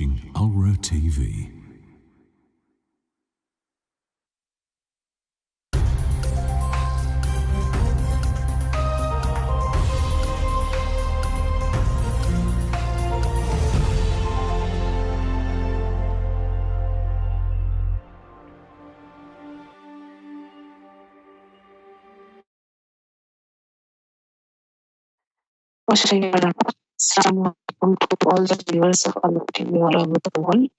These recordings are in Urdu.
watching ALRA TV. Assalamu alaikum to all the viewers of ALRA TV all over the world.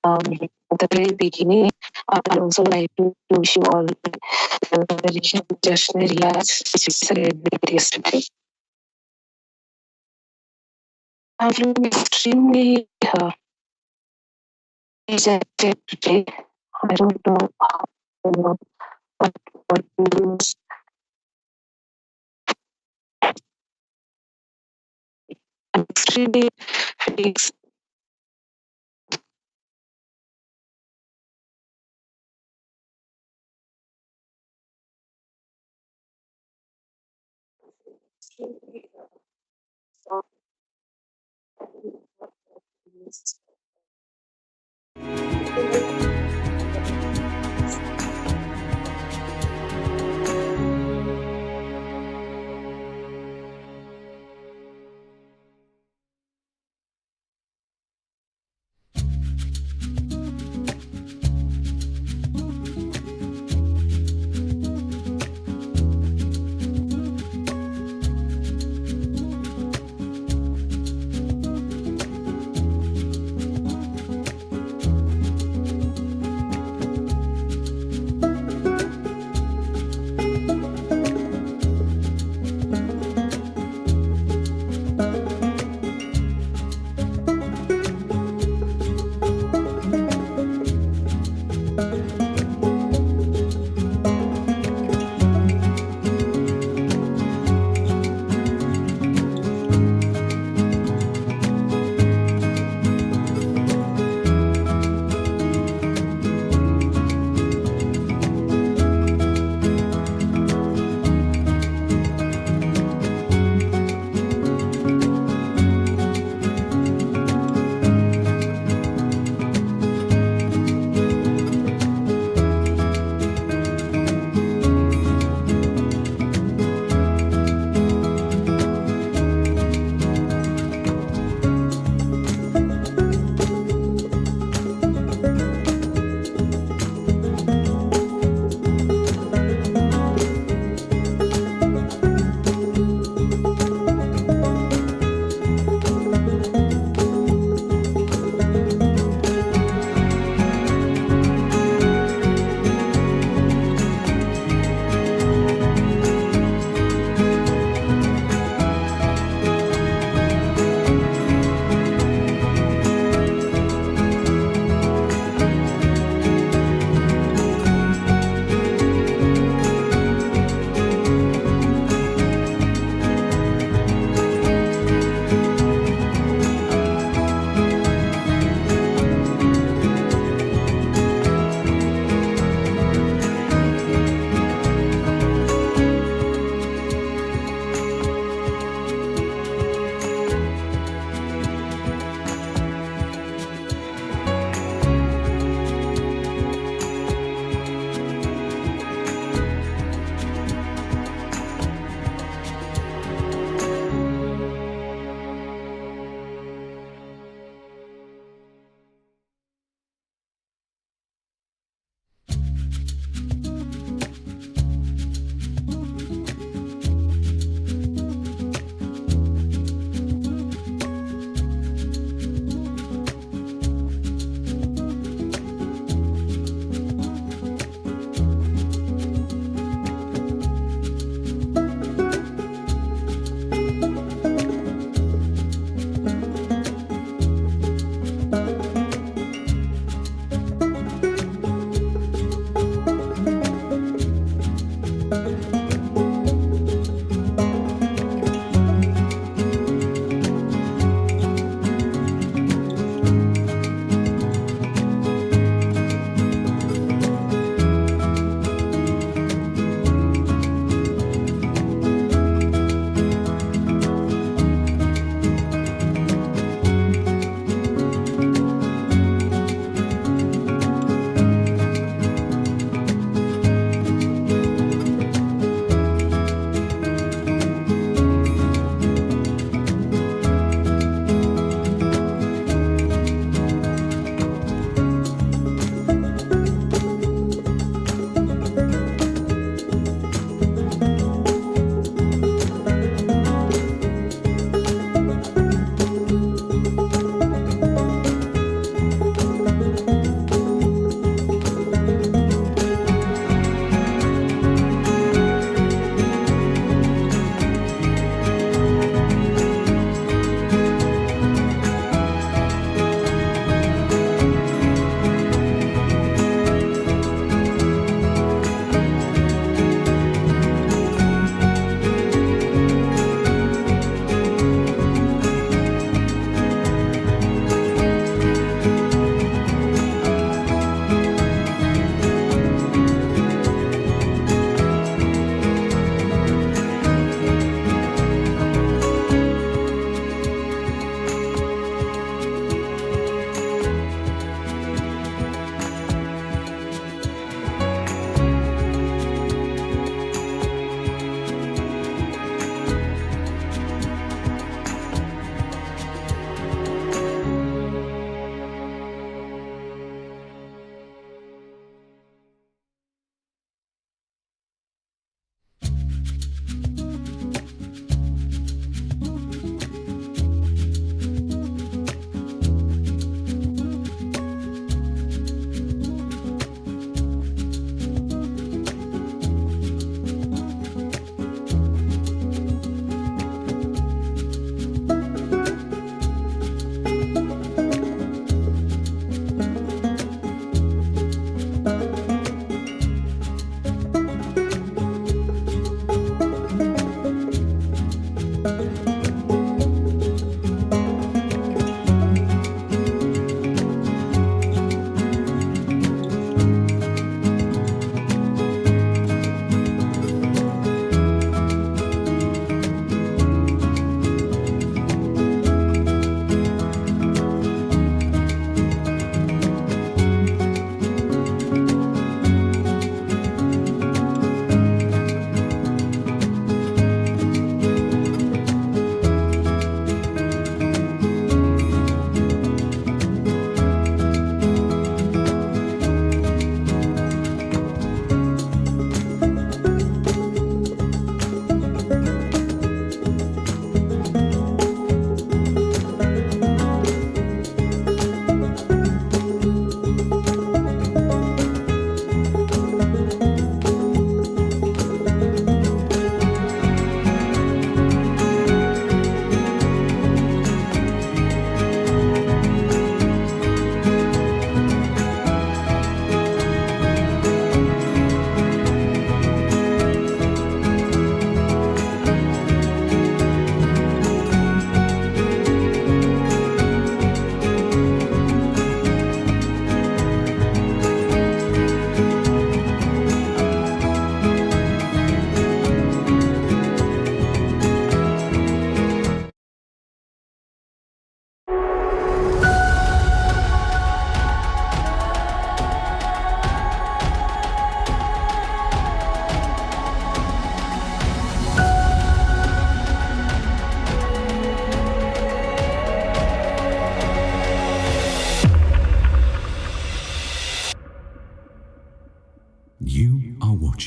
At the very beginning, I would also like to wish you all the very just Riyaz, which is celebrated yesterday. I'm feeling extremely dejected today. I don't know how, what to do. I'm extremely feeling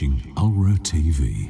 watching ALRA TV.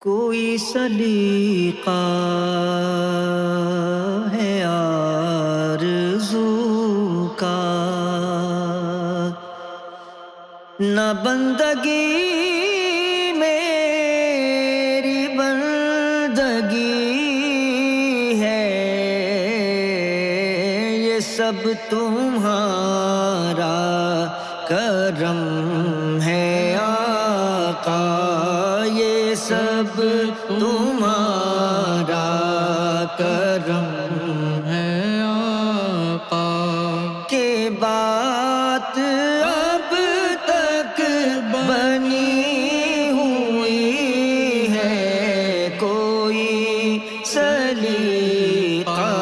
کوئی سلیقہ ہے آرزو کا، نہ بندگی میری بندگی ہے، یہ سب تمہارا کرم ہے آقا، یہ سب تمہارا کرم ہے آقا، کہ بات اب تک بنی ہوئی ہے، کوئی سلیقہ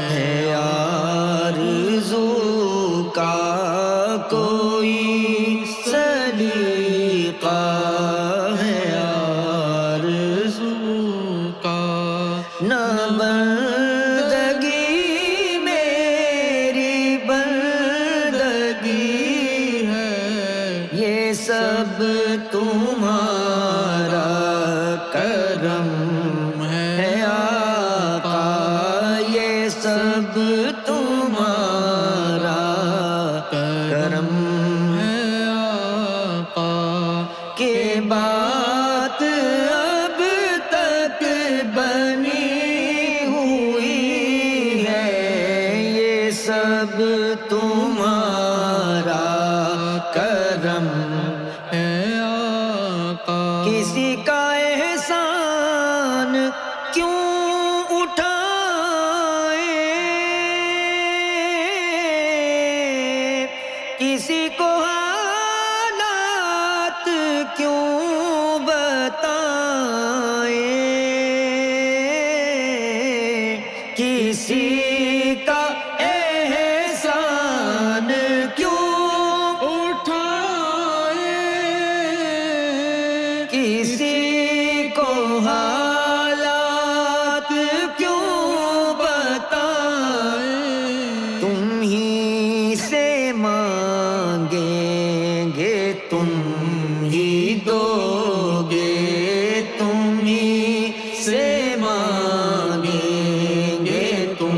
ہے آرزو کا، کوئی سلیقہ نہ بندگی میری بندگی ہے، یہ سب تمہارا کرم ہے آقا، یہ سب تمہارا کرم ہے آقا، کہ بات اب تک بنی سب تمہارا کرم ہے آقا، کسی کا احسان کیوں اٹھائیں، کسی کو حالات کیوں بتائیں، کسی کا کسی کو حالات کیوں بتائیں، تم ہی سے مانگیں گے تم ہی دو گے، تم ہی سے مانگیں گے تم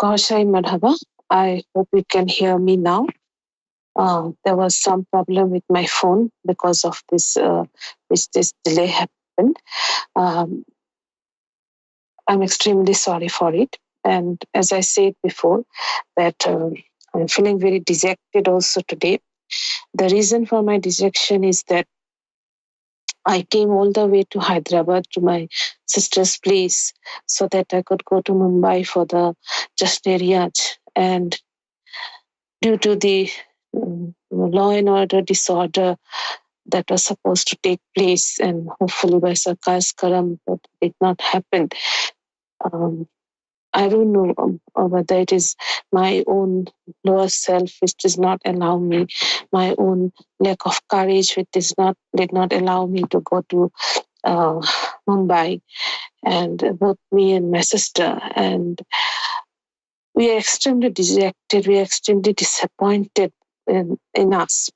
Goshai Madhava, I hope you can hear me now. There was some problem with my phone because of this delay happened. I'm extremely sorry for it. And as I said before, that I'm feeling very dejected also today. The reason for my dejection is that I came all the way to Hyderabad to my sister's place so that I could go to Mumbai for the Jasneriyaj. And due to the law and order disorder that was supposed to take place, and hopefully by Sarkar's karam, that did not happen. I don't know whether it is my own lower self which does not allow me, my own lack of courage which did not allow me to go to Mumbai, and both me and my sister. And we are extremely dejected, we are extremely disappointed in us.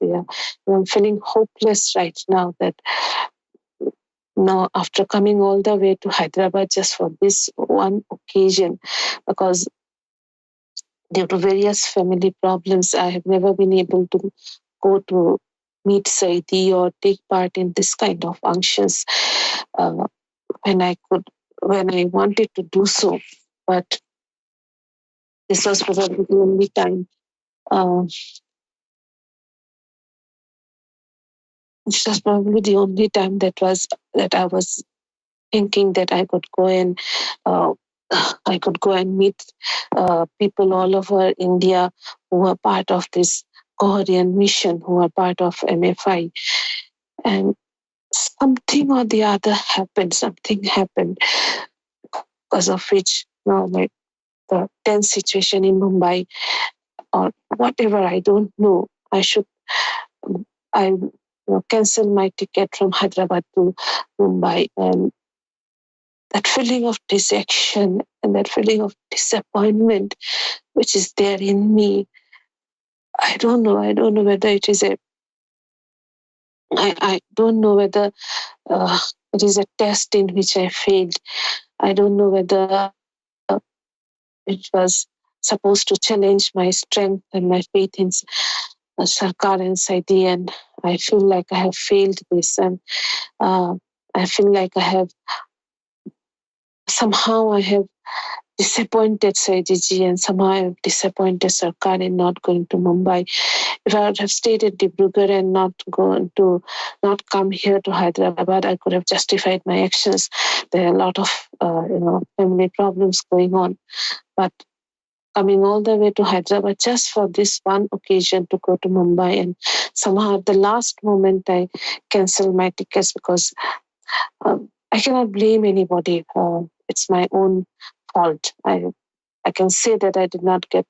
I'm feeling hopeless right now that now after coming all the way to Hyderabad just for this one occasion, because due to various family problems, I have never been able to go to meet Saidi or take part in this kind of functions when I wanted to do so. But this was probably the only time. This was probably the only time that I was thinking that I could go and meet people all over India who are part of this Goharian mission, who are part of MFI. And something or the other happened, because of which like the tense situation in Mumbai or whatever, I don't know. I cancel my ticket from Hyderabad to Mumbai, and that feeling of dejection and that feeling of disappointment which is there in me, I don't know whether it is I don't know whether it is a test in which I failed. I don't know whether it was supposed to challenge my strength and my faith in Sarkar and Saidi, and I feel like I have failed this, and I feel like I have disappointed Saidiji, and somehow I have disappointed Sarkar in not going to Mumbai. If I would have stayed at Dibrugarh and not come here to Hyderabad, I could have justified my actions. There are a lot of family problems going on, but coming all the way to Hyderabad just for this one occasion to go to Mumbai, and somehow at the last moment I canceled my tickets because I cannot blame anybody. It's my own fault. I can say that I did not get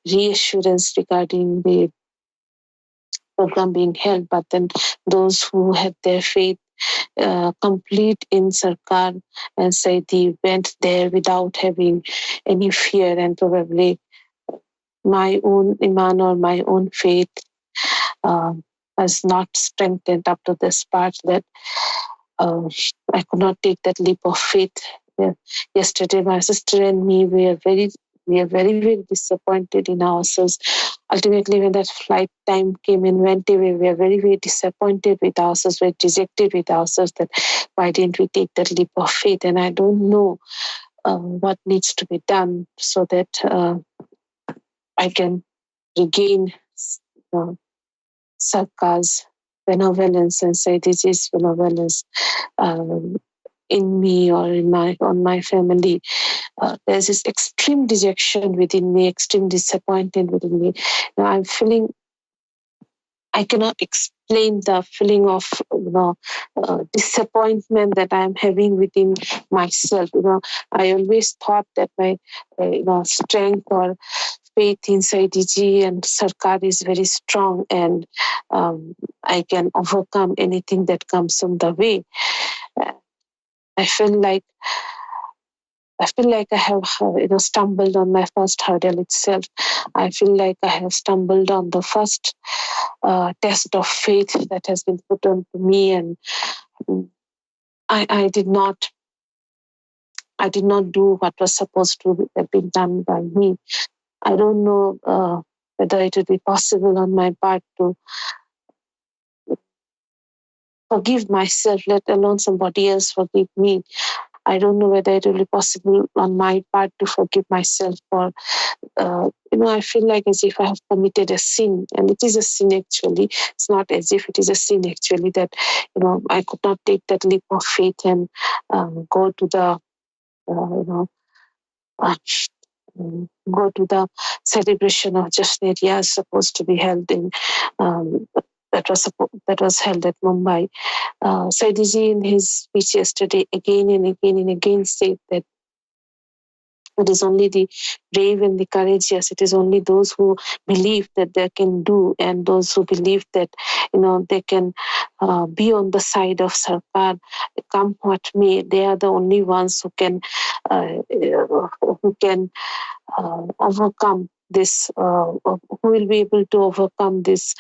reassurance regarding the program being held, but then those who had their faith complete in Sarkar and Saidi went there without having any fear, and probably my own iman or my own faith has not strengthened up to this part that I could not take that leap of faith. Yesterday, my sister and me, we are very, very disappointed in ourselves. Ultimately, when that flight time came and went away, we are very, very disappointed with ourselves. We're dejected with ourselves that why didn't we take that leap of faith? And I don't know what needs to be done so that I can regain Sarkar's benevolence and Saidiji's benevolence in me or on my family. There's this extreme dejection within me, extreme disappointment within me. I'm feeling, I cannot explain the feeling of disappointment that I'm having within myself. I always thought that my strength or faith inside DG and Sarkar is very strong, and I can overcome anything that comes on the way. I feel like I have stumbled on my first hurdle itself. I feel like I have stumbled on the first test of faith that has been put on to me, and I did not do what was supposed to have been done by me. I don't know whether it would be possible on my part to forgive myself, let alone somebody else forgive me. I don't know whether it will be possible on my part to forgive myself, or I feel like as if I have committed a sin, and it is a sin actually. It's not as if it is a sin actually that I could not take that leap of faith and go to the uh, go to the celebration of Jashneria supposed to be held in that was held at Mumbai. Saidiji in his speech yesterday again and again and again said that it is only the brave and the courageous. It is only those who believe that they can do, and those who believe that they can be on the side of Sarkar, come what may. They are the only ones who can overcome this. Who will be able to overcome this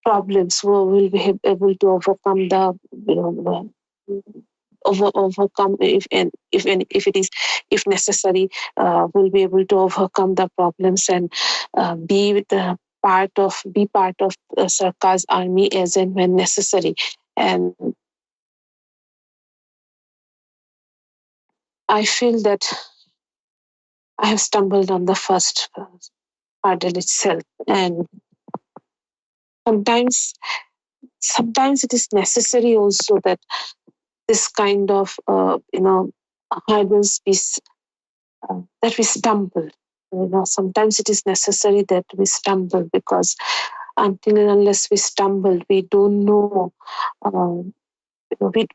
problems? Who will be able to overcome the overcome if it is, if necessary, will be able to overcome the problems and be part of Sarkar's army as and when necessary. And I feel that I have stumbled on the first hurdle itself, and sometimes it is necessary also that this kind of hurdles that we stumble. Sometimes it is necessary that we stumble, because until and unless we stumble, we don't know.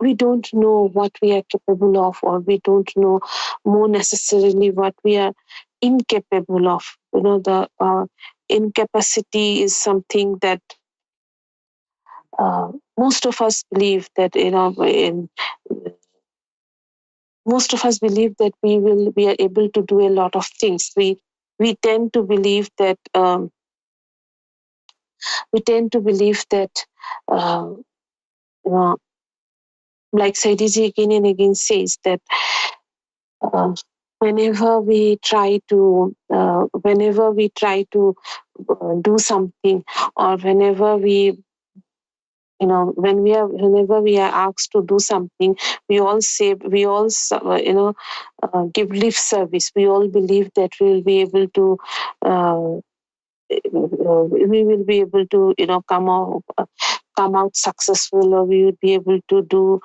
We don't know what we are capable of, or we don't know more necessarily what we are incapable of. The incapacity is something that most of us believe that most of us believe that we are able to do a lot of things. We tend to believe that uh, you know, like Saidiji again and again says that whenever we try to do something, or whenever whenever we are asked to do something, we all give lip service. We all believe that we will be able to come out successful, or we will be able to do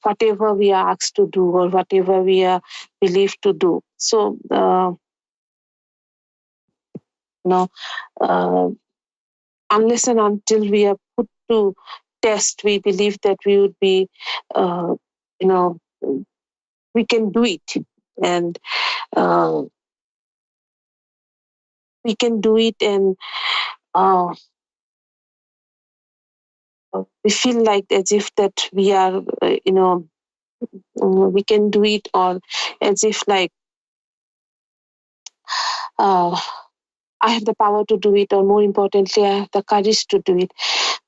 whatever we are asked to do, or whatever we are believed to do. So unless and until we are put to test, we believe that we would be we can do it, and we can do it, and we feel like as if that we are we can do it, or as if like I have the power to do it, or more importantly, I have the courage to do it.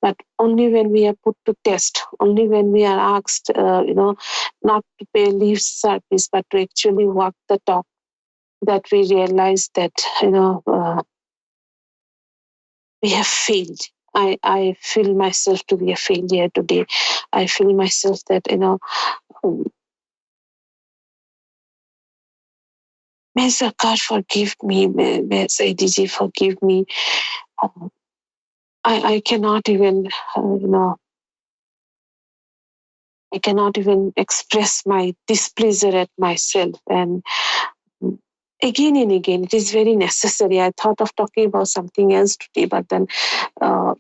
But only when we are put to test, only when we are asked, not to pay lip service, but to actually walk the talk, that we realize that, we have failed. I feel myself to be a failure today. I feel myself that, may Sarkar forgive me, may Saidiji forgive me. I cannot even, I cannot even express my displeasure at myself. And again and again, it is very necessary. I thought of talking about something else today, but then I'm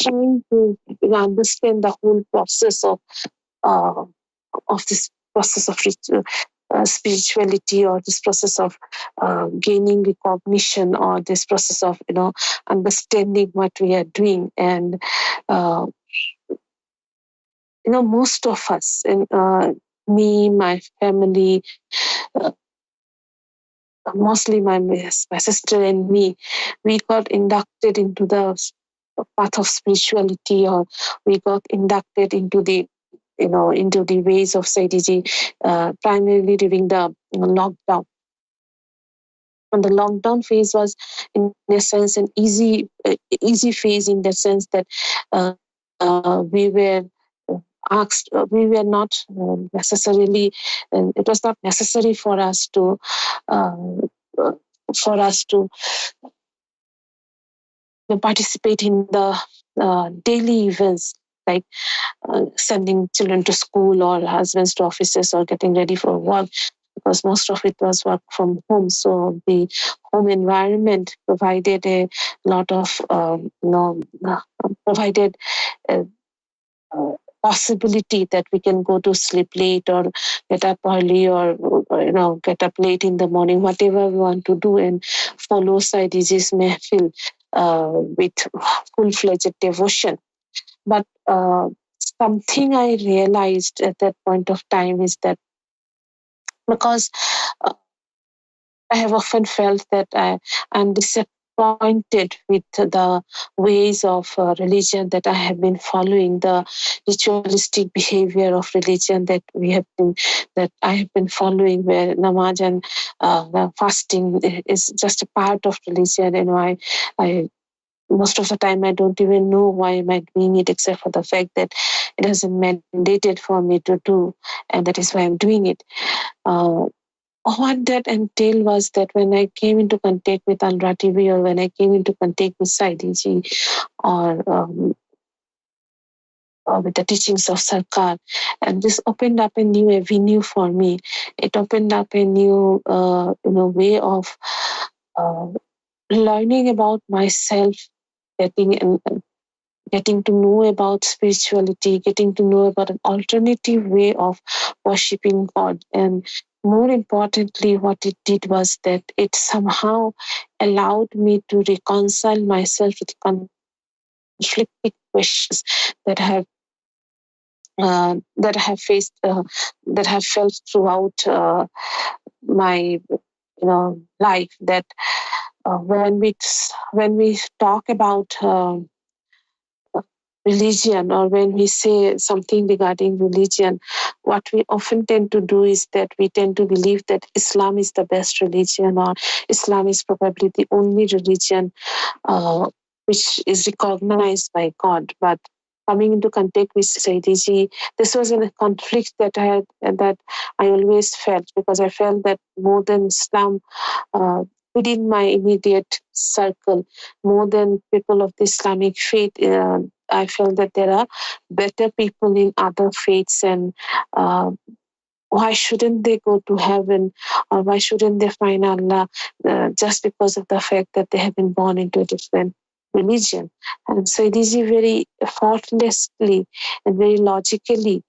trying to understand the whole process uh, of this process of spirituality, or this process of gaining recognition, or this process of understanding what we are doing. And uh, most of us, and me, my family, uh, mostly my sister and me, we got inducted into the path of spirituality, or we got inducted into the into the ways of Saidiji, primarily during the lockdown. And the lockdown phase was, in a sense, an easy phase, in the sense that we were asked, we were not necessarily, and it was not necessary for us to uh, uh, for us to participate in the daily events, like sending children to school, or husbands to offices, or getting ready for work, because most of it was work from home. So the home environment provided a lot of, provided a, possibility that we can go to sleep late, or get up early, or get up late in the morning, whatever we want to do, and follow Saidiji's mehfil with full-fledged devotion. But something I realized at that point of time is that, because uh, I have often felt that I am disappointed with the ways of religion that I have been following, the ritualistic behavior of religion that I have been following, where namaz and the fasting is just a part of religion. And I most of the time I don't even know why am I doing it, except for the fact that it has been mandated for me to do, and that is why I'm doing it. Uh, what that entailed was that when I came into contact with ALRA TV, or when I came into contact with Saidiji, or with the teachings of Sarkar, and this opened up a new avenue for me. It opened up a new, way of uh, learning about myself, getting getting to know about spirituality, getting to know about an alternative way of worshipping God. And more importantly, what it did was that it somehow allowed me to reconcile myself with conflicting questions that have faced, that have felt throughout my life. That when we talk about religion, or when we say something regarding religion, what we often tend to do is that we tend to believe that Islam is the best religion, or Islam is probably the only religion which is recognized by God. But coming into contact with Saidiji, this was a conflict that I always felt, because I felt that more than Islam, within my immediate circle, more than people of the Islamic faith, I felt that there are better people in other faiths, and uh, why shouldn't they go to heaven, or why shouldn't they find Allah just because of the fact that they have been born into a different religion? And so Saidiji very effortlessly and very logically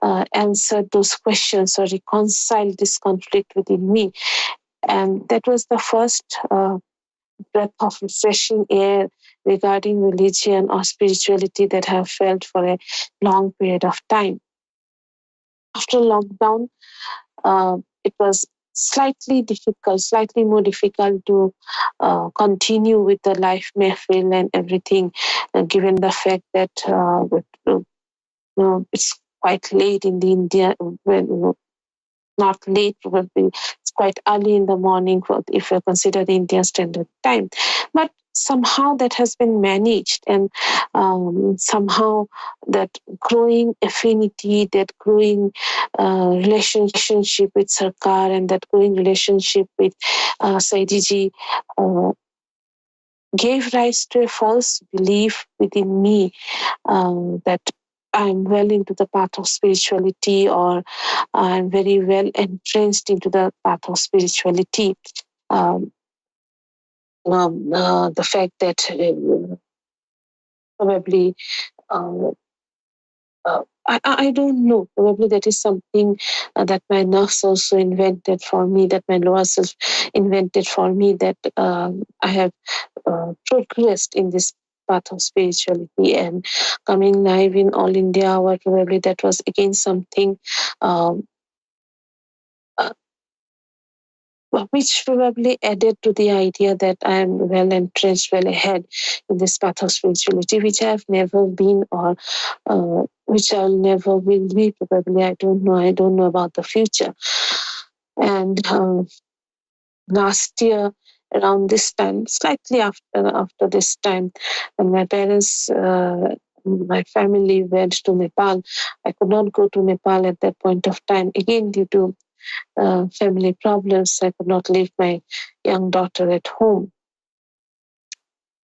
answered those questions, or reconciled this conflict within me. And that was the first breath of refreshing air regarding religion or spirituality that I have felt for a long period of time. After lockdown, it was slightly more difficult to continue with the life mehfil and everything, given the fact that it's quite late in the India when not late, probably it's quite early in the morning if you consider the Indian Standard Time. But somehow that has been managed, and somehow that growing affinity, that growing relationship with Sarkar, and that growing relationship with Saidiji gave rise to a false belief within me that I'm well into the path of spirituality, or I'm very well entrenched into the path of spirituality. Um, the fact that probably uh, I don't know. Probably that is something that my nerves also invented for me, that my lower self invented for me, that I have progressed in this path of spirituality, and coming live in All India Hour, probably that was again something um, uh, which probably added to the idea that I am well entrenched, well ahead in this path of spirituality, which I have never been, or which I'll never will be. Probably, I don't know. I don't know about the future. And last year, around this time, slightly after this time, when my parents, my family went to Nepal. I could not go to Nepal at that point of time, again due to family problems. I could not leave my young daughter at home.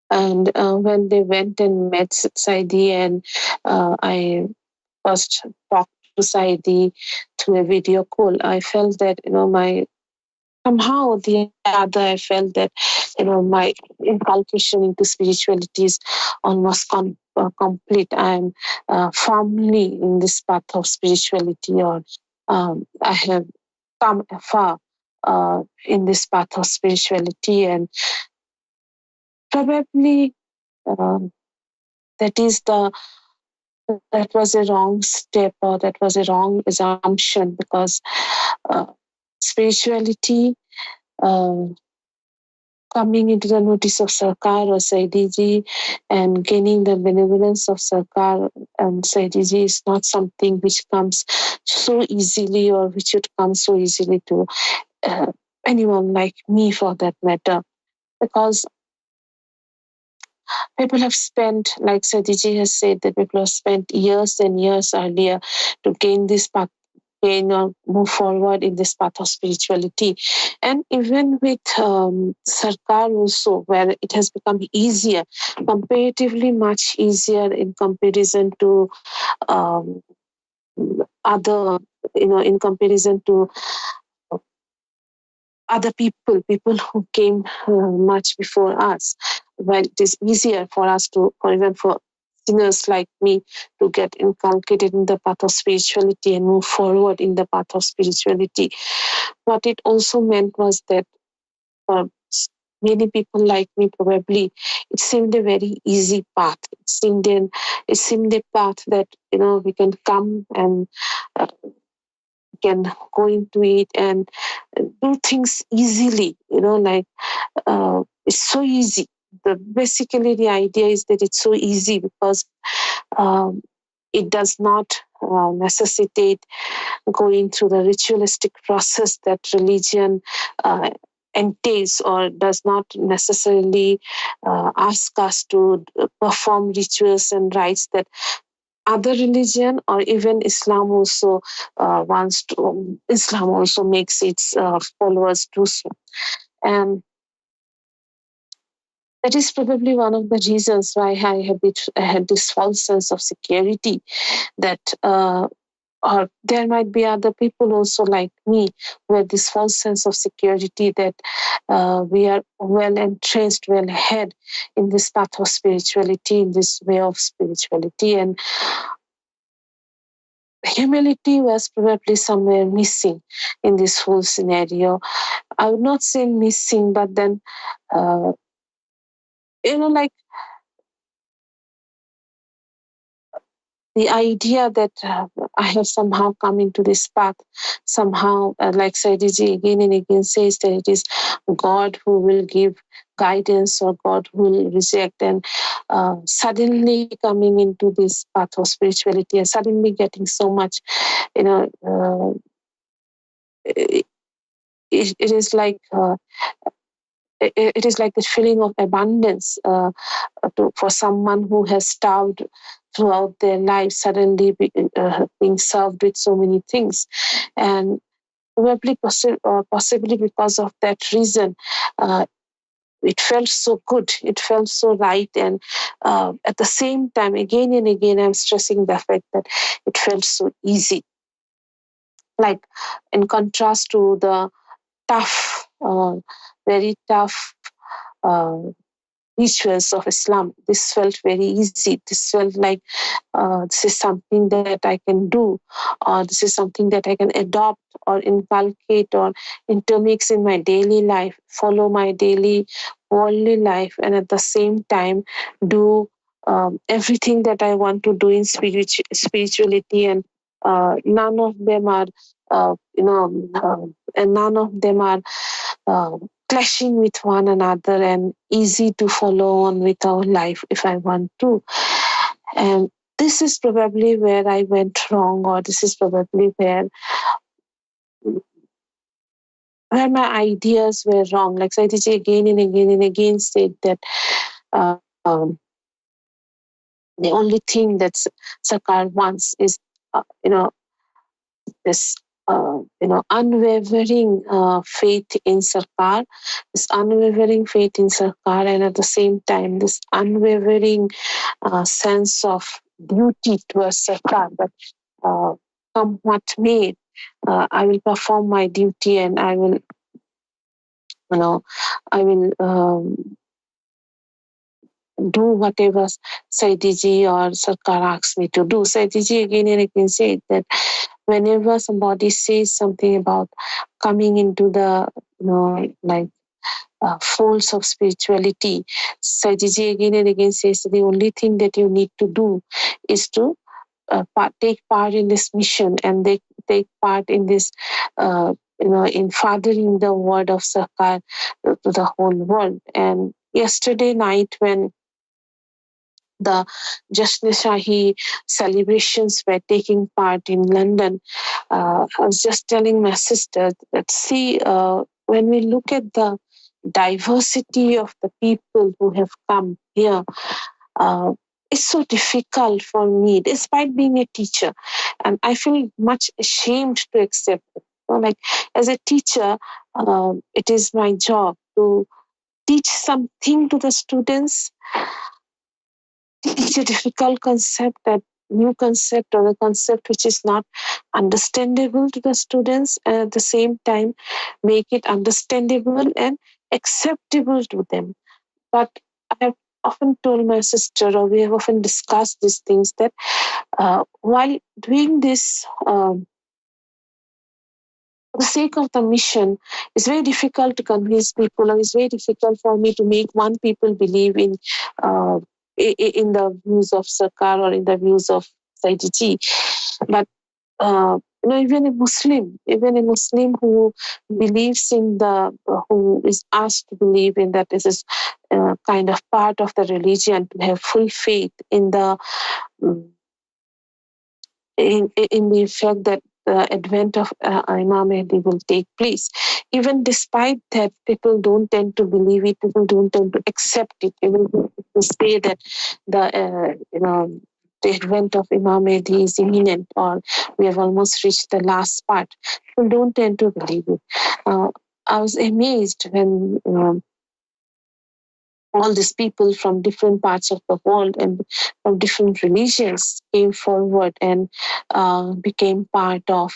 And when they went and met Saidi, and I first talked to Saidi through a video call, I felt that, my somehow or the other, I felt that, my inculcation into spirituality is almost complete. I'm firmly in this path of spirituality, or I have come far in this path of spirituality, and probably um, that is that was a wrong step, or that was a wrong assumption, because uh, spirituality, coming into the notice of Sarkar or Saidiji, and gaining the benevolence of Sarkar and Saidiji is not something which comes so easily, or which would come so easily to uh, anyone like me, for that matter, because people have spent, like Sadhiji has said, that people have spent years and years earlier to gain this path, gain or move forward in this path of spirituality. And even with Sarkar also, where it has become easier, comparatively much easier in comparison to um, other, in comparison to other people who came much before us. Well, it is easier for us to, or even for sinners like me, to get inculcated in the path of spirituality and move forward in the path of spirituality. What it also meant was that for many people like me, probably it seemed a very easy path. It seemed a path that we can come and can go into it and do things easily. It's so easy. Basically the idea is that it's so easy because um, it does not necessitate going through the ritualistic process that religion entails, or does not necessarily ask us to perform rituals and rites that other religion, or even Islam also Islam also makes its followers do so. And that is probably one of the reasons why I had this false sense of security, that or there might be other people also like me who have this false sense of security, that we are well entrenched, well ahead in this path of spirituality, in this way of spirituality. And humility was probably somewhere missing in this whole scenario. I would not say missing, but then, like the idea that I have somehow come into this path, somehow, like Saidiji again and again says, that it is God who will give guidance, or God who will reject, and suddenly coming into this path of spirituality, and suddenly getting so much, it is like it is like the feeling of abundance for someone who has starved throughout their life, suddenly being served with so many things. And probably possibly because of that reason, it felt so good, it felt so right. And at the same time, again and again, I'm stressing the fact that it felt so easy, like in contrast to the tough, very tough uh, rituals of Islam. This felt very easy. This felt like this is something that I can do, or this is something that I can adopt or inculcate or intermix in my daily life, follow my daily worldly life, and at the same time do everything that I want to do in spirituality. And none of them are, and none of them are uh, clashing with one another and easy to follow on with our life if I want to. And this is probably where I went wrong, or this is probably where my ideas were wrong. Like Saidiji again and again and again said that the only thing that Sarkar wants is, this unwavering faith in Sarkar, this unwavering faith in Sarkar, and at the same time, this unwavering sense of duty towards Sarkar. But come what may, I will perform my duty, and I will, I will do whatever Saidiji or Sarkar asks me to do. Saidiji again and again said that whenever somebody says something about coming into the, folds of spirituality, Saidiji again and again says the only thing that you need to do is to take part in this mission, and they take part in this, in fathering the word of Sarkar to the whole world. And yesterday night, when the Jashn Shahi celebrations were taking part in London, I was just telling my sister that, see, when we look at the diversity of the people who have come here, uh, it's so difficult for me, despite being a teacher. And I feel much ashamed to accept it. Like, as a teacher, it is my job to teach something to the students, teach a difficult concept, that new concept, or a concept which is not understandable to the students, and at the same time make it understandable and acceptable to them. But I have often told my sister, or we have often discussed these things, that while doing this, for the sake of the mission, it's very difficult to convince people, or it's very difficult for me to make one people believe uh, in the views of Sarkar or in the views of Saidiji. But even a Muslim who believes in who is asked to believe in that this is kind of part of the religion, to have full faith in um, in the fact that the advent of Imam Mahdi will take place. Even despite that, people don't tend to believe it. People don't tend to accept it. Even to say that the advent of Imam Mahdi is imminent, or we have almost reached the last part. People don't tend to believe it. I was amazed when all these people from different parts of the world and from different religions came forward and became part of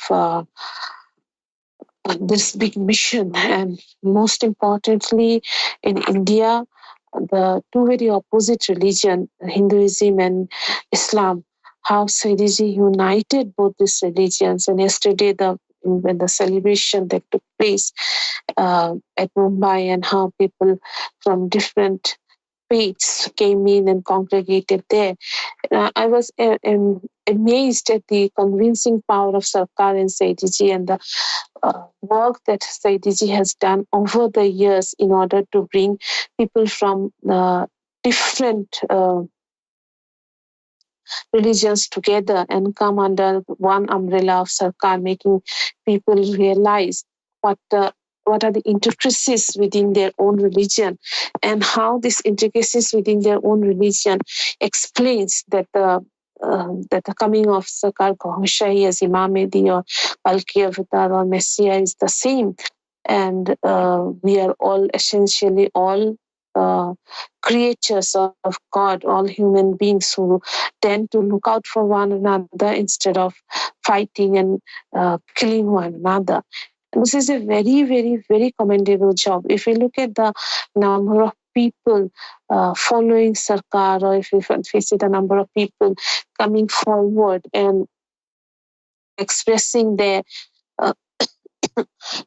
this big mission. And most importantly, in India, the two very opposite religion, Hinduism and Islam, how Saidiji united both these religions. And yesterday, when the celebration that took place at Mumbai, and how people from different faiths came in and congregated there, I was amazed at the convincing power of Sarkar and Saidiji, and the work that Saidiji has done over the years in order to bring people from different religions together and come under one umbrella of Sarkar, making people realize what are the intricacies within their own religion, and how these intricacies within their own religion explains that the coming of Sarkar Gohar as Imam Mahdi or Palki Avatar or Messiah is the same. And we are all essentially all creatures of God, all human beings who tend to look out for one another instead of fighting and killing one another. This is a very, very, very commendable job. If we look at the number of people following Sarkar, or if we see the number of people coming forward and expressing their uh,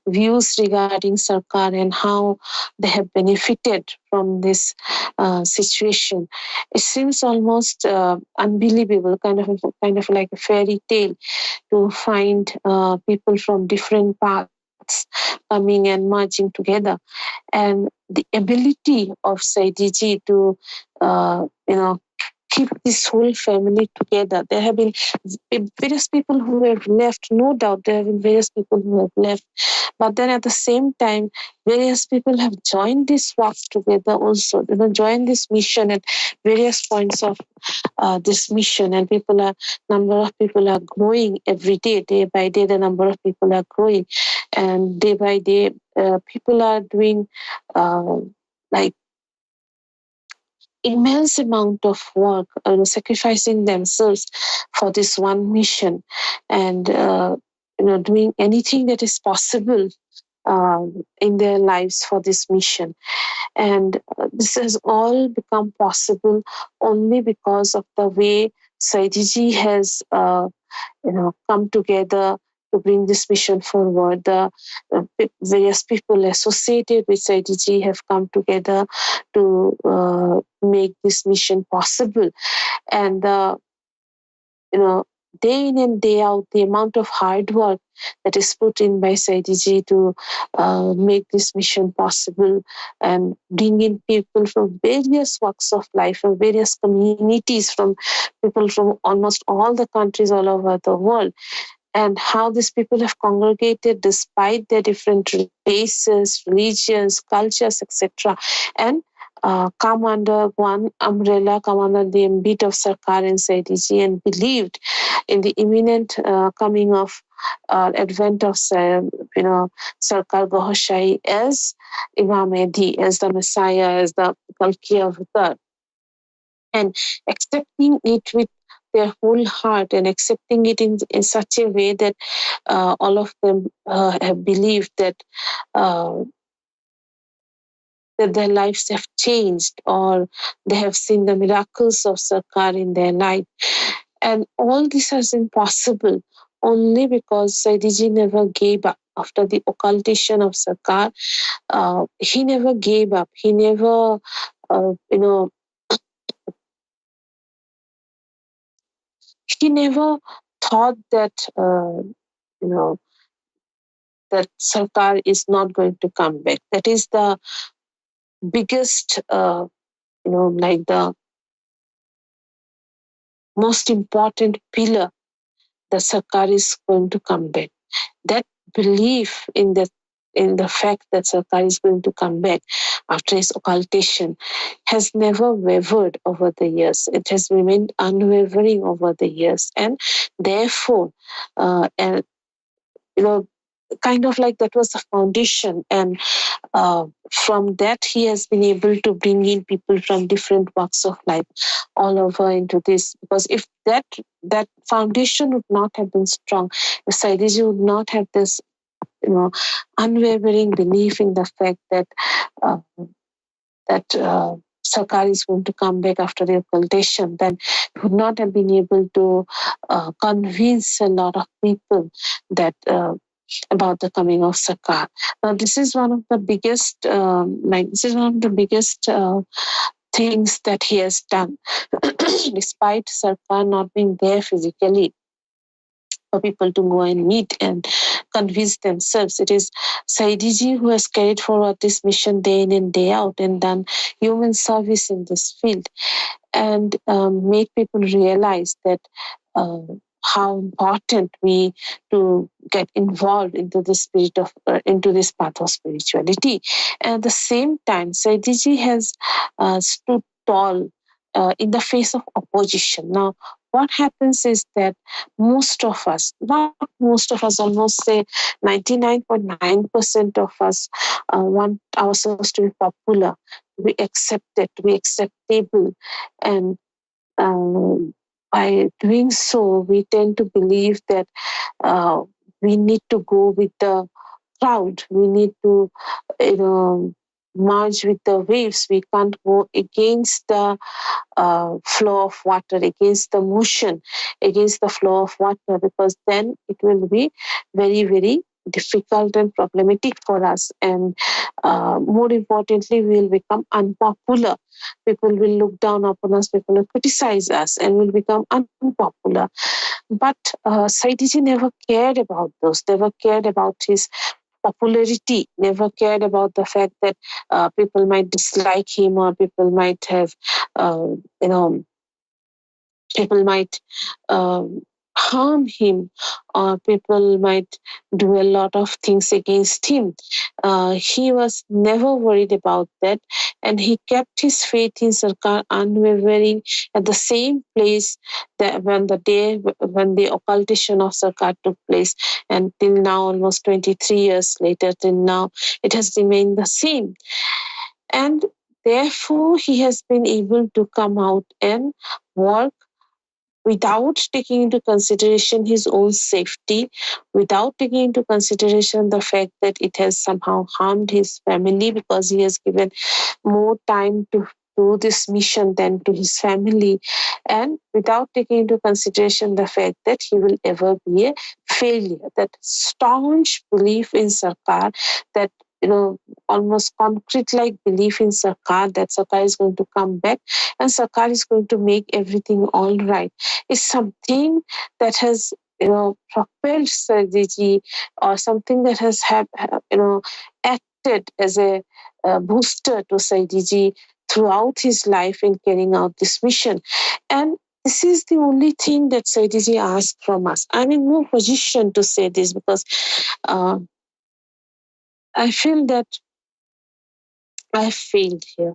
views regarding Sarkar and how they have benefited from this situation, it seems almost unbelievable, kind of like a fairy tale, to find people from different paths coming and merging together. And the ability of Saidiji to, keep this whole family together. There have been various people who have left, no doubt there have been various people who have left. But then at the same time, various people have joined this work together also, joined this mission at various points of this mission, and number of people are growing every day, day by day. The number of people are growing, and day by day, people are doing like immense amount of work, sacrificing themselves for this one mission, and doing anything that is possible in their lives for this mission. And this has all become possible only because of the way Saidiji has, come together to bring this mission forward. The various people associated with Saidiji have come together to make this mission possible. And day in and day out, the amount of hard work that is put in by Saidiji to make this mission possible and bring in people from various walks of life, from various communities, from people from almost all the countries all over the world, and how these people have congregated despite their different races, religions, cultures, etc. And come under one umbrella, come under the ambit of Sarkar and Saidiji, and believed in the imminent coming of advent of Sarkar Gohar as Imam Mahdi, as the Messiah, as the Kalki Avatar, and accepting it with their whole heart, and accepting it in such a way that all of them have believed that that their lives have changed, or they have seen the miracles of Sarkar in their life. And all this has been possible only because Saidiji never gave up. After the occultation of Sarkar, he never gave up. He never, he never thought that, that Sarkar is not going to come back. That is the biggest, like the most important pillar, that Sarkar is going to come back. That belief in the fact that Sarkar is going to come back after his occultation has never wavered over the years. It has remained unwavering over the years, and therefore, kind of like that was the foundation. And from that, he has been able to bring in people from different walks of life all over into this. Because if that foundation would not have been strong, if Saidiji would not have this, unwavering belief in the fact that Sarkar is going to come back after the occultation, then he would not have been able to convince a lot of people that about the coming of Sarkar. Now, this is one of the biggest, things that he has done, despite Sarkar not being there physically. for people to go and meet and convince themselves. It is Saidiji who has carried forward this mission day in and day out and done human service in this field and make people realize that how important we to get involved into the spirit of into this path of spirituality. And at the same time, Saidiji has stood tall in the face of opposition. Now, what happens is that most of us, not most of us, almost say 99.9% of us want ourselves to be popular, to be accepted, to be acceptable. And by doing so, we tend to believe that uh, we need to go with the crowd. We need to, merge with the waves. We can't go against the flow of water, against the motion, against the flow of water, because then it will be very, very difficult and problematic for us. And more importantly, we will become unpopular. People will look down upon us, people will criticize us, and will become unpopular. But Saidiji never cared about those, never cared about his popularity, never cared about the fact that people might dislike him or people might have, uh, you know, people might harm him or people might do a lot of things against him. He was never worried about that, and he kept his faith in Sarkar unwavering at the same place that when the occultation of Sarkar took place, and till now, almost 23 years later, till now, it has remained the same. And therefore, he has been able to come out and work without taking into consideration his own safety, without taking into consideration the fact that it has somehow harmed his family, because he has given more time to do this mission than to his family, and without taking into consideration the fact that he will ever be a failure. That staunch belief in Sarkar, that almost concrete like belief in Sarkar, that Sarkar is going to come back and Sarkar is going to make everything all right, is something that has propelled Saidiji, or something that has acted as a booster to Saidiji throughout his life in carrying out this mission. And this is the only thing that Saidiji asked from us. I'm in no position to say this because I feel that I failed here.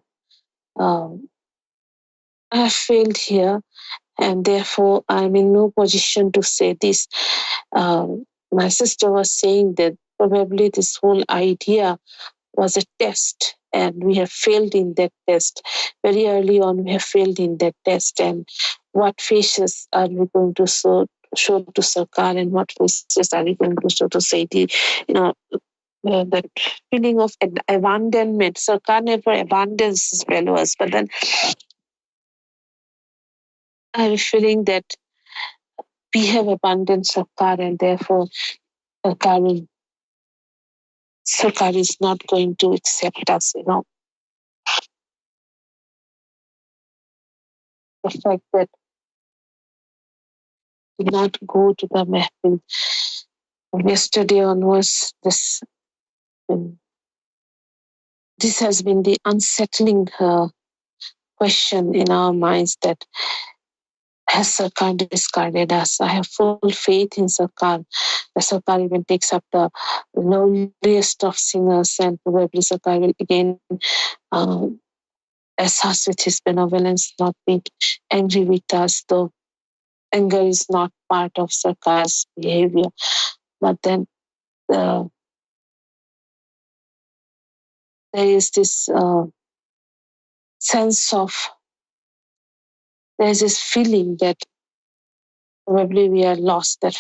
I failed here, and therefore I'm in no position to say this. My sister was saying that probably this whole idea was a test, and we have failed in that test. Very early on, we have failed in that test. And what faces are we going to show to Sarkar, and what faces are we going to show to Saidi? That feeling of abandonment. Sarkar never abandons his followers, but then I have a feeling that we have abandoned Sarkar, and therefore Sarkar is not going to accept us. The fact that we did not go to the Mehfil from yesterday onwards, this has been the unsettling question in our minds, that has Sarkar discarded us? I have full faith in Sarkar. The Sarkar even takes up the lowliest of singers, and probably Sarkar will again assess with his benevolence, not be angry with us, though anger is not part of Sarkar's behavior. But then there is this sense of, there's this feeling that probably we are lost, that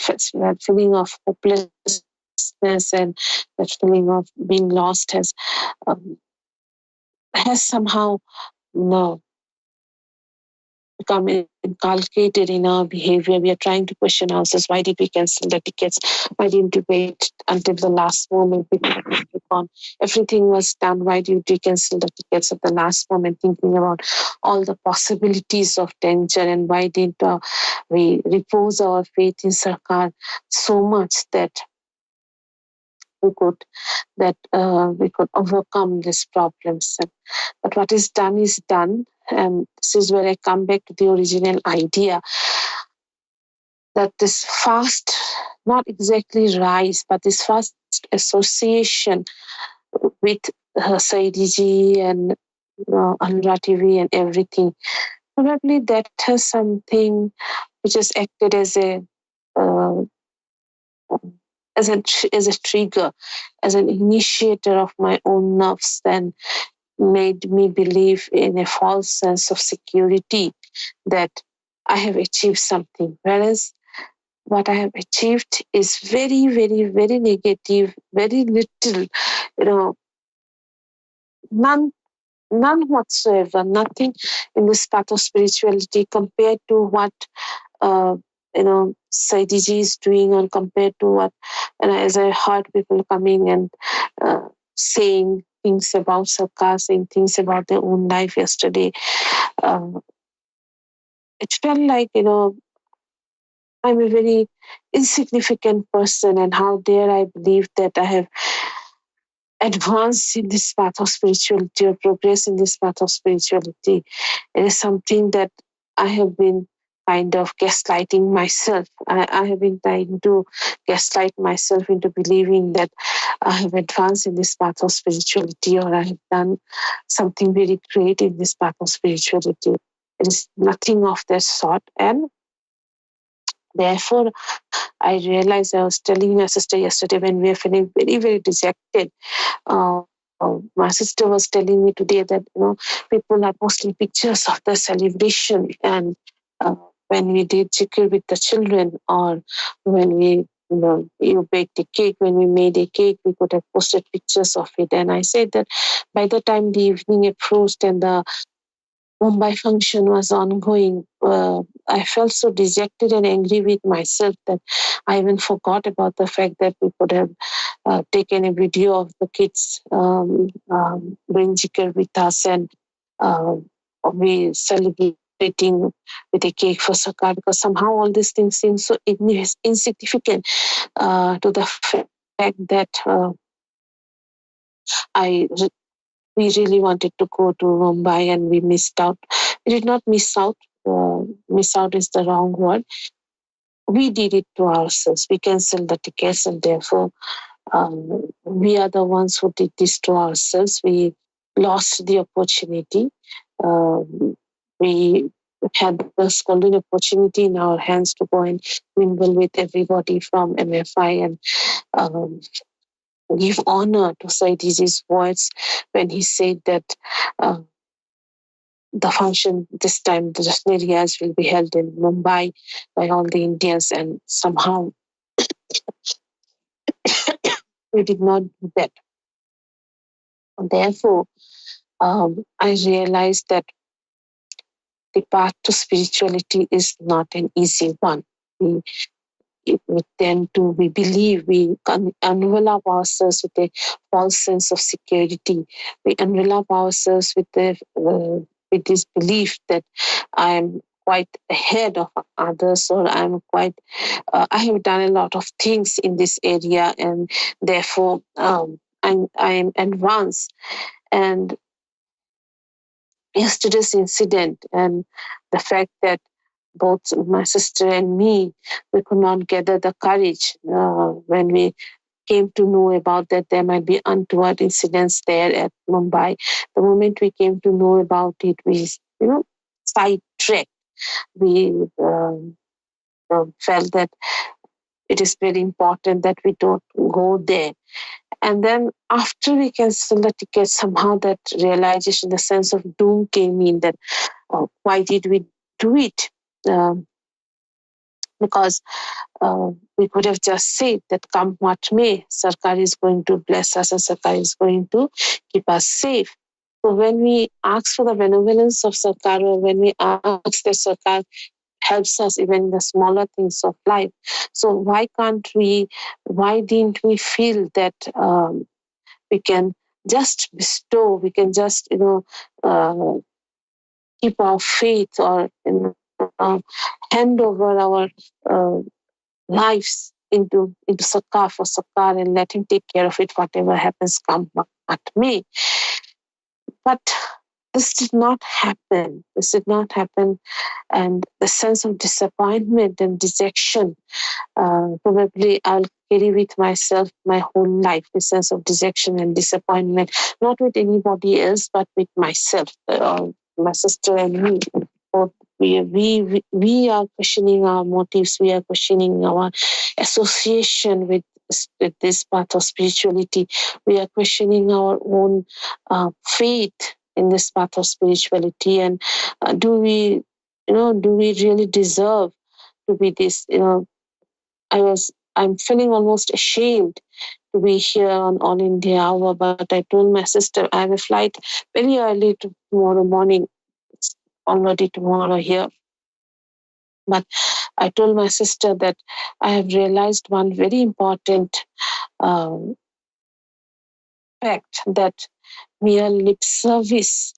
feeling of hopelessness and that feeling of being lost has somehow become become inculcated in our behavior. We are trying to question ourselves. Why did we cancel the tickets? Why didn't we wait until the last moment? Everything was done. Why did we cancel the tickets at the last moment, thinking about all the possibilities of danger? And why didn't we repose our faith in Sarkar so much that we could overcome these problems? But what is done is done. And this is where I come back to the original idea that this fast, not exactly rise, but this fast association with Saidiji and ALRA TV and everything, probably that has something which has acted uh, as a trigger, as an initiator of my own nerves, and made me believe in a false sense of security that I have achieved something. Whereas what I have achieved is very, very, very negative, very little, none whatsoever, nothing in this path of spirituality compared to what uh, Saidiji is doing, or compared to what, as I heard people coming and saying things about Sarkar, saying things about their own life yesterday, it felt like, I'm a very insignificant person, and how dare I believe that I have advanced in this path of spirituality or progress in this path of spirituality. It is something that I have been kind of gaslighting myself. I have been trying to gaslight myself into believing that I have advanced in this path of spirituality, or I have done something very great in this path of spirituality. It is nothing of that sort. And therefore, I realized, I was telling my sister yesterday when we were feeling very, very dejected. Uh, my sister was telling me today that people are posting pictures of the celebration, and when we did zikr with the children, or when we you baked a cake, when we made a cake, we could have posted pictures of it. And I said that by the time the evening approached and the Mumbai function was ongoing, I felt so dejected and angry with myself that I even forgot about the fact that we could have taken a video of the kids doing zikr with us, and uh, we celebrating with a cake for Sarkar, because somehow all these things seem so insignificant to the fact that I we really wanted to go to Mumbai and we missed out. We did not miss out. Miss out is the wrong word. We did it to ourselves. We canceled the tickets, and therefore we are the ones who did this to ourselves. We lost the opportunity. We had this golden opportunity in our hands to go and mingle with everybody from MFI and um, give honor to Saidiji's words when he said that the function this time, the Jasneriyas, will be held in Mumbai by all the Indians, and somehow we did not do that. Therefore, I realized that the path to spirituality is not an easy one. We, we tend to, we believe, we envelop ourselves with a false sense of security. We envelop ourselves with this belief that I am quite ahead of others, or I'm quite, I have done a lot of things in this area, and therefore I'm advanced. And yesterday's incident and the fact that both my sister and me, we could not gather the courage when we came to know about that there might be untoward incidents there at Mumbai. The moment we came to know about it, we, sidetracked. We felt that it is very important that we don't go there. And then after we canceled the ticket, somehow that realization, the sense of doom came in, that why did we do it? Um, because we could have just said that come what may, Sarkar is going to bless us and Sarkar is going to keep us safe. So when we ask for the benevolence of Sarkar, or when we ask that Sarkar helps us even in the smaller things of life, so why didn't we feel that we can just bestow, we can just, keep our faith, or hand over our uh, lives into Sarkar, for Sarkar, and let him take care of it, whatever happens, come what may. But this did not happen. This did not happen. And the sense of disappointment and dejection, probably I'll carry with myself my whole life, the sense of dejection and disappointment, not with anybody else, but with myself, my sister and me. Both we are questioning our motives, we are questioning our association with this path of spirituality. We are questioning our own faith in this path of spirituality. And do we really deserve to be this? I'm feeling almost ashamed to be here on All India Hour, but I told my sister I have a flight very early tomorrow morning. It's already tomorrow here. But I told my sister that I have realized one very important fact, that mere lip service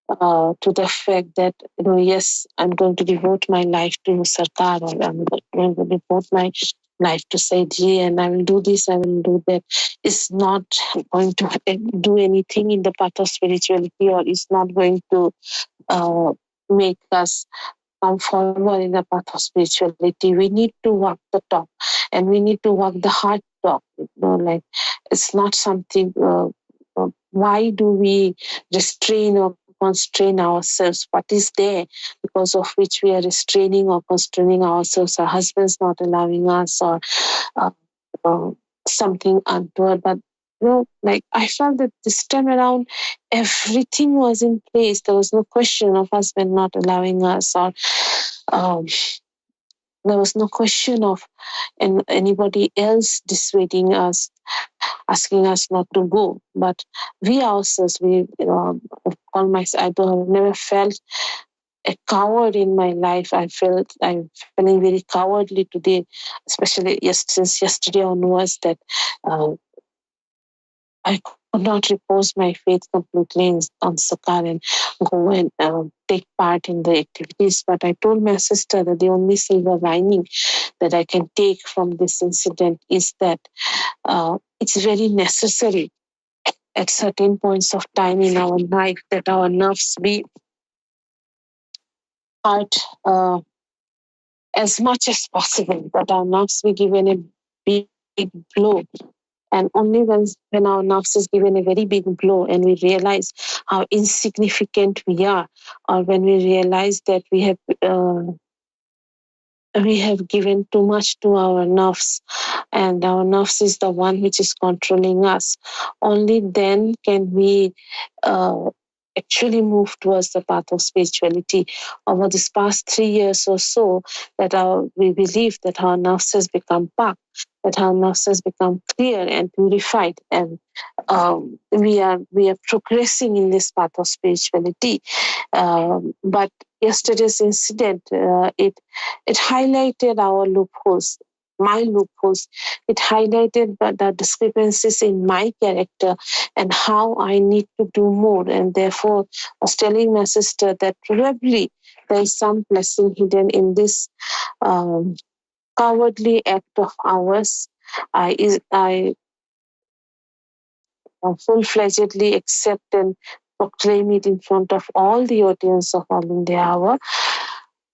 to the fact that, yes, I'm going to devote my life to Sarkar, or I'm going to devote my life to Saiji, and I will do this, I will do that, is not going to do anything in the path of spirituality, or is not going to make us come forward in the path of spirituality. We need to walk the talk, and we need to walk the hard talk. Like, it's not something. Why do we restrain or constrain ourselves? What is there because of which we are restraining or constraining ourselves? Our husbands not allowing us, or uh, uh, something untoward. But like, I felt that this time around, everything was in place. There was no question of husband not allowing us, or um, there was no question of anybody else dissuading us, asking us not to go. But we ourselves, call myself, I've never felt a coward in my life. I'm feeling very cowardly today, especially since yesterday onwards, that I could not repose my faith completely on Sakar and go and take part in the activities. But I told my sister that the only silver lining that I can take from this incident is that it's very necessary at certain points of time in our life that our nerves be hurt as much as possible, that our nerves be given a big blow. And only when our nerves is given a very big blow, and we realize how insignificant we are, or when we realize that we have given too much to our nerves, and our nerves is the one which is controlling us, only then can we actually move towards the path of spirituality. Over this past 3 years or so, that we believe that our nerves has become packed, that our nerves has become clear and purified, and we are progressing in this path of spirituality. But yesterday's incident, it highlighted our loopholes, my loopholes. It highlighted the discrepancies in my character and how I need to do more. And therefore, I was telling my sister that probably there is some blessing hidden in this cowardly act of ours. I full-fledgedly accept and proclaim it in front of all the audience of All India Hour.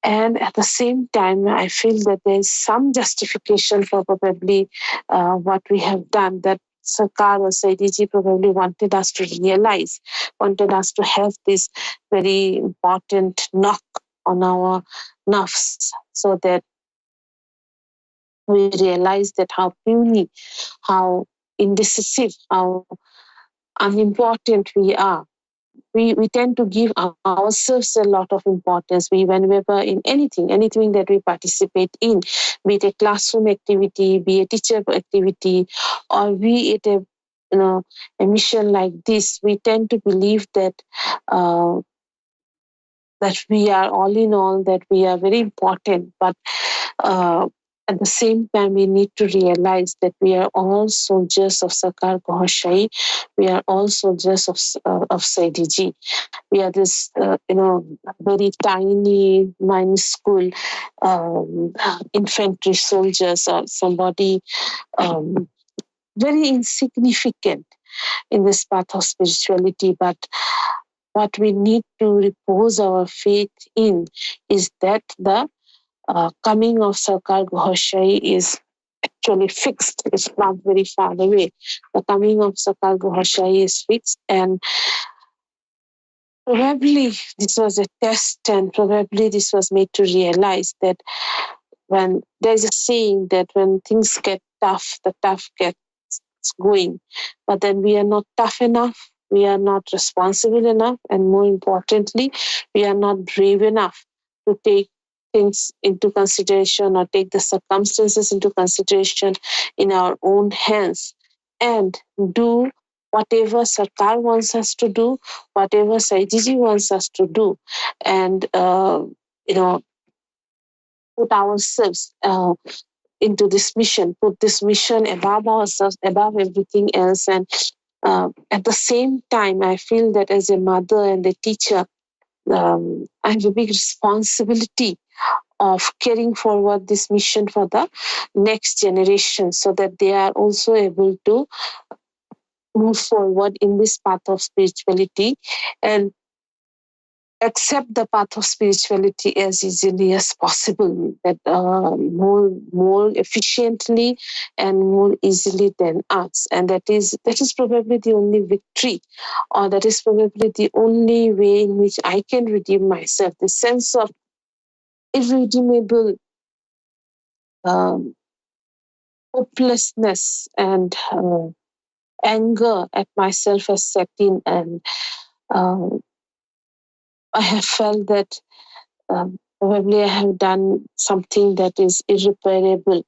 And at the same time, I feel that there is some justification for probably what we have done, that Sarkar or Saidiji probably wanted us to realize, wanted us to have this very important knock on our nerves, so that we realize that how puny, how indecisive, how unimportant we are. We tend to give ourselves a lot of importance. Whenever in anything that we participate in, be it a classroom activity, be a teacher activity, or be it a a mission like this, we tend to believe that that we are all in all, that we are very important. But at the same time, we need to realize that we are all soldiers of Sarkar Gohar Shahi. We are all soldiers of Saidi Ji. We are this, very tiny, minuscule infantry soldiers or somebody very insignificant in this path of spirituality. But what we need to repose our faith in is that the coming of Sarkar Gohar Shahi is actually fixed. It's not very far away. The coming of Sarkar Gohar Shahi is fixed, and probably this was a test, and probably this was made to realize that when there's a saying that when things get tough, the tough gets going. But then we are not tough enough, we are not responsible enough, and more importantly, we are not brave enough to take things into consideration or take the circumstances into consideration in our own hands and do whatever Sarkar wants us to do, whatever Saidiji wants us to do, and put ourselves into this mission, put this mission above ourselves, above everything else. And at the same time, I feel that as a mother and a teacher, I have a big responsibility of carrying forward this mission for the next generation so that they are also able to move forward in this path of spirituality and accept the path of spirituality as easily as possible, that more efficiently and more easily than us. And that is probably the only victory, or that is probably the only way in which I can redeem myself. The sense of irredeemable um, hopelessness and anger at myself has set in, and I have felt that probably I have done something that is irreparable.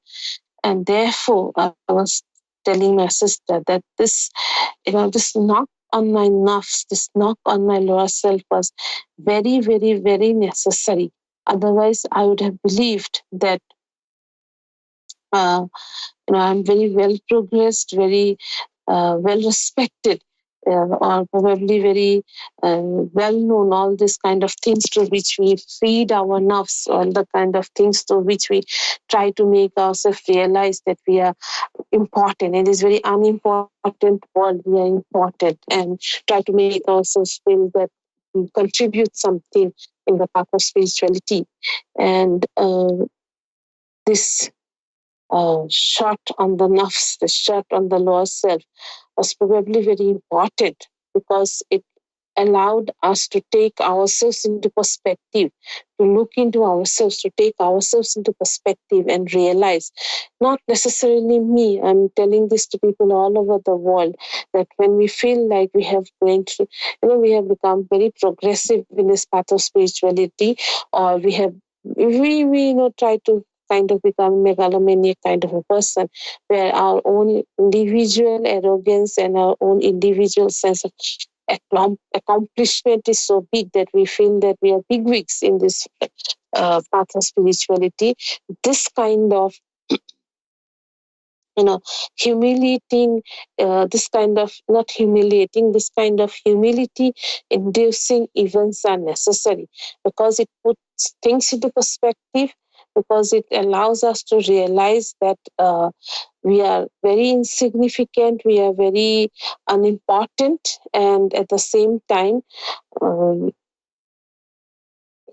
And therefore, I was telling my sister that this knock on my nafs, this knock on my lower self was very, very, very necessary. Otherwise, I would have believed that I'm very well progressed, very well respected, or probably very well known, all this kind of things to which we feed our nerves, all the kind of things to which we try to make ourselves realize that we are important. In this very unimportant world, we are important, and try to make ourselves feel that we contribute something in the path of spirituality. And this shot on the nafs, the shot on the lower self, was probably very important because it allowed us to take ourselves into perspective, to look into ourselves, to take ourselves into perspective and realize, not necessarily me, I'm telling this to people all over the world, that when we feel like we have going through, we have become very progressive in this path of spirituality, or we try to kind of become megalomaniac kind of a person, where our own individual arrogance and our own individual sense of accomplishment is so big that we feel that we are bigwigs in this path of spirituality. This kind of humiliating, this kind of not humiliating, this kind of humility inducing events are necessary because it puts things into perspective, because it allows us to realize that we are very insignificant, we are very unimportant, and at the same time, um,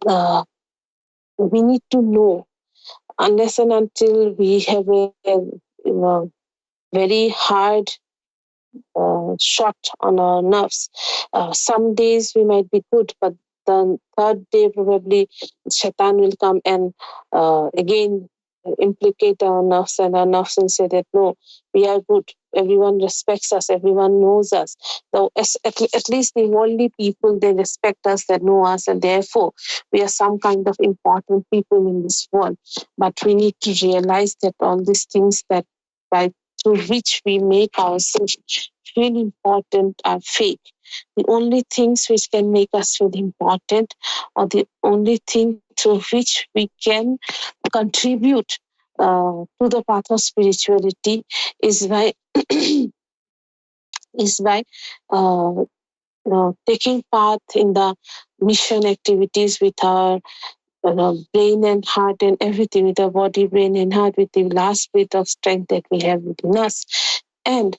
uh, we need to know, unless and until we have a very hard shot on our nerves. Some days we might be good, but the third day probably Shaitan will come and again implicate our nerves, and our nerves will say that no, we are good. Everyone respects us. Everyone knows us. Though at least the worldly people, they respect us, they know us, and therefore we are some kind of important people in this world. But we need to realize that all these things that by through which we make ourselves feel important are fake. The only things which can make us feel important, or the only thing through which we can contribute to the path of spirituality, is by is by uh, taking part in the mission activities with our brain and heart and everything, with our body, brain, and heart, with the last bit of strength that we have within us, and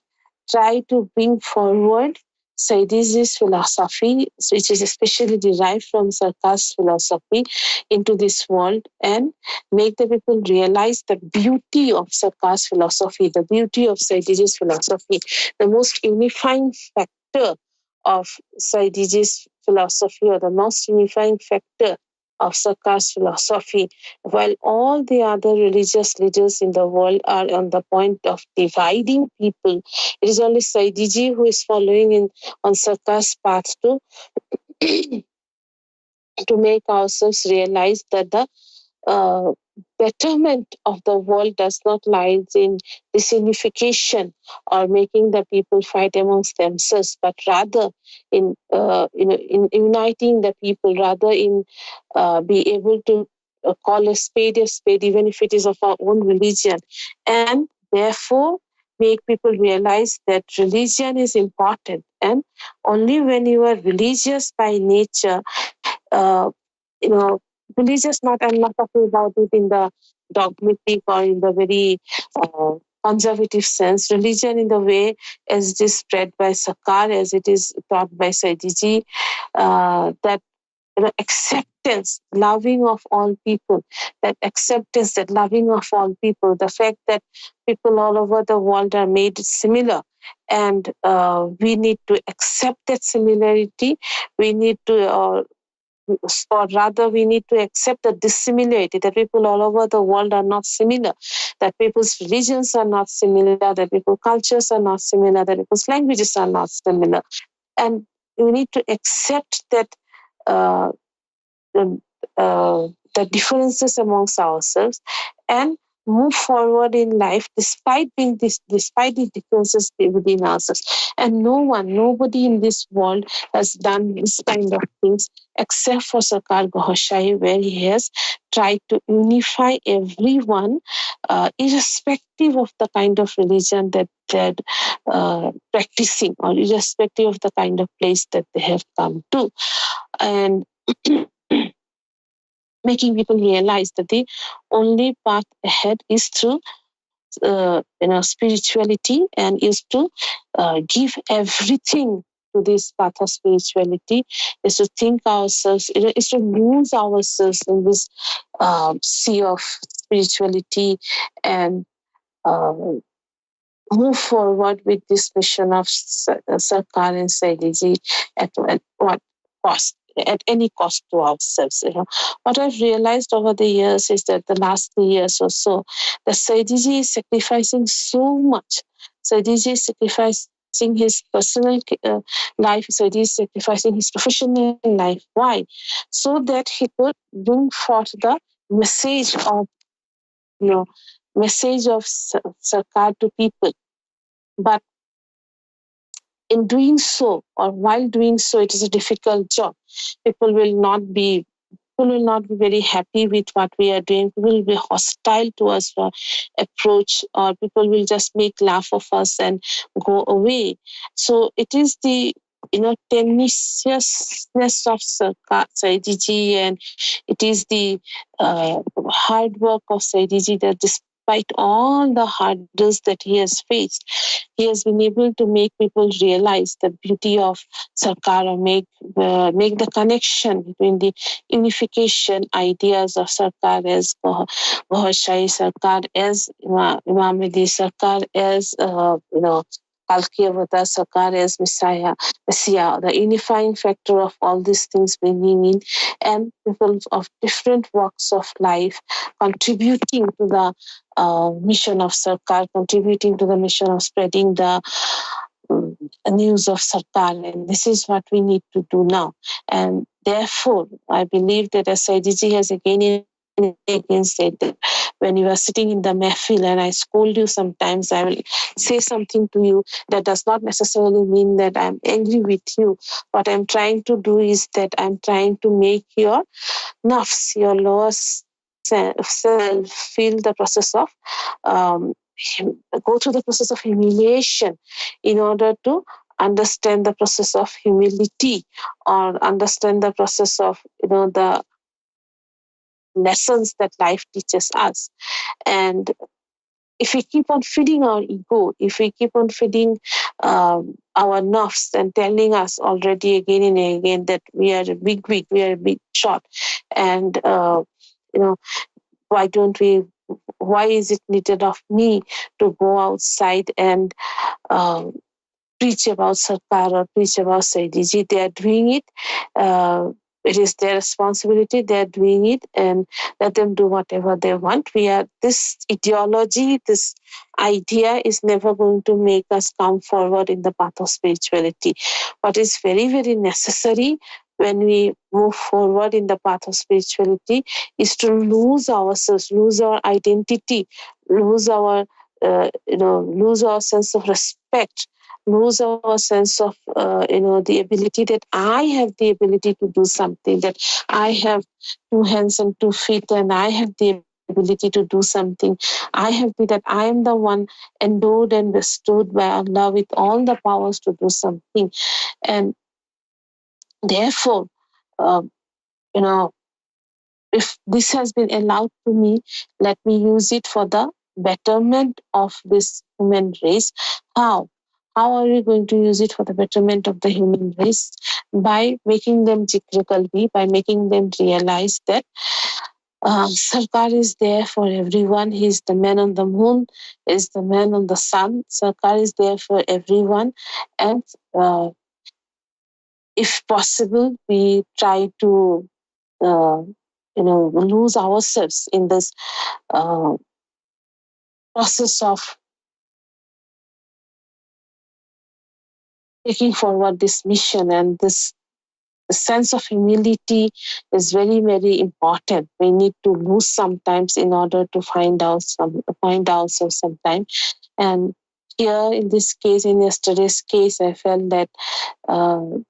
try to bring forward Saidji's philosophy, which is especially derived from Sarkar's philosophy, into this world, and make the people realize the beauty of Sarkar's philosophy, the beauty of Saidji's philosophy, the most unifying factor of Saidji's philosophy, or the most unifying factor of Sarkar's philosophy, while all the other religious leaders in the world are on the point of dividing people. It is only Saidji who is following in on Sarkar's path to to make ourselves realize that the uh, betterment of the world does not lie in disunification or making the people fight amongst themselves, but rather in in uniting the people, rather in be able to call a spade, even if it is of our own religion, and therefore make people realize that religion is important. And only when you are religious by nature, uh, you know, religious, not, I'm not talking about it in the dogmatic or in the very conservative sense. Religion in the way as it is spread by Sarkar, as it is taught by Saidji, that acceptance, loving of all people, that acceptance, that loving of all people, the fact that people all over the world are made similar, and we need to accept that similarity. We need to or rather we need to accept the dissimilarity, that people all over the world are not similar, that people's religions are not similar, that people's cultures are not similar, that people's languages are not similar. And we need to accept that uh, the, uh, the differences amongst ourselves, and move forward in life despite the differences within ourselves. And nobody in this world has done this kind of things except for Sarkar Gohar Shahi, where he has tried to unify everyone, irrespective of the kind of religion that they're practicing, or irrespective of the kind of place that they have come to. And making people realize that the only path ahead is through spirituality, and is to give everything to this path of spirituality, is to think ourselves, is to lose ourselves in this sea of spirituality, and uh, move forward with this mission of Sarkar and Saidji at what cost, at any cost to ourselves. What I've realized over the years is that the last 3 years or so, the Saidji is sacrificing so much. Saidji is sacrificing his personal life. Saidji is sacrificing his professional life. Why? So that he could bring forth the message of message of Sarkar to people. But in doing so, or while doing so, it is a difficult job. People will not be very happy with what we are doing. People will be hostile to us approach, or people will just make laugh of us and go away. So it is the tenaciousness of Saidji, and it is the hard work of Saidji, that despite all the hurdles that he has faced, he has been able to make people realize the beauty of Sarkar, or make the connection between the unification ideas of Sarkar as Gohar Shahi, Sarkar as Imam Mahdi, Sarkar as Kalki Avatar, Sarkar as Messiah, the unifying factor of all these things bringing in, and people of different walks of life contributing to the mission of Sarkar, contributing to the mission of spreading the news of Sarkar. And this is what we need to do now. And therefore, I believe that as Saidji has again again said that when you are sitting in the mehfil and I scold you sometimes, I will say something to you that does not necessarily mean that I'm angry with you. What I'm trying to do is that I'm trying to make your nafs, your lower self, feel the process of, go through the process of humiliation in order to understand the process of humility, or understand the process of, the lessons that life teaches us. And if we keep on feeding our ego, if we keep on feeding our nerves and telling us already again and again that we are a big wig, we are a big shot, and you know, why don't we? Why is it needed of me to go outside and preach about Sarkar or preach about Saidiji? They are doing it. It is their responsibility. They are doing it, and let them do whatever they want. This ideology, this idea is never going to make us come forward in the path of spirituality. What is very, very necessary when we move forward in the path of spirituality is to lose ourselves, lose our identity, lose our, lose our sense of respect, lose our sense of, the ability that I have the ability to do something, that I have two hands and 2 feet, and I have the ability to do something. That I am the one endowed and bestowed by Allah with all the powers to do something. And therefore, uh, you know, if this has been allowed to me, let me use it for the betterment of this human race. How? How are we going to use it for the betterment of the human race? By making them jikr kalbi, by making them realize that Sarkar is there for everyone. He's the man on the moon, is the man on the sun. Sarkar is there for everyone. And if possible, we try to uh, lose ourselves in this uh, process of taking forward this mission. And this sense of humility is very, very important. We need to lose sometimes in order to find ourselves sometimes. And here in this case, in yesterday's case, I felt that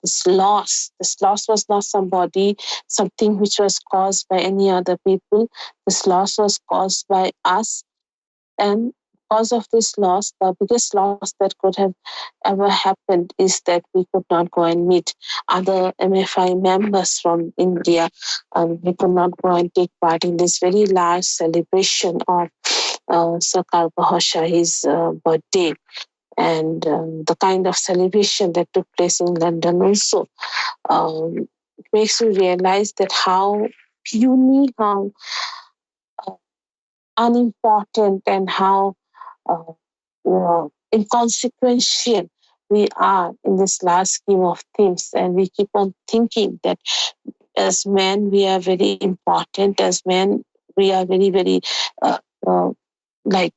this loss was not something which was caused by any other people. This loss was caused by us. And because of this loss, the biggest loss that could have ever happened is that we could not go and meet other MFI members from India. We could not go and take part in this very large celebration of Sarkar Bahashahi's birthday. And the kind of celebration that took place in London also makes you realize that how puny, how unimportant, and how inconsequential we are in this large scheme of things. And we keep on thinking that as men, we are very important. As men, we are very, very like,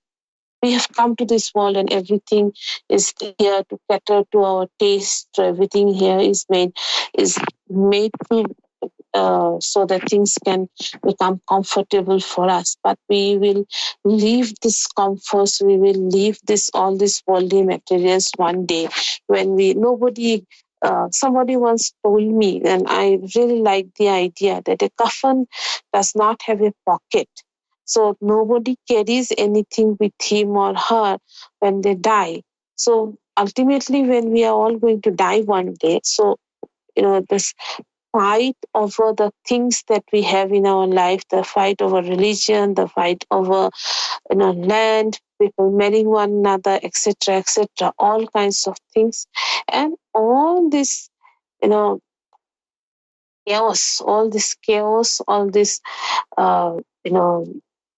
we have come to this world and everything is here to cater to our taste. So everything here is made to so that things can become comfortable for us. But we will leave this comforts, we will leave all these worldly materials one day when somebody once told me, and I really like the idea, that a coffin does not have a pocket. So nobody carries anything with him or her when they die. So ultimately, when we are all going to die one day, so this fight over the things that we have in our life, the fight over religion, the fight over land, people marrying one another, etc., etc., all kinds of things, and all this, chaos, all this,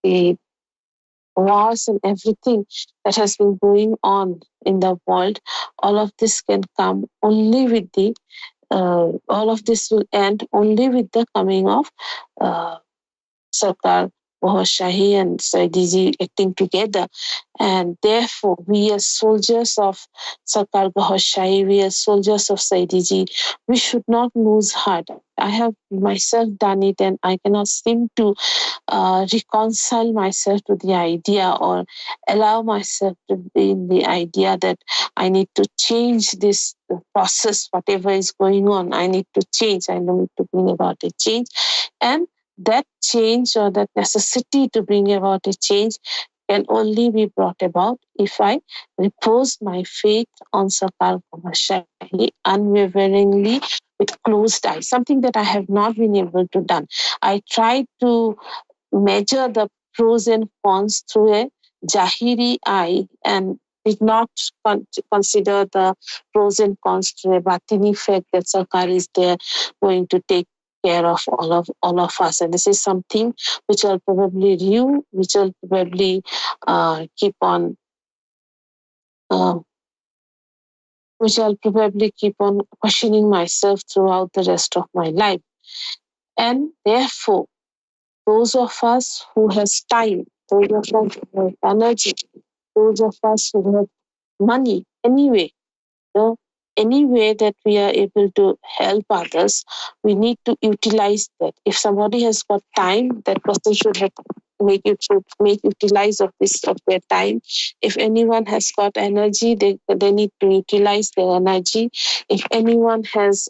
the wars and everything that has been going on in the world, all of this can come only with all of this will end only with the coming of Sarkar ALGohar Shahi and Saidiji acting together. And therefore, we as soldiers of Sarkar Gohar Shahi, we as soldiers of Saidiji, we should not lose heart. I have myself done it, and I cannot seem to reconcile myself to the idea or allow myself to be in the idea that I need to change this process, whatever is going on. I need to change. I need to bring about a change. And that change or that necessity to bring about a change can only be brought about if I repose my faith on Sarkar Gohar Shahi unwaveringly with closed eyes, something that I have not been able to done. I tried to measure the pros and cons through a Jahiri eye and did not consider the pros and cons to a Batini fact that Sarkar is there going to take care of all of us. And this is something which I'll probably review, which I'll probably keep on uh, which I'll probably keep on questioning myself throughout the rest of my life. And therefore, those of us who has time, those of us who have energy, those of us who have money, anyway, any way that we are able to help others, we need to utilize that. If somebody has got time, that person should have make utilize of this of their time. If anyone has got energy, they need to utilize their energy. If anyone has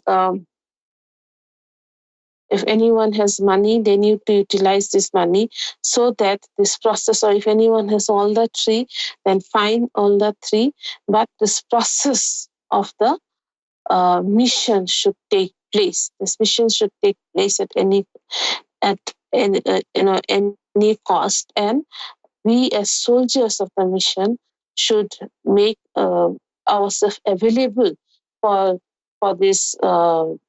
money, they need to utilize this money so that this process, or if anyone has all the three, then fine, all the three. But this process of the mission should take place. This mission should take place at any cost, and we as soldiers of the mission should make ourselves available for this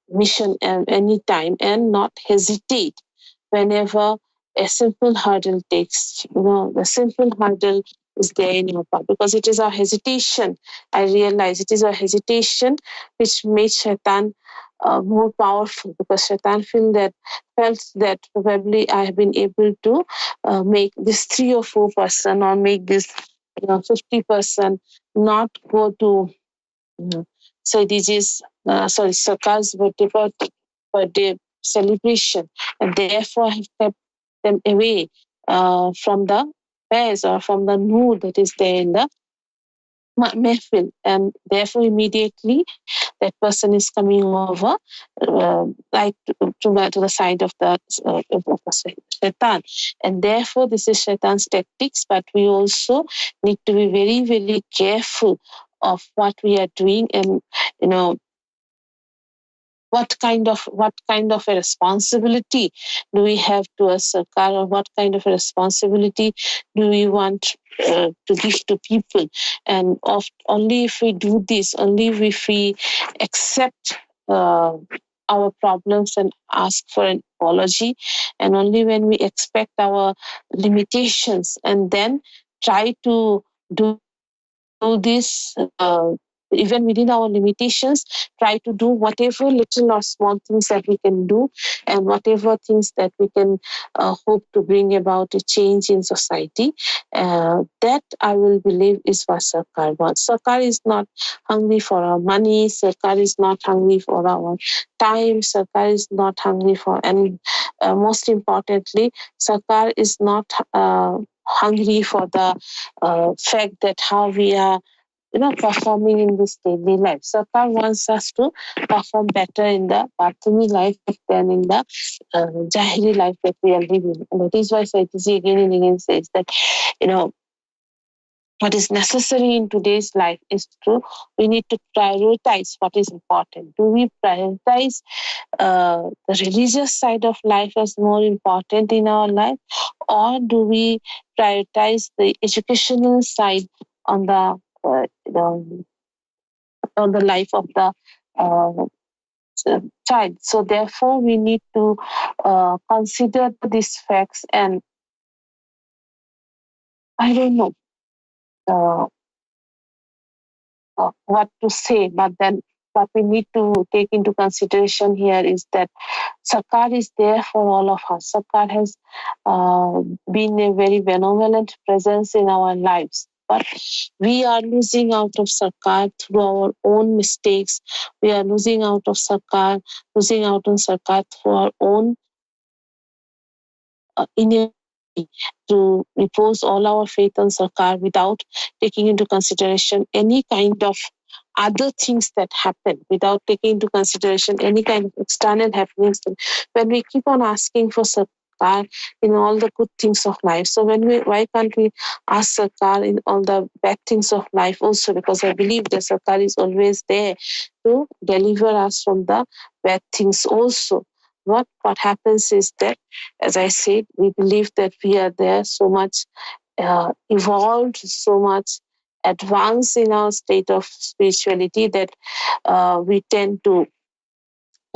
mission at any time and not hesitate whenever a simple hurdle takes, the simple hurdle is there in your path, because it is our hesitation. I realize it is our hesitation which made Shaitan more powerful, because Shaitan felt that probably I have been able to make this 3 or 4% or make this 50% not go to Saidiji's Sarkar's birthday celebration, and therefore have kept them away from the fairs or from the mood that is there in the mehfil, and therefore immediately that person is coming over right to the side of the shaitan, and therefore this is shaitan's tactics. But we also need to be very, very careful of what we are doing, and what kind of a responsibility do we have to a Sarkar, or what kind of a responsibility do we want to give to people. And only if we do this, only if we accept our problems and ask for an apology, and only when we expect our limitations and then try to do this, even within our limitations, try to do whatever little or small things that we can do, and whatever things that we can hope to bring about a change in society. That I will believe is what Sarkar wants. Sarkar is not hungry for our money. Sarkar is not hungry for our time. Sarkar is not hungry for, and most importantly, Sarkar is not hungry for the fact that how we are performing in this daily life. Sarkar wants us to perform better in the Batini life than in the Jahili life that we are living. And that is why Saitiji again and again says that, what is necessary in today's life is we need to prioritize what is important. Do we prioritize the religious side of life as more important in our life, or do we prioritize the educational side on on the life of the child? So therefore, we need to consider these facts, and I don't know what to say, but then what we need to take into consideration here is that Sarkar is there for all of us. Sarkar has been a very benevolent presence in our lives. But we are losing out of Sarkar through our own mistakes. We are losing out of Sarkar, losing out on Sarkar through our own inability to repose all our faith on Sarkar without taking into consideration any kind of other things that happen, without taking into consideration any kind of external happenings. When we keep on asking for Sarkar in all the good things of life, so why can't we ask Sarkar in all the bad things of life also? Because I believe that Sarkar is always there to deliver us from the bad things also. What happens is that, as I said, we believe that we are there so much evolved, so much advanced in our state of spirituality that we tend to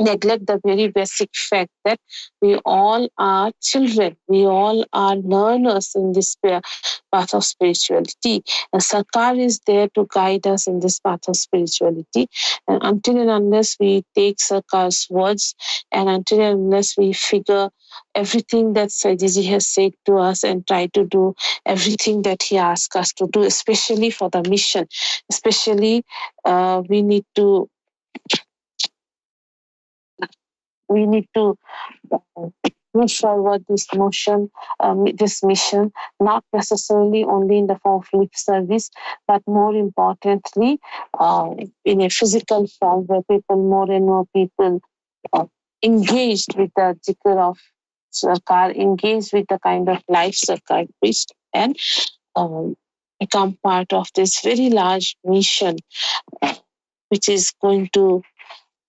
neglect the very basic fact that we all are children, we all are learners in this path of spirituality. And Sarkar is there to guide us in this path of spirituality. And until and unless we take Sarkar's words, and until and unless we figure everything that Saidiji has said to us and try to do everything that he asks us to do, especially for the mission, especially we need to move forward this mission, not necessarily only in the form of lip service, but more importantly, in a physical form where more and more people uh, engaged with the zikr of Sarkar, engaged with the kind of life Sarkar preached, and become part of this very large mission, which is going to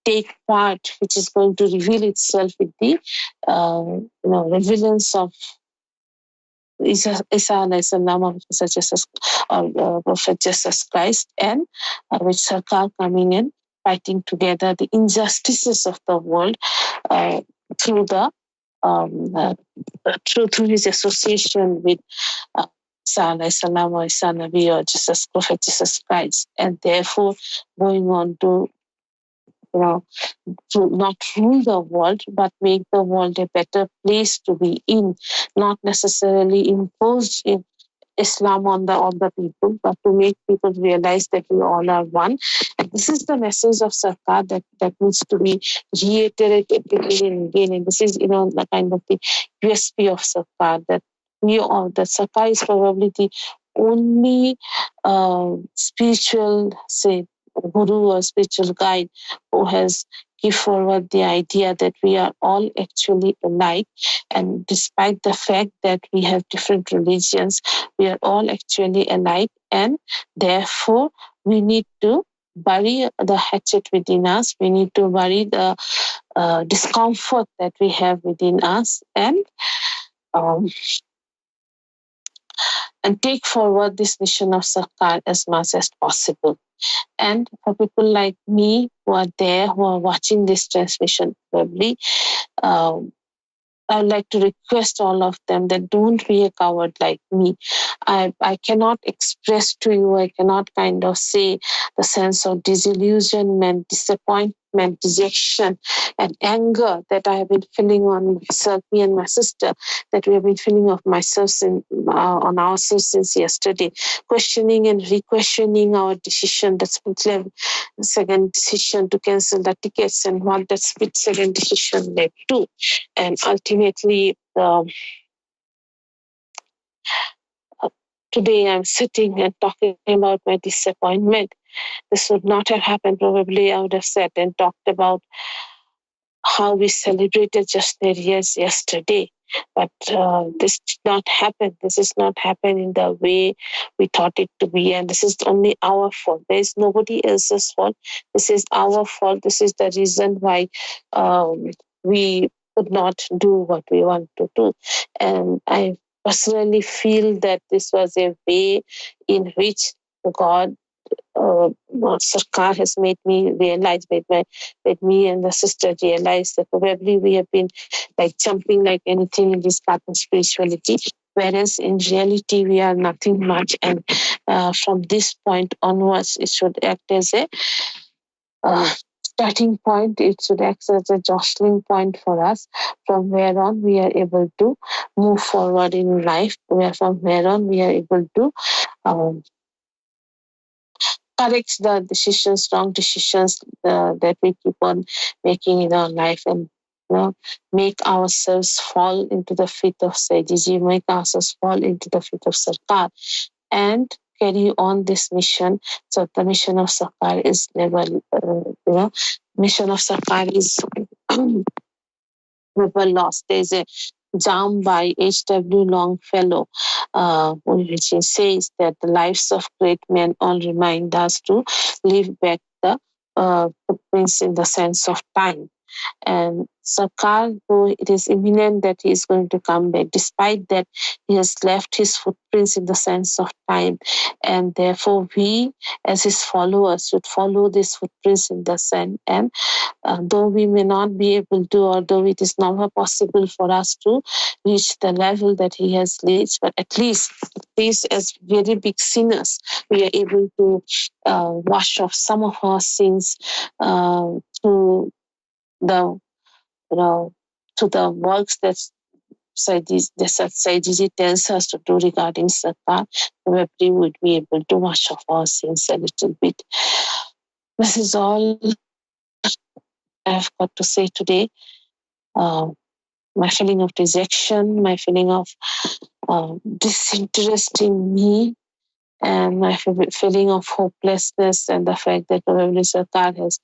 take part, which is going to reveal itself with the relevance of Isa alayhi salam, or Prophet Jesus Christ, and with Sarkar coming in, fighting together the injustices of the world through the through his association with Isa alayhi salam, or Isa Nabi, or Jesus, Prophet Jesus Christ, and therefore going on to to not rule the world, but make the world a better place to be in, not necessarily impose Islam on the people, but to make people realize that we all are one. And this is the message of Sarkar that needs to be reiterated again and again. And this is, the kind of the USP of Sarkar, that that Sarkar is probably the only spiritual, say, guru or spiritual guide who has give forward the idea that we are all actually alike, and despite the fact that we have different religions, we are all actually alike, and therefore we need to bury the hatchet within us. We need to bury the discomfort that we have within us, and take forward this mission of Sarkar as much as possible. And for people like me who are there, who are watching this transmission, probably, I would like to request all of them that don't be a coward like me. I cannot express to you, I cannot kind of say the sense of disillusionment, disappointment, dejection, and anger that I have been feeling on myself, me and my sister, that we have been feeling of myself on ourselves since yesterday, questioning and re-questioning our decision, that split-second decision to cancel the tickets, and what that split-second decision led to. And ultimately, today I'm sitting and talking about my disappointment. This would not have happened. Probably I would have sat and talked about how we celebrated just their years yesterday. But this did not happen. This is not happen in the way we thought it to be. And this is only our fault. There is nobody else's fault. This is our fault. This is the reason why we could not do what we want to do. And I personally feel that this was a way in which God, Sarkar has made me realize, made me and the sister realize that probably we have been like jumping like anything in this path of spirituality, whereas in reality we are nothing much. And from this point onwards, it should act as a starting point. It should act as a jostling point for us, from where on we are able to move forward in life, from where on we are able to um, correct the decisions, wrong decisions that we keep on making in our life, and make ourselves fall into the feet of Sayyidiji, make ourselves fall into the feet of Sarkar, and carry on this mission. So the mission of Sarkar is never, mission of Sarkar is never lost. There's a Jam by H.W. Longfellow, which says that the lives of great men all remind us to leave back the footprints in the sense of time. And Sarkar, though it is imminent that he is going to come back, despite that he has left his footprints in the sense of time, and therefore we, as his followers, should follow these footprints in the sand. And though we may not be able to, or though it is never possible for us to reach the level that he has reached, but at least as very big sinners, we are able to wash off some of our sins through the to the works that Sayyidiji tells us to do regarding Sarkar. Probably would be able to wash off our sins a little bit. This is all I've got to say today. My feeling of dejection, my feeling of disinterest in me, and my feeling of hopelessness, and the fact that probably Sarkar has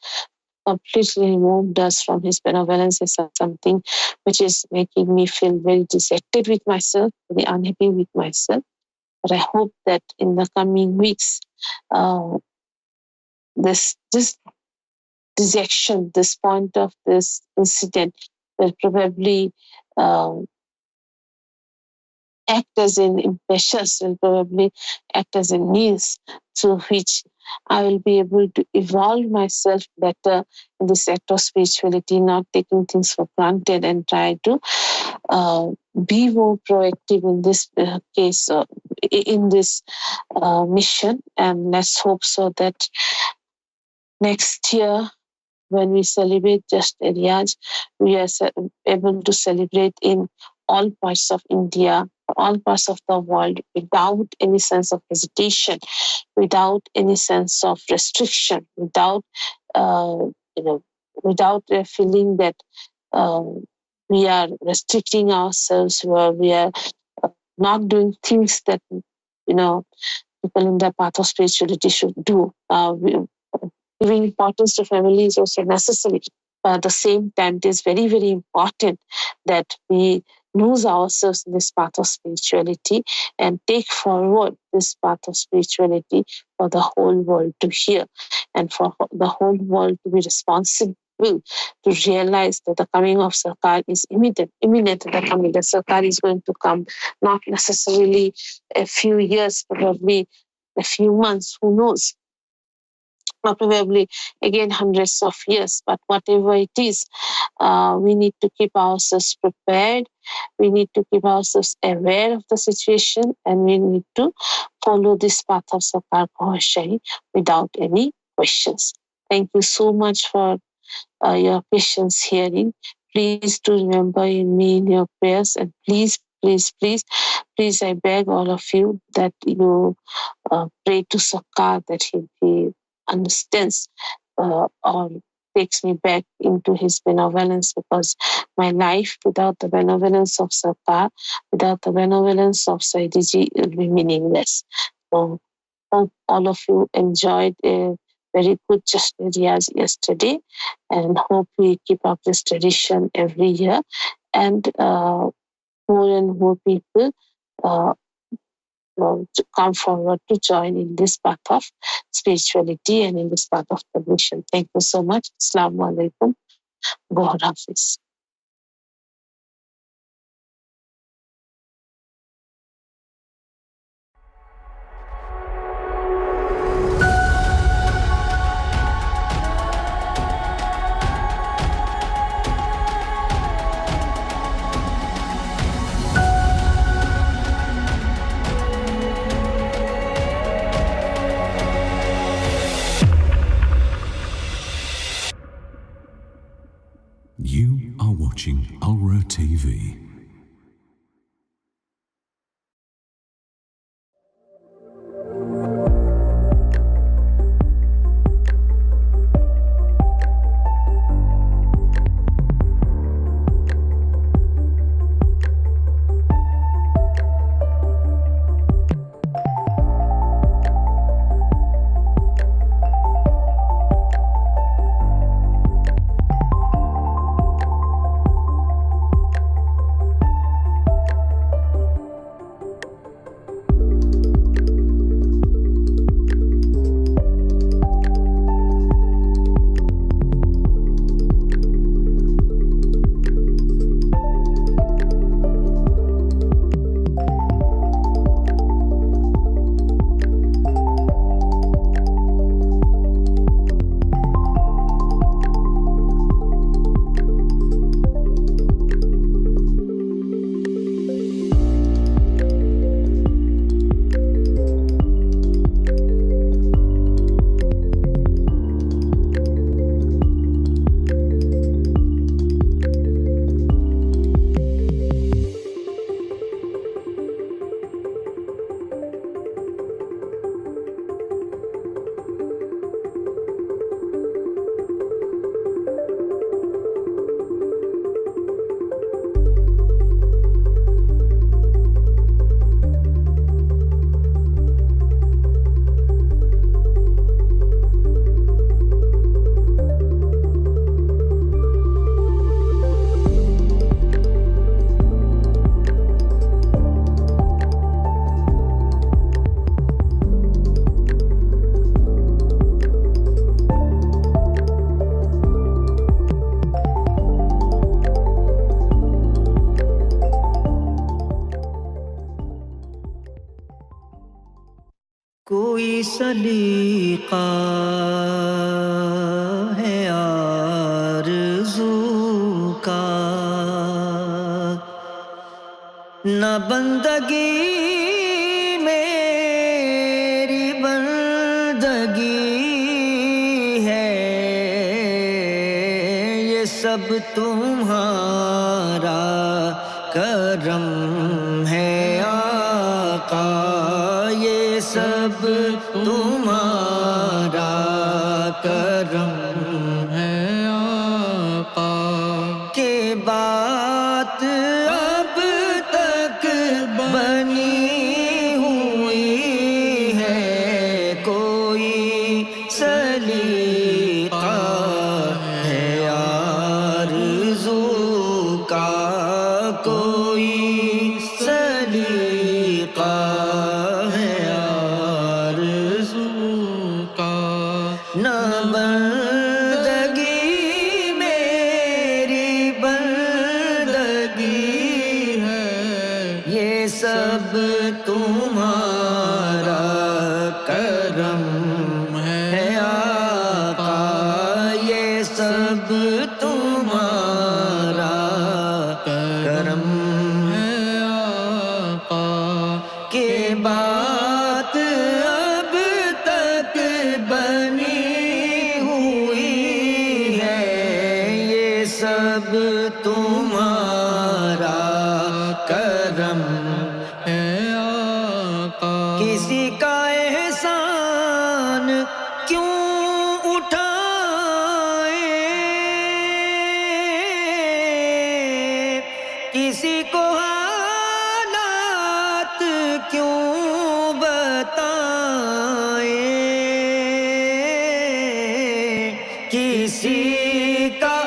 completely removed us from his benevolence is something which is making me feel very dejected with myself, very unhappy with myself. But I hope that in the coming weeks, this dejection, this point of this incident will probably act as an impetus, will probably act as a means through which I will be able to evolve myself better in this act of spirituality, not taking things for granted, and try to be more proactive in this case, in this mission. And let's hope so that next year, when we celebrate Just Riyaj, we are able to celebrate in all parts of India, all parts of the world, without any sense of hesitation, without any sense of restriction, without without a feeling that we are restricting ourselves, where we are not doing things that people in the path of spirituality should do. Giving importance to family is also necessary, but at the same time, it is very, very important that we lose ourselves in this path of spirituality and take forward this path of spirituality for the whole world to hear, and for the whole world to be responsible to realize that the coming of Sarkar is imminent. The Sarkar is going to come, not necessarily a few years, probably a few months, who knows, or probably again hundreds of years. But whatever it is, we need to keep ourselves prepared. We need to keep ourselves aware of the situation, and we need to follow this path of Sarkar Shahi without any questions. Thank you so much for your patience hearing. Please do remember me in your prayers, and please, I beg all of you that you pray to Sarkar that he understands or takes me back into his benevolence, because my life without the benevolence of Sarkar, without the benevolence of Sayyidiji, will be meaningless. So hope all of you enjoyed a very good Just Riyaz yesterday, and hope we keep up this tradition every year, and more and more people to come forward to join in this path of spirituality and in this path of the mission. Thank you so much. Assalamu alaikum. Gohar Hafiz. You are watching ALRA TV. کوئی سلیقہ ہے آرزو کا نہ بندگی میری بندگی ہے یہ سب تمہارا کرم ہے آقا یہ سب تمہارا کرم ہے آقا کہ بات اب تک بنی ہوئی ہے کوئی سلیقہ ہے آرزو کا کوئی سلیقہ نہ بندگی میری بندگی ہے یہ سب تمہارا کرم ہے آقا یہ سب تمہارا کرم ہے آقا کہ بات اب تک بنی سب تمہارا کرم ہے آقا کسی کا احسان کیوں اٹھائیں کسی کو حالات کیوں بتائیں کسی کا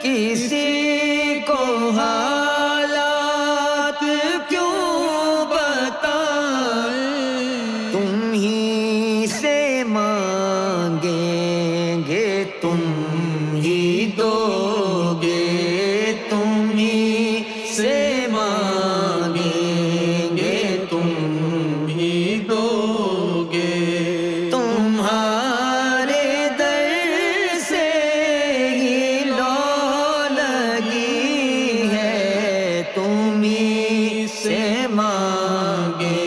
کسی کو حالات کیوں بتائیں تم ہی سے مانگیں گے تم ہی دو گے تم ہی سے مانگیں گے تم ہی دو گے تمہارے در سے تم ہی سے مانگیں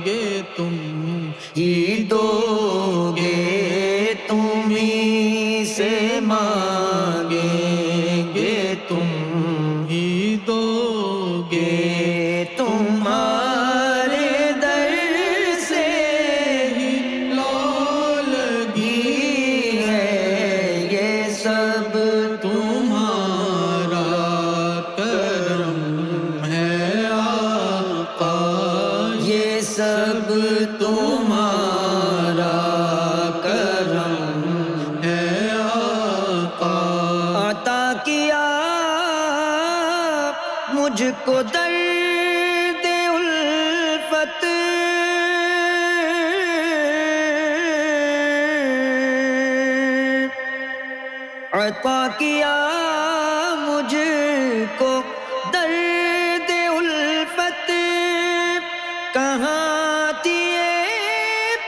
گے تم ہی دو گے، تم ہی سے مانگیں گے، تم ہی دو گے، تمہارے در سے ہی لو لگی ہے، یہ سب تمہارا کرم ہے آقا، یہ سب تمہارا کرم ہے آقا، عطا کیا مجھ کو درد الفت، عطا کیا مجھ کو درد الفت، کہاں تھی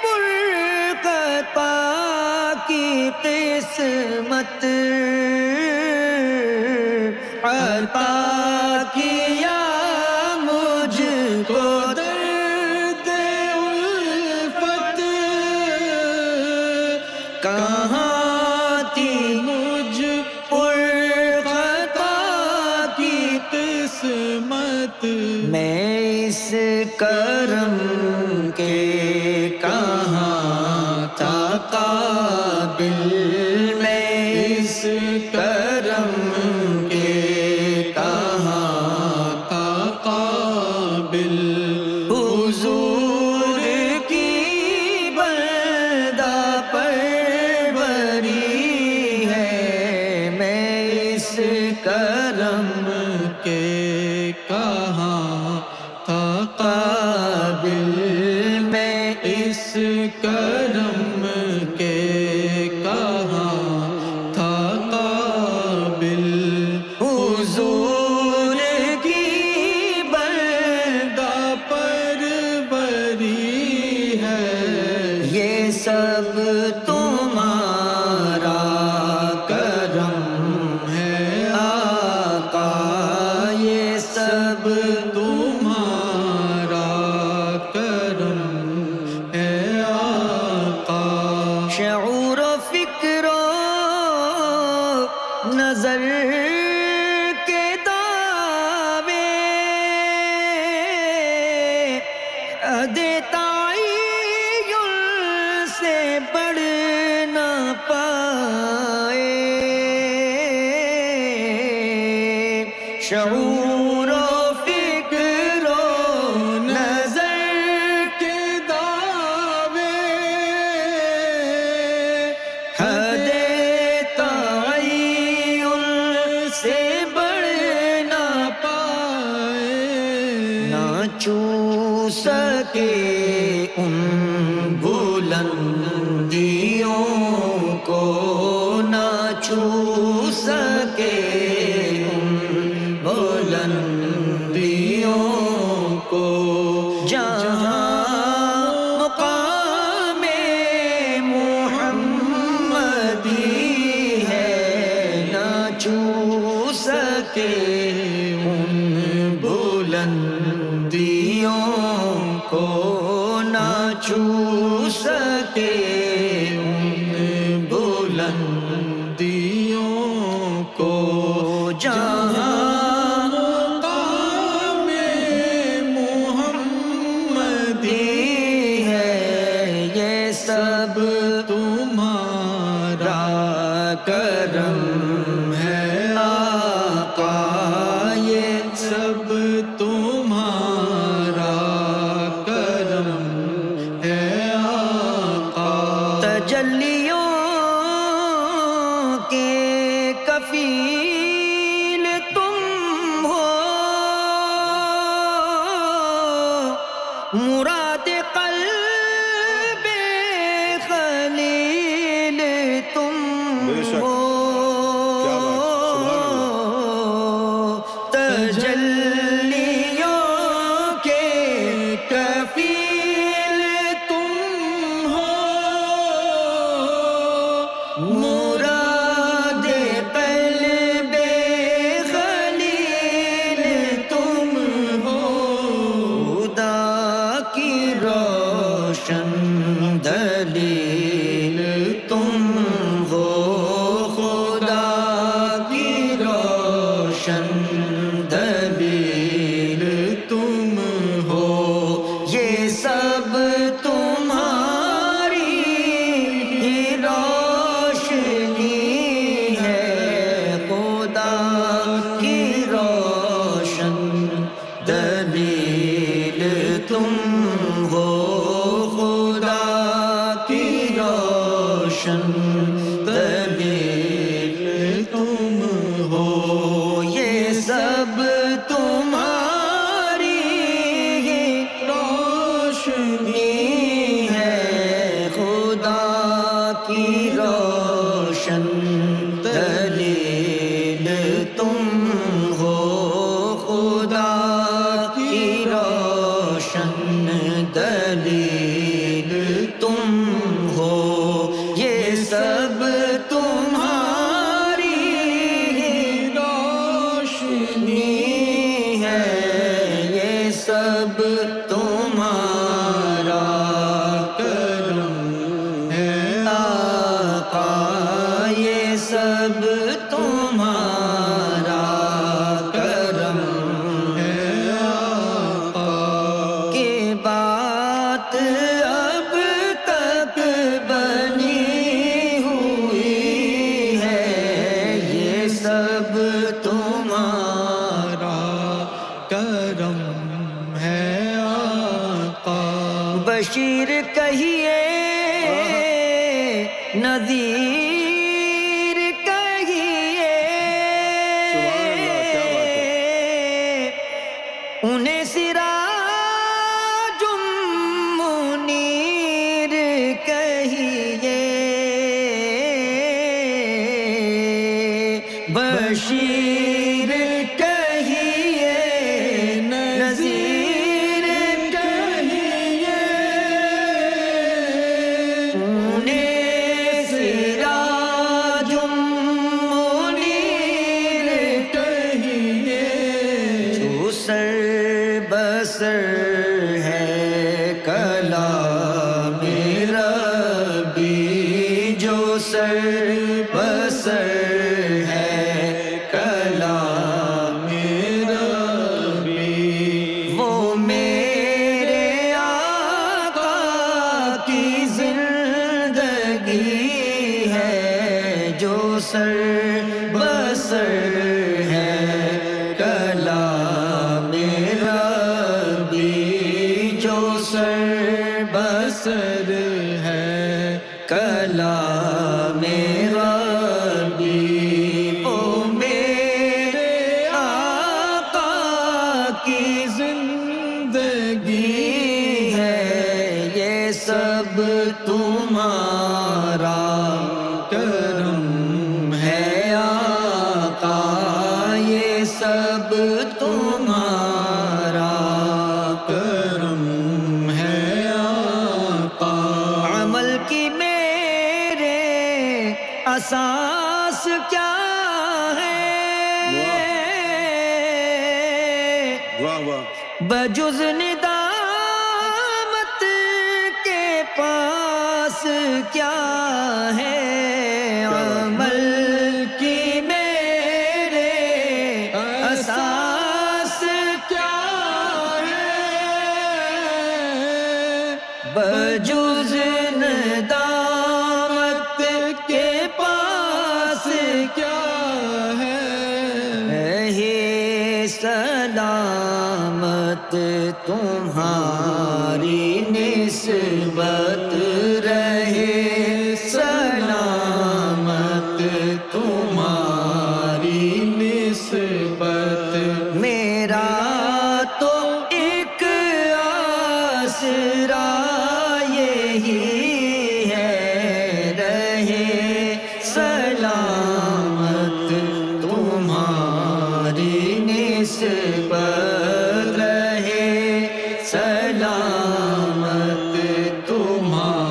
پرخطا کی قسمت، عطا کیا مجھ کو درد الفت، کہاں تھی مجھ پرخطا کی قسمت، میں اس کرم کے کہاں تھا قابل، میں اس کرم کے کہاں تھا قابل، حضور کی بندہ پروری ہے، میں اس کرم کے کہاں تھا قابل، میں اس کرم کے کہاں تھا قابل، حضور کی بندہ پروری ہے، یہ سب تمہارا کرم ہے آقا، یہ سب تمہارا کرم ہے آقا، شعور و فکر و نظر کے دعوے حد تعین سے بڑھ نہ پائے، شعور و فکر و نظر کے دعوے حد تعین سے بڑھ نہ پائے، نہ چھو سکے ان بلندیوں کو، نہ چھو سکے ان بلندیوں کو، جہاں مقام محمدی ہے، نہ چھو سکے ان بلندیوں کو، نہ چھو سکے ان بلندیوں کو، جہاں مقام محمدی ہے، یہ سب تمہارا کرم ہے آقا، یہ سب تمہارا کرم ہے آقا، تجلیوں کے کفیل تم ہو، مراد قلب دلیل تم ہو خدا کی روشن دلیل تم ہو یہ سب تمہاری ہی روشنی ہے خدا کی روشن دلیل تم ہو خدا کی روشن دلیل تم ہو یہ سب تمہاری ہی روشنی ہے خدا کی روشن دلیل تم ہو خدا کی روشن دلیل تم ہو یہ سب تمہاری ہی روشنی ہے یہ سب تمہارا کرم ہے آقا یہ سب تمہارا کرم ہے آقا کہ بات اب تک بنی ہوئی ہے یہ سب تمہارا کرم ہے آقا بشیر کہیے نذیر کہیے انہیں سراج منیر کہیے بشیر کہیے نذیر کہیے انہیں سراج منیر کہیے جو سر بسر ہے کلام ربی جو سر بسر ہے کلام ربی وہ میرے آقا کی زندگی ہے جو سر بسر ہے کلام ربی جو سر بسر ہے کلام ربی وہ میرے آقا کی زندگی ہے یہ سب تمہارا کرم ہے آقا یہ سب تمہارا کرم ہے آقا عمل کی میرے اساس کیا ہے بجز ندامت کے پاس کیا ہے عمل کی میرے اساس کیا ہے بجز ندامت کے پاس کیا ہے سلامت تمہاری نسبت رہے سلامت تمہاری نسبت میرا تو ایک آسرا یہی ہے رہے سلامت تمہاری نسبت رہے سلامت تمہاری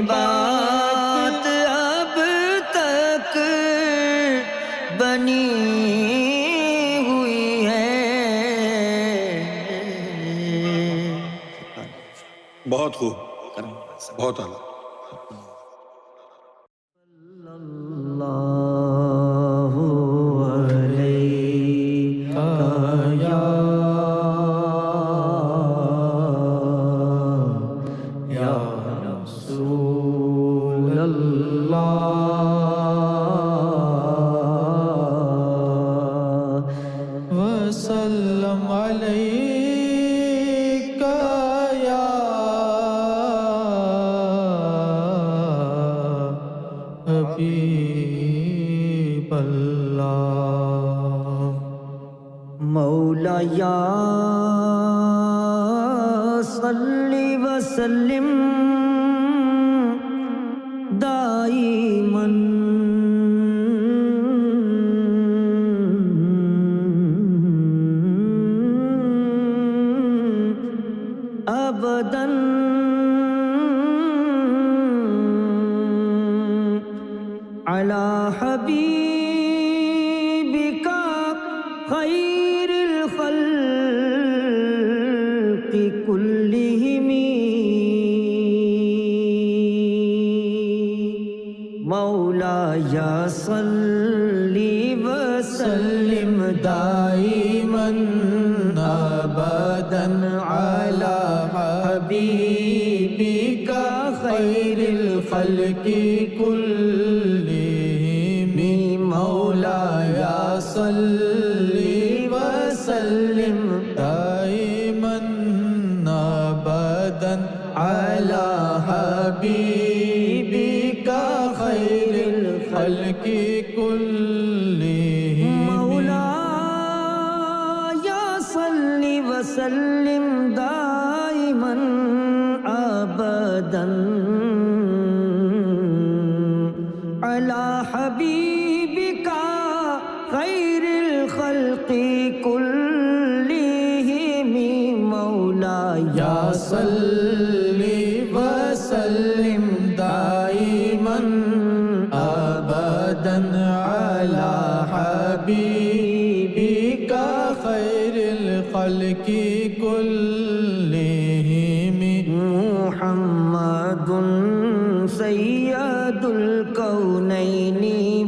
بات اب تک بنی ہوئی ہے. بہت خوب، بہت اعلیٰ. اللہ علیہ یا رسول اللہ وسلم علیک یا حبیب اللہ. مولا یا صلی وسلم دائماً ابداً علی حبیبک خیر الخلق کلہم. مولا یا صلی وسلم دائماً ابداً علی حبیبک خیر الخلق کلہم. مولا یا صلی وسلم دائماً ابداً علی حبیبک خیر الخلق کلہم. مولا یا صلی وسلم دائماً ابداً علی حبیبک خیر الخلق کلہم. مولا یا صلی وسلم دائماً ابداً علی حبیبک خیر الخلق کلہم. محمد سید الکونین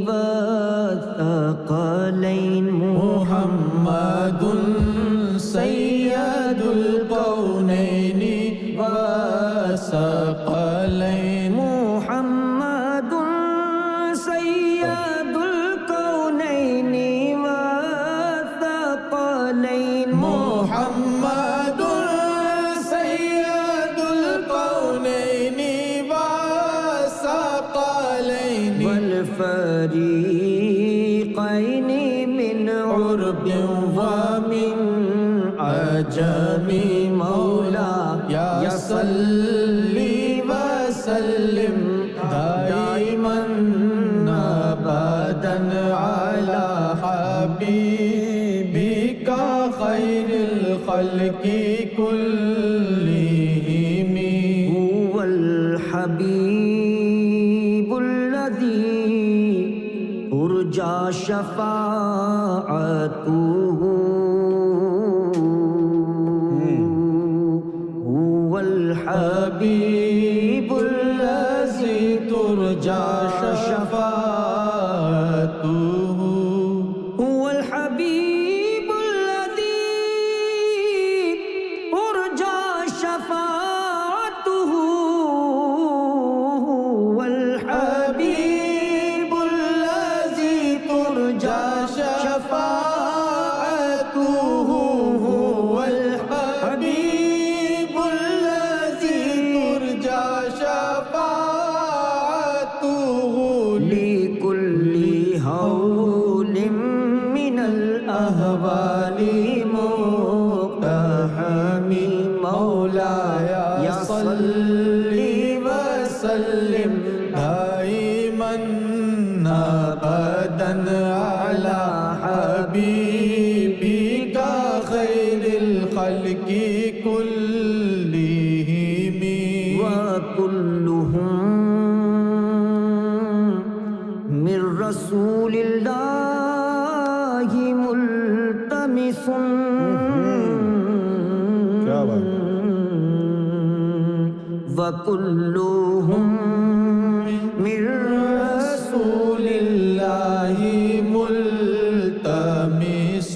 والثقلین. محمد سید الکونین والثقلین. محمد سید الکونین والثقلین. محمد سید الکونین والثقلین. والفریقین من عرب ومن عجم. مولا یا صلی وسلم دائماً ابداً علی حبیبک خیر الخلق کلہم. هو الحبیب الذی ترجى شفاعته. هو الحبيب الذي ترجى شفاعته. هو الحبيب الذي ترجى شفاعته. هو الحبيب الذي ترجى شفاعته. هو الحبيب الذي ترجى شفاعته. لكل هول من الأهوال مقتحم. مولاي صل وسلم دائما أبدا على حبيبك خير الخلق كلهم. وكلهم رسول اللہ ملتمس کیا بات وکلہم من رسول اللہ ملتمس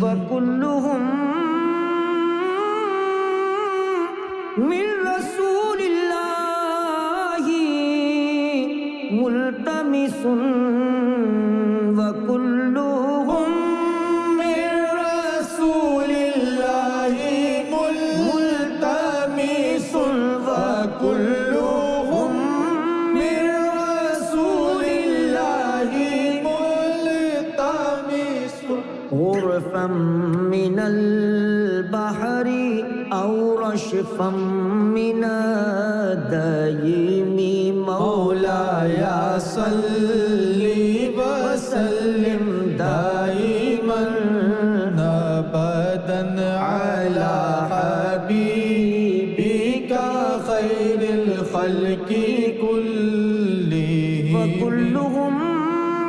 وکلہم من رسول اللہ ملتمس وکلہم من رسول اللہ ملتمس وکلہم من رسول اللہ ملتمس غرفا من البحر او رشفا من الدیم مولاي صل وسلم دائما ابدا على حبيبك خير الخلق كلهم وكلهم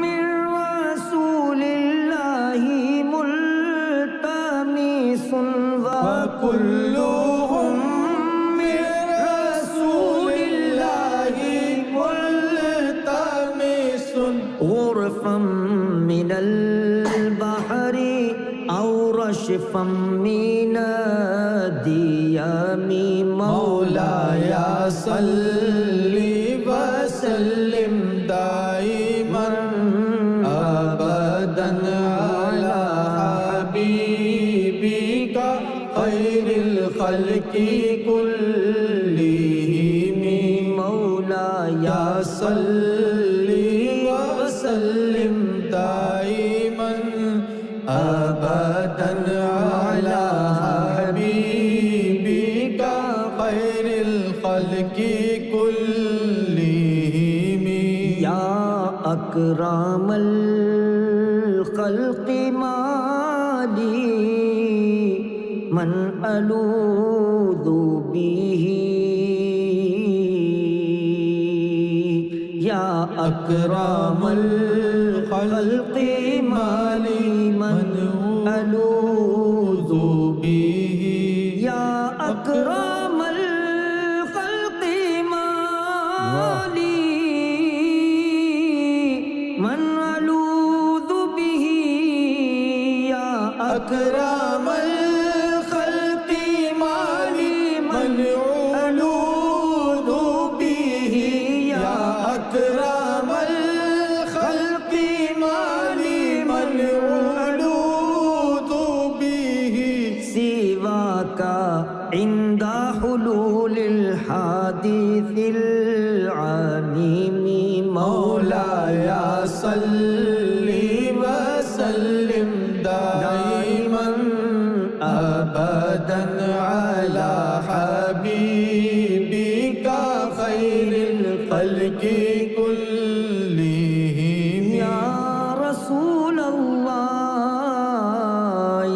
من رسول الله ملتمس وكلهم من رسول الله ملتمس غرفا من البحر او رشفا من الديام مولاي صل وسلم دائما ابدا على حبيبك خير الخلق كلهم مولاي صل وسلم دائما ابدا على حبيبك خير الخلق كلهم یا اکرام الخلق مالی من الوذ به یا اکرام الخلق مالی من الوذ به یا اکرام الخلق مالی من الوذ به یا اکرام الخلق مالی من الوذ به یا اکرام الخلق مالی من الوذ به سواک عند حلول الحادث العميم مولاي صل وسلم دائما ابدا على حبيبك خير الخلق كلهم یا رسول اللہ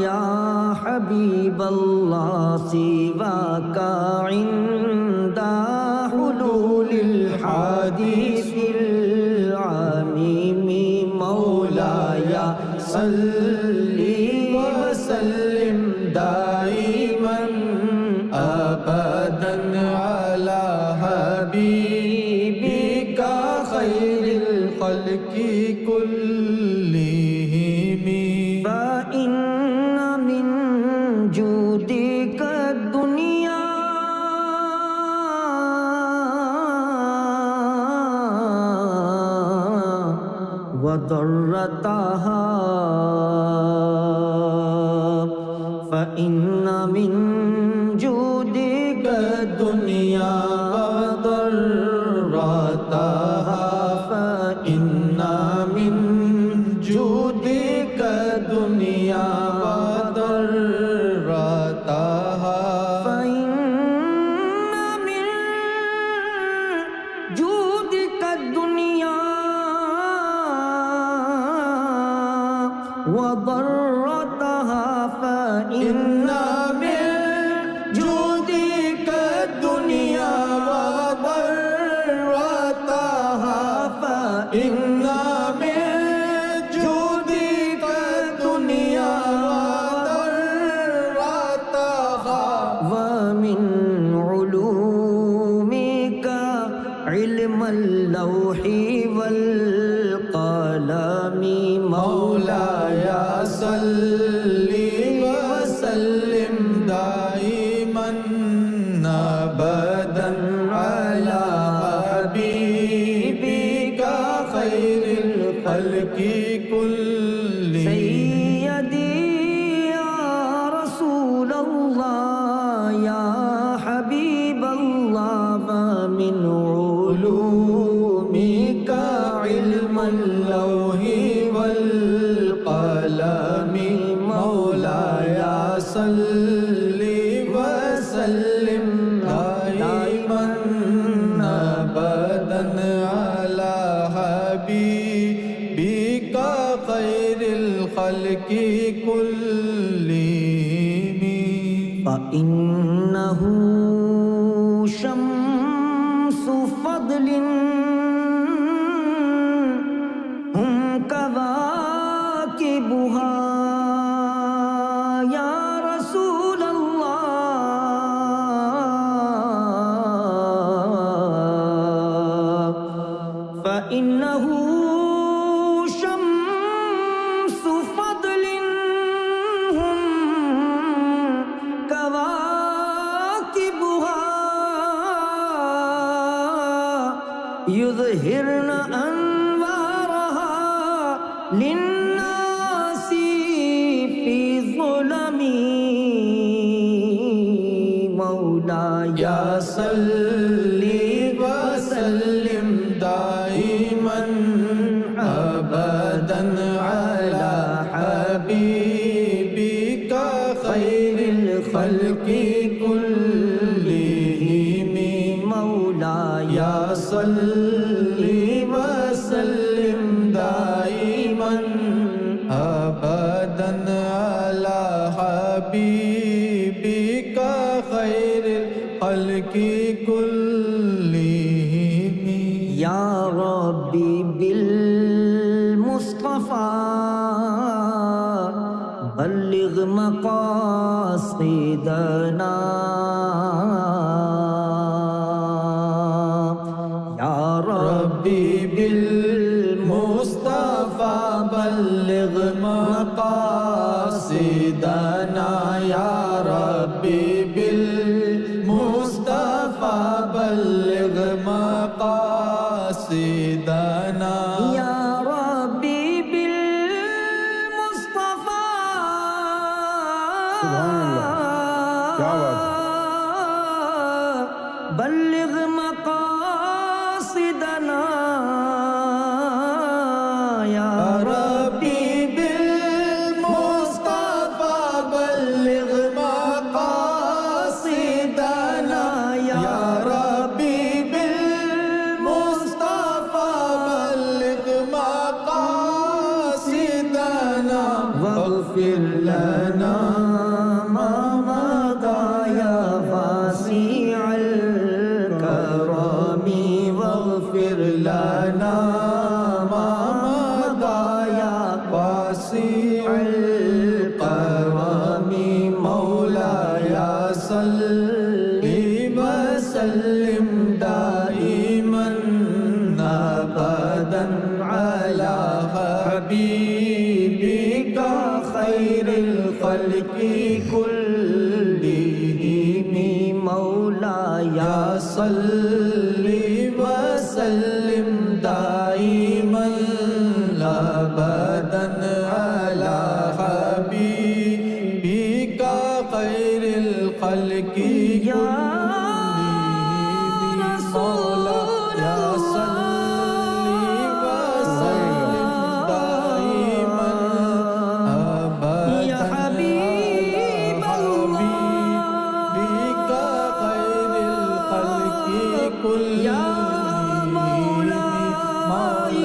یا حبیب اللہ سواک عند حلول الحادث العميم مولاي صل وسلم دائما ابدا على حبيبك خير الخلق كلهم فإن من جودك الدنيا وضرتها فإن من جودك الدنيا وضرتها فإن من جودك الدنيا وضرتها فإن من جودك الدنيا وضرتها فإن من جودك الدنيا وضرتها فإن من اللوح والقلم مولاي صل وسلم دائما ابدا على حبيبك خير الخلق كلهم سيدي يا رسول الله يا حبيب الله ومن علومك علم اللوح والقلم مولاي صل وسلم دائما ابدا على حبيبك خير الخلق كلهم فإنه شمس فضل هم كواكبها يا رسول الله فإنه شمس فضل هم كواكبها يظهرن أنوارها للناس في ظلم مولاي صل وسلم دائما ابدا على حبيبك خير الخلق كلهم مولاي صل وسلم دائما ابدا على حبيبك خير الخلق كلهم يا ربي بالمصطفى بلغ مقاصدنا يا ربي بالمصطفى بلغ مقاصدنا يا ربي بالمصطفى بلغ مقاصدنا يا ربي بالمصطفى بلغ مقاصدنا يا ربي بالمصطفى بلغ مقاصدنا يا ربي بالمصطفى بلغ مقاصدنا واغفر لنا ما مضى يا واسع الكرم واغفر لنا ما مضى يا واسع الكرم مولاي صل وسلم دائما ابدا على حبيبك خير الخلق كلهم مولاي صل وسلم دائما ابدا على حبيبك خير الخلق يا كلهم رسول مولاي صل وسلم دائما ابدا يا حبيب حبيبك خير الخلق كلهم يا مولاي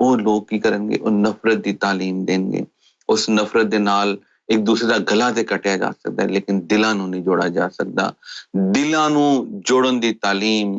ਉਹ ਲੋਕ ਕੀ ਕਰਨਗੇ, ਉਹ ਨਫ਼ਰਤ ਦੀ ਤਾਲੀਮ ਦੇਣਗੇ। ਉਸ ਨਫ਼ਰਤ ਦੇ ਨਾਲ ਇੱਕ ਦੂਸਰੇ ਦਾ ਗਲਾ ਤੇ ਕੱਟਿਆ ਜਾ ਸਕਦਾ ਹੈ, ਲੇਕਿਨ ਦਿਲਾਂ ਨੂੰ ਨਹੀਂ ਜੋੜਾ ਜਾ ਸਕਦਾ। ਦਿਲਾਂ ਨੂੰ ਜੋੜਨ ਦੀ ਤਾਲੀਮ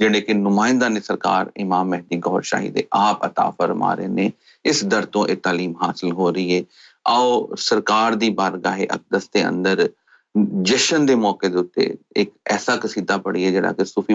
ਜਿਹੜੇ ਕਿ ਨੁਮਾਇੰਦਾ ਨੇ ਸਰਕਾਰ ਇਮਾਮ ਮਹਿਦੀ ਗੌਹਰ ਸ਼ਾਹੀ ਦੇ ਆਪ ਅਤਾ ਫਰਮਾ ਰਹੇ ਨੇ। ਇਸ ਦਰ ਤੋਂ ਇਹ ਤਾਲੀਮ ਹਾਸਲ ਹੋ ਰਹੀ ਹੈ। ਆਓ ਸਰਕਾਰ ਦੀ ਬਾਰਗਾਹ ਅਕਦਸ ਦੇ ਅੰਦਰ ਜਸ਼ਨ ਦੇ ਮੌਕੇ ਦੇ ਉੱਤੇ ਇੱਕ ਐਸਾ ਕਸੀਦਾ ਪੜ੍ਹੀਏ ਜਿਹੜਾ ਕਿ ਸੂਫੀ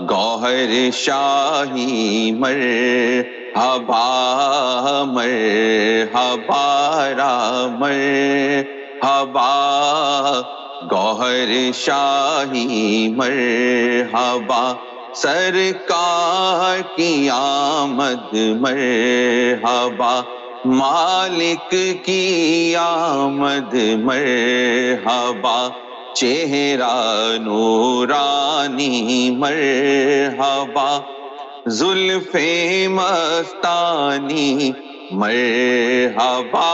گوہر شاہی مرحبا مرحبا را مرحبا گوہر شاہی مرحبا سرکار کی آمد مرحبا مالک کی آمد مرحبا چہرہ نورانی مرحبا زلف مستانی مرحبا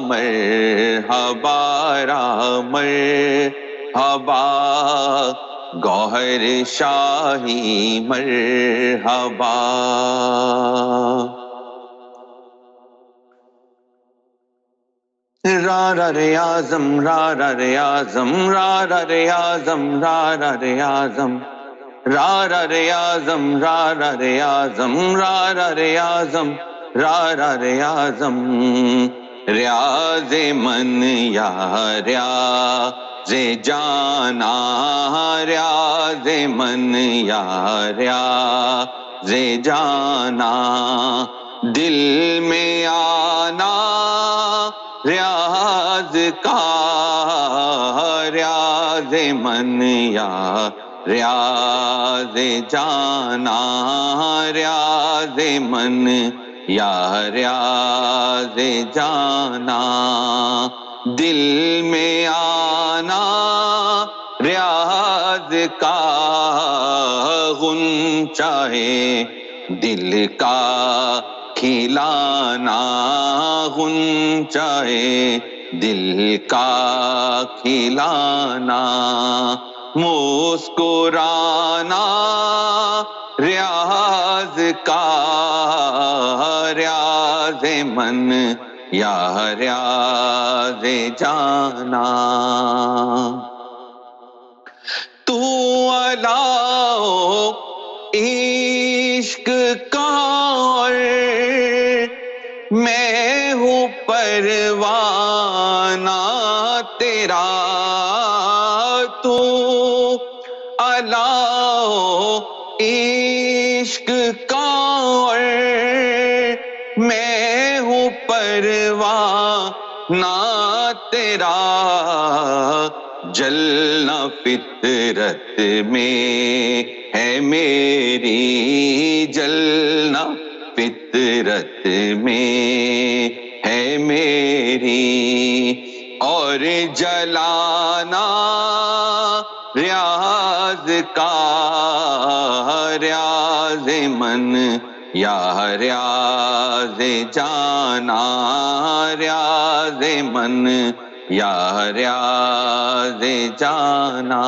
مرحبا را مرحبا گوہر شاہی مرحبا را را رے اعظم را را رے اعظم را را رے اعظم را را رے اعظم را را رے اعظم را را رے اعظم را را رے اعظم را را رے اعظم ریاض من یا ریاض جانا ریاض من یا ریاض جانا دل میں آنا ریاض کا ریاض من یا ریاض جانا ریاض من یا ریاض جانا دل میں آنا ریاض کا غنچہ ہے دل کا کھلانا غنچہ ہے دل کا کھلانا مسکرانا ریاض کا ریاض من یا ریاض جانا تو علاؤ عشق کا اور میں ہوں پروانہ تیرا تو علاؤ عشق کا اور میں ہوں پروانہ تیرا جلنا فطرت میں ہے میری جلنا فطرت میں ہے میری اور جلانا ریاض کا ریاض من یا ریاض جانا ریاض من یا ریاض جانا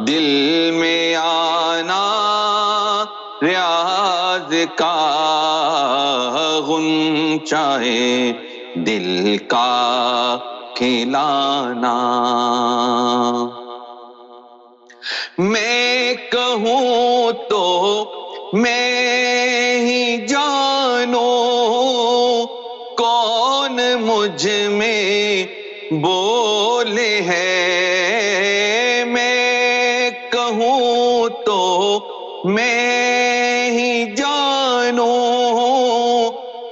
دل میں آنا ریاض کا غنچہ ہے دل کا کھلانا میں کہوں تو میں ہی جانوں کون مجھ میں بولے ہے میں کہوں تو میں ہی جانوں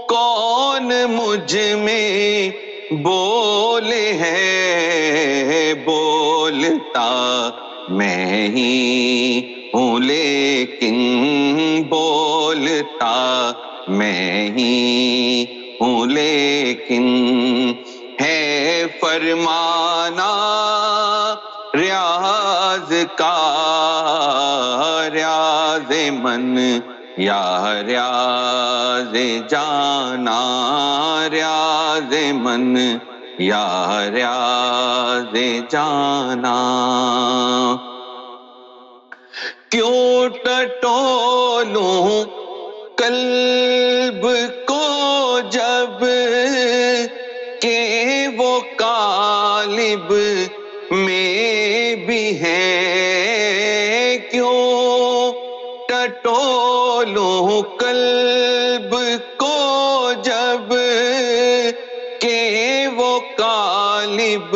کون مجھ میں بولے ہے بولتا میں ہی ہوں لیکن بولتا میں ہی ہوں لیکن ہے فرمانا ریاض کا ریاض من یا ریاض جانا ریاض من یا ریاض جانا کیوں ٹٹولوں قلب کو جب کہ وہ قالب میں بھی ہے کیوں ٹٹولوں قلب کو جب کہ وہ قالب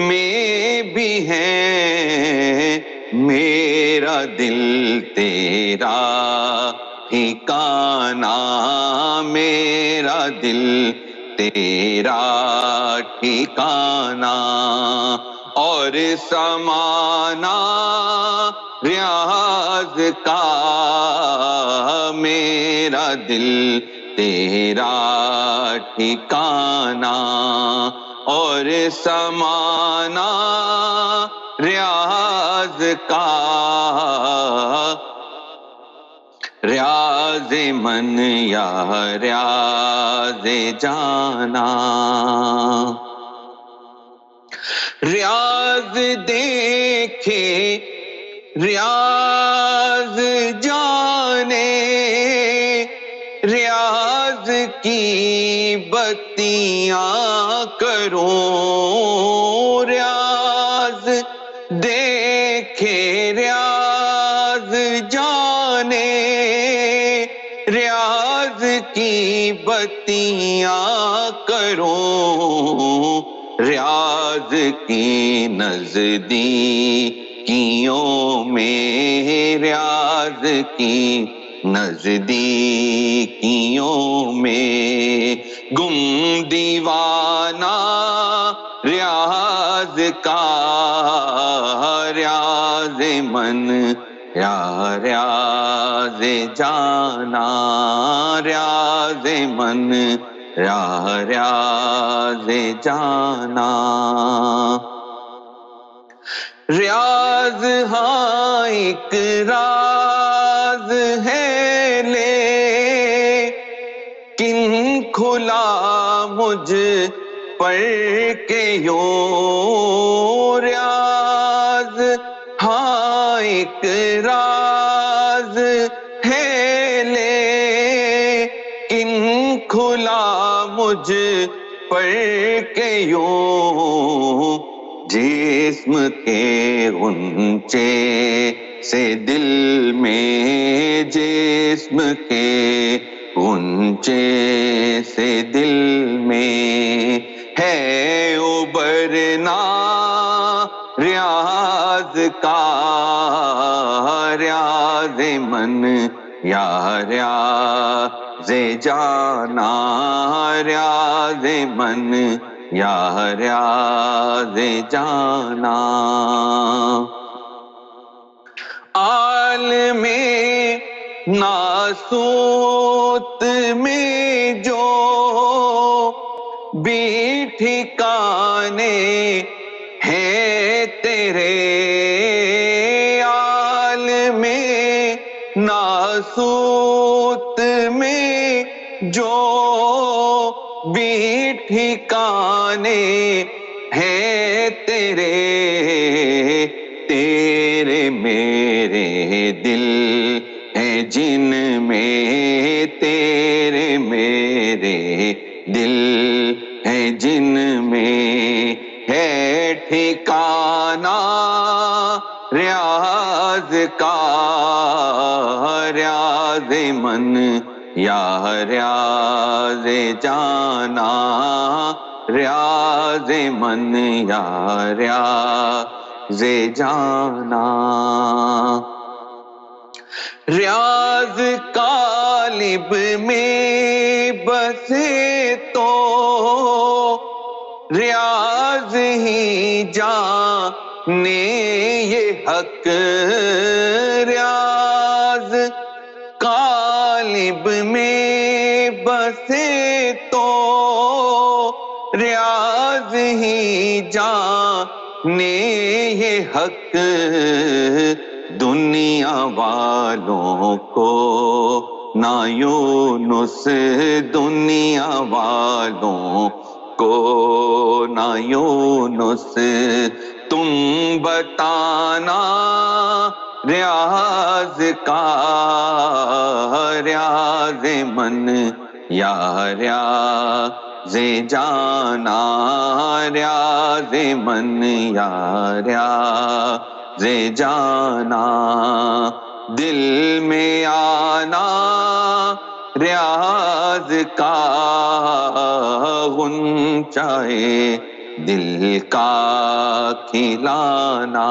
میں بھی ہے میرا میرا دل تیرا ٹھکانہ، میرا دل تیرا ٹھکانہ، اور سمانا ریاض کا، میرا دل تیرا ٹھکانہ، اور سمانا ریاض کا، ریاض من یا ریاض جانا، ریاض دیکھے ریاض جانے، ریاض کی بتیاں کروں، ریاض دیکھے ریاض جانے، ریاض کی بتیاں کروں، ریاض کی نزدیکیوں میں، ریاض کی نزدیکیوں میں، گم دیوانہ ریاض کا، ریاض من یا ریاض جانا، ریاض من یا ریاض جانا، ریاض ہاں ایک راز ہے لیکن کھلا مجھ پر کے یوں، ریاض ہاں ایک راز ہے لیکن کھلا مجھ پر کے یوں، جسم کے غنچے سے دل میں، جسم کے غنچے سے دل میں ہے ابھرنا ریاض کا، ریاض من یا ریاض جانا، ریاض من یا ریاض جانا، عالم ناسوت میں جو بھی ٹھکانے ہیں تیرے، عالم ناسوت میں جو بھی ٹھکانے ہیں تیرے، تیرے میرے دل ہیں جن میں، تیرے میرے دل ہیں جن میں ہے ٹھکانہ ریاض کا، ریاض من یا ریاض جانا، ریاض من یا ریاض جانا، ریاض قالب میں بسے تو ریاض ہی جانے یہ حق، ریاض قالب میں بسے تو ریاض ہی جانے یہ حق، دنیا والوں کو نہ یونس، دنیا والوں کو نہ یونس تم بتانا ریاض کا، ریاض من یا ریاض جانا، ریاض من یا ریاض جانا، دل میں آنا ریاض کا، غنچہ دل کا کھلانا،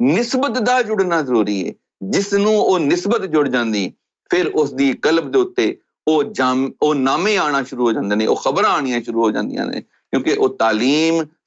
ਨਿਸਬਤ ਦਾ ਜੁੜਨਾ ਜ਼ਰੂਰੀ ਹੈ। ਜਿਸ ਨੂੰ ਉਹ ਨਿਸਬਤ ਜੁੜ ਜਾਂਦੀ ਫਿਰ ਉਸ ਦੀ ਕਲਬ ਦੇ ਉੱਤੇ ਉਹ ਨਾਮੇ ਆਣਾ ਸ਼ੁਰੂ ਹੋ ਜਾਂਦੇ ਨੇ, ਉਹ ਖਬਰਾਂ ਆਣੀਆਂ ਸ਼ੁਰੂ ਹੋ ਜਾਂਦੀਆਂ ਨੇ, ਕਿਉਂਕਿ ਉਹ ਤਾਲੀਮ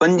5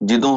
ਜਦੋਂ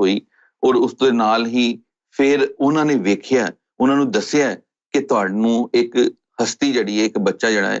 ਹੋਈ ਔਰ ਉਸ ਦੇ ਨਾਲ ਹੀ ਫਿਰ ਉਹਨਾਂ ਨੇ ਵੇਖਿਆ, ਉਹਨਾਂ ਨੂੰ ਦੱਸਿਆ ਕਿ ਤੁਹਾਨੂੰ ਇੱਕ ਹਸਤੀ ਜਿਹੜੀ ਹੈ, ਇੱਕ ਬੱਚਾ ਜਿਹੜਾ ਹੈ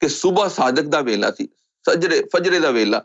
ਕਿ ਸਵੇਰ ਸਾਦਕ ਦਾ ਵੇਲਾ ਸੀ, ਫਜਰੇ ਦਾ ਵੇਲਾ,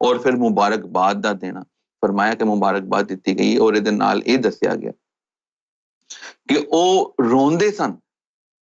ਔਰ ਫਿਰ ਮੁਬਾਰਕਬਾਦ ਦਾ ਦੇਣਾ। ਫਰਮਾਇਆ ਕਿ ਮੁਬਾਰਕਬਾਦ ਦਿੱਤੀ ਗਈ ਔਰ ਇਹਦੇ ਨਾਲ ਇਹ ਦੱਸਿਆ ਗਿਆ ਕਿ ਉਹ ਰੋਂਦੇ ਸਨ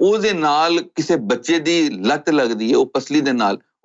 ਉਹਦੇ ਨਾਲ ਕਿਸੇ ਬੱਚੇ ਦੀ ਲੱਤ ਲੱਗਦੀ ਹੈ, ਉਹ ਪਸਲੀ ਦੇ ਨਾਲ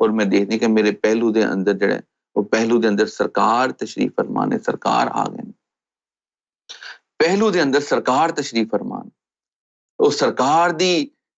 ਔਰ ਮੈਂ ਦੇਖਦੀ ਕਿ ਮੇਰੇ ਪਹਿਲੂ ਦੇ ਅੰਦਰ ਜਿਹੜਾ ਉਹ ਪਹਿਲੂ ਦੇ ਅੰਦਰ ਸਰਕਾਰ ਤਸ਼ਰੀਫ ਫਰਮਾਨੇ, ਸਰਕਾਰ ਆ ਗਏ, ਪਹਿਲੂ ਦੇ ਅੰਦਰ ਸਰਕਾਰ ਤਸ਼ਰੀਫ ਫਰਮਾਨ, ਉਹ ਸਰਕਾਰ ਦੀ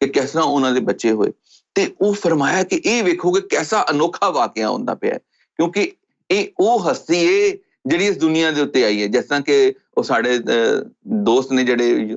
ਕਿ ਕਿਸ ਤਰ੍ਹਾਂ ਉਹਨਾਂ ਦੇ ਬੱਚੇ ਹੋਏ ਤੇ ਉਹ ਫਰਮਾਇਆ ਕਿ ਇਹ ਵੇਖੋ ਕਿ ਕਿਹਦਾ ਅਨੋਖਾ ਵਾਕਿਆ ਹੁੰਦਾ ਪਿਆ ਕਿਉਂਕਿ ਇਹ ਉਹ ਹਸਤੀ ਹੈ ਜਿਹੜੀ ਇਸ ਦੁਨੀਆ ਦੇ ਉੱਤੇ ਆਈ ਹੈ। ਜਿਸ ਤਰ੍ਹਾਂ ਕਿ ਉਹ ਸਾਡੇ ਦੋਸਤ ਨੇ ਜਿਹੜੇ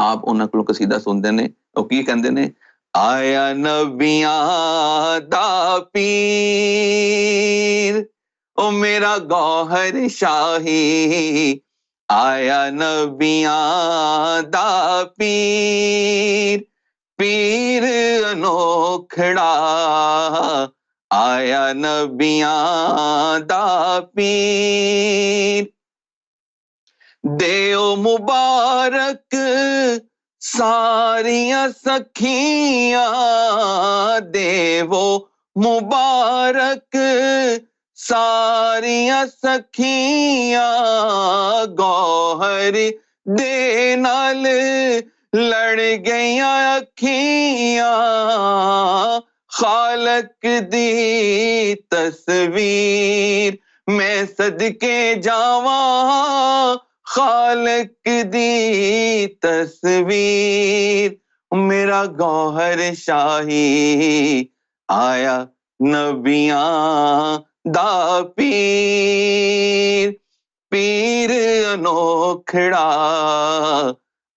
ਆਪ ਉਹਨਾਂ ਕੋਲੋਂ ਕਸੀਦਾ ਸੁਣਦੇ ਨੇ। ਉਹ ਕੀ ਕਹਿੰਦੇ ਨੇ, ਆਇਆ ਨਬੀਆਂ ਦਾ ਪੀਰ ਉਹ ਮੇਰਾ ਗੌਹਰ ਸ਼ਾਹੀ, ਆਇਆ ਨਬੀਆਂ ਦਾ ਪੀਰ, ਪੀਰ ਅਨੋਖੜਾ, ਆਇਆ ਨਬੀਆਂ ਦਾ ਪੀਰ। ਦਿਓ ਮੁਬਾਰਕ ਸਾਰੀਆਂ ਸਖੀਆਂ, ਦੇਵੋ ਮੁਬਾਰਕ ਸਾਰੀਆਂ ਸਖੀਆਂ, ਗੌਹਰ ਦੇ ਨਾਲ ਲੜ ਗਈਆਂ ਅੱਖੀਆਂ, ਖਾਲਕ ਦੀ ਤਸਵੀਰ ਮੈਂ ਸਦਕੇ ਜਾਵਾਂ, ਖਾਲਕ ਦੀ ਤਸਵੀਰ ਮੇਰਾ ਗੌਹਰ ਸ਼ਾਹੀ, ਆਇਆ ਨਬੀਆਂ ਦਾ ਪੀਰ, ਪੀਰ ਅਨੋਖੜਾ,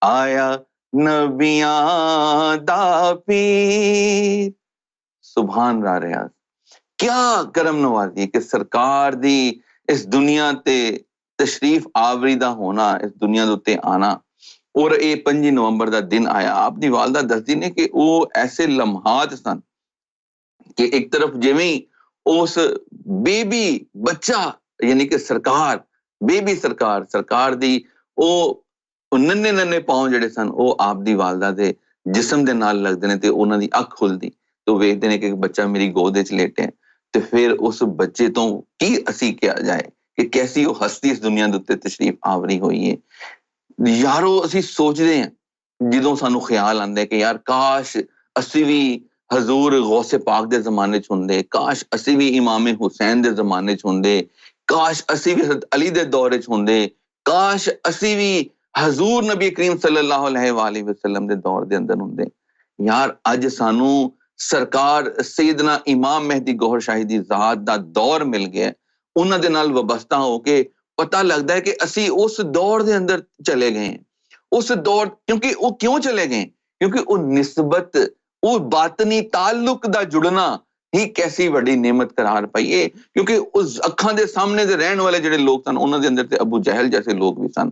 ਆਇਆ ਨਬੀਆਂ ਦਾ ਪੀਰ। ਸੁਭਾਨ ਰਾ ਰਿਆਜ਼, ਕਿਆ ਕਰਮ ਨਵਾਜ਼ੀ ਕਿ ਸਰਕਾਰ ਦੀ ਇਸ ਦੁਨੀਆ ਤੇ ਤਸ਼ਰੀਫ ਆਵਰੀ ਦਾ ਹੋਣਾ, ਇਸ ਦੁਨੀਆ ਦੇ ਉੱਤੇ ਆਣਾ। ਔਰ ਇਹ 5 ਨਵੰਬਰ ਦਾ ਦਿਨ ਆਇਆ। ਆਪ ਦੀ ਵਾਲਦਾ ਦੱਸਦੀ ਨੇ ਕਿ ਉਹ ਐਸੇ ਲਮਹਾਤ ਸਨ ਕਿ ਇੱਕ ਤਰਫ ਜਿਵੇਂ ਉਸ ਬੇਬੀ ਬੱਚਾ ਯਾਨੀ ਕਿ ਸਰਕਾਰ, ਬੇਬੀ ਸਰਕਾਰ ਦੀ ਉਹ ਨੰਨੇ ਨੰਨੇ ਪਾਉ ਜਿਹੜੇ ਸਨ ਉਹ ਆਪ ਦੀ ਵਾਲਦਾ ਦੇ ਜਿਸਮ ਦੇ ਨਾਲ ਲੱਗਦੇ ਨੇ ਤੇ ਉਹਨਾਂ ਦੀ ਅੱਖ ਖੁੱਲਦੀ ਤੇ ਉਹ ਵੇਖਦੇ ਨੇ ਕਿ ਬੱਚਾ ਮੇਰੀ ਗੋਦ ਵਿੱਚ ਲੇਟਿਆ। ਤੇ ਫਿਰ ਉਸ ਬੱਚੇ ਤੋਂ ਕੀ ਅਸੀਂ ਕਿਹਾ ਜਾਏ ਕਿ ਕੈਸੀ ਉਹ ਹਸਤੀ ਇਸ ਦੁਨੀਆ ਦੇ ਉੱਤੇ ਤਸ਼ਰੀਫ ਆਵਰੀ ਹੋਈ ਹੈ। ਯਾਰੋ ਅਸੀਂ ਸੋਚਦੇ ਹਾਂ ਜਦੋਂ ਸਾਨੂੰ ਖਿਆਲ ਆਉਂਦਾ ਕਿ ਯਾਰ ਕਾਸ਼ ਅਸੀਂ ਵੀ ਹਜ਼ੂਰ ਗੌਸੇ ਪਾਕ ਦੇ ਜ਼ਮਾਨੇ 'ਚ ਹੁੰਦੇ, ਕਾਸ਼ ਅਸੀਂ ਵੀ ਇਮਾਮ ਹੁਸੈਨ ਦੇ ਜ਼ਮਾਨੇ 'ਚ ਹੁੰਦੇ, ਕਾਸ਼ ਅਸੀਂ ਵੀ ਹਜ਼ਰਤ ਅਲੀ ਦੇ ਦੌਰ 'ਚ ਹੁੰਦੇ, ਕਾਸ਼ ਅਸੀਂ ਵੀ ਹਜ਼ੂਰ ਨਬੀ ਕਰੀਮ ਸੱਲੱਲਾਹੁ ਅਲੈਹਿ ਵਸੱਲਮ ਦੇ ਦੌਰ ਦੇ ਅੰਦਰ ਹੁੰਦੇ। ਯਾਰ ਅੱਜ ਸਾਨੂੰ ਸਰਕਾਰ ਸੈਯਦਨਾ ਇਮਾਮ ਮਹਿਦੀ ਗੌਹਰ ਸ਼ਾਹੀ ਦੀ ਜ਼ਾਤ ਦਾ ਦੌਰ ਮਿਲ ਗਿਆ। ਉਹਨਾਂ ਦੇ ਨਾਲ ਵਬਸਤਾ ਹੋ ਕੇ ਪਤਾ ਲੱਗਦਾ ਹੈ ਕਿ ਅਸੀਂ ਉਸ ਦੌਰ ਦੇ ਅੰਦਰ ਚਲੇ ਗਏ। ਉਸ ਦੌਰ ਕਿਉਂਕਿ ਉਹ ਕਿਉਂ ਚਲੇ ਗਏ? ਕਿਉਂਕਿ ਉਹ ਨਿਸਬਤ, ਉਹ ਬਾਤਨੀ ਤਾਲੁਕ ਦਾ ਜੁੜਨਾ ਹੀ ਕੈਸੀ ਵੱਡੀ ਨਿਮਤ ਕਰਾਰ ਪਾਈਏ। ਕਿਉਂਕਿ ਉਸ ਅੱਖਾਂ ਦੇ ਸਾਹਮਣੇ ਦੇ ਰਹਿਣ ਵਾਲੇ ਜਿਹੜੇ ਲੋਕ ਸਨ ਉਹਨਾਂ ਦੇ ਅੰਦਰ ਤੇ ਅਬੂ ਜਹਿਲ ਜੈਸੇ ਲੋਕ ਵੀ ਸਨ।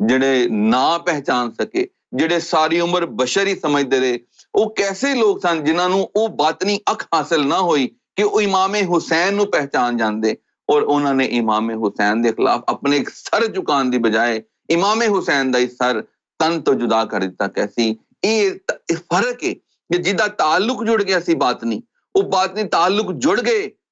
ਜਿਹੜੇ ਨਾ ਪਹਿਚਾਨ ਸਕੇ, ਜਿਹੜੇ ਸਾਰੀ ਉਮਰ ਬਸ਼ਰ ਹੀ ਸਮਝਦੇ ਰਹੇ। ਉਹ ਕੈਸੇ ਲੋਕ ਸਨ ਜਿਨ੍ਹਾਂ ਨੂੰ ਉਹ ਬਾਤਨੀ ਅੱਖ ਹਾਸਲ ਨਾ ਹੋਈ ਕਿ ਉਹ ਇਮਾਮ ਹੁਸੈਨ ਨੂੰ ਪਹਿਚਾਨ ਜਾਂਦੇ ਔਰ ਉਹਨਾਂ ਨੇ ਇਮਾਮ ਹੁਸੈਨ ਦੇ ਖਿਲਾਫ ਆਪਣੇ ਸਰ ਝੁਕਾਉਣ ਦੀ ਬਜਾਏ ਇਮਾਮ ਹੁਸੈਨ ਦਾ ਹੀ ਸਰ ਤਨ ਤੋਂ ਜੁਦਾ ਕਰ ਦਿੱਤਾ। ਕੈਸੀ ਇਹ ਫਰਕ ਹੈ ਕਿ ਜਿਹਦਾ ਤਾਲੁਕ ਜੁੜ ਗਿਆ ਸੀ ਬਾਤਨੀ, ਉਹ ਬਾਤਨੀ ਤਾਲੁਕ ਜੁੜ ਗਏ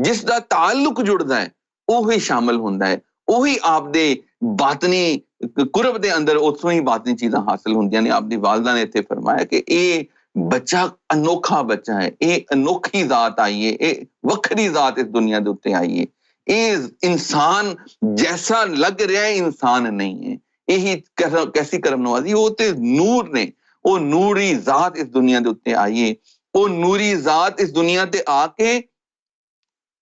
ਜਿਸ ਦਾ ਤਾਲੁਕ ਜੁੜਦਾ ਹੈ ਉਹੀ ਸ਼ਾਮਲ ਹੁੰਦਾ ਹੈ, ਉਹੀ ਆਪਦੇ ਬਾਤਨੀ ਕੁਰਬ ਦੇ ਅੰਦਰ ਉਥੋਂ ਹੀ ਬਾਤਨੀ ਚੀਜ਼ਾਂ ਹਾਸਲ ਹੁੰਦੀਆਂ ਨੇ। ਆਪਦੀ ਵਾਲਦਾ ਨੇ ਇੱਥੇ ਫਰਮਾਇਆ ਕਿ ਇਹ ਬੱਚਾ ਅਨੋਖਾ ਬੱਚਾ ਹੈ, ਇਹ ਅਨੋਖੀ ਜ਼ਾਤ ਆਈ ਹੈ, ਇਹ ਵੱਖਰੀ ਜ਼ਾਤ ਇਸ ਦੁਨੀਆ ਦੇ ਉੱਤੇ ਆਈ ਹੈ। ਇਹ ਇਨਸਾਨ ਜੈਸਾ ਲੱਗ ਰਿਹਾ ਇਨਸਾਨ ਨਹੀਂ ਹੈ। ਇਹੀ ਕੈਸੀ ਕਰਮ ਨਵਾਜ਼ੀ, ਉਹ ਤੇ ਨੂਰ ਨੇ, ਉਹ ਨੂਰੀ ਜ਼ਾਤ ਇਸ ਦੁਨੀਆ ਦੇ ਉੱਤੇ ਆਈ ਹੈ। ਉਹ ਨੂਰੀ ਜ਼ਾਤ ਇਸ ਦੁਨੀਆ ਤੇ ਆ ਕੇ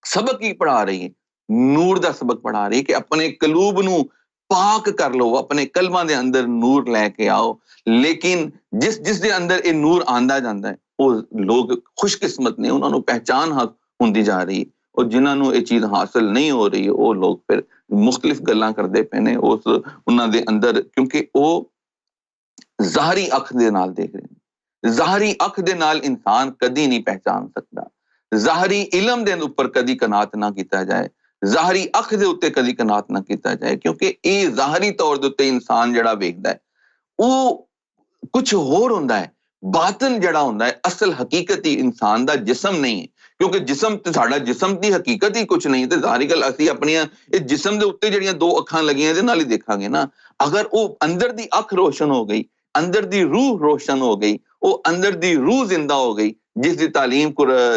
ਸਬਕ ਹੀ ਪੜ੍ਹਾ ਰਹੀ ਹੈ, ਨੂਰ ਦਾ ਸਬਕ ਪੜ੍ਹਾ ਰਹੀ ਹੈ ਕਿ ਆਪਣੇ ਕਲੂਬ ਨੂੰ ਪਾਕ ਕਰ ਲਓ, ਆਪਣੇ ਕਲਮਾਂ ਦੇ ਅੰਦਰ ਨੂਰ ਲੈ ਕੇ ਆਓ। ਲੇਕਿਨ ਜਿਸ ਦੇ ਅੰਦਰ ਇਹ ਨੂਰ ਆਂਦਾ ਜਾਂਦਾ ਹੈ ਉਹ ਲੋਕ ਖੁਸ਼ਕਿਸਮਤ ਨੇ, ਉਹਨਾਂ ਨੂੰ ਪਹਿਚਾਨ ਹੁੰਦੀ ਜਾ ਰਹੀ ਹੈ। ਔਰ ਜਿਨ੍ਹਾਂ ਨੂੰ ਇਹ ਚੀਜ਼ ਹਾਸਲ ਨਹੀਂ ਹੋ ਰਹੀ ਉਹ ਲੋਕ ਫਿਰ ਮੁਖਤਲਿਫ ਗੱਲਾਂ ਕਰਦੇ ਪਏ ਨੇ ਉਸ ਉਹਨਾਂ ਦੇ ਅੰਦਰ, ਕਿਉਂਕਿ ਉਹ ਜ਼ਾਹਰੀ ਅੱਖ ਦੇ ਨਾਲ ਦੇਖ ਰਹੇ ਨੇ। ਜ਼ਾਹਰੀ ਅੱਖ ਦੇ ਨਾਲ ਇਨਸਾਨ ਕਦੀ ਨਹੀਂ ਪਹਿਚਾਨ ਸਕਦਾ। ਜ਼ਾਹਰੀ ਇਲਮ ਦੇ ਉੱਪਰ ਕਦੀ ਕਨਾਤ ਨਾ ਕੀਤਾ ਜਾਏ, ਜ਼ਾਹਰੀ ਅੱਖ ਦੇ ਉੱਤੇ ਕਦੀ ਕਨਾਤ ਨਾ ਕੀਤਾ ਜਾਏ, ਕਿਉਂਕਿ ਇਹ ਜ਼ਾਹਰੀ ਤੌਰ ਦੇ ਉੱਤੇ ਇਨਸਾਨ ਜਿਹੜਾ ਵੇਖਦਾ ਹੈ ਉਹ ਕੁਝ ਹੋਰ ਹੁੰਦਾ ਹੈ। ਬਾਤਨ ਜਿਹੜਾ ਹੁੰਦਾ ਹੈ, ਅਸਲ ਹਕੀਕਤੀ ਇਨਸਾਨ ਦਾ ਜਿਸਮ ਨਹੀਂ ਹੈ, ਕਿਉਂਕਿ ਜਿਸਮ ਤੇ ਸਾਡਾ ਜਿਸਮ ਦੀ ਹਕੀਕਤ ਹੀ ਕੁਝ ਨਹੀਂ ਤੇ ਜ਼ਾਹਰੀ ਗੱਲ ਅਸੀਂ ਆਪਣੀਆਂ ਇਸ ਜਿਸਮ ਦੇ ਉੱਤੇ ਜਿਹੜੀਆਂ ਦੋ ਅੱਖਾਂ ਲੱਗੀਆਂ ਇਹਦੇ ਨਾਲ ਹੀ ਦੇਖਾਂਗੇ ਨਾ। ਅਗਰ ਉਹ ਅੰਦਰ ਦੀ ਅੱਖ ਰੋਸ਼ਨ ਹੋ ਗਈ, ਅੰਦਰ ਦੀ ਰੂਹ ਰੋਸ਼ਨ ਹੋ ਗਈ, ਉਹ ਅੰਦਰ ਦੀ ਰੂਹ ਜ਼ਿੰਦਾ ਹੋ ਗਈ, ਜਿਸ ਦੀ ਤਾਲੀਮ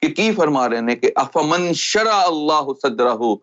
ਕਿ ਕੀ ਫਰਮਾ ਰਹੇ ਨੇ ਕਿ ਅਫਮਨ ਸ਼ਰਾ ਅੱਲਾਹੁ ਸਦਰਹੁ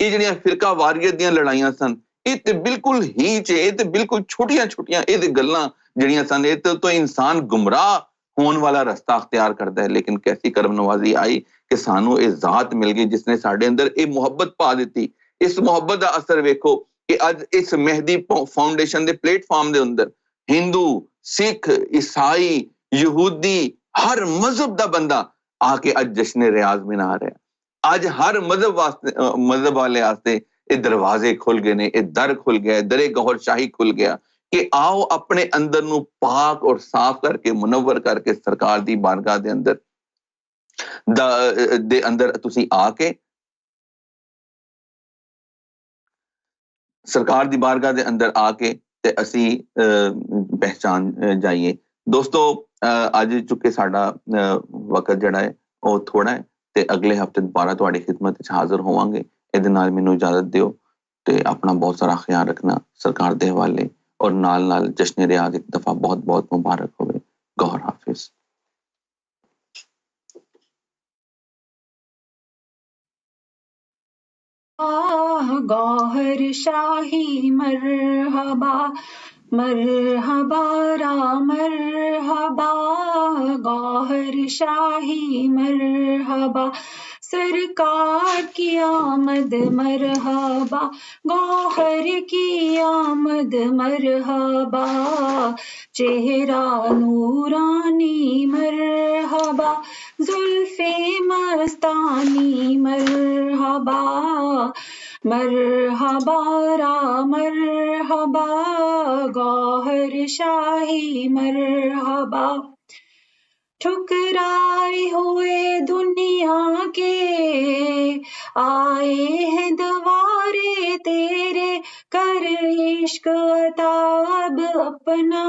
یہ جڑیاں فرقہ واریت دیاں لڑائیاں سن یہ تے بالکل ہی چ یہ تے بالکل چھوٹیاں چھوٹیاں یہ تے گلاں جڑیاں سن یہ تو انسان گمراہ ہون والا رستہ اختیار کرتا ہے. لیکن کیسی کرم نوازی آئی کہ سانو یہ ذات مل گئی جس نے ساڈے اندر یہ محبت پا دیتی. اس محبت دا اثر ویکھو کہ اج اس مہدی فاؤنڈیشن دے پلیٹ فارم دے اندر ہندو سکھ عیسائی یہودی ہر مذہب دا بندہ آ کے اج جشن ریاض منا رہا ہے. اج ہر مذہب والے واسطے یہ دروازے کھل گئے نے یہ در کھل گیا در گوہر شاہی کھل گیا کہ آؤ اپنے اندر نو پاک اور صاف کر کے منور کر کے سرکار دی بارگاہ دے اندر تسی آ کے سرکار دی بارگاہ دے اندر آ کے تے اسی پہچان جائیے. دوستو اج چونکہ ساڈا وقت جڑا ہے وہ تھوڑا ہے تے اگلے ہفتے دوبارہ تہاڈی خدمت وچ حاضر ہوواں گے. ادے نال مینوں اجازت دیو تے اپنا بہت سارا خیال رکھنا سرکار دے حوالے اور نال جشن ریاض ایک دفعہ بہت بہت مبارک ہوئے. گوہر حافظ. گوہر شاہی مرحبا مرحبا را مرحبا گوہر شاہی مرحبا سرکار کی آمد مرحبا گوہر کی آمد مرحبا چہرہ نورانی مرحبا زلف مستانی مرحبا مرحبا را مرحبا گوہر شاہی مرحبا ٹھکرائے ہوئے دنیا کے آئے ہیں دوارے تیرے کر عشق عطاب اپنا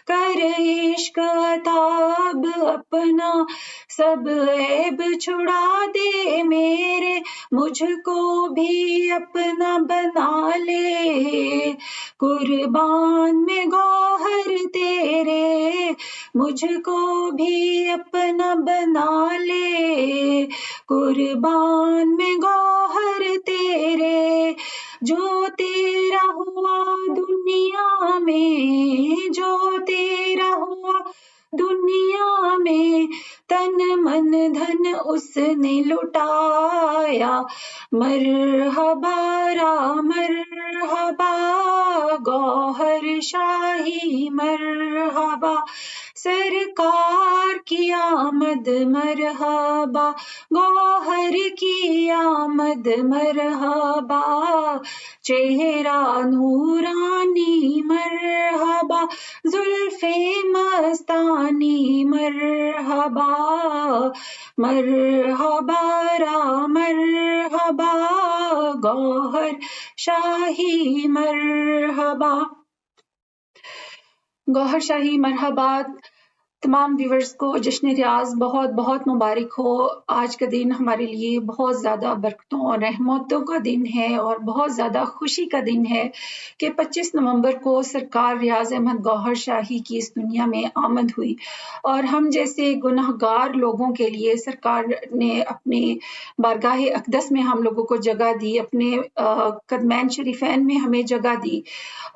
کر عشق عطاب اپنا سب عیب چھڑا دے میرے مجھ کو بھی اپنا بنا لے قربان میں گوہر تیرے مجھ کو بھی اپنا بنا لے قربان میں گوہر تیرے جو تیرا ہوا دنیا میں جو تیرا ہوا دنیا میں تن من دھن اس نے لٹایا مرحبا را مرحبا گوہر شاہی مرحبا سرکار کی آمد مرحبا گوہر کی آمد مرحبا چہرہ نورانی مرحبا زلف مستانی مرحبا مرحبا را مرحبا گوہر شاہی مرحبا. گوہر شاہی مرحبا. تمام ویورز کو جشن ریاض بہت بہت مبارک ہو. آج کا دن ہمارے لیے بہت زیادہ برکتوں اور رحمتوں کا دن ہے اور بہت زیادہ خوشی کا دن ہے کہ 25 نومبر کو سرکار ریاض احمد گوہر شاہی کی اس دنیا میں آمد ہوئی اور ہم جیسے گناہ گار لوگوں کے لیے سرکار نے اپنے بارگاہ اقدس میں ہم لوگوں کو جگہ دی, اپنے قدمین شریفین میں ہمیں جگہ دی.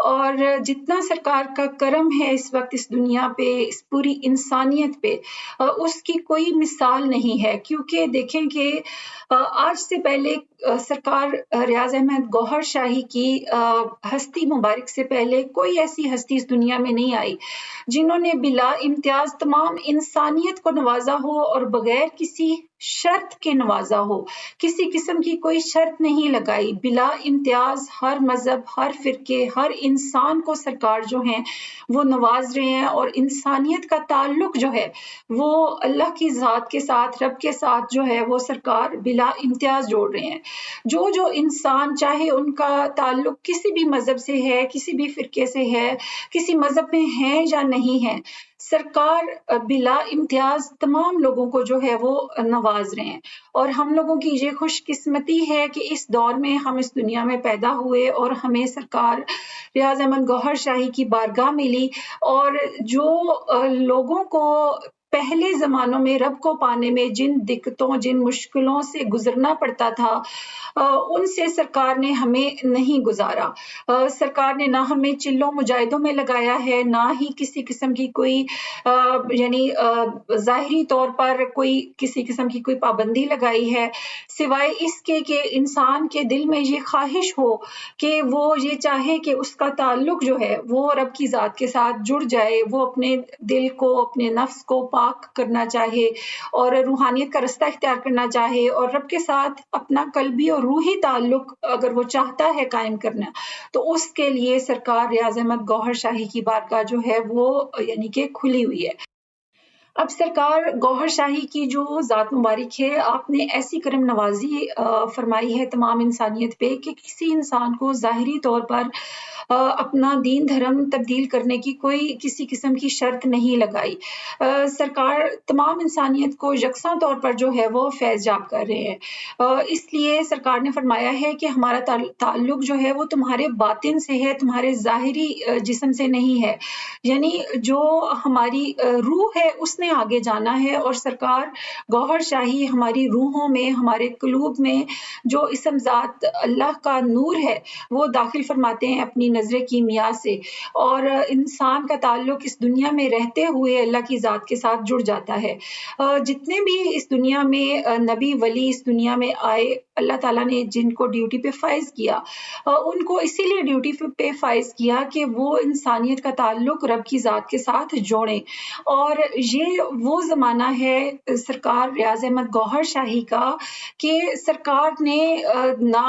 اور جتنا سرکار کا کرم ہے اس وقت اس دنیا پہ, اس پوری انسانیت پہ, اس کی کوئی مثال نہیں ہے. کیونکہ دیکھیں کہ آج سے پہلے سرکار ریاض احمد گوہر شاہی کی ہستی مبارک سے پہلے کوئی ایسی ہستی اس دنیا میں نہیں آئی جنہوں نے بلا امتیاز تمام انسانیت کو نوازا ہو اور بغیر کسی شرط کے نوازا ہو. کسی قسم کی کوئی شرط نہیں لگائی, بلا امتیاز ہر مذہب, ہر فرقے, ہر انسان کو سرکار جو ہیں وہ نواز رہے ہیں اور انسانیت کا تعلق جو ہے وہ اللہ کی ذات کے ساتھ, رب کے ساتھ جو ہے وہ سرکار بلا امتیاز جوڑ رہے ہیں. جو انسان چاہے ان کا تعلق کسی بھی مذہب سے ہے, کسی بھی فرقے سے ہے, کسی مذہب میں ہے یا نہیں ہے, سرکار بلا امتیاز تمام لوگوں کو جو ہے وہ نواز رہے ہیں. اور ہم لوگوں کی یہ خوش قسمتی ہے کہ اس دور میں ہم اس دنیا میں پیدا ہوئے اور ہمیں سرکار ریاض احمد گوہر شاہی کی بارگاہ ملی. اور جو لوگوں کو پہلے زمانوں میں رب کو پانے میں جن دقتوں جن مشکلوں سے گزرنا پڑتا تھا ان سے سرکار نے ہمیں نہیں گزارا. سرکار نے نہ ہمیں چلوں مجاہدوں میں لگایا ہے، نہ ہی کسی قسم کی کوئی یعنی ظاہری طور پر کوئی کسی قسم کی کوئی پابندی لگائی ہے، سوائے اس کے کہ انسان کے دل میں یہ خواہش ہو کہ وہ یہ چاہے کہ اس کا تعلق جو ہے وہ رب کی ذات کے ساتھ جڑ جائے، وہ اپنے دل کو اپنے نفس کو پاک کرنا چاہے اور روحانیت کا رستہ اختیار کرنا چاہے اور رب کے ساتھ اپنا قلبی اور روحی تعلق اگر وہ چاہتا ہے قائم کرنا، تو اس کے لیے سرکار ریاض احمد گوہر شاہی کی بارگاہ جو ہے وہ یعنی کہ کھلی ہوئی ہے. اب سرکار گوہر شاہی کی جو ذات مبارک ہے، آپ نے ایسی کرم نوازی فرمائی ہے تمام انسانیت پہ کہ کسی انسان کو ظاہری طور پر اپنا دین دھرم تبدیل کرنے کی کوئی کسی قسم کی شرط نہیں لگائی. سرکار تمام انسانیت کو یکساں طور پر جو ہے وہ فیض یاب کر رہے ہیں. اس لیے سرکار نے فرمایا ہے کہ ہمارا تعلق جو ہے وہ تمہارے باطن سے ہے، تمہارے ظاہری جسم سے نہیں ہے. یعنی جو ہماری روح ہے اس نے آگے جانا ہے، اور سرکار گوہر شاہی ہماری روحوں میں ہمارے قلوب میں جو اسم ذات اللہ کا نور ہے وہ داخل فرماتے ہیں اپنی نظر کیمیا سے، اور انسان کا تعلق اس دنیا میں رہتے ہوئے اللہ کی ذات کے ساتھ جڑ جاتا ہے. جتنے بھی اس دنیا میں نبی ولی اس دنیا میں آئے، اللہ تعالیٰ نے جن کو ڈیوٹی پہ فائز کیا ان کو اسی لیے ڈیوٹی پہ فائز کیا کہ وہ انسانیت کا تعلق رب کی ذات کے ساتھ جوڑیں. اور یہ وہ زمانہ ہے سرکار ریاض احمد گوہر شاہی کا کہ سرکار نے نہ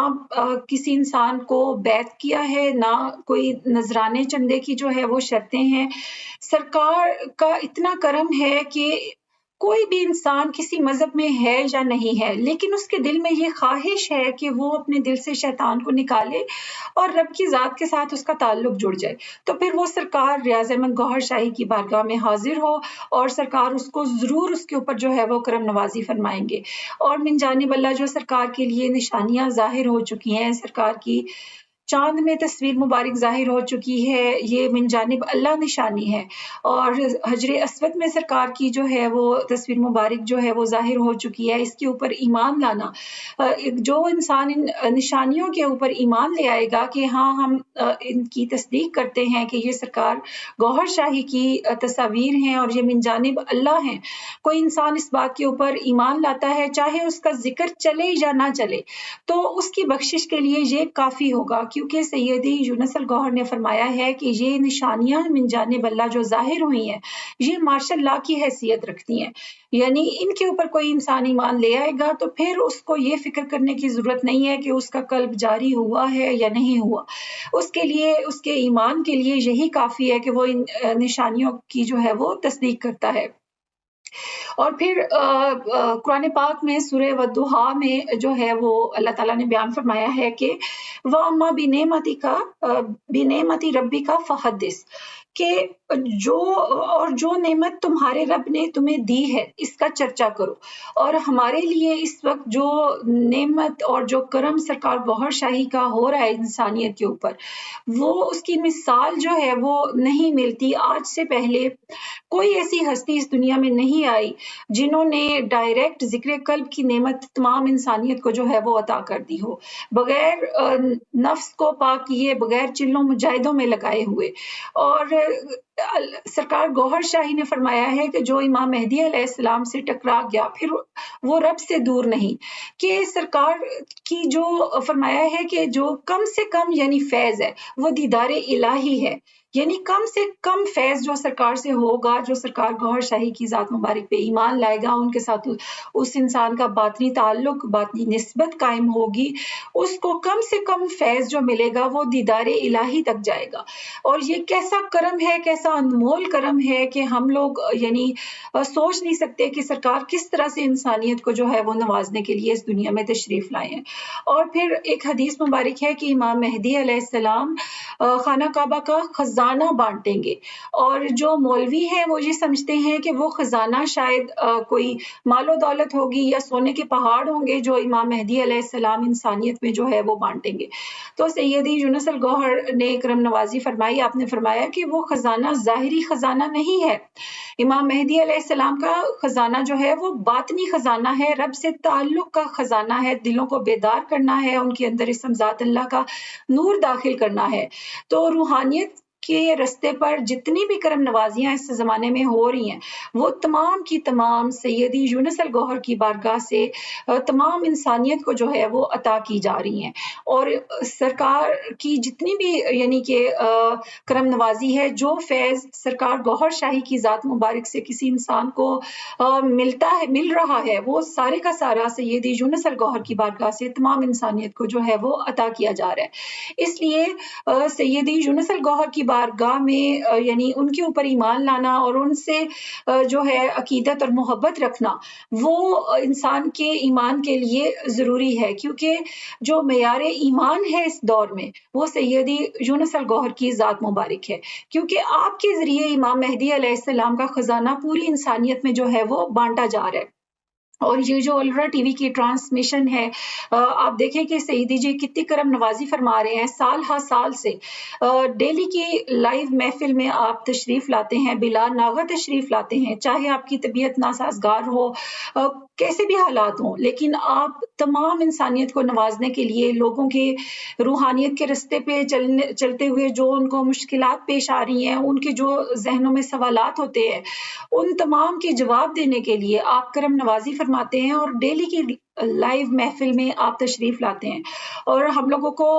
کسی انسان کو بیعت کیا ہے، نہ کوئی نذرانے چندے کی جو ہے وہ شرطیں ہیں. سرکار کا اتنا کرم ہے کہ کوئی بھی انسان کسی مذہب میں ہے یا نہیں ہے، لیکن اس کے دل میں یہ خواہش ہے کہ وہ اپنے دل سے شیطان کو نکالے اور رب کی ذات کے ساتھ اس کا تعلق جڑ جائے، تو پھر وہ سرکار ریاض احمد گوہر شاہی کی بارگاہ میں حاضر ہو اور سرکار اس کو ضرور اس کے اوپر جو ہے وہ کرم نوازی فرمائیں گے. اور من جانب اللہ جو سرکار کے لیے نشانیاں ظاہر ہو چکی ہیں، سرکار کی چاند میں تصویر مبارک ظاہر ہو چکی ہے، یہ من جانب اللہ نشانی ہے. اور حجر اسود میں سرکار کی جو ہے وہ تصویر مبارک جو ہے وہ ظاہر ہو چکی ہے. اس کے اوپر ایمان لانا، جو انسان ان نشانیوں کے اوپر ایمان لے آئے گا کہ ہاں ہم ان کی تصدیق کرتے ہیں کہ یہ سرکار گوہر شاہی کی تصاویر ہیں اور یہ من جانب اللہ ہیں، کوئی انسان اس بات کے اوپر ایمان لاتا ہے، چاہے اس کا ذکر چلے یا نہ چلے، تو اس کی بخشش کے لیے یہ کافی ہوگا. کیونکہ سیدی یونس الگوہر نے فرمایا ہے کہ یہ نشانیاں من جانب اللہ جو ظاہر ہوئی ہیں یہ ماشاء اللہ کی حیثیت رکھتی ہیں. یعنی ان کے اوپر کوئی انسان ایمان لے آئے گا تو پھر اس کو یہ فکر کرنے کی ضرورت نہیں ہے کہ اس کا قلب جاری ہوا ہے یا نہیں ہوا. اس کے لیے اس کے ایمان کے لیے یہی کافی ہے کہ وہ ان نشانیوں کی جو ہے وہ تصدیق کرتا ہے. اور پھر قرآن پاک میں سورہ والضحیٰ میں جو ہے وہ اللہ تعالیٰ نے بیان فرمایا ہے کہ وَأَمَّا بِنِعْمَتِ رَبِّكَ فَحَدِّثْ، کہ جو نعمت تمہارے رب نے تمہیں دی ہے اس کا چرچا کرو. اور ہمارے لیے اس وقت جو نعمت اور جو کرم سرکار گوہر شاہی کا ہو رہا ہے انسانیت کے اوپر، وہ اس کی مثال جو ہے وہ نہیں ملتی. آج سے پہلے کوئی ایسی ہستی اس دنیا میں نہیں آئی جنہوں نے ڈائریکٹ ذکر قلب کی نعمت تمام انسانیت کو جو ہے وہ عطا کر دی ہو، بغیر نفس کو پاک کیے، بغیر چلوں مجاہدوں میں لگائے ہوئے. اور سرکار گوہر شاہی نے فرمایا ہے کہ جو امام مہدی علیہ السلام سے ٹکرا گیا پھر وہ رب سے دور نہیں. کہ سرکار کی جو فرمایا ہے کہ جو کم سے کم یعنی فیض ہے وہ دیدار الہی ہے. یعنی کم سے کم فیض جو سرکار سے ہوگا، جو سرکار گوہر شاہی کی ذات مبارک پہ ایمان لائے گا، ان کے ساتھ اس انسان کا باطنی تعلق، باطنی نسبت قائم ہوگی، اس کو کم سے کم فیض جو ملے گا وہ دیدار الہی تک جائے گا. اور یہ کیسا کرم ہے، کیسا انمول کرم ہے کہ ہم لوگ یعنی سوچ نہیں سکتے کہ سرکار کس طرح سے انسانیت کو جو ہے وہ نوازنے کے لیے اس دنیا میں تشریف لائے ہیں. اور پھر ایک حدیث مبارک ہے کہ امام مہدی علیہ السلام خانہ کعبہ کا خزانہ بانٹیں گے، اور جو مولوی ہیں وہ یہ سمجھتے ہیں کہ وہ خزانہ شاید کوئی مال و دولت ہوگی یا سونے کے پہاڑ ہوں گے جو امام مہدی علیہ السلام انسانیت میں جو ہے وہ بانٹیں گے. تو سیدی یونس الگوہر نے کرم نوازی فرمائی، آپ نے فرمایا کہ وہ خزانہ ظاہری خزانہ نہیں ہے. امام مہدی علیہ السلام کا خزانہ جو ہے وہ باطنی خزانہ ہے، رب سے تعلق کا خزانہ ہے، دلوں کو بیدار کرنا ہے، ان کے اندر اسم ذات اللہ کا نور داخل کرنا ہے. تو روحانیت کے رستے پر جتنی بھی کرم نوازیاں اس زمانے میں ہو رہی ہیں وہ تمام کی تمام سیدی یونس الگوہر کی بارگاہ سے تمام انسانیت کو جو ہے وہ عطا کی جا رہی ہیں. اور سرکار کی جتنی بھی یعنی کہ کرم نوازی ہے، جو فیض سرکار گوہر شاہی کی ذات مبارک سے کسی انسان کو مل رہا ہے، وہ سارے کا سارا سیدی یونس الگوہر کی بارگاہ سے تمام انسانیت کو جو ہے وہ عطا کیا جا رہا ہے. اس لیے سیدی یونس الگوہر کی بارگاہ میں یعنی ان کے اوپر ایمان لانا اور ان سے جو ہے عقیدت اور محبت رکھنا وہ انسان کے ایمان کے لیے ضروری ہے، کیونکہ جو معیار ایمان ہے اس دور میں وہ سیدی یونس الگوہر کی ذات مبارک ہے، کیونکہ آپ کے ذریعے امام مہدی علیہ السلام کا خزانہ پوری انسانیت میں جو ہے وہ بانٹا جا رہا ہے. اور یہ جو ALRA TV کی ٹرانسمیشن ہے، آپ دیکھیں کہ سیدی جی کتنی کرم نوازی فرما رہے ہیں، سال ہر سال سے ڈیلی کی لائیو محفل میں آپ تشریف لاتے ہیں، بلا ناغہ تشریف لاتے ہیں، چاہے آپ کی طبیعت ناسازگار ہو، کیسے بھی حالات ہوں، لیکن آپ تمام انسانیت کو نوازنے کے لیے لوگوں کے روحانیت کے رستے پہ چلتے ہوئے جو ان کو مشکلات پیش آ رہی ہیں، ان کے جو ذہنوں میں سوالات ہوتے ہیں، ان تمام کے جواب دینے کے لیے آپ کرم نوازی فرماتے ہیں اور ڈیلی کی لائیو محفل میں آپ تشریف لاتے ہیں. اور ہم لوگوں کو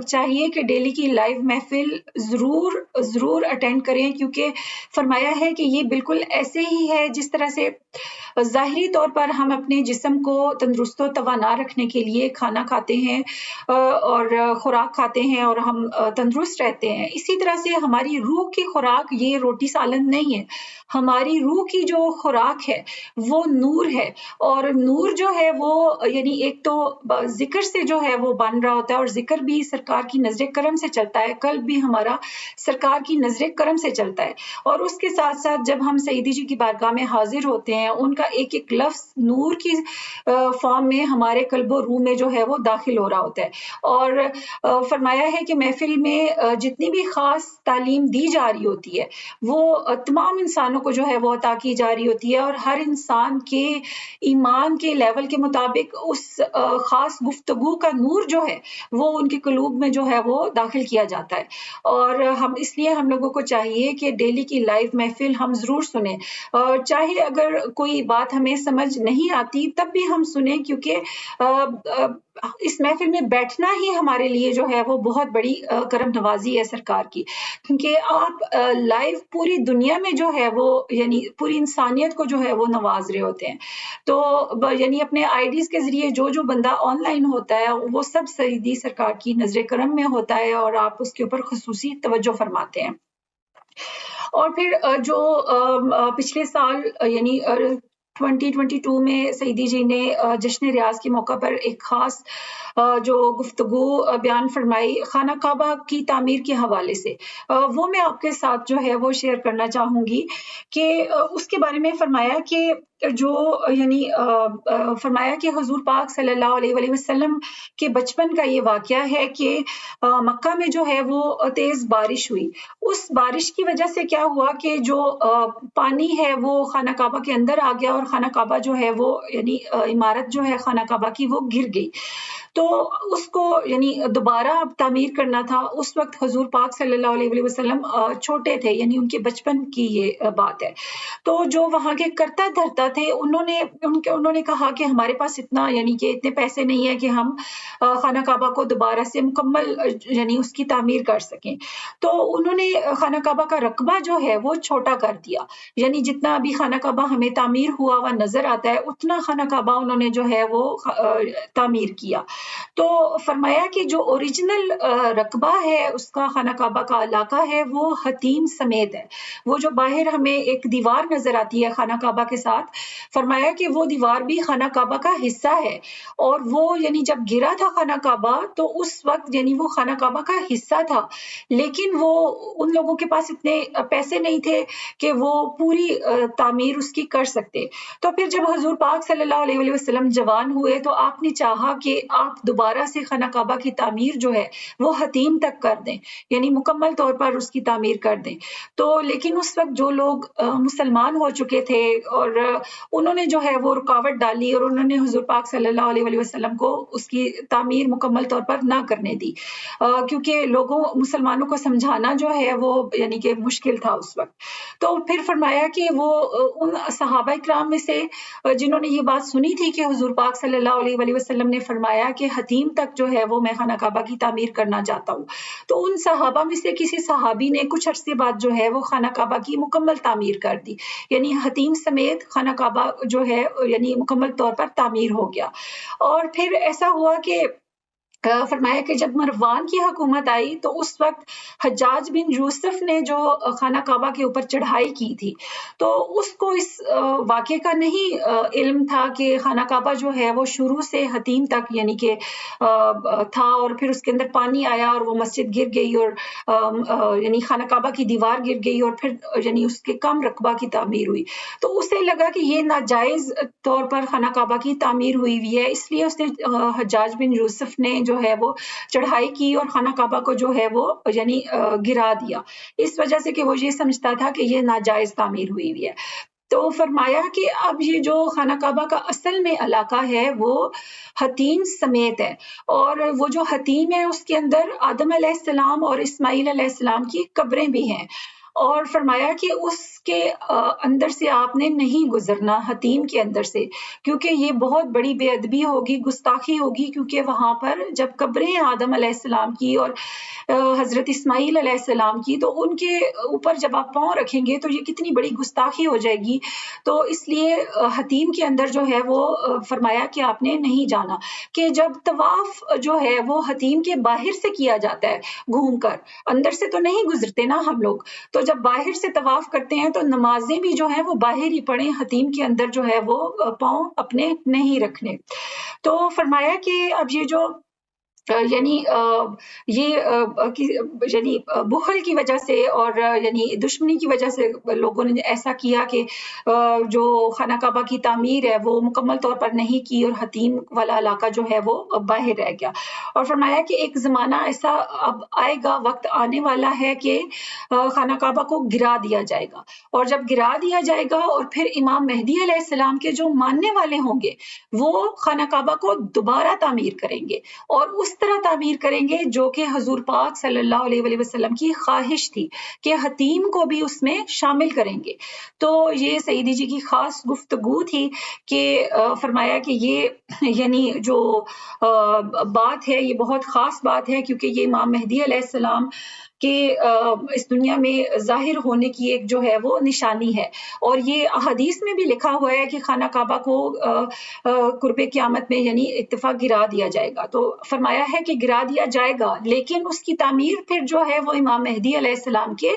چاہیے کہ ڈیلی کی لائیو محفل ضرور اٹینڈ کریں، کیونکہ فرمایا ہے کہ یہ بالکل ایسے ہی ہے جس طرح سے ظاہری طور پر ہم اپنے جسم کو تندرست و توانا رکھنے کے لیے کھانا کھاتے ہیں اور خوراک کھاتے ہیں اور ہم تندرست رہتے ہیں، اسی طرح سے ہماری روح کی خوراک یہ روٹی سالن نہیں ہے. ہماری روح کی جو خوراک ہے وہ نور ہے، اور نور جو ہے وہ یعنی ایک تو ذکر سے جو ہے وہ بن رہا ہوتا ہے، اور ذکر بھی سرکار کی نظر کرم سے چلتا ہے، قلب بھی ہمارا سرکار کی نظر کرم سے چلتا ہے. اور اس کے ساتھ ساتھ جب ہم سیدی جی کی بارگاہ میں حاضر ہوتے ہیں، ان کا ایک ایک لفظ نور کی فارم میں ہمارے قلب و روح میں جو ہے وہ داخل ہو رہا ہوتا ہے. اور فرمایا ہے کہ محفل میں جتنی بھی خاص تعلیم دی جا رہی ہوتی ہے وہ تمام انسانوں کو جو ہے وہ عطا کی جا رہی ہوتی ہے، اور ہر انسان کے ایمان کے لیول کے مطابق اس خاص گفتگو کا نور جو ہے وہ ان کے قلوب میں جو ہے وہ داخل کیا جاتا ہے. اور اس لیے ہم لوگوں کو چاہیے کہ ڈیلی کی لائیو محفل ہم ضرور سنیں، چاہے اگر کوئی بات ہمیں سمجھ نہیں آتی تب بھی ہم سنیں، کیونکہ اس محفل میں بیٹھنا ہی ہمارے لیے جو ہے وہ بہت بڑی کرم نوازی ہے سرکار کی، کیونکہ آپ لائیو پوری دنیا میں جو ہے وہ یعنی پوری انسانیت کو جو ہے وہ نواز رہے ہوتے ہیں. تو یعنی اپنے آئیڈیز کے ذریعے جو بندہ آن لائن ہوتا ہے وہ سب سیدی سرکار کی نظر کرم میں ہوتا ہے، اور آپ اس کے اوپر خصوصی توجہ فرماتے ہیں. اور پھر جو پچھلے سال یعنی 2022 میں سیدی جی نے جشن ریاض کے موقع پر ایک خاص جو گفتگو بیان فرمائی خانہ کعبہ کی تعمیر کے حوالے سے، وہ میں آپ کے ساتھ جو ہے وہ شیئر کرنا چاہوں گی. کہ اس کے بارے میں فرمایا کہ جو یعنی فرمایا کہ حضور پاک صلی اللہ علیہ وآلہ وسلم کے بچپن کا یہ واقعہ ہے کہ مکہ میں جو ہے وہ تیز بارش ہوئی. اس بارش کی وجہ سے کیا ہوا کہ جو پانی ہے وہ خانہ کعبہ کے اندر آ گیا، اور خانہ کعبہ جو ہے وہ یعنی عمارت جو ہے خانہ کعبہ کی وہ گر گئی. تو اس کو یعنی دوبارہ تعمیر کرنا تھا. اس وقت حضور پاک صلی اللہ علیہ وسلم چھوٹے تھے، یعنی ان کے بچپن کی یہ بات ہے. تو جو وہاں کے کرتا دھرتا تھے انہوں نے کہا کہ ہمارے پاس اتنے پیسے نہیں ہے کہ ہم خانہ کعبہ کو دوبارہ سے مکمل یعنی اس کی تعمیر کر سکیں. تو انہوں نے خانہ کعبہ کا رقبہ جو ہے وہ چھوٹا کر دیا، یعنی جتنا ابھی خانہ کعبہ ہمیں تعمیر ہوا ہوا نظر آتا ہے اتنا خانہ کعبہ انہوں نے جو ہے وہ تعمیر کیا. تو فرمایا کہ جو اوریجنل رقبہ ہے اس کا خانہ کعبہ کا علاقہ ہے وہ حتیم سمیت ہے. وہ جو باہر ہمیں ایک دیوار نظر آتی ہے خانہ کعبہ کے ساتھ، فرمایا کہ وہ دیوار بھی خانہ کعبہ کا حصہ ہے. اور وہ یعنی جب گرا تھا خانہ کعبہ تو اس وقت یعنی وہ خانہ کعبہ کا حصہ تھا، لیکن وہ ان لوگوں کے پاس اتنے پیسے نہیں تھے کہ وہ پوری تعمیر اس کی کر سکتے. تو پھر جب حضور پاک صلی اللہ علیہ وسلم جوان ہوئے تو آپ نے چاہا کہ آپ دوبارہ سے خانہ کعبہ کی تعمیر جو ہے وہ حتیم تک کر دیں، یعنی مکمل طور پر اس کی تعمیر کر دیں۔ تو لیکن اس وقت جو لوگ مسلمان ہو چکے تھے اور انہوں نے جو ہے وہ رکاوٹ ڈالی اور انہوں نے حضور پاک صلی اللہ علیہ وسلم کو اس کی تعمیر مکمل طور پر نہ کرنے دی، کیونکہ مسلمانوں کو سمجھانا جو ہے وہ یعنی کہ مشکل تھا اس وقت۔ تو پھر فرمایا کہ وہ ان صحابہ کرام میں سے جنہوں نے یہ بات سنی تھی کہ حضور پاک صلی اللہ علیہ وسلم نے فرمایا کہ حتیم تک جو ہے وہ میں خانہ کعبہ کی تعمیر کرنا چاہتا ہوں، تو ان صحابہ میں سے کسی صحابی نے کچھ عرصے بعد جو ہے وہ خانہ کعبہ کی مکمل تعمیر کر دی، یعنی حتیم سمیت خانہ کعبہ جو ہے یعنی مکمل طور پر تعمیر ہو گیا۔ اور پھر ایسا ہوا کہ فرمایا کہ جب مروان کی حکومت آئی تو اس وقت حجاج بن یوسف نے جو خانہ کعبہ کے اوپر چڑھائی کی تھی تو اس کو اس واقعے کا نہیں علم تھا کہ خانہ کعبہ جو ہے وہ شروع سے حتیم تک یعنی کہ تھا، اور پھر اس کے اندر پانی آیا اور وہ مسجد گر گئی اور یعنی خانہ کعبہ کی دیوار گر گئی اور پھر یعنی اس کے کم رقبہ کی تعمیر ہوئی، تو اسے لگا کہ یہ ناجائز طور پر خانہ کعبہ کی تعمیر ہوئی ہوئی ہے، اس لیے اس نے حجاج بن یوسف نے جو ہے وہ چڑھائی کی اور خانہ کعبہ کو جو ہے وہ یعنی گرا دیا، اس وجہ سے کہ وہ یہ سمجھتا تھا کہ یہ ناجائز تعمیر ہوئی ہوئی ہے۔ تو فرمایا کہ اب یہ جو خانہ کعبہ کا اصل میں علاقہ ہے وہ حتیم سمیت ہے، اور وہ جو حتیم ہے اس کے اندر آدم علیہ السلام اور اسماعیل علیہ السلام کی قبریں بھی ہیں، اور فرمایا کہ اس کے اندر سے آپ نے نہیں گزرنا حتیم کے اندر سے، کیونکہ یہ بہت بڑی بے ادبی ہوگی، گستاخی ہوگی، کیونکہ وہاں پر جب قبریں آدم علیہ السلام کی اور حضرت اسماعیل علیہ السلام کی تو ان کے اوپر جب آپ پاؤں رکھیں گے تو یہ کتنی بڑی گستاخی ہو جائے گی، تو اس لیے حتیم کے اندر جو ہے وہ فرمایا کہ آپ نے نہیں جانا، کہ جب طواف جو ہے وہ حتیم کے باہر سے کیا جاتا ہے گھوم کر، اندر سے تو نہیں گزرتے نا ہم لوگ، تو جب باہر سے طواف کرتے ہیں تو نمازیں بھی جو ہیں وہ باہر ہی پڑھیں، حتیم کے اندر جو ہے وہ پاؤں اپنے نہیں رکھنے۔ تو فرمایا کہ اب یہ جو یعنی یعنی بخل کی وجہ سے اور یعنی دشمنی کی وجہ سے لوگوں نے ایسا کیا کہ جو خانہ کعبہ کی تعمیر ہے وہ مکمل طور پر نہیں کی اور حتیم والا علاقہ جو ہے وہ باہر رہ گیا، اور فرمایا کہ ایک زمانہ ایسا اب آئے گا، وقت آنے والا ہے کہ خانہ کعبہ کو گرا دیا جائے گا، اور جب گرا دیا جائے گا اور پھر امام مہدی علیہ السلام کے جو ماننے والے ہوں گے وہ خانہ کعبہ کو دوبارہ تعمیر کریں گے، اور اس طرح تعمیر کریں گے جو کہ حضور پاک صلی اللہ علیہ وسلم کی خواہش تھی کہ حتیم کو بھی اس میں شامل کریں گے۔ تو یہ سیدی جی کی خاص گفتگو تھی کہ فرمایا کہ یہ یعنی جو بات ہے یہ بہت خاص بات ہے، کیونکہ یہ امام مہدی علیہ السلام کہ اس دنیا میں ظاہر ہونے کی ایک جو ہے وہ نشانی ہے، اور یہ احادیث میں بھی لکھا ہوا ہے کہ خانہ کعبہ کو قرب قیامت میں یعنی اتفاق گرا دیا جائے گا، تو فرمایا ہے کہ گرا دیا جائے گا، لیکن اس کی تعمیر پھر جو ہے وہ امام مہدی علیہ السلام کے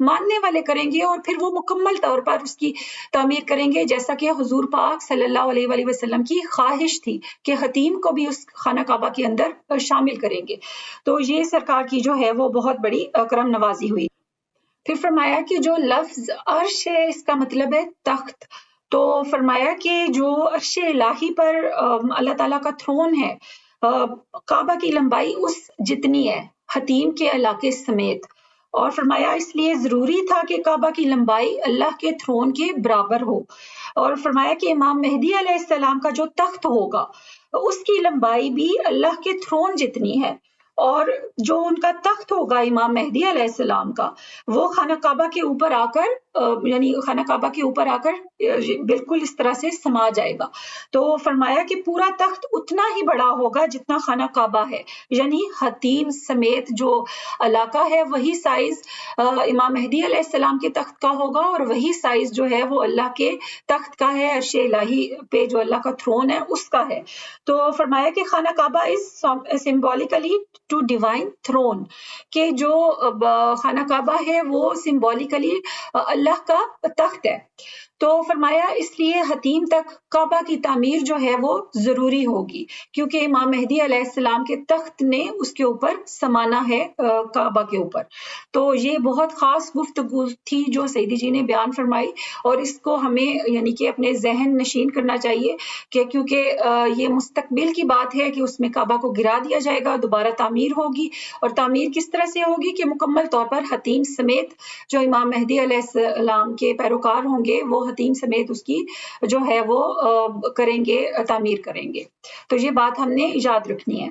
ماننے والے کریں گے، اور پھر وہ مکمل طور پر اس کی تعمیر کریں گے جیسا کہ حضور پاک صلی اللہ علیہ وسلم کی خواہش تھی کہ حتیم کو بھی اس خانہ کعبہ کے اندر شامل کریں گے۔ تو یہ سرکار کی جو ہے وہ بہت بڑی کرم نوازی ہوئی۔ پھر فرمایا کہ جو لفظ عرش ہے اس کا مطلب ہے تخت، تو فرمایا کہ جو عرش الہی پر اللہ تعالیٰ کا تھرون ہے، کعبہ کی لمبائی اس جتنی ہے حتیم کے علاقے سمیت، اور فرمایا اس لیے ضروری تھا کہ کعبہ کی لمبائی اللہ کے تھرون کے برابر ہو، اور فرمایا کہ امام مہدی علیہ السلام کا جو تخت ہوگا اس کی لمبائی بھی اللہ کے تھرون جتنی ہے، اور جو ان کا تخت ہوگا امام مہدی علیہ السلام کا وہ خانہ کعبہ کے اوپر آ کر یعنی خانہ کعبہ کے اوپر آ کر بالکل اس طرح سے سما جائے گا۔ تو فرمایا کہ پورا تخت اتنا ہی بڑا ہوگا جتنا خانہ کعبہ ہے، یعنی حتیم سمیت جو علاقہ ہے وہی سائز امام مہدی علیہ السلام کے تخت کا ہوگا، اور وہی سائز جو ہے وہ اللہ کے تخت کا ہے، عرش الہی پہ جو اللہ کا تھرون ہے اس کا ہے۔ تو فرمایا کہ خانہ کعبہ از سمبولیکلی ٹو ڈیوائن تھرون، کہ جو خانہ کعبہ ہے وہ سمبولیکلی اللہ کا تخت ہے۔ تو فرمایا اس لیے حتیم تک کعبہ کی تعمیر جو ہے وہ ضروری ہوگی، کیونکہ امام مہدی علیہ السلام کے تخت نے اس کے اوپر سمانا ہے کعبہ کے اوپر۔ تو یہ بہت خاص گفتگو تھی جو سیدی جی نے بیان فرمائی، اور اس کو ہمیں یعنی کہ اپنے ذہن نشین کرنا چاہیے کہ کیونکہ یہ مستقبل کی بات ہے کہ اس میں کعبہ کو گرا دیا جائے گا، دوبارہ تعمیر ہوگی، اور تعمیر کس طرح سے ہوگی کہ مکمل طور پر حتیم سمیت جو امام مہدی علیہ السلام کے پیروکار ہوں گے وہ حتیم سمیت اس کی جو ہے وہ کریں گے، تعمیر کریں گے۔ تو یہ بات ہم نے یاد رکھنی ہے۔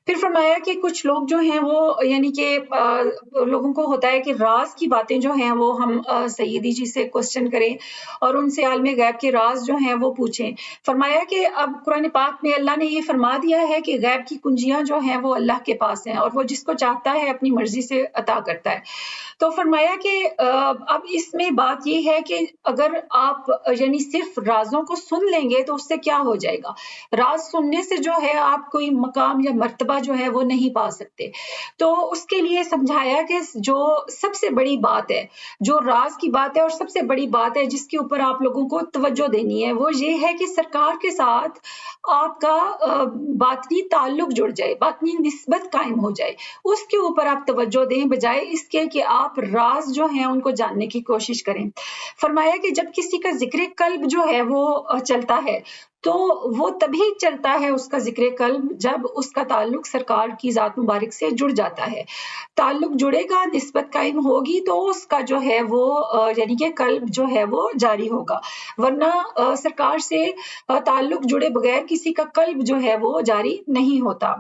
پھر فرمایا کہ کچھ لوگ جو ہیں وہ یعنی کہ لوگوں کو ہوتا ہے کہ راز کی باتیں جو ہیں وہ ہم سیدی جی سے کوسچن کریں اور ان سے عالم غیب کے راز جو ہیں وہ پوچھیں۔ فرمایا کہ اب قرآن پاک میں اللہ نے یہ فرما دیا ہے کہ غیب کی کنجیاں جو ہیں وہ اللہ کے پاس ہیں، اور وہ جس کو چاہتا ہے اپنی مرضی سے عطا کرتا ہے۔ تو فرمایا کہ اب اس میں بات یہ ہے کہ اگر آپ یعنی صرف رازوں کو سن لیں گے تو اس سے کیا ہو جائے گا؟ راز سننے سے جو ہے آپ کوئی مقام یا مرتبہ جو ہے وہ نہیں پا سکتے۔ تو اس کے لیے سمجھایا کہ جو سب سے بڑی بات ہے، جو راز کی بات ہے اور سب سے بڑی بات ہے جس کے اوپر آپ لوگوں کو توجہ دینی ہے، وہ یہ ہے کہ سرکار کے ساتھ آپ کا باطنی تعلق جڑ جائے، باطنی نسبت قائم ہو جائے، اس کے اوپر آپ توجہ دیں بجائے اس کے کہ آپ راز جو ہیں ان کو جاننے کی کوشش کریں۔ فرمایا کہ جب کسی کا ذکر قلب جو ہے وہ چلتا ہے تو وہ تبھی چلتا ہے اس کا ذکر قلب جب اس کا تعلق سرکار کی ذات مبارک سے جڑ جاتا ہے۔ تعلق جڑے گا، نسبت قائم ہوگی تو اس کا جو ہے وہ یعنی کہ قلب جو ہے وہ جاری ہوگا، ورنہ سرکار سے تعلق جڑے بغیر کسی کا قلب جو ہے وہ جاری نہیں ہوتا۔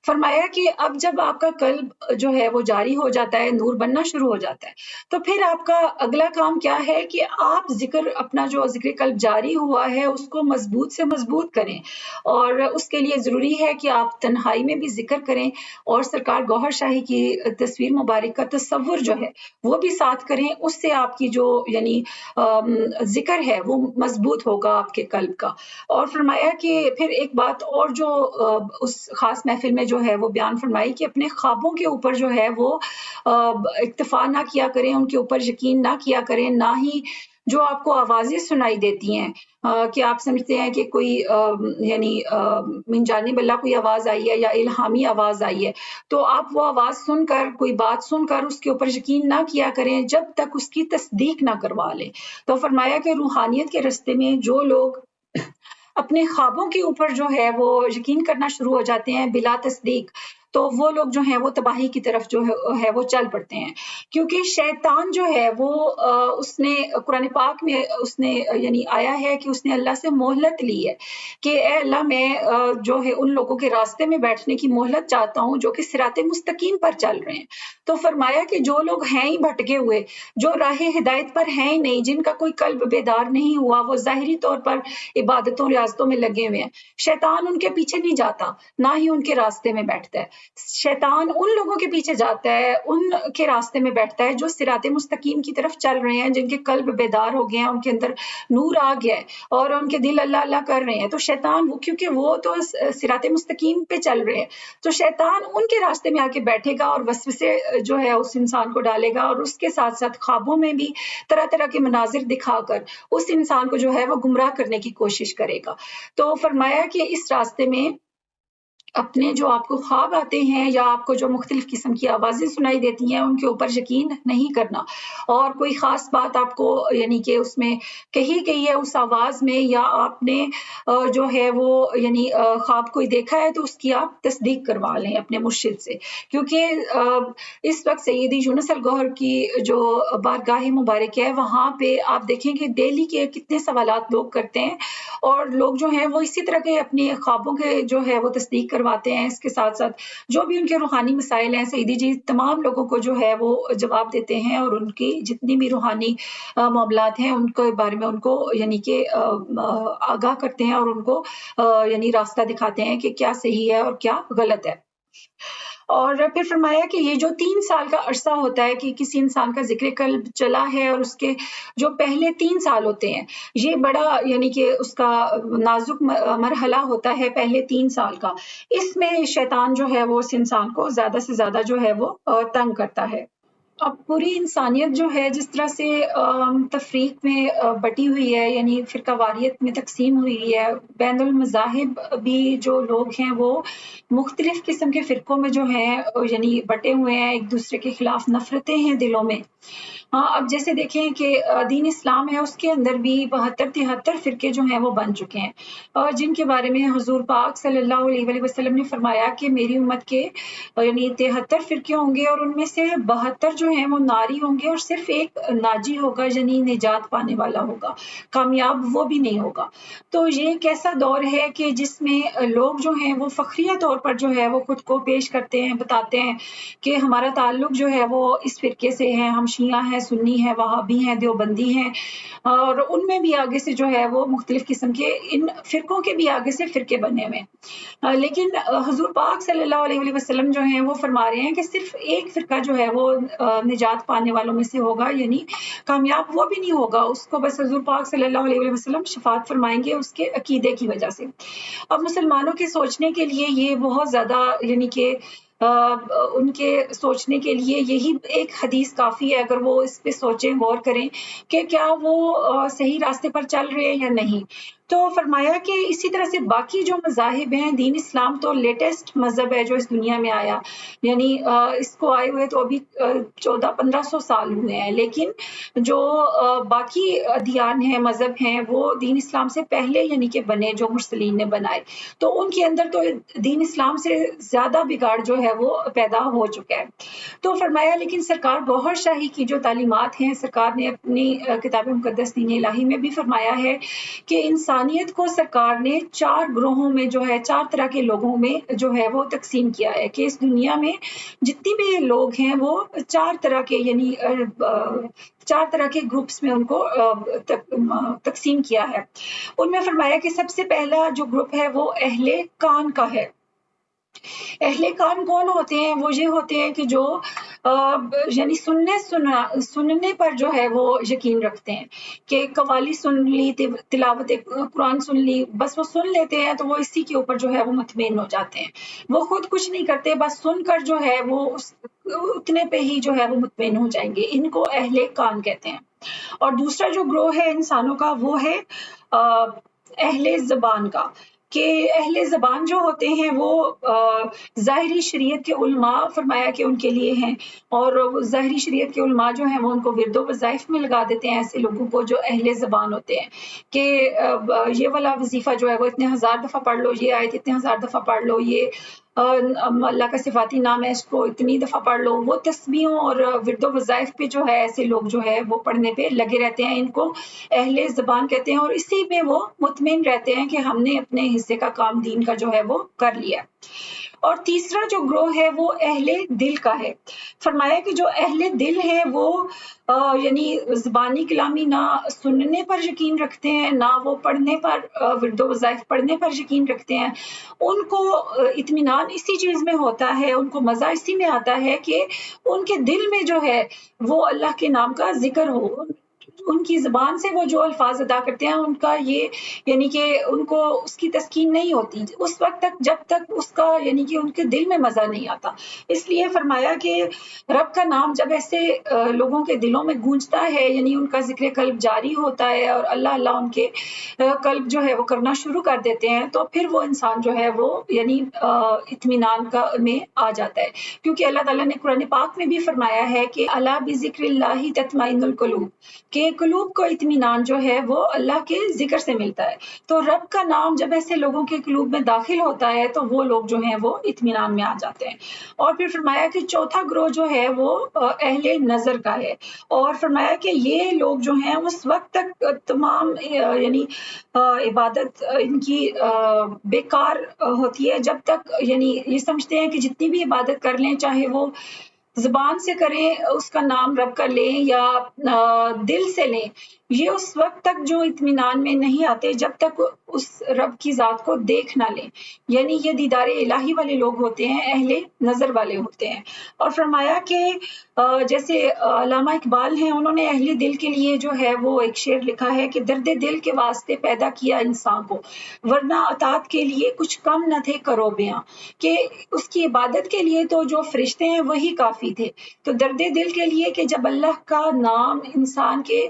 فرمایا کہ اب جب آپ کا قلب جو ہے وہ جاری ہو جاتا ہے، نور بننا شروع ہو جاتا ہے، تو پھر آپ کا اگلا کام کیا ہے کہ آپ اپنا جو ذکر قلب جاری ہوا ہے اس کو مضبوط سے مضبوط کریں، اور اس کے لیے ضروری ہے کہ آپ تنہائی میں بھی ذکر کریں اور سرکار گوہر شاہی کی تصویر مبارک کا تصور جو ہے وہ بھی ساتھ کریں۔ اس سے آپ کی جو یعنی ذکر ہے وہ مضبوط ہوگا آپ کے قلب کا۔ اور فرمایا کہ پھر ایک بات اور جو اس خاص محفل میں جو ہے وہ بیان فرمائی کہ اپنے خوابوں کے اوپر جو ہے وہ اکتفا نہ کیا کریں، ان کے اوپر یقین نہ کیا کریں، نہ ہی جو آپ کو آوازیں سنائی دیتی ہیں کہ آپ سمجھتے ہیں کہ کوئی یعنی من جانب اللہ کوئی آواز آئی ہے یا الہامی آواز آئی ہے، تو آپ وہ آواز سن کر، کوئی بات سن کر اس کے اوپر یقین نہ کیا کریں جب تک اس کی تصدیق نہ کروا لیں۔ تو فرمایا کہ روحانیت کے راستے میں جو لوگ اپنے خوابوں کے اوپر جو ہے وہ یقین کرنا شروع ہو جاتے ہیں بلا تصدیق، تو وہ لوگ جو ہیں وہ تباہی کی طرف جو ہے وہ چل پڑتے ہیں، کیونکہ شیطان جو ہے وہ اس نے قرآن پاک میں اس نے یعنی آیا ہے کہ اس نے اللہ سے مہلت لی ہے کہ اے اللہ میں جو ہے ان لوگوں کے راستے میں بیٹھنے کی مہلت چاہتا ہوں جو کہ صراط مستقیم پر چل رہے ہیں۔ تو فرمایا کہ جو لوگ ہیں ہی بھٹکے ہوئے، جو راہ ہدایت پر ہیں ہی نہیں، جن کا کوئی قلب بیدار نہیں ہوا، وہ ظاہری طور پر عبادتوں ریاضتوں میں لگے ہوئے ہیں، شیطان ان کے پیچھے نہیں جاتا، نہ ہی ان کے راستے میں بیٹھتا ہے۔ شیطان ان لوگوں کے پیچھے جاتا ہے، ان کے راستے میں بیٹھتا ہے جو صراط مستقیم کی طرف چل رہے ہیں، جن کے قلب بیدار ہو گئے ہیں، ان کے اندر نور آ گیا ہے اور ان کے دل اللہ اللہ کر رہے ہیں۔ تو شیطان کیونکہ وہ تو صراط مستقیم پہ چل رہے ہیں، تو شیطان ان کے راستے میں آ کے بیٹھے گا اور وسوسے جو ہے اس انسان کو ڈالے گا، اور اس کے ساتھ ساتھ خوابوں میں بھی طرح طرح کے مناظر دکھا کر اس انسان کو جو ہے وہ گمراہ کرنے کی کوشش کرے گا۔ تو فرمایا کہ اس راستے میں اپنے جو آپ کو خواب آتے ہیں یا آپ کو جو مختلف قسم کی آوازیں سنائی دیتی ہیں ان کے اوپر یقین نہیں کرنا، اور کوئی خاص بات آپ کو یعنی کہ اس میں کہی گئی ہے اس آواز میں، یا آپ نے جو ہے وہ یعنی خواب کوئی دیکھا ہے تو اس کی آپ تصدیق کروا لیں اپنے مرشد سے، کیونکہ اس وقت سیدی یونس الگوہر کی جو بارگاہ مبارک ہے وہاں پہ آپ دیکھیں کہ ڈیلی کے کتنے سوالات لوگ کرتے ہیں، اور لوگ جو ہیں وہ اسی طرح کے اپنے خوابوں کے جو ہے وہ تصدیق کرواتے ہیں۔ اس کے ساتھ ساتھ جو بھی ان کے روحانی مسائل ہیں سیدی جی تمام لوگوں کو جو ہے وہ جواب دیتے ہیں، اور ان کی جتنی بھی روحانی معاملات ہیں ان کے بارے میں ان کو یعنی کہ آگاہ کرتے ہیں، اور ان کو یعنی راستہ دکھاتے ہیں کہ کیا صحیح ہے اور کیا غلط ہے۔ اور پھر فرمایا کہ یہ جو 3 سال کا عرصہ ہوتا ہے کہ کسی انسان کا ذکر قلب چلا ہے، اور اس کے جو پہلے 3 سال ہوتے ہیں یہ بڑا یعنی کہ اس کا نازک مرحلہ ہوتا ہے، پہلے 3 سال کا، اس میں شیطان جو ہے وہ اس انسان کو زیادہ سے زیادہ جو ہے وہ تنگ کرتا ہے۔ اب پوری انسانیت جو ہے جس طرح سے تفریق میں بٹی ہوئی ہے، یعنی فرقہ واریت میں تقسیم ہوئی ہے، بین المذاہب بھی جو لوگ ہیں وہ مختلف قسم کے فرقوں میں جو ہیں یعنی بٹے ہوئے ہیں، ایک دوسرے کے خلاف نفرتیں ہیں دلوں میں. اب جیسے دیکھیں کہ دین اسلام ہے، اس کے اندر بھی 72-73 فرقے جو ہیں وہ بن چکے ہیں، اور جن کے بارے میں حضور پاک صلی اللہ علیہ وسلم نے فرمایا کہ میری امت کے یعنی 73 فرقے ہوں گے، اور ان میں سے 72 جو ہیں وہ ناری ہوں گے، اور صرف ایک ناجی ہوگا، یعنی نجات پانے والا ہوگا، کامیاب وہ بھی نہیں ہوگا. تو یہ کیسا دور ہے کہ جس میں لوگ جو ہیں وہ فخریہ طور پر جو ہے وہ خود کو پیش کرتے ہیں، بتاتے ہیں کہ ہمارا تعلق جو ہے وہ اس فرقے سے ہے، ہم شیعہ ہیں، سنی ہیں، وہابی ہیں، دیوبندی ہیں، اور ان میں بھی آگے سے جو ہے وہ مختلف قسم کے ان فرقوں کے بھی آگے سے فرقے بنے ہوئے ہیں. لیکن حضور پاک صلی اللہ علیہ وسلم جو ہیں وہ فرما رہے ہیں کہ صرف ایک فرقہ جو ہے وہ نجات پانے والوں میں سے ہوگا، یعنی کامیاب وہ بھی نہیں ہوگا، اس کو بس حضور پاک صلی اللہ علیہ وسلم شفاعت فرمائیں گے اس کے عقیدے کی وجہ سے. اب مسلمانوں کے سوچنے کے لیے یہ بہت زیادہ یعنی کہ ان کے سوچنے کے لیے یہی ایک حدیث کافی ہے، اگر وہ اس پہ سوچیں، غور کریں کہ کیا وہ صحیح راستے پر چل رہے ہیں یا نہیں. تو فرمایا کہ اسی طرح سے باقی جو مذاہب ہیں، دین اسلام تو لیٹسٹ مذہب ہے جو اس دنیا میں آیا، یعنی اس کو آئے ہوئے تو ابھی 1400-1500 سال ہوئے ہیں، لیکن جو باقی ادیان ہیں، مذہب ہیں، وہ دین اسلام سے پہلے یعنی کہ بنے، جو مرسلین نے بنائے، تو ان کے اندر تو دین اسلام سے زیادہ بگاڑ جو ہے وہ پیدا ہو چکا ہے. تو فرمایا لیکن سرکار گوہر شاہی کی جو تعلیمات ہیں، سرکار نے اپنی کتاب مقدس دین الہی میں بھی فرمایا ہے کہ انسانیت کو سرکار نے 4 گروہوں میں جو ہے، 4 طرح کے لوگوں میں جو ہے وہ تقسیم کیا ہے، کہ اس دنیا میں جتنی بھی لوگ ہیں وہ 4 طرح کے یعنی 4 طرح کے گروپس میں ان کو تقسیم کیا ہے. ان میں فرمایا کہ سب سے پہلا جو گروپ ہے وہ اہل کان کا ہے. اہل کان کون ہوتے ہیں؟ وہ یہ ہوتے ہیں کہ جو یعنی سننے پر جو ہے وہ یقین رکھتے ہیں، کہ قوالی سن لی، تلاوت قرآن سن لی، بس وہ سن لیتے ہیں تو وہ اسی کے اوپر جو ہے وہ مطمئن ہو جاتے ہیں، وہ خود کچھ نہیں کرتے، بس سن کر جو ہے وہ اتنے پہ ہی جو ہے وہ مطمئن ہو جائیں گے. ان کو اہل کان کہتے ہیں. اور دوسرا جو گروہ ہے انسانوں کا وہ ہے اہل زبان کا، کہ اہل زبان جو ہوتے ہیں وہ ظاہری شریعت کے علماء فرمایا کہ ان کے لیے ہیں، اور ظاہری شریعت کے علماء جو ہیں وہ ان کو ورد و وظائف میں لگا دیتے ہیں ایسے لوگوں کو جو اہل زبان ہوتے ہیں، کہ یہ والا وظیفہ جو ہے وہ اتنے 1000 دفعہ پڑھ لو، یہ آیت اتنے 1000 دفعہ پڑھ لو، یہ اللہ کا صفاتی نام ہے اس کو اتنی دفعہ پڑھ لو. وہ تسبیحوں اور ورد و وظائف پہ جو ہے ایسے لوگ جو ہے وہ پڑھنے پہ لگے رہتے ہیں، ان کو اہل زبان کہتے ہیں، اور اسی میں وہ مطمئن رہتے ہیں کہ ہم نے اپنے حصے کا کام دین کا جو ہے وہ کر لیا. اور تیسرا جو گروہ ہے وہ اہل دل کا ہے. فرمایا کہ جو اہل دل ہے وہ یعنی زبانی کلامی نہ سننے پر یقین رکھتے ہیں، نہ وہ پڑھنے پر ورد و وظائف پڑھنے پر یقین رکھتے ہیں. ان کو اطمینان اسی چیز میں ہوتا ہے، ان کو مزہ اسی میں آتا ہے کہ ان کے دل میں جو ہے وہ اللہ کے نام کا ذکر ہو، ان کی زبان سے وہ جو الفاظ ادا کرتے ہیں ان کا یہ یعنی کہ ان کو اس کی تسکین نہیں ہوتی اس وقت تک جب تک اس کا یعنی کہ ان کے دل میں مزہ نہیں آتا. اس لیے فرمایا کہ رب کا نام جب ایسے لوگوں کے دلوں میں گونجتا ہے، یعنی ان کا ذکر قلب جاری ہوتا ہے اور اللہ اللہ ان کے قلب جو ہے وہ کرنا شروع کر دیتے ہیں، تو پھر وہ انسان جو ہے وہ یعنی اطمینان کا میں آ جاتا ہے. کیونکہ اللہ تعالیٰ نے قرآن پاک میں بھی فرمایا ہے کہ الا بذکر اللہ تطمئن القلوب، کہ قلوب کو اطمینان جو ہے وہ اللہ کے ذکر سے ملتا ہے. تو رب کا نام جب ایسے لوگوں کے قلوب میں داخل ہوتا ہے تو وہ لوگ جو ہیں وہ اطمینان میں آ جاتے ہیں. اور پھر فرمایا کہ چوتھا گروہ جو ہے وہ اہل نظر کا ہے، اور فرمایا کہ یہ لوگ جو ہیں اس وقت تک تمام یعنی عبادت ان کی بیکار ہوتی ہے جب تک یعنی یہ سمجھتے ہیں کہ جتنی بھی عبادت کر لیں، چاہے وہ زبان سے کریں، اس کا نام رب کا لیں یا دل سے لیں، یہ اس وقت تک جو اطمینان میں نہیں آتے جب تک اس رب کی ذات کو دیکھ نہ لیں، یعنی یہ دیدار الہی والے لوگ ہوتے ہیں، اہل نظر والے ہوتے ہیں۔ اور فرمایا کہ جیسے علامہ اقبال ہیں، انہوں نے اہل دل کے لیے جو ہے وہ ایک شعر لکھا ہے کہ درد دل کے واسطے پیدا کیا انسان کو، ورنہ اطاعت کے لیے کچھ کم نہ تھے کرو بیاں، کہ اس کی عبادت کے لیے تو جو فرشتے ہیں وہی کافی تھے، تو درد دل کے لیے کہ جب اللہ کا نام انسان کے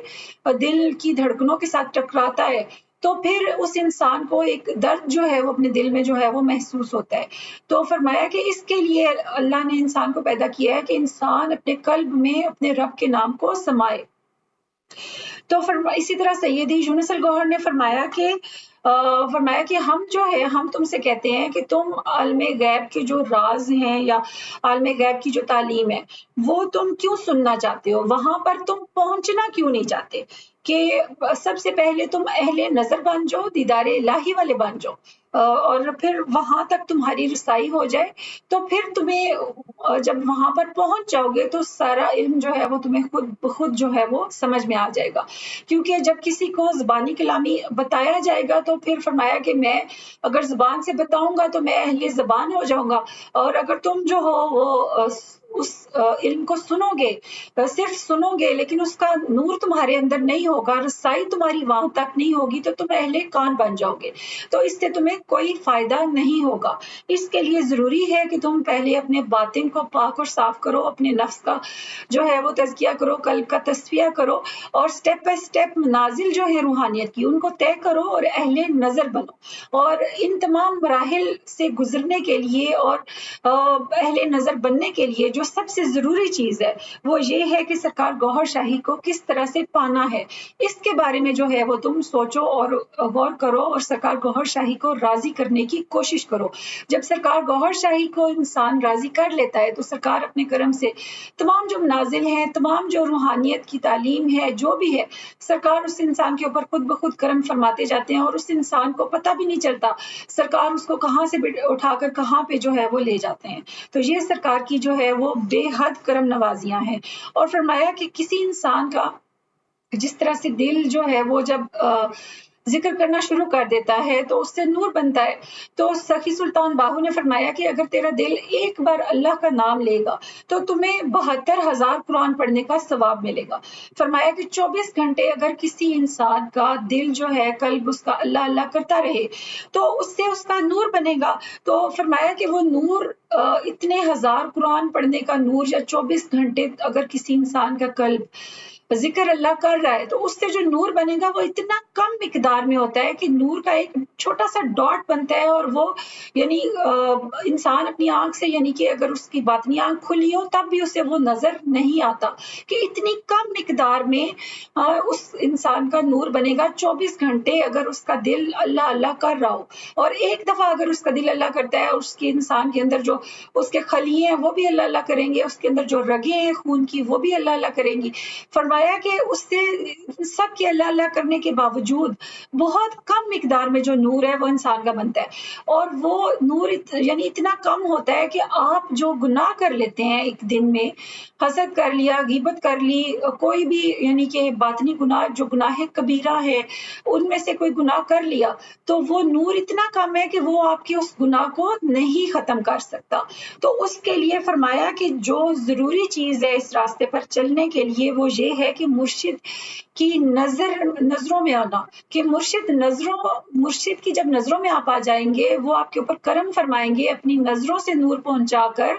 دل کی دھڑکنوں کے ساتھ ٹکراتا ہے تو پھر اس انسان کو ایک درد جو ہے وہ اپنے دل میں جو ہے وہ محسوس ہوتا ہے۔ تو فرمایا کہ اس کے لیے اللہ نے انسان کو پیدا کیا ہے کہ انسان اپنے قلب میں اپنے رب کے نام کو سمائے۔ تو اسی طرح سیدی یونس الگوہر نے فرمایا کہ ہم جو ہے ہم تم سے کہتے ہیں کہ تم عالم غیب کے جو راز ہیں یا عالم غیب کی جو تعلیم ہے وہ تم کیوں سننا چاہتے ہو، وہاں پر تم پہنچنا کیوں نہیں چاہتے، کہ سب سے پہلے تم اہل نظر بن جاؤ، دیدار الہی والے بن جاؤ، اور پھر وہاں تک تمہاری رسائی ہو جائے، تو پھر تمہیں جب وہاں پر پہنچ جاؤ گے تو سارا علم جو ہے وہ تمہیں خود بخود جو ہے وہ سمجھ میں آ جائے گا۔ کیونکہ جب کسی کو زبانی کلامی بتایا جائے گا تو پھر فرمایا کہ میں اگر زبان سے بتاؤں گا تو میں اہل زبان ہو جاؤں گا، اور اگر تم جو ہو وہ اس علم کو سنو گے، صرف سنو گے لیکن اس کا نور تمہارے اندر نہیں ہوگا، رسائی تمہاری وہاں تک نہیں ہوگی، تو تم اہل کان بن جاؤ گے، تو اس سے تمہیں کوئی فائدہ نہیں ہوگا۔ اس کے لیے ضروری ہے کہ تم پہلے اپنے باطن کو پاک اور صاف کرو، اپنے نفس کا جو ہے وہ تزکیہ کرو، قلب کا تصفیہ کرو، اور سٹیپ بائی سٹیپ منازل جو ہے روحانیت کی ان کو طے کرو اور اہل نظر بنو۔ اور ان تمام مراحل سے گزرنے کے لیے اور اہل نظر بننے کے لیے جو سب سے ضروری چیز ہے وہ یہ ہے کہ سرکار گوہر شاہی کو کس طرح سے پانا ہے، اس کے بارے میں جو ہے وہ تم سوچو اور غور کرو، اور سرکار گوہر شاہی کو راضی کرنے کی کوشش کرو۔ جب سرکار گوہر شاہی کو انسان راضی کر لیتا ہے تو سرکار اپنے کرم سے تمام جو منازل ہیں، تمام جو روحانیت کی تعلیم ہے، جو بھی ہے، سرکار اس انسان کے اوپر خود بخود کرم فرماتے جاتے ہیں، اور اس انسان کو پتہ بھی نہیں چلتا سرکار اس کو کہاں سے اٹھا کر کہاں پہ جو ہے وہ لے جاتے ہیں۔ تو یہ سرکار کی جو ہے وہ بے حد کرم نوازیاں ہیں۔ اور فرمایا کہ کسی انسان کا جس طرح سے دل جو ہے وہ جب ذکر کرنا شروع کر دیتا ہے تو اس سے نور بنتا ہے، تو سخی سلطان باہو نے فرمایا کہ اگر تیرا دل ایک بار اللہ کا نام لے گا تو تمہیں 72,000 قرآن پڑھنے کا ثواب ملے گا۔ فرمایا کہ 24 گھنٹے اگر کسی انسان کا دل جو ہے قلب اس کا اللہ اللہ کرتا رہے تو اس سے اس کا نور بنے گا۔ تو فرمایا کہ وہ نور اتنے 1000 قرآن پڑھنے کا نور یا 24 گھنٹے اگر کسی انسان کا قلب ذکر اللہ کر رہا ہے تو اس سے جو نور بنے گا وہ اتنا کم مقدار میں ہوتا ہے کہ نور کا ایک چھوٹا سا ڈاٹ بنتا ہے، اور وہ یعنی انسان اپنی آنکھ سے، یعنی کہ اگر اس کی باطنی آنکھ کھلی ہو تب بھی اسے وہ نظر نہیں آتا کہ اتنی کم مقدار میں اس انسان کا نور بنے گا 24 گھنٹے اگر اس کا دل اللہ اللہ کر رہا ہو۔ اور ایک دفعہ اگر اس کا دل اللہ کرتا ہے اور اس کے انسان کے اندر جو اس کے خلیے ہیں وہ بھی اللہ اللہ کریں گے، اس کے اندر جو رگیں ہیں خون کی وہ بھی اللہ اللہ کریں گی۔ فرمایا کہ اس سے سب کے اللہ اللہ کرنے کے باوجود بہت کم مقدار میں جو نور ہے وہ انسان کا بنتا ہے، اور وہ نور یعنی اتنا کم ہوتا ہے کہ آپ جو گناہ کر لیتے ہیں ایک دن میں، حسد کر لیا، غیبت کر لی، کوئی بھی یعنی کہ باطنی گناہ جو گناہ کبیرہ ہے ان میں سے کوئی گناہ کر لیا، تو وہ نور اتنا کم ہے کہ وہ آپ کے اس گناہ کو نہیں ختم کر سکتا۔ تو اس کے لیے فرمایا کہ جو ضروری چیز ہے اس راستے پر چلنے کے لیے وہ یہ ہے کہ مرشد کی نظروں میں آنا، کہ مرشد کی جب نظروں میں آپ آ جائیں گے وہ آپ کے اوپر کرم فرمائیں گے، اپنی نظروں سے نور پہنچا کر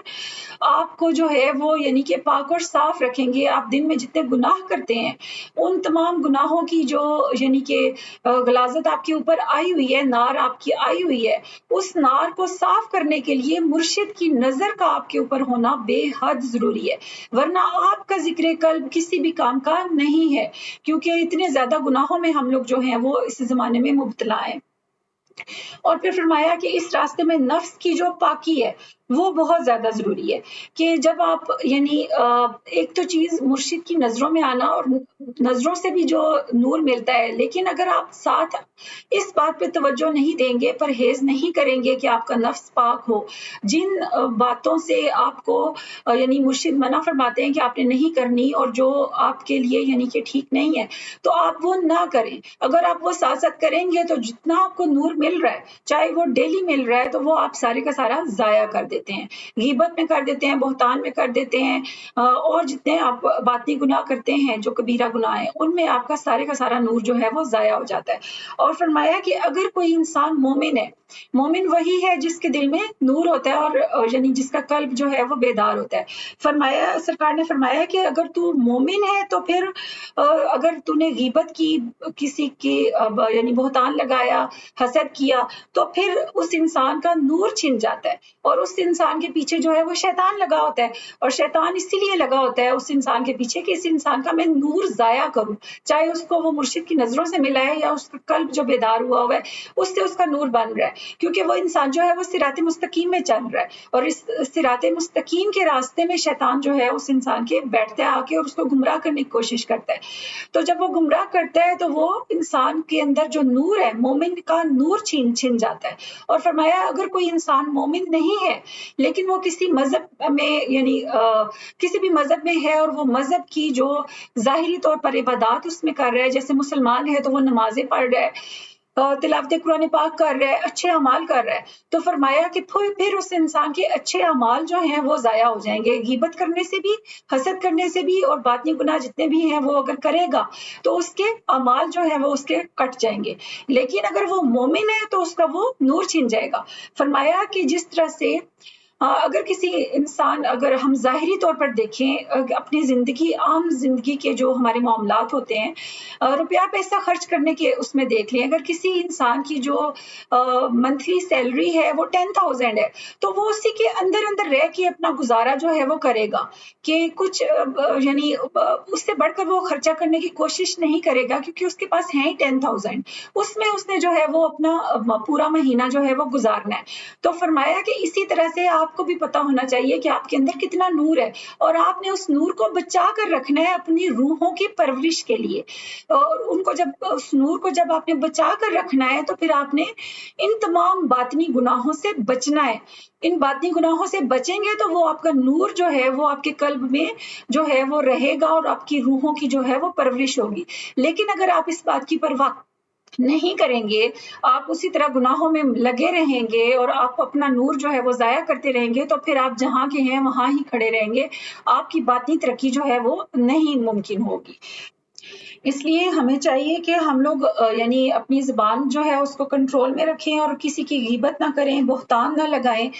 آپ کو جو ہے وہ یعنی کہ پاک اور صاف رکھیں گے۔ آپ دن میں جتنے گناہ کرتے ہیں ان تمام گناہوں کی جو یعنی کہ غلاظت آپ کے اوپر آئی ہوئی ہے، نار آپ کی آئی ہوئی ہے، اس نار کو صاف کرنے کے لیے مرشد کی نظر کا آپ کے اوپر ہونا بے حد ضروری ہے، ورنہ آپ کا ذکر قلب کسی بھی کام کا نہیں ہے، کیونکہ اتنے زیادہ گناہوں میں ہم لوگ جو ہیں وہ اس زمانے میں مبتلا ہیں۔ اور پھر فرمایا کہ اس راستے میں نفس کی جو پاکی ہے وہ بہت زیادہ ضروری ہے کہ جب آپ یعنی ایک تو چیز مرشد کی نظروں میں آنا اور نظروں سے بھی جو نور ملتا ہے، لیکن اگر آپ ساتھ اس بات پہ توجہ نہیں دیں گے، پرہیز نہیں کریں گے کہ آپ کا نفس پاک ہو، جن باتوں سے آپ کو یعنی مرشد منع فرماتے ہیں کہ آپ نے نہیں کرنی اور جو آپ کے لیے یعنی کہ ٹھیک نہیں ہے، تو آپ وہ نہ کریں۔ اگر آپ وہ ساتھ ساتھ کریں گے تو جتنا آپ کو نور مل رہا ہے، چاہے وہ ڈیلی مل رہا ہے، تو وہ آپ سارے کا سارا ضائع کر دیتے ہیں، غیبت میں کر دیتے ہیں، بہتان میں کر دیتے ہیں، اور جتنے آپ باطنی گناہ کرتے ہیں جو کبیرہ گناہ ہیں، ان میں آپ کا سارے کا سارا نور جو ہے وہ ضائع ہو جاتا ہے۔ اور فرمایا کہ اگر کوئی انسان مومن ہے، مومن وہی ہے جس کے دل میں نور ہوتا ہے اور یعنی جس کا قلب جو ہے وہ بیدار ہوتا ہے۔ فرمایا، سرکار نے فرمایا کہ اگر تو مومن ہے تو پھر اگر تو نے غیبت کی، کسی کی یعنی بہتان لگایا، حسد کیا، تو پھر اس انسان کا نور چھن جاتا ہے، اور اس انسان کے پیچھے جو ہے وہ شیطان لگا ہوتا ہے، اور شیطان اسی لیے لگا ہوتا ہے اس انسان کے پیچھے کہ اس انسان کا میں نور ضائع کروں، چاہے اس کو وہ مرشد کی نظروں سے ملا ہے یا اس کا قلب جو بیدار ہوا ہوا ہے اس سے اس کا نور بن رہا ہے، کیونکہ وہ انسان جو ہے وہ صراط مستقیم میں چل رہا ہے، اور اس صراط مستقیم کے راستے میں شیطان جو ہے اس انسان کے بیٹھتا ہے آ کے اور اس کو گمراہ کرنے کی کوشش کرتا ہے۔ تو جب وہ گمراہ کرتا ہے تو وہ انسان کے اندر جو نور ہے، مومن کا نور چھن جاتا ہے۔ اور فرمایا اگر کوئی انسان مومن نہیں ہے لیکن وہ کسی مذہب میں یعنی کسی بھی مذہب میں ہے، اور وہ مذہب کی جو ظاہری طور پر عبادات اس میں کر رہا ہے، جیسے مسلمان ہے تو وہ نمازیں پڑھ رہا ہے، تلاوت قرآن پاک کر رہا ہے، اچھے اعمال کر رہا ہے، تو فرمایا کہ پھر اس انسان کے اچھے اعمال جو ہیں وہ ضائع ہو جائیں گے، غیبت کرنے سے بھی، حسد کرنے سے بھی، اور باطنی گناہ جتنے بھی ہیں وہ اگر کرے گا تو اس کے اعمال جو ہیں وہ اس کے کٹ جائیں گے، لیکن اگر وہ مومن ہے تو اس کا وہ نور چھن جائے گا۔ فرمایا کہ جس طرح سے اگر کسی انسان، اگر ہم ظاہری طور پر دیکھیں اپنی زندگی، عام زندگی کے جو ہمارے معاملات ہوتے ہیں، روپیہ پیسہ خرچ کرنے کے اس میں دیکھ لیں، اگر کسی انسان کی جو منتھلی سیلری ہے وہ 10,000 ہے تو وہ اسی کے اندر اندر رہ کے اپنا گزارا جو ہے وہ کرے گا، کہ کچھ یعنی اس سے بڑھ کر وہ خرچہ کرنے کی کوشش نہیں کرے گا، کیونکہ اس کے پاس ہیں 10,000، اس میں اس نے جو ہے وہ اپنا پورا مہینہ جو ہے وہ گزارنا ہے۔ تو فرمایا کہ اسی طرح سے آپ کو بھی پتا ہونا چاہیے کہ آپ کے اندر کتنا نور ہے، اور آپ نے اس نور کو بچا کر رکھنا ہے اپنی روحوں کی پرورش کے لیے، اور ان کو جب اس نور کو جب آپ نے بچا کر رکھنا ہے تو پھر آپ نے ان تمام باطنی گناہوں سے بچنا ہے۔ ان باطنی گناہوں سے بچیں گے تو وہ آپ کا نور جو ہے وہ آپ کے قلب میں جو ہے وہ رہے گا، اور آپ کی روحوں کی جو ہے وہ پرورش ہوگی۔ لیکن اگر آپ اس بات کی پرواہ نہیں کریں گے، آپ اسی طرح گناہوں میں لگے رہیں گے اور آپ اپنا نور جو ہے وہ ضائع کرتے رہیں گے، تو پھر آپ جہاں کے ہیں وہاں ہی کھڑے رہیں گے، آپ کی باطنی ترقی جو ہے وہ نہیں ممکن ہوگی۔ اس لیے ہمیں چاہیے کہ ہم لوگ یعنی اپنی زبان جو ہے اس کو کنٹرول میں رکھیں، اور کسی کی غیبت نہ کریں، بہتان نہ لگائیں،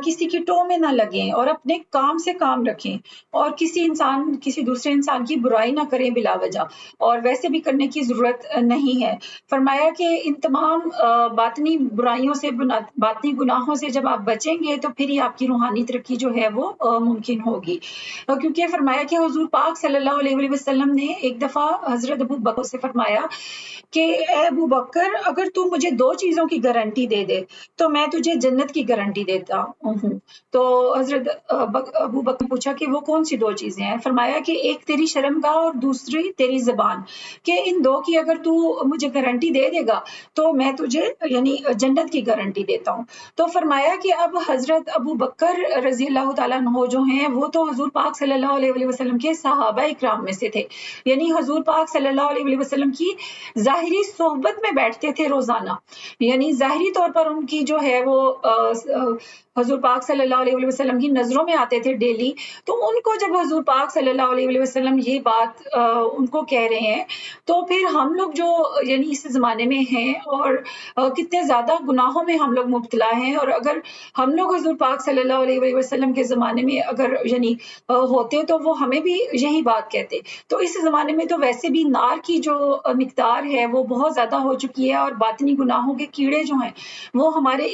کسی کی ٹو میں نہ لگیں، اور اپنے کام سے کام رکھیں، اور کسی دوسرے انسان کی برائی نہ کریں بلا وجہ، اور ویسے بھی کرنے کی ضرورت نہیں ہے۔ فرمایا کہ ان تمام باطنی برائیوں سے، باطنی گناہوں سے جب آپ بچیں گے تو پھر ہی آپ کی روحانی ترقی جو ہے وہ ممکن ہوگی، کیونکہ فرمایا کہ حضور پاک صلی اللہ علیہ وسلم نے ایک دفعہ حضرت ابو بکر سے فرمایا کہ اے ابو بکر، اگر تو مجھے 2 چیزوں کی گارنٹی دے دے تو میں تجھے جنت کی گارنٹی دیتا ہوں۔ تو حضرت ابو بکر نے پوچھا کہ وہ کون سی 2 چیزیں ہیں؟ فرمایا کہ ایک تیری شرمگاہ اور دوسری تیری زبان، کہ ان 2 کی اگر تو مجھے گارنٹی دے دے گا تو میں تجھے یعنی جنت کی گارنٹی دیتا ہوں۔ تو فرمایا کہ اب حضرت ابو بکر رضی اللہ تعالیٰ عنہ جو ہیں وہ تو حضور پاک صلی اللہ علیہ وسلم کے صحابہ اکرام میں سے تھے، یعنی حضور پاک صلی اللہ علیہ وسلم کی ظاہری صحبت میں بیٹھتے تھے روزانہ، یعنی ظاہری طور پر ان کی جو ہے وہ حضور پاک صلی اللہ علیہ وسلم کی نظروں میں آتے تھے ڈیلی۔ تو ان کو جب حضور پاک صلی اللہ علیہ وسلم یہ بات ان کو کہہ رہے ہیں، تو پھر ہم لوگ جو یعنی اس زمانے میں ہیں اور کتنے زیادہ گناہوں میں ہم لوگ مبتلا ہیں، اور اگر ہم لوگ حضور پاک صلی اللہ علیہ وسلم کے زمانے میں اگر یعنی ہوتے تو وہ ہمیں بھی یہی بات کہتے۔ تو اس زمانے میں تو ویسے بھی نار کی جو مقدار ہے وہ بہت زیادہ ہو چکی ہے، اور باطنی گناہوں کے کیڑے جو ہیں وہ ہمارے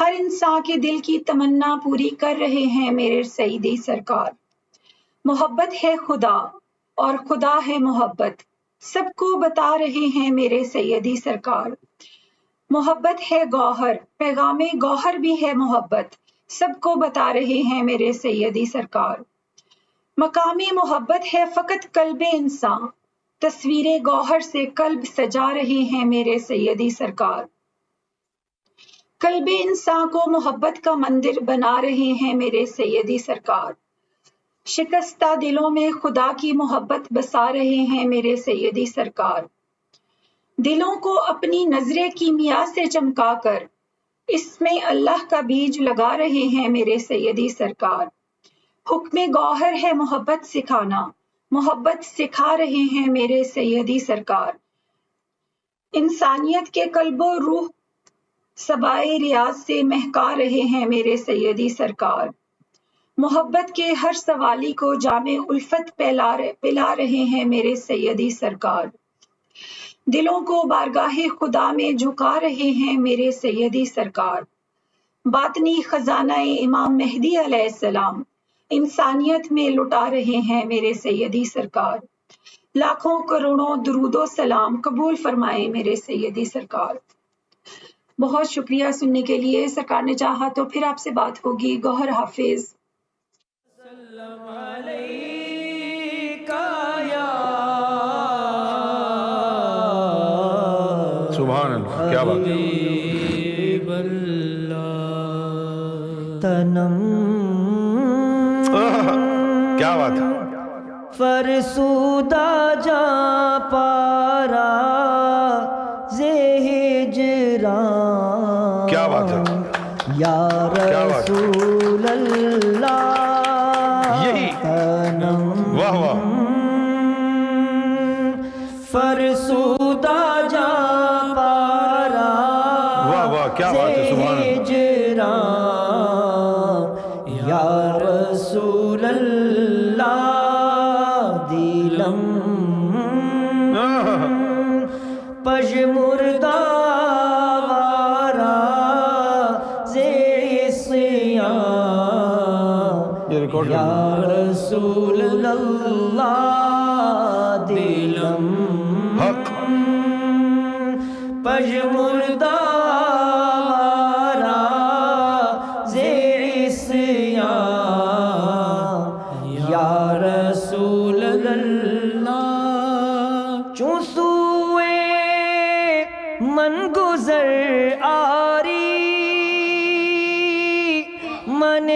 ہر انسان کے دل کی تمنا پوری کر رہے ہیں میرے سیدی سرکار۔ محبت ہے خدا اور خدا ہے محبت، سب کو بتا رہے ہیں میرے سیدی سرکار۔ محبت ہے گوہر، پیغام گوہر بھی ہے محبت، سب کو بتا رہے ہیں میرے سیدی سرکار۔ مقام محبت ہے فقط قلب انسان، تصویر گوہر سے قلب سجا رہے ہیں میرے سیدی سرکار۔ قلب انسان کو محبت کا مندر بنا رہے ہیں میرے سیدی سرکار۔ شکستہ دلوں میں خدا کی محبت بسا رہے ہیں میرے سیدی سرکار۔ دلوں کو اپنی نظر کیمیا سے چمکا کر اس میں اللہ کا بیج لگا رہے ہیں میرے سیدی سرکار۔ حکم گوہر ہے محبت سکھانا، محبت سکھا رہے ہیں میرے سیدی سرکار۔ انسانیت کے قلب و روح سبائے ریاض سے مہکا رہے ہیں میرے سیدی سرکار۔ محبت کے ہر سوالی کو جام الفت پلا رہے ہیں میرے سیدی سرکار۔ دلوں کو بارگاہ خدا میں جھکا رہے ہیں میرے سیدی سرکار۔ باطنی خزانہ امام مہدی علیہ السلام انسانیت میں لٹا رہے ہیں میرے سیدی سرکار۔ لاکھوں کروڑوں درود و سلام قبول فرمائے میرے سیدی سرکار۔ بہت شکریہ سننے کے لیے۔ سرکار نے چاہا تو پھر آپ سے بات ہوگی۔ گوہر حافظ۔ سبحان اللہ، کیا بات ہے۔ تنم کیا بات ہے۔ فرسودہ جا پارا ہجران، کیا بات ہے۔ یا رسول اللہ یہی تنم واہ واہ، فرسودہ جا پارا واہ واہ، کیا بات ہے، سبحان اللہ۔ یا رسول اللہ دلم پژمردہ وارا زیسیاں، یہ ریکارڈ یا رسول اللہ دلم حق پژمردہ وارا زیسیاں، یا رسول اللہ چون سوئے من گزر آری من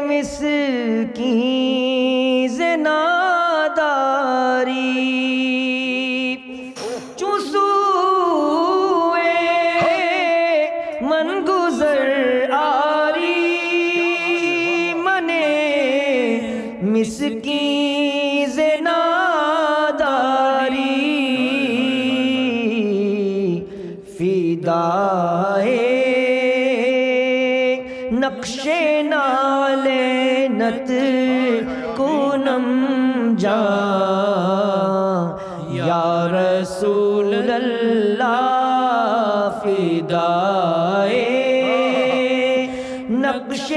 مسکین زناداری، چون سوئے من گزر آری من مسکین زناداری، فدائے نقش نالینت کنم جان، یا رسول اللہ فدائے نقش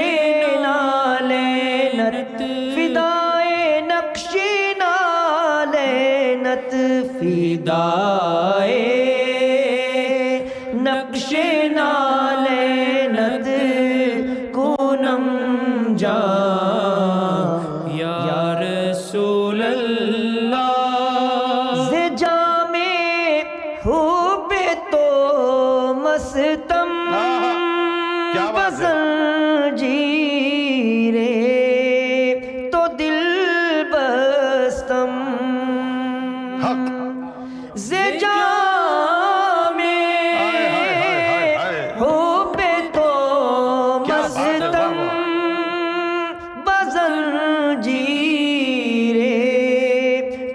نالینت، فدائے نقش نالینت، فدائے نقش نالینت کنم جان، یا رسول اللہ ز جام حب تو مستم کیا بات ہے۔ بزنجیرے تو دل بستم، حق ز جام حب تو کیا بات ہے، مستم بزنجیرے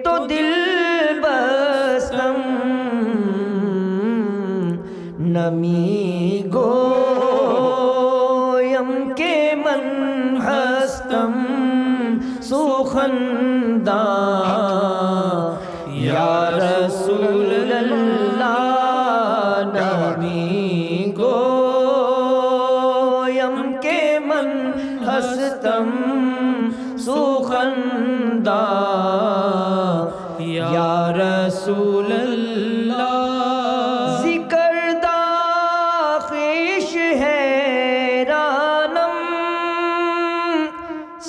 تو دل بستم، نمی گویم کے من ہستم سوخندان، یا رسول اللہ نمی گو رسول اللہ ذکر دا خویش حیرانم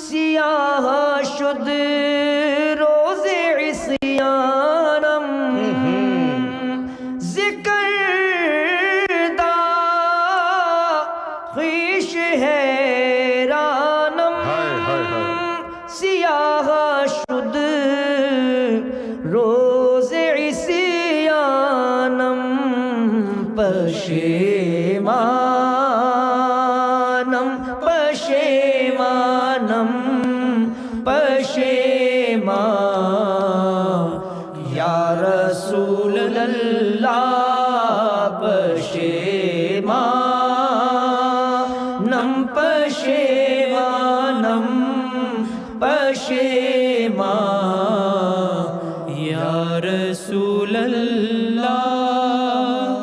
سیاہ شد روز عصیانم ذکر دا خویش حیرانم سیاہ شد روز عصیانم پشیمانم پشیمانم پشیمان یا رسول اللہ پشیمانم پشیمانم پشیمان یا رسول اللہ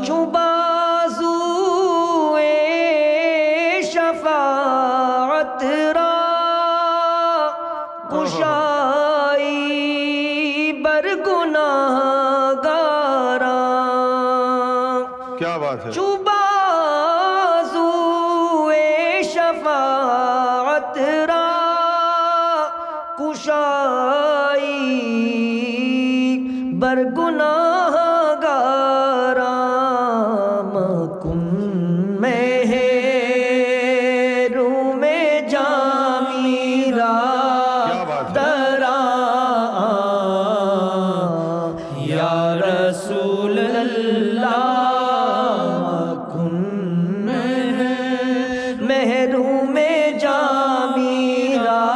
چوں بازوئے شفاعت را کشائی بر گناہگاراں کیا بات ہے چوں بازوئے شفاعت را کشائی بر گناہگاراں مکن محروم جامی را دراں یا رسول اللہ مکن محروم جامی را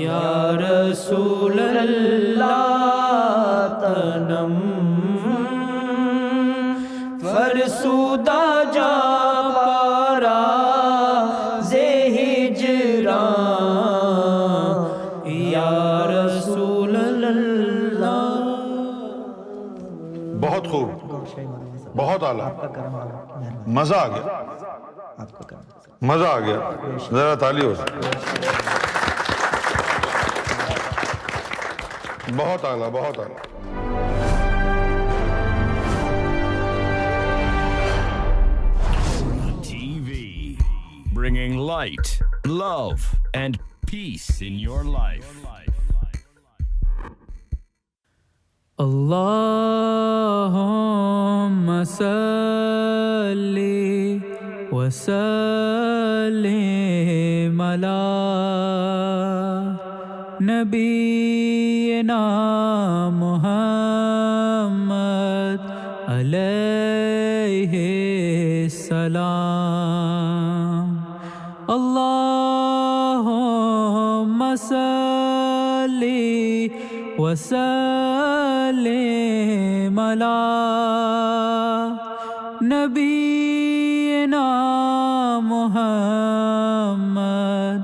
یا رسول اللہ تنم فرسودہ جا پارا زے ہجران یا رسول اللہ بہت خوب بہت اعلیٰ مزہ آ گیا مزہ آ گیا ذرا تالی ہو سکتی بہت اعلیٰ بہت اعلیٰ TV, bringing light, love, and peace in your life. Allahumma salli wa sallim ala nabiyyina Muhammad alayhi salam. Allahumma salli wa sallim ala nabiyyina Muhammad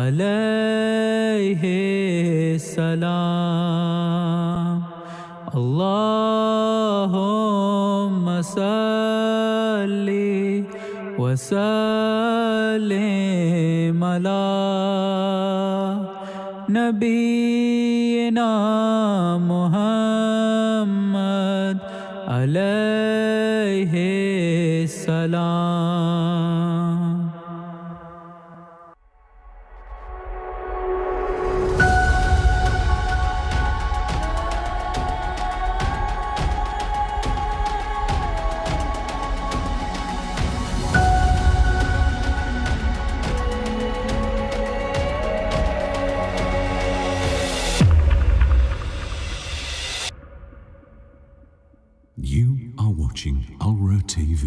alayhi salam. Allahumma salli wa sallim ala nabiyyina Muhammad alayhi salam. You are watching ALRA TV.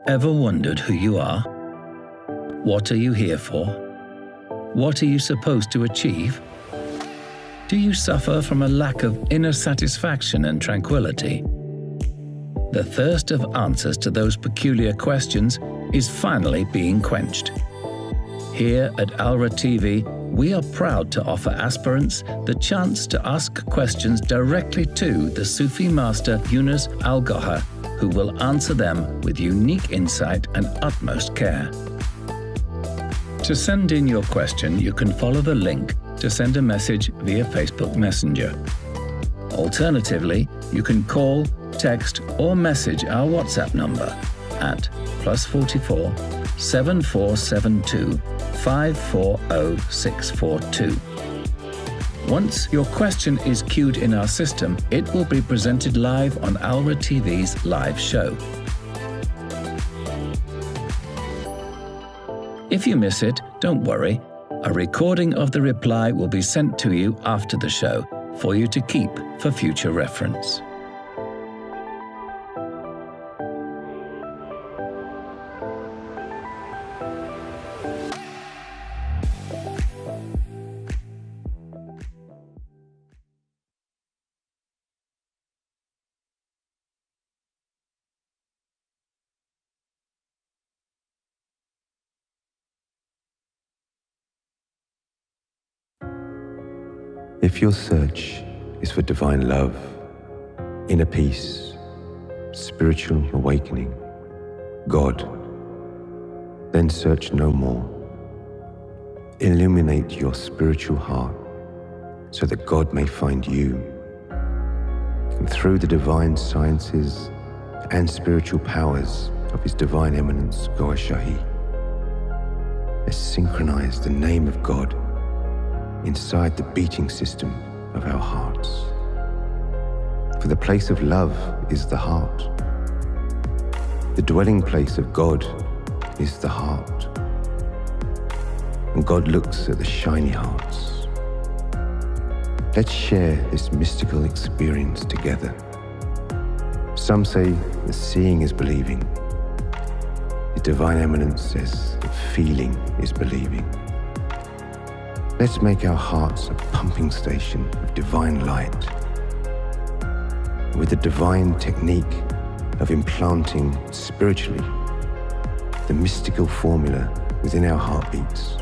Ever wondered who you are? What are you here for? What are you supposed to achieve? Do you suffer from a lack of inner satisfaction and tranquility? The thirst of answers to those peculiar questions is finally being quenched. Here at ALRA TV, we are proud to offer aspirants the chance to ask questions directly to the Sufi Master Younus AlGohar, who will answer them with unique insight and utmost care. To send in your question, you can follow the link to send a message via Facebook Messenger. Alternatively, you can call, text, or message our WhatsApp number at +44 7472 540642. Once your question is queued in our system, it will be presented live on ALRA TV's live show. If you miss it, don't worry. A recording of the reply will be sent to you after the show for you to keep for future reference. If your search is for divine love, inner peace, spiritual awakening, God, then search no more. Illuminate your spiritual heart so that God may find you. And through the divine sciences and spiritual powers of His Divine Eminence, Gohar Shahi, let's synchronize the name of God inside the beating system of our hearts. For the place of love is the heart. The dwelling place of God is the heart. And God looks at the shiny hearts. Let's share this mystical experience together. Some say that seeing is believing. The Divine Eminence says that feeling is believing. Let's make our hearts a pumping station of divine light. With the divine technique of implanting spiritually the mystical formula within our heartbeats,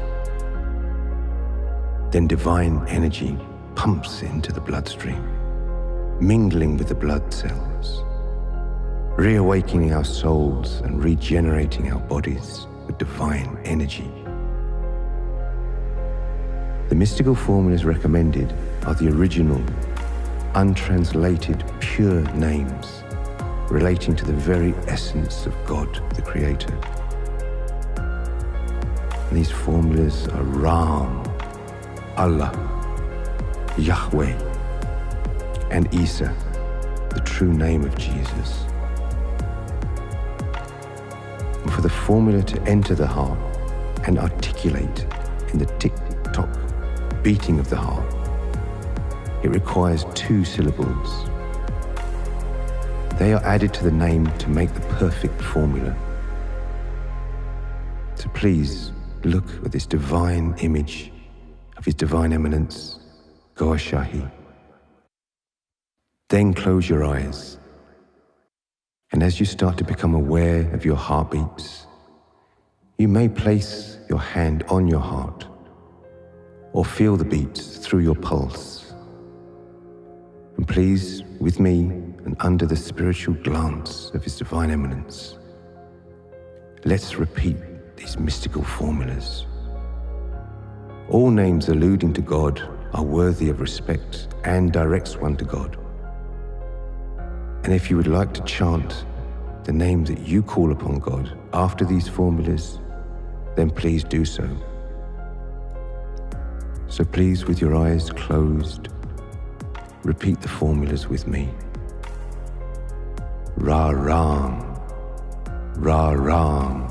then divine energy pumps into the bloodstream, mingling with the blood cells, reawakening our souls and regenerating our bodies with divine energy. The mystical formulas recommended are the original, untranslated, pure names relating to the very essence of God, the Creator. And these formulas are Ram, Allah, Yahweh, and Isa, the true name of Jesus. And for the formula to enter the heart and articulate in the tick-tock beating of the heart, it requires 2 syllables. They are added to the name to make the perfect formula. So please look at this divine image of His Divine Eminence, Gohar Shahi. Then close your eyes, and as you start to become aware of your heartbeats, you may place your hand on your heart or feel the beats through your pulse. And please, with me and under the spiritual glance of His Divine Eminence, let's repeat these mystical formulas. All names alluding to God are worthy of respect and directs one to God. And if you would like to chant the name that you call upon God after these formulas, then please do so. So please, with your eyes closed, repeat the formulas with me. Ra Ram, Ra Ram,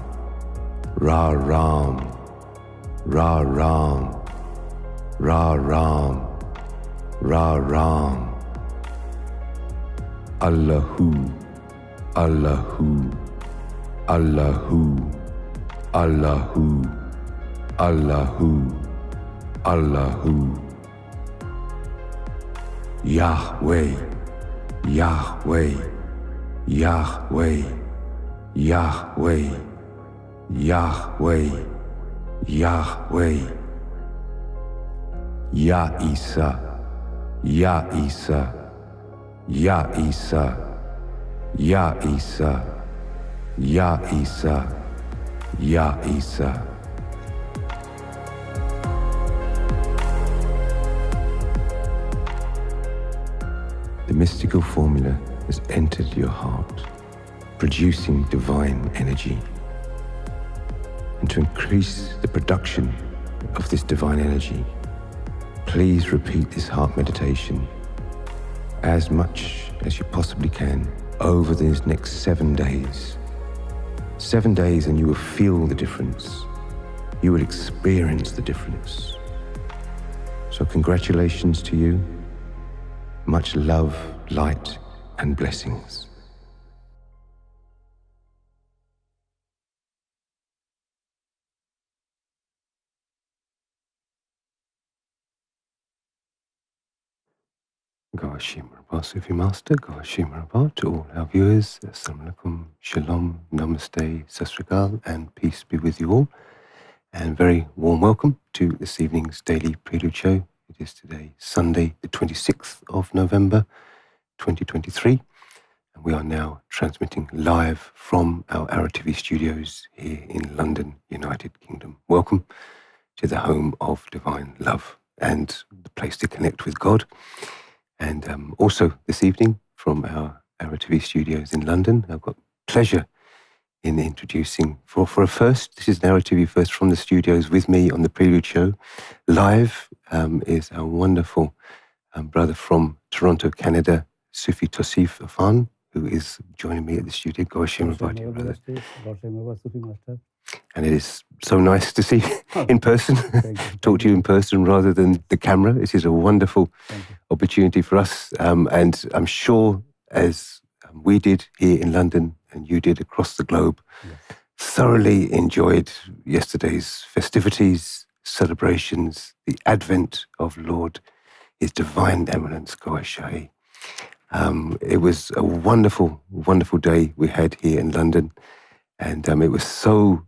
Ra Ram, Ra Ram, Ra Ram, Ra Ram. Allahu, Allahu, Allahu, Allahu, Allahu, Allahu. Yahweh, Yahweh, Yahweh, Yahweh, Yahweh, Yahweh. Ya Isa, Ya Isa, Ya Isa, Ya Isa, Ya Isa, Ya Isa. The mystical formula has entered your heart, producing divine energy. And to increase the production of this divine energy, please repeat this heart meditation as much as you possibly can over these next 7 days. 7 days and you will feel the difference. You will experience the difference. So congratulations to you. Much love, light, and blessings. Gohar Marhaba, Sufi Master, Gohar Marhaba to all our viewers. Assalamu alaikum, shalom, namaste, sat sri akal, and peace be with you all. And very warm welcome to this evening's daily prelude show. It is today, Sunday, the 26th of November, 2023. And we are now transmitting live from our ALRA TV studios here in London, United Kingdom. Welcome to the home of divine love and the place to connect with God. And also this evening from our ALRA TV studios in London, I've got pleasure in introducing, for a first, this is an ALRA TV first from the studios with me on the Prelude Show. Live is our wonderful brother from Toronto, Canada, Sufi Online, who is joining me at the studio. Gohar Marhaba, brother. Sufi Master. And it is so nice to see you in person, talk to you in person rather than the camera. It is a wonderful opportunity for us. And I'm sure as we did here in London and you did across the globe, thoroughly enjoyed yesterday's festivities, celebrations, the advent of Lord, His Divine Eminence, Gohar Shahi. It was a wonderful, wonderful day we had here in London. And it was so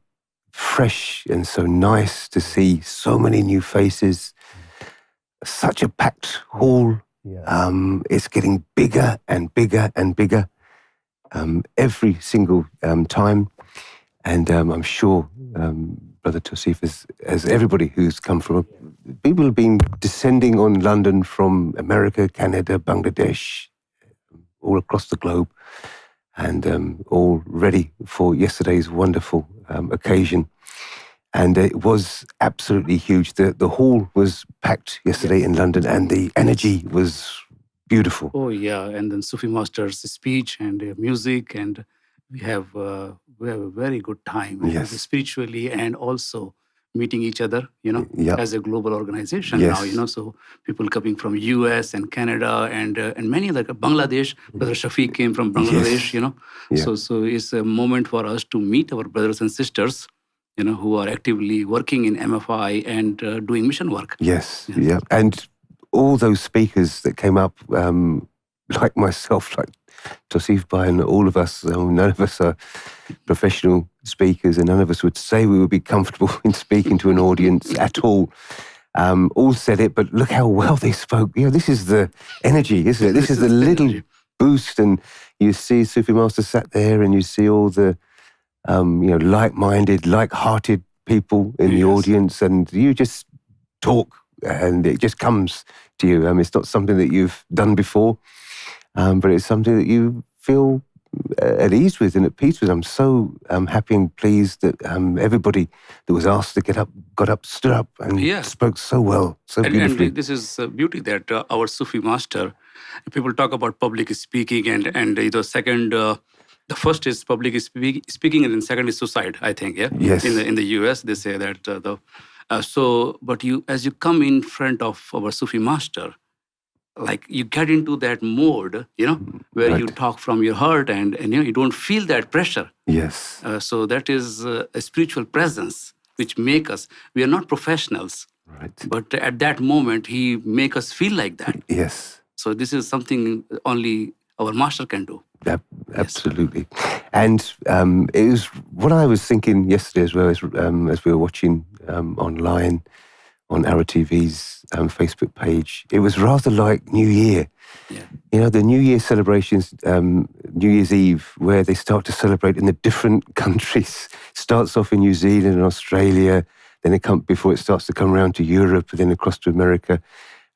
fresh and so nice to see so many new faces, such a packed hall. It's getting bigger and bigger and bigger every single time. And I'm sure Brother Tosif, as everybody who's come from, people have been descending on London from America, Canada, Bangladesh, all across the globe, and all ready for yesterday's wonderful occasion. And it was absolutely huge. The hall was packed yesterday in London, and the energy was beautiful. Oh, yeah. And then Sufi Master's speech and music, and we have a very good time, spiritually, and also meeting each other, as a global organization now, so people coming from US and Canada and many other, Bangladesh, Brother Shafiq came from Bangladesh, So it's a moment for us to meet our brothers and sisters, who are actively working in MFI and doing mission work. Yes. And all those speakers that came up, like myself, like Tosif Bhai and all of us, none of us are professional speakers, and none of us would say we would be comfortable in speaking to an audience at all. All said it, but look how well they spoke. This is the energy, isn't it? This is the little boost, and you see Sufi Master sat there, and you see all the, like-minded, like-hearted people in the audience, and you just talk, and it just comes to you. It's not something that you've done before, but it's something that you feel at ease with and at peace with. I'm so happy and pleased that everybody that was asked to get up, got up, stood up, and spoke so well, so beautifully. And this is beauty that our Sufi Master, people talk about public speaking, and second, the first is public speaking, and then second is suicide, I think. Yes. In the US, they say that but as you come in front of our Sufi Master, like you get into that mode, where you talk from your heart and you don't feel that pressure. Yes. So that is a spiritual presence which make us, we are not professionals, but at that moment he make us feel like that. Yes. So this is something only our master can do. Absolutely. And it was what I was thinking yesterday as well, as we were watching online on ALRA TV's Facebook page. It was rather like New Year. Yeah. The New Year celebrations, New Year's Eve, where they start to celebrate in the different countries. Starts off in New Zealand and Australia, then before it starts to come around to Europe, and then across to America.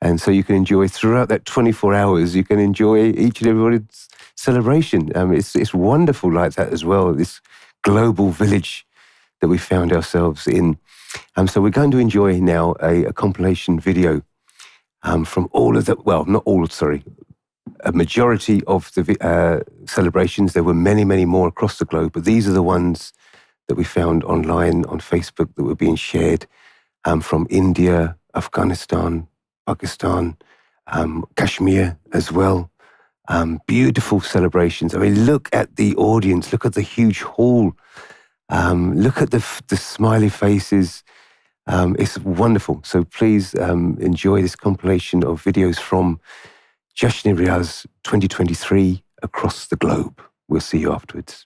And so you can enjoy, throughout that 24 hours, you can enjoy each and everybody's celebration. It's wonderful like that as well, this global village that we found ourselves in. So we're going to enjoy now a compilation video from all of the, well, not all, sorry, a majority of the celebrations. There were many, many more across the globe, but these are the ones that we found online on Facebook that were being shared from India, Afghanistan, Pakistan, Kashmir as well. Beautiful celebrations. I mean, look at the audience, look at the huge hall, look at the smiley faces. It's wonderful. So please enjoy this compilation of videos from Jashin-e-Riaz 2023 across the globe. We'll see you afterwards.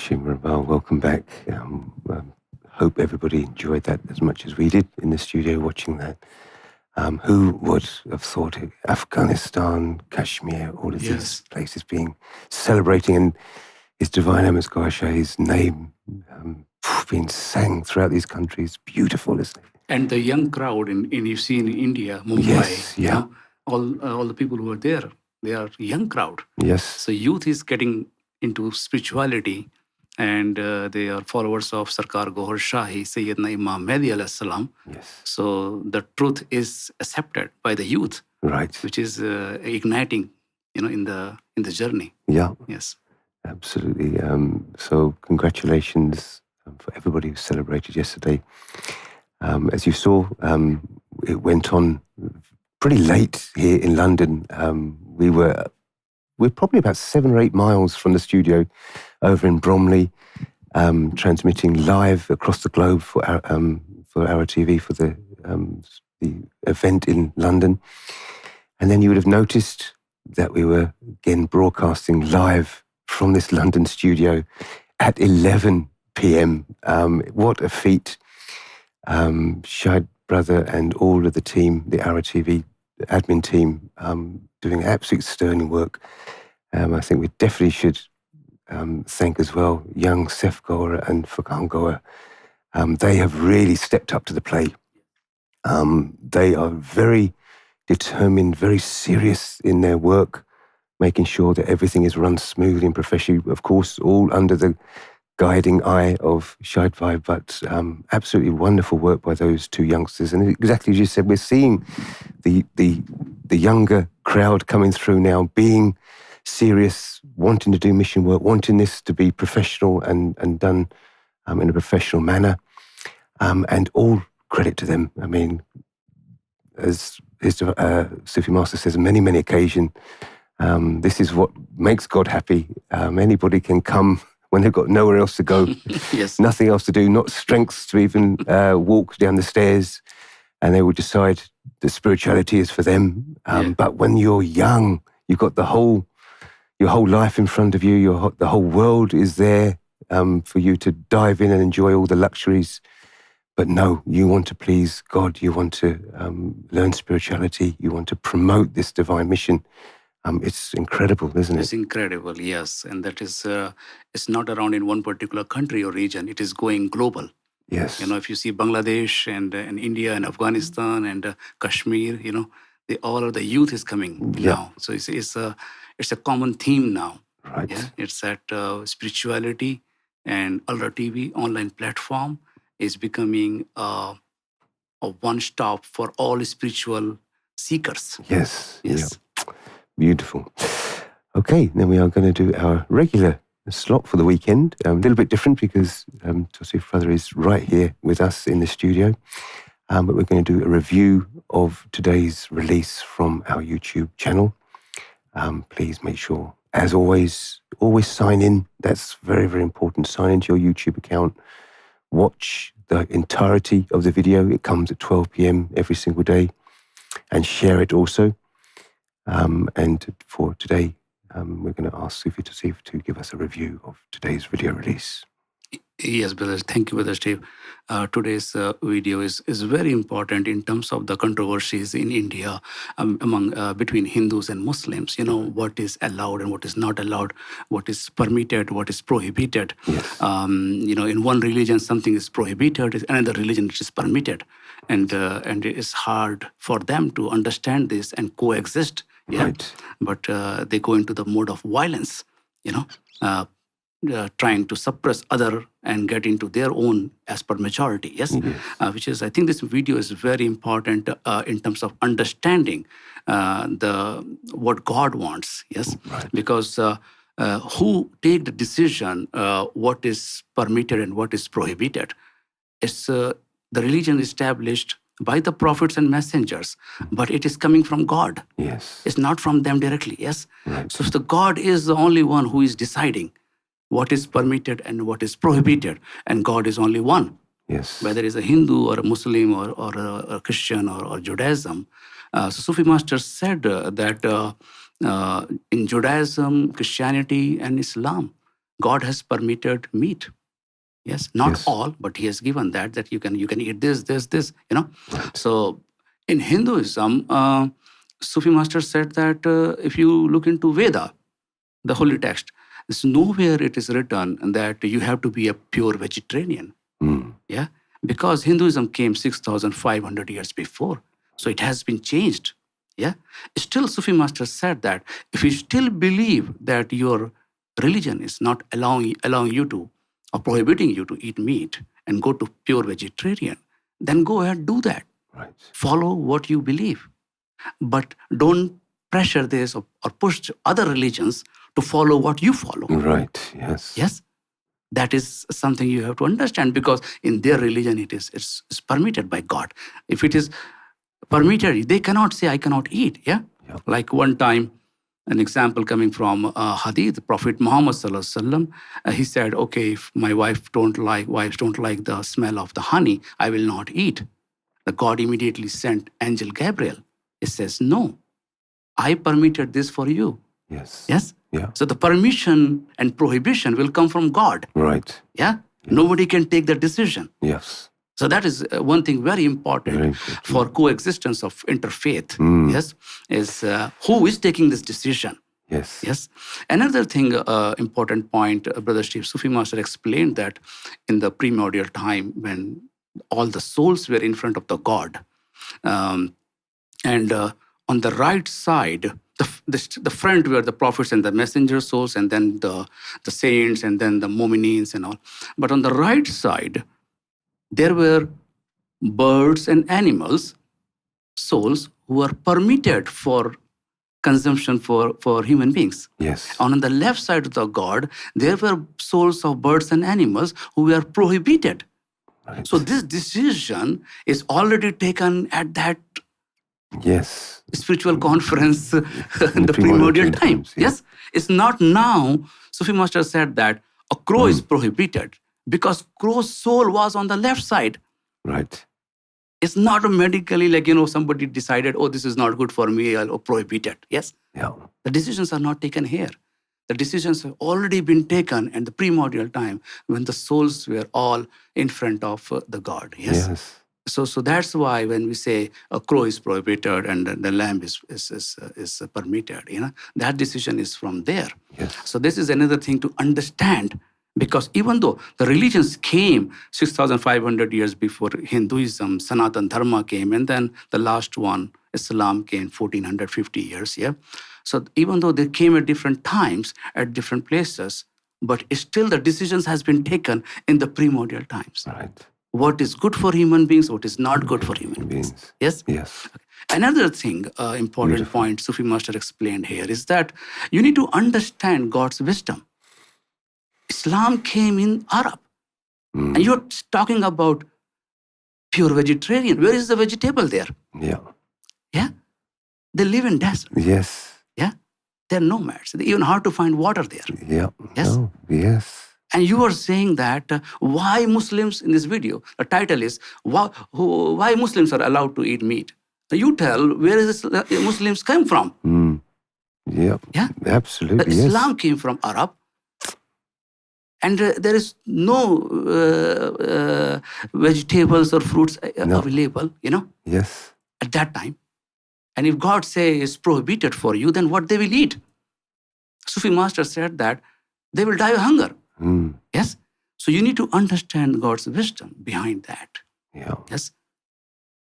Shimrabal, welcome back. Hope everybody enjoyed that as much as we did in the studio watching that. Who would have thought it? Afghanistan, Kashmir, all of these places being celebrating, and His Divine Eminence His name being sang throughout these countries. Beautiful, isn't it? And the young crowd in you see in India, Mumbai, yes, yeah. All the people who are there, they are young crowd. Yes. So youth is getting into spirituality, and they are followers of Sarkar Gohar Shahi, Sayyidina Imam Mahdi alayhi salam. Yes. So the truth is accepted by the youth, right? Which is igniting, in the journey. Yeah. Yes. Absolutely. So congratulations for everybody who celebrated yesterday. As you saw, it went on pretty late here in London. We're probably about 7 or 8 miles from the studio over in Bromley, transmitting live across the globe for ALRA TV for the event in London. And then you would have noticed that we were again broadcasting live from this London studio at 11 p.m. What a feat. Shahid brother and all of the team, the ALRA TV admin team, doing absolute sterling work. I think we definitely should thank as well young Sef Gohar and Fakan Gohar. They have really stepped up to the plate. They are very determined, very serious in their work, making sure that everything is run smoothly and professionally, of course, all under the guiding eye of Shahid Bhai, but absolutely wonderful work by those 2 youngsters. And exactly as you said, we're seeing the younger crowd coming through now, being serious, wanting to do mission work, wanting this to be professional and done in a professional manner. And all credit to them. I mean, as Sufi Master says on many, many occasions, this is what makes God happy. Anybody can come when they've got nowhere else to go, yes. Nothing else to do, not strength to even walk down the stairs, and they will decide that spirituality is for them. But when you're young, you've got your whole life in front of you, the whole world is there for you to dive in and enjoy all the luxuries. But no, you want to please God, you want to learn spirituality, you want to promote this divine mission. It's incredible, isn't it? It's incredible, yes. And that is, it's not around in one particular country or region. It is going global. Yes. If you see Bangladesh and India and Afghanistan and Kashmir, they all are the youth is coming now. So it's a common theme now. Right. Yeah? It's that spirituality and ALRA TV online platform is becoming a one-stop for all spiritual seekers. Yes. Yes. Yeah. Beautiful. Okay, then we are going to do our regular slot for the weekend. A little bit different because Tosif brother is right here with us in the studio. But we're going to do a review of today's release from our YouTube channel. Please make sure, as always sign in. That's very, very important. Sign into your YouTube account. Watch the entirety of the video. It comes at 12 p.m. every single day. And share it also. And for today, we're going to ask Sufi Tosif to give us a review of today's video release. Yes, brother. Thank you, Brother Steve. Today's video is very important in terms of the controversies in India among between Hindus and Muslims. What is allowed and what is not allowed, what is permitted, what is prohibited. Yes. In one religion, something is prohibited, in another religion, it is permitted. and it is hard for them to understand this and coexist. Yeah? Right. But they go into the mode of violence, trying to suppress other and get into their own as per majority. Yes, which is, I think this video is very important in terms of understanding what God wants. Yes, right. Because who take the decision what is permitted and what is prohibited? It's the religion established by the prophets and messengers, but it is coming from God. Yes, it's not from them directly. Yes, right. So the God is the only one who is deciding what is permitted and what is prohibited, and God is only one. Yes, whether it's a Hindu or a Muslim or a Christian or Judaism. So Sufi Master said that in Judaism, Christianity, and Islam, God has permitted meat. Yes, not all, but he has given that you can eat this. Right. So in Hinduism, Sufi Master said that if you look into Veda, the holy text, there's nowhere it is written that you have to be a pure vegetarian. Yeah, because Hinduism came 6,500 years before, so it has been changed. Yeah, still Sufi Master said that if you still believe that your religion is not allowing you to, or prohibiting you to eat meat and go to pure vegetarian, then go ahead, do that. Right. Follow what you believe. But don't pressure this or push other religions to follow what you follow. Right, yes. Yes? That is something you have to understand, because in their religion it's permitted by God. If it is permitted, they cannot say, I cannot eat. Yeah? Like one time, an example coming from Hadith, Prophet Muhammad Sallallahu Alaihi Wasallam, he said, okay, if my wives don't like the smell of the honey, I will not eat. The God immediately sent Angel Gabriel. It says, no, I permitted this for you. Yes. Yes? Yeah. So the permission and prohibition will come from God. Right. Yeah? Yes. Nobody can take the decision. Yes. So that is one thing very important for coexistence of interfaith. Yes, is who is taking this decision. Yes. Yes. Another thing, important point, Brother Steve, Sufi Master explained that in the primordial time when all the souls were in front of the God, and on the right side, the front were the prophets and the messenger souls, and then the saints, and then the mu'minins and all. But on the right side, there were birds and animals, souls who were permitted for consumption for human beings. Yes. And on the left side of the God, there were souls of birds and animals who were prohibited. Right. So this decision is already taken at that spiritual conference in the primordial time. Yes. It's not now. Sufi Master said that a crow is prohibited because crow's soul was on the left side. Right. It's not medically like, somebody decided, oh, this is not good for me, I'll prohibit it. Yes? Yeah. The decisions are not taken here. The decisions have already been taken at the primordial time when the souls were all in front of the God. Yes? Yes. So that's why when we say a crow is prohibited and the lamb is permitted, that decision is from there. Yes. So this is another thing to understand. Because even though the religions came 6,500 years before Hinduism, Sanatan Dharma came, and then the last one, Islam, came 1,450 years, yeah? So even though they came at different times, at different places, but still the decisions has been taken in the primordial times. Right. What is good for human beings, what is not good for human beings. Yes? Yes. Okay. Another thing, important point Sufi Master explained here is that you need to understand God's wisdom. Islam came in Arab. And you're talking about pure vegetarian. Where is the vegetable there? Yeah. Yeah? They live in desert. Yes. Yeah? They're nomads. They even hard to find water there. Yeah. Yes? Oh, yes. And you are saying that why Muslims, in this video, the title is, why Muslims are allowed to eat meat? You tell, where is Muslims come from? Yeah. Yeah? Absolutely, Islam came from Arab. And there is no vegetables or fruits available, Yes. At that time. And if God says it's prohibited for you, then what they will eat? Sufi Master said that they will die of hunger. Yes. So you need to understand God's wisdom behind that. Yeah. Yes.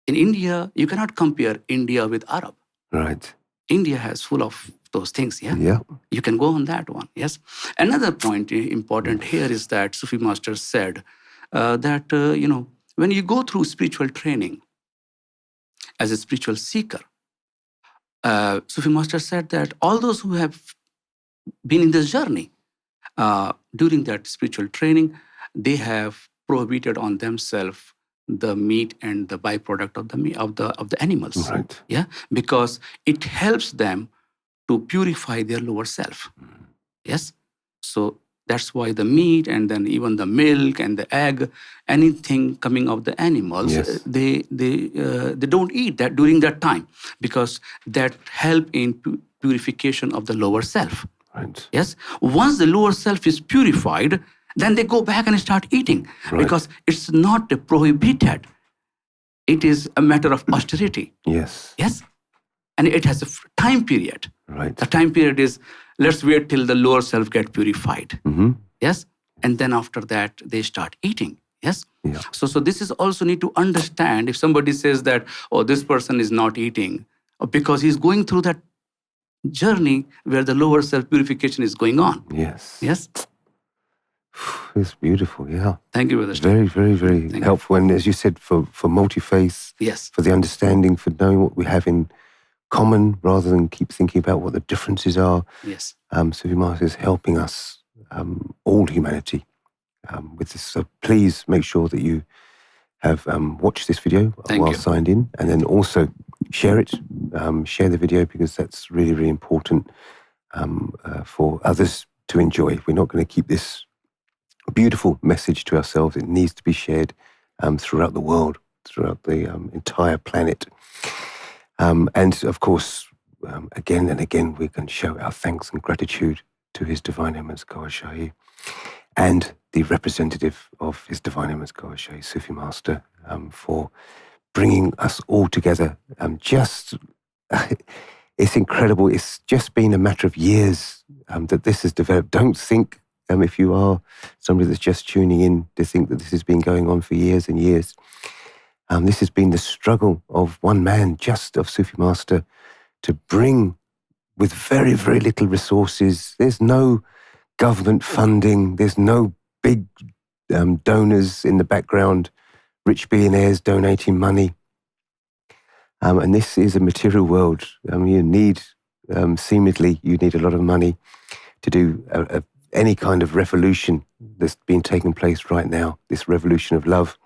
In India, you cannot compare India with Arab. Right. India has full of those things, yeah? Yeah. You can go on that one, yes? Another point important here is that Sufi Master said that, when you go through spiritual training as a spiritual seeker, Sufi Master said that all those who have been in this journey, during that spiritual training, they have prohibited on themselves the meat and the byproduct of the meat of the animals. Right. Yeah, because it helps them to purify their lower self. Yes, so that's why the meat and then even the milk and the egg, anything coming of the animals, Yes. they don't eat that during that time because that help in purification of the lower self. Right. Yes, once the lower self is purified, then they go back and start eating, Right. because it's not prohibited. It is a matter of austerity. Yes. Yes, and it has a time period. Right. The time period is, let's wait till the lower self get purified. Mm-hmm. Yes, and then after that they start eating. Yes. Yeah. So this is also need to understand. If somebody says that, oh, this person is not eating because he's going through that journey where the lower self purification is going on. Yes. Yes. It's beautiful, yeah. Thank you, Brother. Very, very, very helpful. And as you said, for multi-faith, Yes. for the understanding, for knowing what we have in common rather than keep thinking about what the differences are. Yes. Sufi Master is helping us, all humanity, with this. So please make sure that you have watched this video while signed in, and then also share it, share the video, because that's really, really important for others to enjoy. We're not going to keep this beautiful message to ourselves. It needs to be shared throughout the world, throughout the entire planet. And of course, again and again, we can show our thanks and gratitude to His Divine Eminence Gohar Shahi and the representative of His Divine Eminence Gohar Shahi, Sufi Master, for bringing us all together. It's incredible. It's just been a matter of years that this has developed. Don't think, if you are somebody that's just tuning in, to think that this has been going on for years and years. This has been the struggle of one man, just of Sufi Master, to bring, with very, very little resources. There's no government funding. There's no big donors in the background, rich billionaires donating money. And this is a material world. You need, seemingly, you need a lot of money to do any kind of revolution that's been taking place right now, this revolution of love.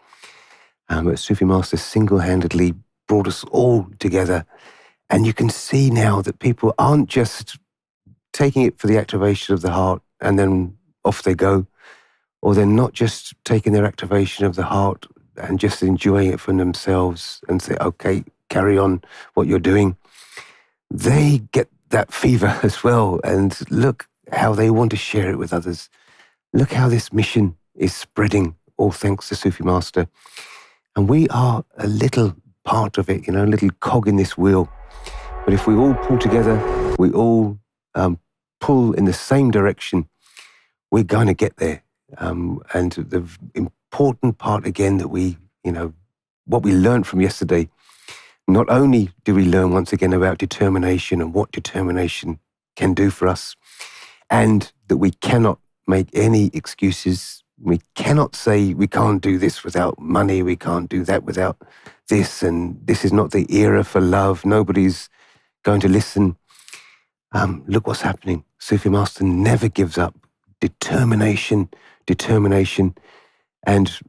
But Sufi Master single-handedly brought us all together. And you can see now that people aren't just taking it for the activation of the heart and then off they go, or they're not just taking their activation of the heart and just enjoying it for themselves and say, okay, carry on what you're doing. They get that fever as well, and look how they want to share it with others. Look how this mission is spreading, all thanks to Sufi Master. And we are a little part of it, a little cog in this wheel. But if we all pull together, we all pull in the same direction, we're going to get there. And the important part, again, that we, what we learned from yesterday, not only do we learn once again about determination and what determination can do for us, and that we cannot make any excuses. We cannot say we can't do this without money, we can't do that without this, and this is not the era for love, nobody's going to listen. Look what's happening. Sufi Master never gives up. Determination. And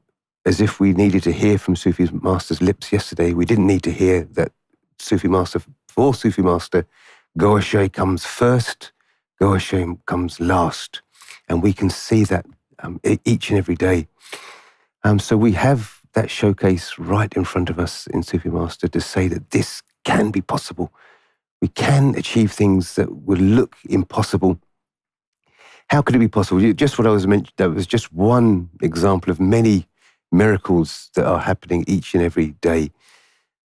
as if we needed to hear from Sufi Master's lips yesterday, we didn't need to hear that for Sufi Master, Gohar Shahi comes first, Gohar Shahi comes last. And we can see that each and every day. So we have that showcase right in front of us in Sufi Master to say that this can be possible. We can achieve things that would look impossible. How could it be possible? Just what I was mentioning, that was just one example of many miracles that are happening each and every day.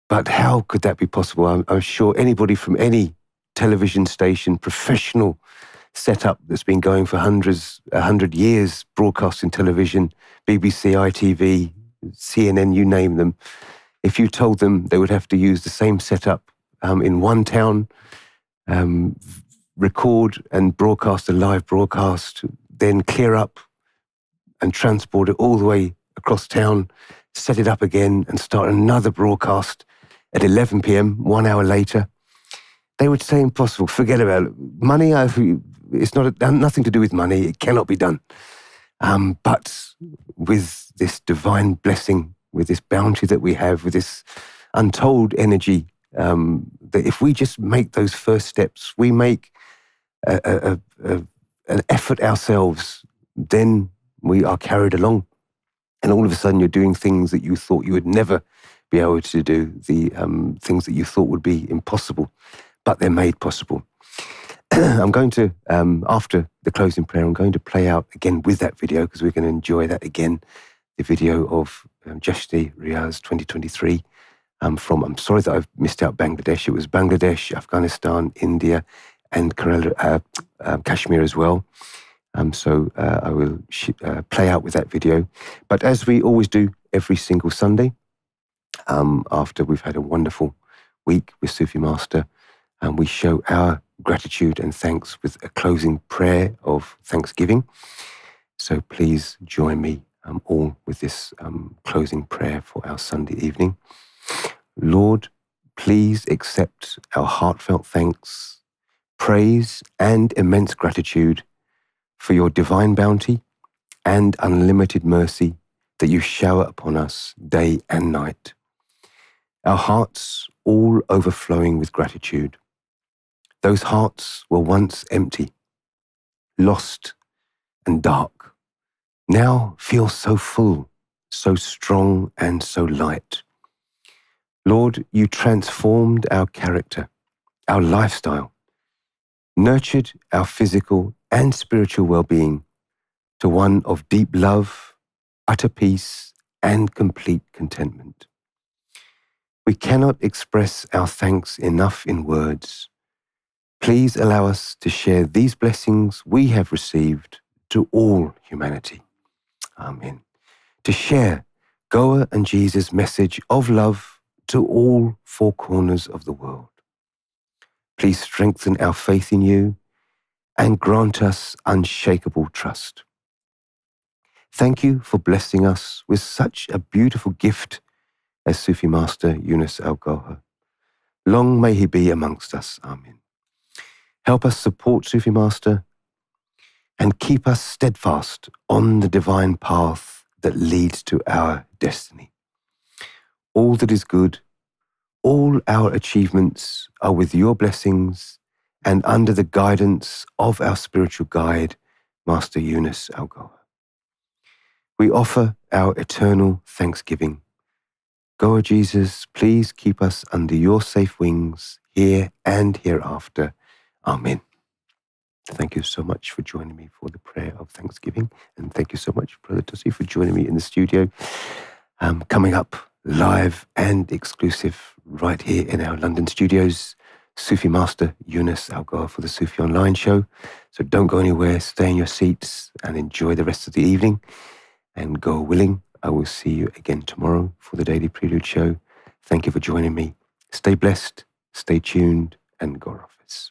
But how could that be possible? I'm sure anybody from any television station, professional setup that's been going for 100 years, broadcasting television, BBC, ITV, CNN, you name them, If you told them they would have to use the same setup in one town, record and broadcast a live broadcast, then clear up and transport it all the way across town, set it up again and start another broadcast at 11 p.m, 1 hour later, they would say impossible, forget about it. Money, it's nothing to do with money, it cannot be done. But with this divine blessing, with this bounty that we have, with this untold energy, that if we just make those first steps, we make an effort ourselves, then we are carried along. And all of a sudden you're doing things that you thought you would never be able to do, the things that you thought would be impossible, but they're made possible. I'm going to, after the closing prayer, I'm going to play out again with that video, because we're going to enjoy that again, the video of Jashn Riyaz 2023 from, I'm sorry that I've missed out Bangladesh. It was Bangladesh, Afghanistan, India, and Kashmir as well. So I will play out with that video. But as we always do every single Sunday, after we've had a wonderful week with Sufi Master, we show our gratitude and thanks with a closing prayer of thanksgiving. So please join me all with this closing prayer for our Sunday evening. Lord, please accept our heartfelt thanks, praise, and immense gratitude for your divine bounty and unlimited mercy that you shower upon us day and night. Our hearts all overflowing with gratitude. Those hearts were once empty, lost, and dark, now feel so full, so strong, and so light. Lord, you transformed our character, our lifestyle, nurtured our physical and spiritual well-being to one of deep love, utter peace, and complete contentment. We cannot express our thanks enough in words. Please allow us to share these blessings we have received to all humanity. Amen. To share Goa and Jesus' message of love to all four corners of the world. Please strengthen our faith in you and grant us unshakable trust. Thank you for blessing us with such a beautiful gift as Sufi Master Younus AlGohar. Long may he be amongst us. Amen. Help us support Sufi Master and keep us steadfast on the divine path that leads to our destiny. All that is good, all our achievements are with your blessings and under the guidance of our spiritual guide, Master Younus AlGohar. We offer our eternal thanksgiving. God, Jesus, please keep us under your safe wings here and hereafter. Amen. Thank you so much for joining me for the prayer of thanksgiving. And thank you so much, Brother Tussi, for joining me in the studio. Coming up live and exclusive right here in our London studios, Sufi Master Younus AlGohar for the Sufi Online show. So don't go anywhere, stay in your seats and enjoy the rest of the evening. And God willing, I will see you again tomorrow for the Daily Prelude show. Thank you for joining me. Stay blessed, stay tuned, and God Hafiz.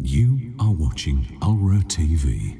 You are watching ALRA TV.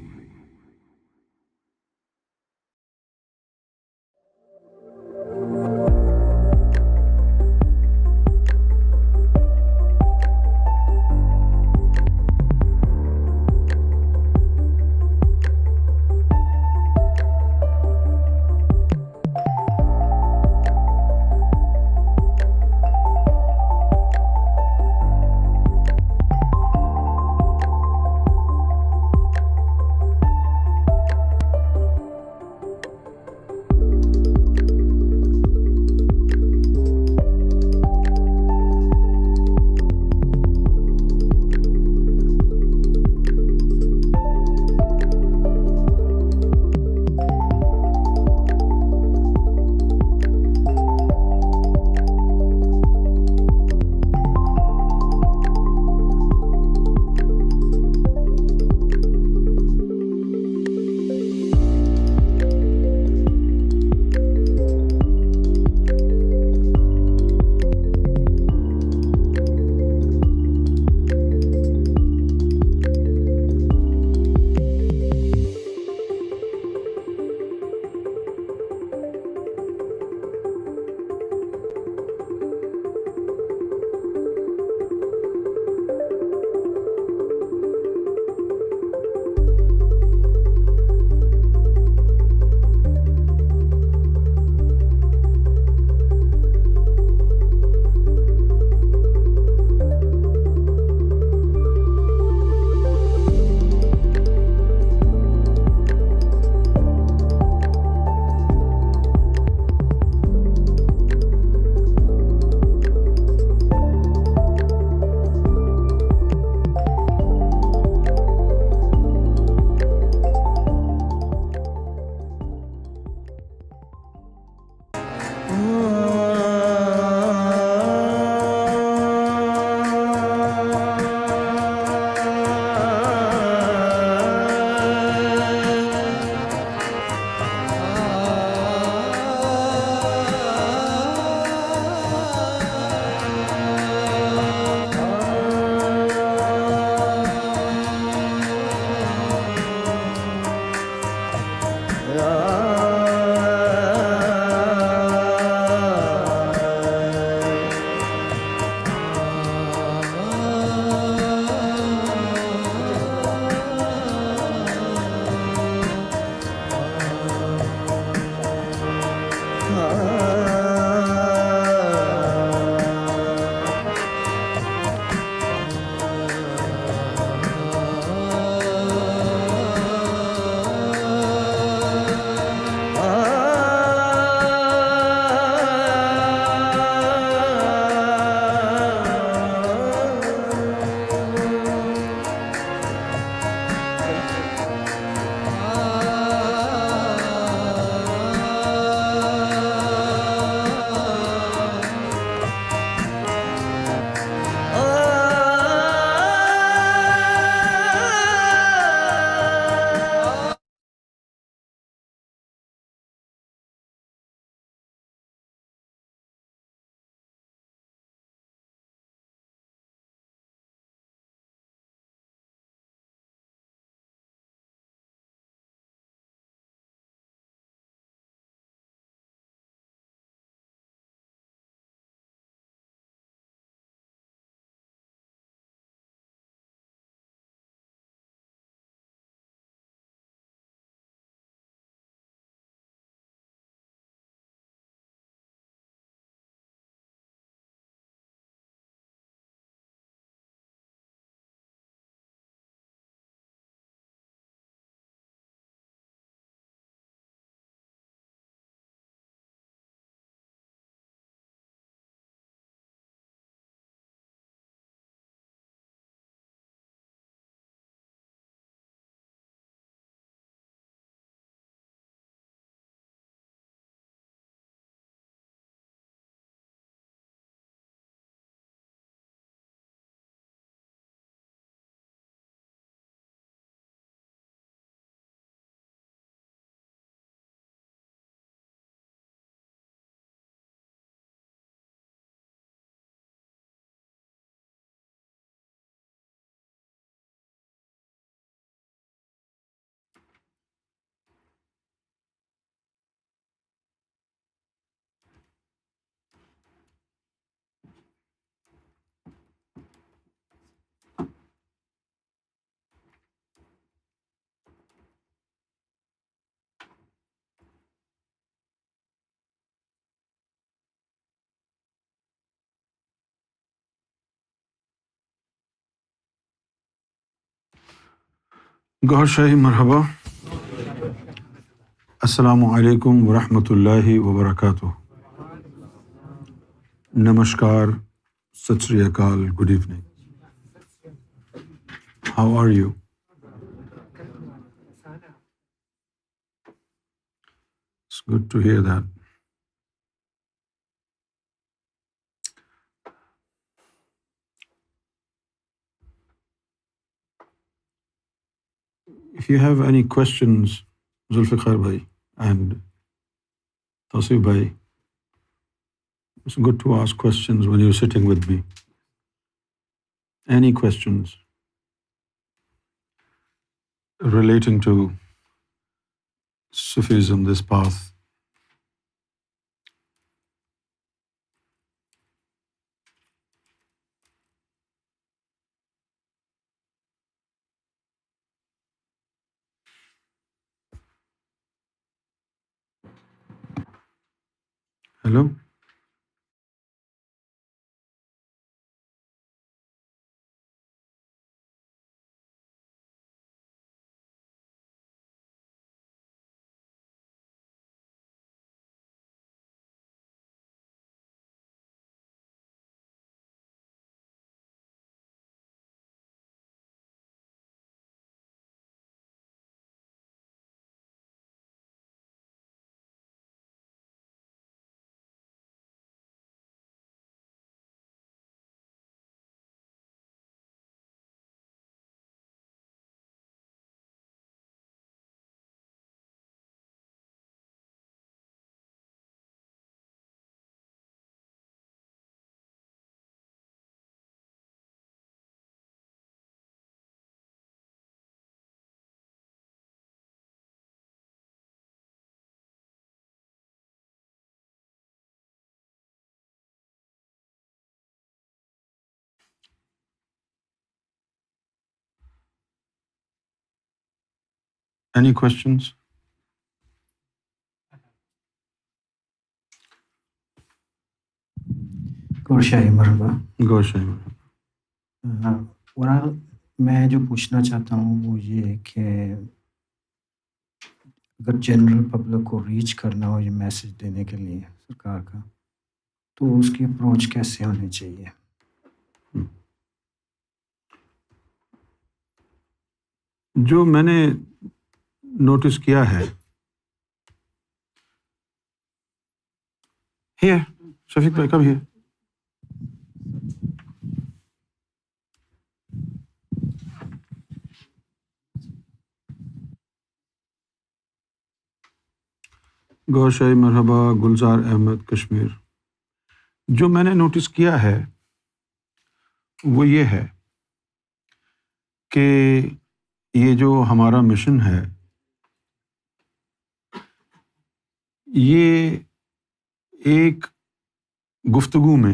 Gohar Shahi Marhaba. Assalamu alaikum wa rahmatullahi wa barakatuh. Namaskar, Sat Sri Akal, good evening. How are you? It's good to hear that. If you have any questions, Zulfikar bhai and Tasif bhai, it's good to ask questions when you're sitting with me. Any questions relating to Sufism, this path? Hello? Any questions? Goshai مرحبا. گوشائی ورال میں جو پوچھنا چاہتا ہوں وہ یہ ہے کہ اگر جنرل پبلک کو ریچ کرنا ہو یہ میسج دینے کے لیے سرکار کا، تو اس کی اپروچ کیسے ہونی چاہیے؟ جو میں نے نوٹس کیا ہے، Here, شفیق بھائی come here. گوشائی مرحبا. گلزار احمد کشمیر. جو میں نے نوٹس کیا ہے وہ یہ ہے کہ یہ جو ہمارا مشن ہے یہ ایک گفتگو میں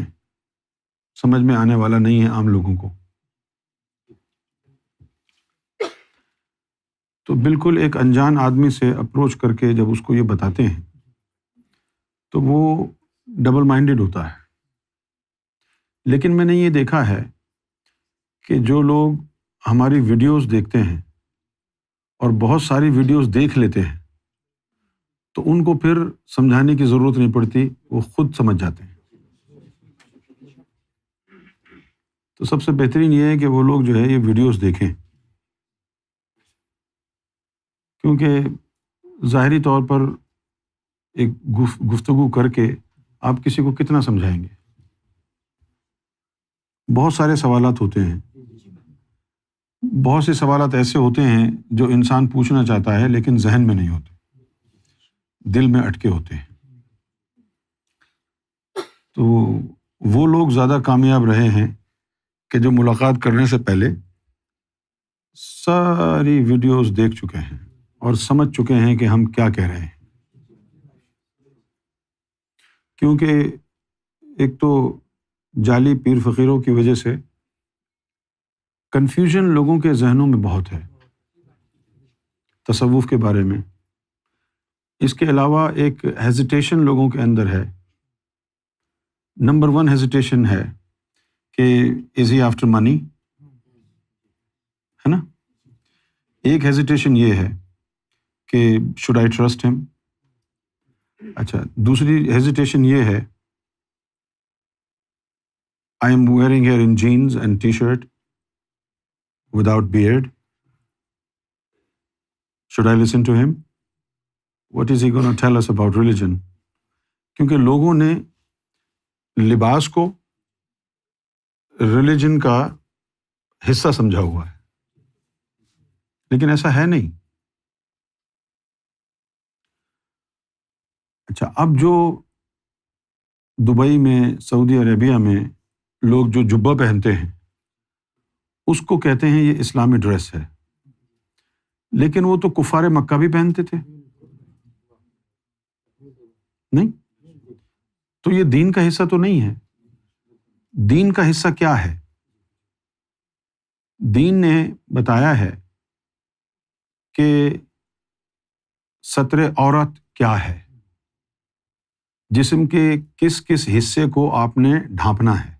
سمجھ میں آنے والا نہیں ہے عام لوگوں کو. تو بالکل ایک انجان آدمی سے اپروچ کر کے جب اس کو یہ بتاتے ہیں تو وہ ڈبل مائنڈڈ ہوتا ہے. لیکن میں نے یہ دیکھا ہے کہ جو لوگ ہماری ویڈیوز دیکھتے ہیں اور بہت ساری ویڈیوز دیکھ لیتے ہیں تو ان کو پھر سمجھانے کی ضرورت نہیں پڑتی، وہ خود سمجھ جاتے ہیں. تو سب سے بہترین یہ ہے کہ وہ لوگ جو ہے یہ ویڈیوز دیکھیں، کیونکہ ظاہری طور پر ایک گفتگو کر کے آپ کسی کو کتنا سمجھائیں گے. بہت سارے سوالات ہوتے ہیں، بہت سے سوالات ایسے ہوتے ہیں جو انسان پوچھنا چاہتا ہے لیکن ذہن میں نہیں ہوتے، دل میں اٹکے ہوتے ہیں. تو وہ لوگ زیادہ کامیاب رہے ہیں کہ جو ملاقات کرنے سے پہلے ساری ویڈیوز دیکھ چکے ہیں اور سمجھ چکے ہیں کہ ہم کیا کہہ رہے ہیں. کیونکہ ایک تو جعلی پیر فقیروں کی وجہ سے کنفیوژن لوگوں کے ذہنوں میں بہت ہے تصوف کے بارے میں. اس کے علاوہ ایک ہیزیٹیشن لوگوں کے اندر ہے. نمبر 1 ہیزیٹیشن ہے کہ از ہی آفٹر منی، ہے نا. ایک ہیزیٹیشن یہ ہے کہ شوڈ آئی ٹرسٹ ہم. اچھا، دوسری ہیزیٹیشن یہ ہے I am wearing here in jeans and T shirt without beard, should I listen to him, what is he gonna tell us about religion. کیونکہ لوگوں نے لباس کو ریلیجن کا حصہ سمجھا ہوا ہے، لیکن ایسا ہے نہیں. اچھا، اب جو دبئی میں، سعودی عربیہ میں لوگ جو جبہ پہنتے ہیں اس کو کہتے ہیں یہ اسلامی ڈریس ہے، لیکن وہ تو کفار مکہ بھی پہنتے تھے نہیں. تو یہ دین کا حصہ تو نہیں ہے. دین کا حصہ کیا ہے؟ دین نے بتایا ہے کہ ستر عورت کیا ہے، جسم کے کس کس حصے کو آپ نے ڈھانپنا ہے.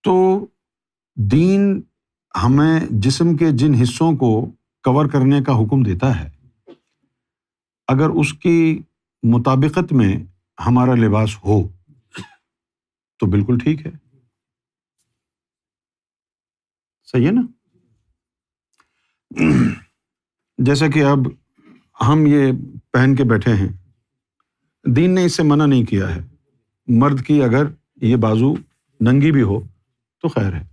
تو دین ہمیں جسم کے جن حصوں کو کور کرنے کا حکم دیتا ہے، اگر اس کی مطابقت میں ہمارا لباس ہو تو بالکل ٹھیک ہے. صحیح ہے نا. جیسا کہ اب ہم یہ پہن کے بیٹھے ہیں، دین نے اس سے منع نہیں کیا ہے. مرد کی اگر یہ بازو ننگی بھی ہو تو خیر ہے.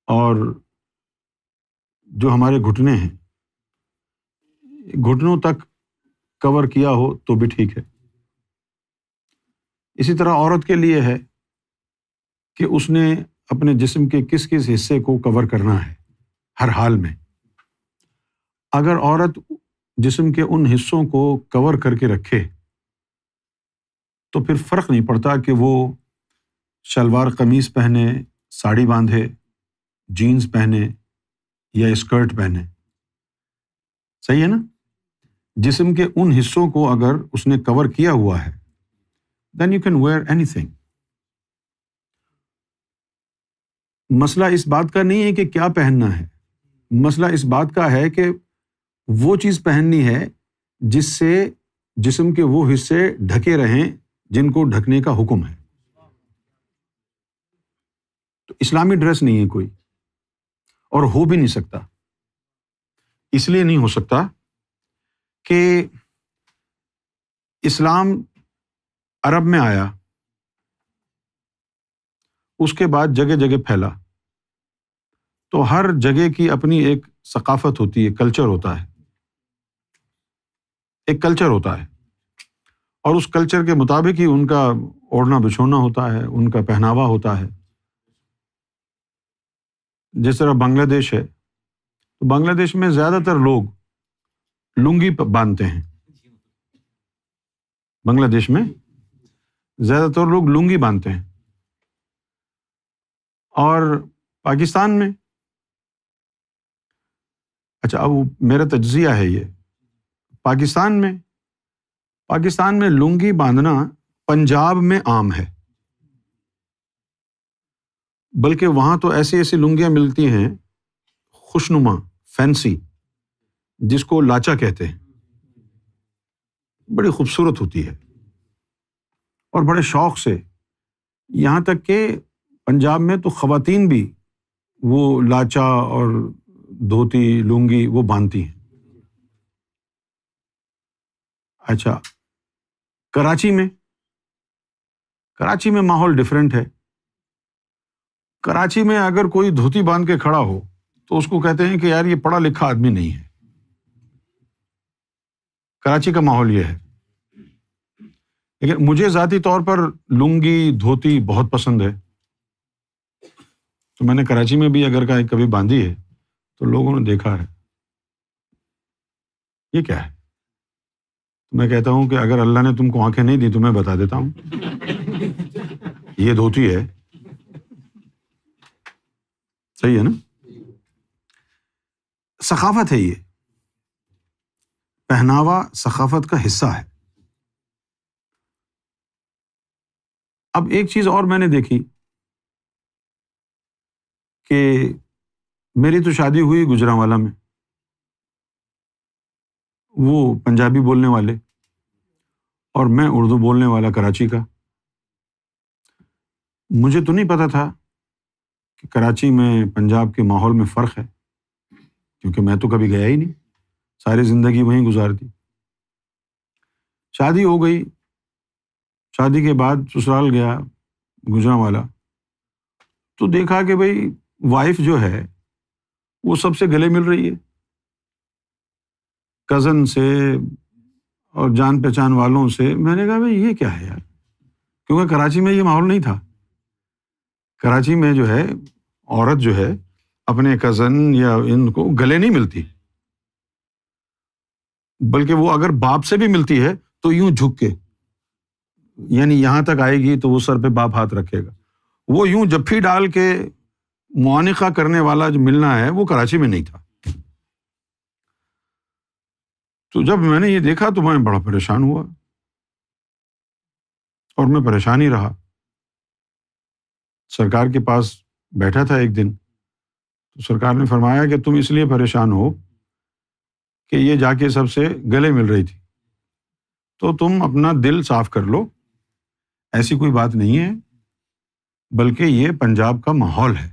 اور جو ہمارے گھٹنے ہیں، گھٹنوں تک کور کیا ہو تو بھی ٹھیک ہے. اسی طرح عورت کے لیے ہے کہ اس نے اپنے جسم کے کس کس حصے کو کور کرنا ہے ہر حال میں. اگر عورت جسم کے ان حصوں کو کور کر کے رکھے تو پھر فرق نہیں پڑتا کہ وہ شلوار قمیص پہنے، ساڑی باندھے، جینز پہنے یا اسکرٹ پہنے. صحیح ہے نا؟ جسم کے ان حصوں کو اگر اس نے کور کیا ہوا ہے then you can wear anything. مسئلہ اس بات کا نہیں ہے کہ کیا پہننا ہے، مسئلہ اس بات کا ہے کہ وہ چیز پہننی ہے جس سے جسم کے وہ حصے ڈھکے رہیں جن کو ڈھکنے کا حکم ہے. تو اسلامی ڈریس نہیں ہے کوئی، اور ہو بھی نہیں سکتا. اس لیے نہیں ہو سکتا کہ اسلام عرب میں آیا، اس کے بعد جگہ جگہ پھیلا، تو ہر جگہ کی اپنی ایک ثقافت ہوتی ہے، کلچر ہوتا ہے، ایک کلچر ہوتا ہے، اور اس کلچر کے مطابق ہی ان کا اوڑھنا بچھونا ہوتا ہے، ان کا پہناوا ہوتا ہے. جس طرح بنگلہ دیش ہے، تو بنگلہ دیش میں زیادہ تر لوگ لنگی باندھتے ہیں. بنگلہ دیش میں زیادہ تر لوگ لنگی باندھتے ہیں. اور پاکستان میں، اچھا اب میرا تجزیہ ہے یہ، پاکستان میں لنگی باندھنا پنجاب میں عام ہے، بلکہ وہاں تو ایسی ایسی لنگیاں ملتی ہیں خوشنما، فینسی، جس کو لاچا کہتے ہیں، بڑی خوبصورت ہوتی ہے اور بڑے شوق سے. یہاں تک کہ پنجاب میں تو خواتین بھی وہ لاچا اور دھوتی لنگی وہ باندھتی ہیں. اچھا کراچی میں ماحول ڈفرینٹ ہے. کراچی میں اگر کوئی دھوتی باندھ کے کھڑا ہو تو اس کو کہتے ہیں کہ یار یہ پڑھا لکھا آدمی نہیں ہے. کراچی کا ماحول یہ ہے. لیکن مجھے ذاتی طور پر لنگی دھوتی بہت پسند ہے، تو میں نے کراچی میں بھی اگر کبھی باندھی ہے تو لوگوں نے دیکھا ہے یہ کیا ہے. میں کہتا ہوں کہ اگر اللہ نے تم کو آنکھیں نہیں دی تو میں بتا دیتا ہوں یہ دھوتی ہے. صحیح ہے نا؟ ثقافت ہے، یہ پہناوا ثقافت کا حصہ ہے. اب ایک چیز اور میں نے دیکھی کہ میری تو شادی ہوئی گجرانوالہ میں، وہ پنجابی بولنے والے اور میں اردو بولنے والا کراچی کا. مجھے تو نہیں پتا تھا کہ کراچی میں پنجاب کے ماحول میں فرق ہے، کیونکہ میں تو کبھی گیا ہی نہیں، ساری زندگی وہیں گزار دی. شادی ہو گئی، شادی کے بعد سسرال گیا گجرانوالہ، تو دیکھا کہ بھئی وائف جو ہے وہ سب سے گلے مل رہی ہے، کزن سے اور جان پہچان والوں سے. میں نے کہا بھئی یہ کیا ہے یار، کیونکہ کراچی میں یہ ماحول نہیں تھا. کراچی میں جو ہے عورت جو ہے اپنے کزن یا ان کو گلے نہیں ملتی، بلکہ وہ اگر باپ سے بھی ملتی ہے تو یوں جھک کے، یعنی یہاں تک آئے گی تو وہ سر پہ باپ ہاتھ رکھے گا. وہ یوں جفی ڈال کے معانقہ کرنے والا جو ملنا ہے وہ کراچی میں نہیں تھا. تو جب میں نے یہ دیکھا تو میں بڑا پریشان ہوا، اور میں پریشان ہی رہا. سرکار کے پاس بیٹھا تھا ایک دن، تو سرکار نے فرمایا کہ تم اس لیے پریشان ہو کہ یہ جا کے سب سے گلے مل رہی تھی، تو تم اپنا دل صاف کر لو، ایسی کوئی بات نہیں ہے، بلکہ یہ پنجاب کا ماحول ہے،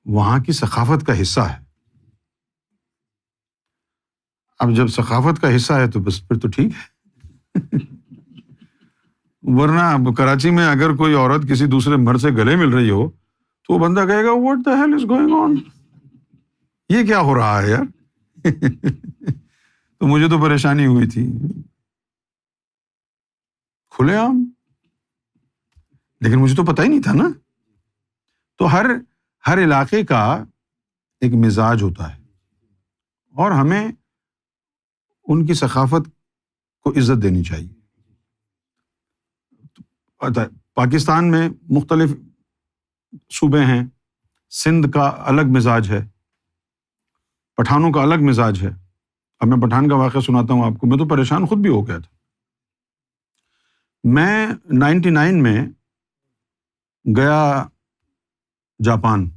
وہاں کی ثقافت کا حصہ ہے. اب جب ثقافت کا حصہ ہے تو بس پھر تو ٹھیک ہے ورنہ اب کراچی میں اگر کوئی عورت کسی دوسرے مرد سے گلے مل رہی ہو تو وہ بندہ کہے گا what the hell is going on, یہ کیا ہو رہا ہے یار تو مجھے تو پریشانی ہوئی تھی کھلے عام، لیکن مجھے تو پتہ ہی نہیں تھا نا. تو ہر علاقے کا ایک مزاج ہوتا ہے، اور ہمیں ان کی ثقافت کو عزت دینی چاہیے. پاکستان میں مختلف صوبے ہیں، سندھ کا الگ مزاج ہے، پٹھانوں کا الگ مزاج ہے. اب میں پٹھان کا واقعہ سناتا ہوں آپ کو. میں تو پریشان خود بھی ہو گیا تھا. میں 99 میں گیا جاپان.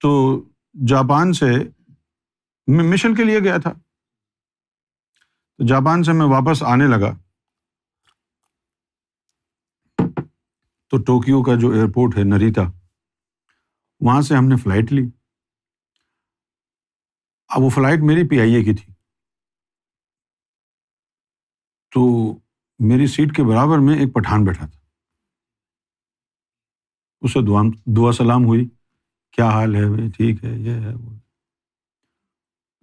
تو جاپان سے میں مشن کے لیے گیا تھا. تو جاپان سے میں واپس آنے لگا تو ٹوکیو کا جو ایئرپورٹ ہے نریتا، وہاں سے ہم نے فلائٹ لی. اب وہ فلائٹ میری PIA کی تھی. تو میری سیٹ کے برابر میں ایک پٹھان بیٹھا تھا. اسے دعا سلام ہوئی، کیا حال ہے بھائی، ٹھیک ہے، یہ ہے وہ.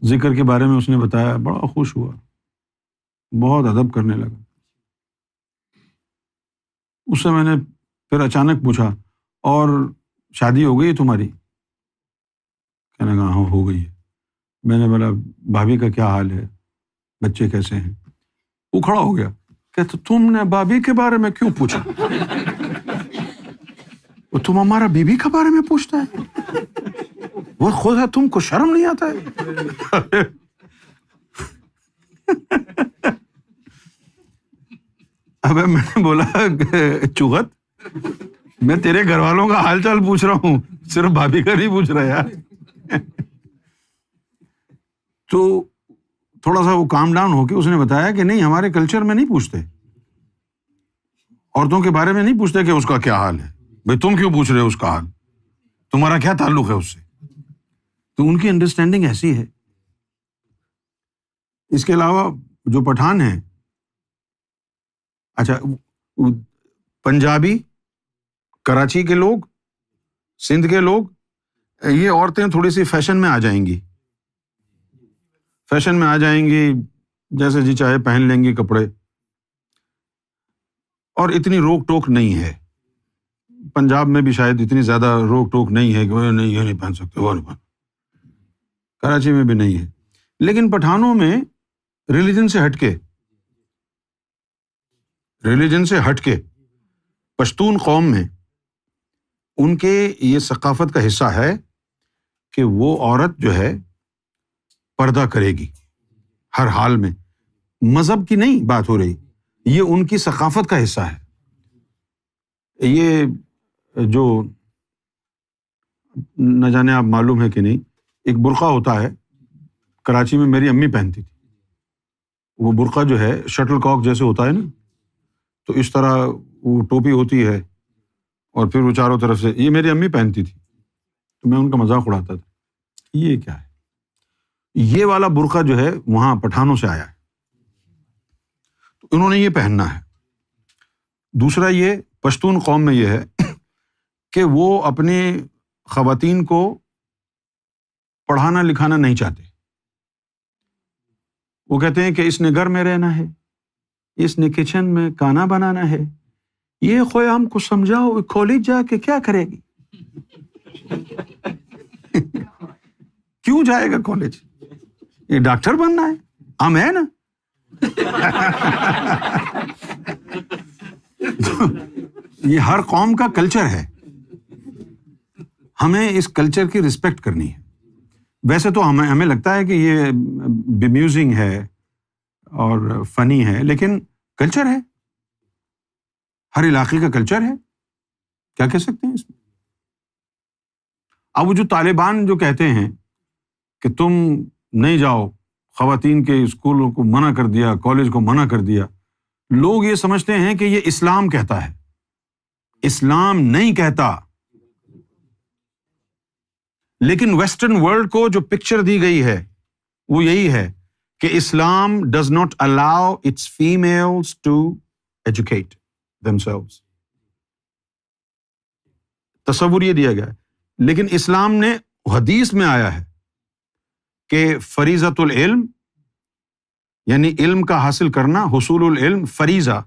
ذکر کے بارے میں اس نے بتایا، بڑا خوش ہوا، بہت ادب کرنے لگا. اس سے میں نے پھر اچانک پوچھا، اور شادی ہو گئی ہے تمہاری؟ کہنے لگا ہاں ہو گئی ہے. میں نے بولا بھابھی کا کیا حال ہے، بچے کیسے ہیں؟ وہ کھڑا ہو گیا، کہتا تم نے بھابھی کے بارے میں کیوں پوچھا؟ تم ہمارا بیوی کے بارے میں پوچھتا ہے؟ وہ خود ہے، تم کو شرم نہیں آتا ہے؟ اب میں نے بولا چغت، میں تیرے گھر والوں کا حال چال پوچھ رہا ہوں، صرف بھابھی کا نہیں پوچھ رہا یار. تو تھوڑا سا وہ کام ڈاؤن ہو کے اس نے بتایا کہ نہیں، ہمارے کلچر میں نہیں پوچھتے، عورتوں کے بارے میں نہیں پوچھتے کہ اس کا کیا حال ہے. بھائی تم کیوں پوچھ رہے ہو اس کا حال، تمہارا کیا تعلق ہے اس سے؟ تو ان کی انڈرسٹینڈنگ ایسی ہے. اس کے علاوہ جو پٹھان ہیں، اچھا پنجابی، کراچی کے لوگ، سندھ کے لوگ، یہ عورتیں تھوڑی سی فیشن میں آ جائیں گی، فیشن میں آ جائیں گی، جیسے جی چاہے پہن لیں گی کپڑے، اور اتنی روک ٹوک نہیں ہے. پنجاب میں بھی شاید اتنی زیادہ روک ٹوک نہیں ہے کہ وہ نہیں یہ نہیں پہن سکتے، وہ نہیں پہن، کراچی میں بھی نہیں ہے. لیکن پٹھانوں میں ریلیجن سے ہٹ کے پشتون قوم میں ان کے یہ ثقافت کا حصہ ہے کہ وہ عورت جو ہے پردہ کرے گی ہر حال میں. مذہب کی نہیں بات ہو رہی، یہ ان کی ثقافت کا حصہ ہے. یہ جو نہ جانے آپ معلوم ہے کہ نہیں، ایک برقع ہوتا ہے، کراچی میں میری امی پہنتی تھی. وہ برقع جو ہے شٹل کاک جیسے ہوتا ہے نا، تو اس طرح وہ ٹوپی ہوتی ہے اور پھر وہ چاروں طرف سے، یہ میری امی پہنتی تھی. تو میں ان کا مذاق اڑاتا تھا، یہ کیا ہے؟ یہ والا برقع جو ہے وہاں پٹھانوں سے آیا ہے، تو انہوں نے یہ پہننا ہے. دوسرا یہ پشتون قوم میں یہ ہے کہ وہ اپنے خواتین کو پڑھانا لکھانا نہیں چاہتے. وہ کہتے ہیں کہ اس نے گھر میں رہنا ہے، اس نے کچن میں کھانا بنانا ہے، یہ کوئی ہم کو سمجھاؤ کالج جا کے کیا کرے گی؟ کیوں جائے گا کالج؟ یہ ڈاکٹر بننا ہے، ہم ہے نا. یہ ہر قوم کا کلچر ہے، ہمیں اس کلچر کی رسپیکٹ کرنی ہے. ویسے تو ہمیں لگتا ہے کہ یہ بیمیوزنگ ہے اور فنی ہے، لیکن کلچر ہے، ہر علاقے کا کلچر ہے، کیا کہہ سکتے ہیں اس میں. اب وہ جو طالبان جو کہتے ہیں کہ تم نہیں جاؤ، خواتین کے اسکولوں کو منع کر دیا، کالج کو منع کر دیا، لوگ یہ سمجھتے ہیں کہ یہ اسلام کہتا ہے. اسلام نہیں کہتا. لیکن ویسٹرن ورلڈ کو جو پکچر دی گئی ہے وہ یہی ہے کہ Islam does not allow its females to educate themselves. تصور یہ دیا گیا ہے. لیکن اسلام نے حدیث میں آیا ہے کہ فریضۃ العلم، یعنی علم کا حاصل کرنا، حصول العلم فریضہ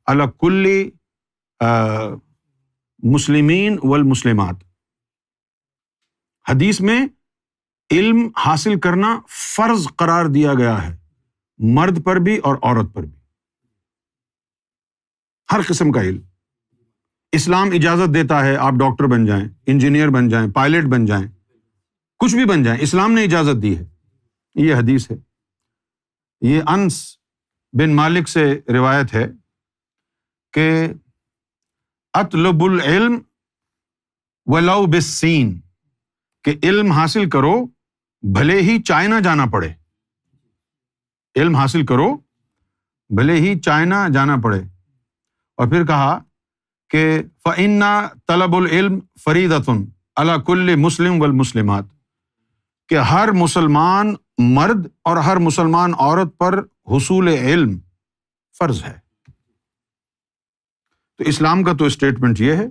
علی کل مسلمین والمسلمات. حدیث میں علم حاصل کرنا فرض قرار دیا گیا ہے، مرد پر بھی اور عورت پر بھی، ہر قسم کا علم. اسلام اجازت دیتا ہے آپ ڈاکٹر بن جائیں، انجینئر بن جائیں، پائلٹ بن جائیں، کچھ بھی بن جائیں، اسلام نے اجازت دی ہے. یہ حدیث ہے. یہ انس بن مالک سے روایت ہے کہ اطلب العلم ولو بالصین، کہ علم حاصل کرو بھلے ہی چائنا جانا پڑے. علم حاصل کرو بھلے ہی چائنا جانا پڑے. اور پھر کہا کہ فَإِنَّ طَلَبُ الْعِلْمِ فَرِيضَةٌ عَلَى كُلِّ مُسْلِمٍ وَالْمُسْلِمَاتِ، کہ ہر مسلمان مرد اور ہر مسلمان عورت پر حصول علم فرض ہے. تو اسلام کا تو اسٹیٹمنٹ یہ ہے.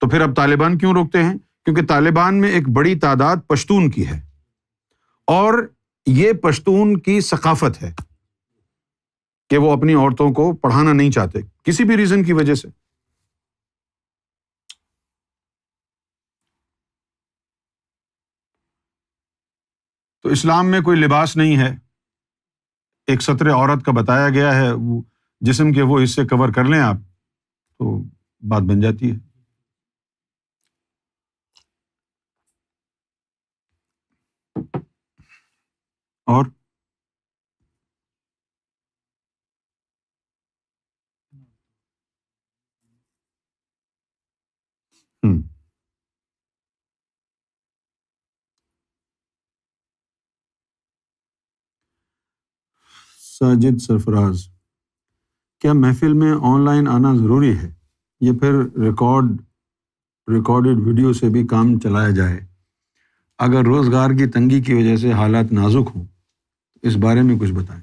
تو پھر اب طالبان کیوں روکتے ہیں؟ کیونکہ طالبان میں ایک بڑی تعداد پشتون کی ہے، اور یہ پشتون کی ثقافت ہے کہ وہ اپنی عورتوں کو پڑھانا نہیں چاہتے کسی بھی ریزن کی وجہ سے. تو اسلام میں کوئی لباس نہیں ہے. ایک سطر عورت کا بتایا گیا ہے، وہ جسم کے وہ حصے کور کر لیں آپ تو بات بن جاتی ہے. اور ساجد سرفراز، کیا محفل میں آن لائن آنا ضروری ہے؟ یہ پھر ریکارڈڈ ویڈیو سے بھی کام چلایا جائے. اگر روزگار کی تنگی کی وجہ سے حالات نازک ہوں اس بارے میں کچھ بتائیں.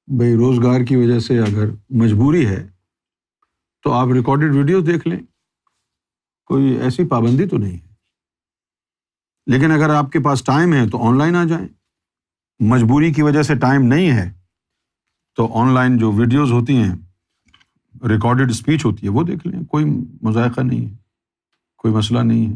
بھئی روزگار کی وجہ سے اگر مجبوری ہے تو آپ ریکارڈڈ ویڈیوز دیکھ لیں، کوئی ایسی پابندی تو نہیں ہے. لیکن اگر آپ کے پاس ٹائم ہے تو آن لائن آ جائیں. مجبوری کی وجہ سے ٹائم نہیں ہے تو آن لائن جو ویڈیوز ہوتی ہیں، ریکارڈڈ اسپیچ ہوتی ہے، وہ دیکھ لیں. کوئی مذائقہ نہیں ہے، کوئی مسئلہ نہیں ہے.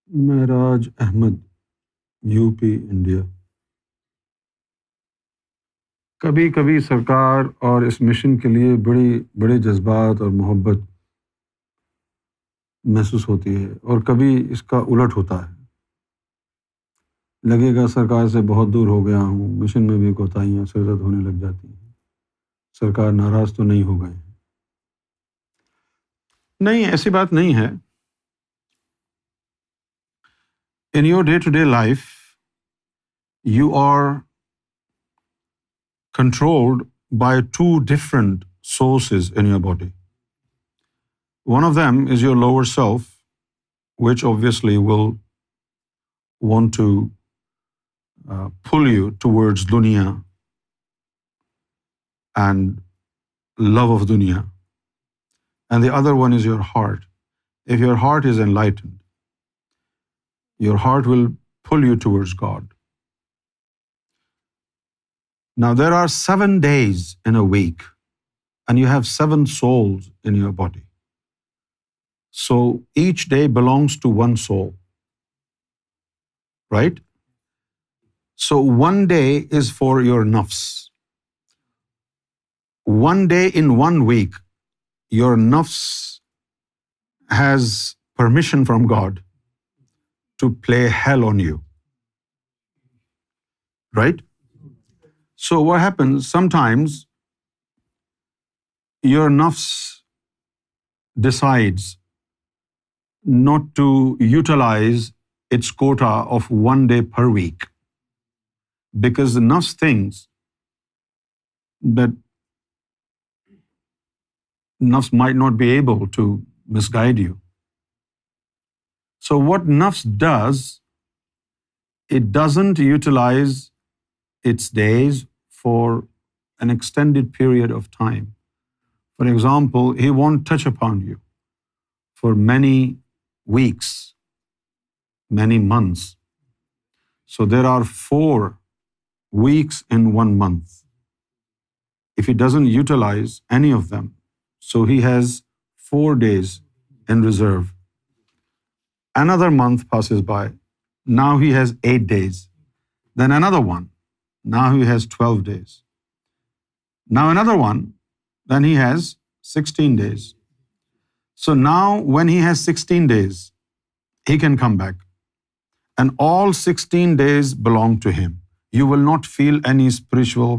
معراج احمد، یو پی، انڈیا. کبھی کبھی سرکار اور اس مشن کے لیے بڑے جذبات اور محبت محسوس ہوتی ہے، اور کبھی اس کا الٹ ہوتا ہے. لگے گا سرکار سے بہت دور ہو گیا ہوں، مشن میں بھی کوتاہیاں سرزد ہونے لگ جاتی ہیں. سرکار ناراض تو نہیں ہو گئے ہیں؟ نہیں، ایسی بات نہیں ہے. In your day-to-day life, you are controlled by two different sources in your body. One of them is your lower self, which obviously will want to pull you towards dunya and love of dunya. And the other one is your heart. If your heart is enlightened, your heart will pull you towards God. Now there are 7 days in a week, and you have 7 souls in your body. So each day belongs to one soul, right? So one day is for your nafs. One day in 1 week, your nafs has permission from God to play hell on you, right? So what happens, sometimes your nafs decides not to utilize its quota of 1 day per week, because the nafs thinks that nafs might not be able to misguide you. So what nafs does, it doesn't utilize its days for an extended period of time. For example, he won't touch upon you for many weeks, many months. So there are 4 weeks in 1 month. If he doesn't utilize any of them, so he has 4 days in reserve. Another month passes by. Now he has 8 days. Then another one. Now he has 12 days. Now another one. Then he has 16 days. So now when he has 16 days, he can come back. And all 16 days belong to him. You will not feel any spiritual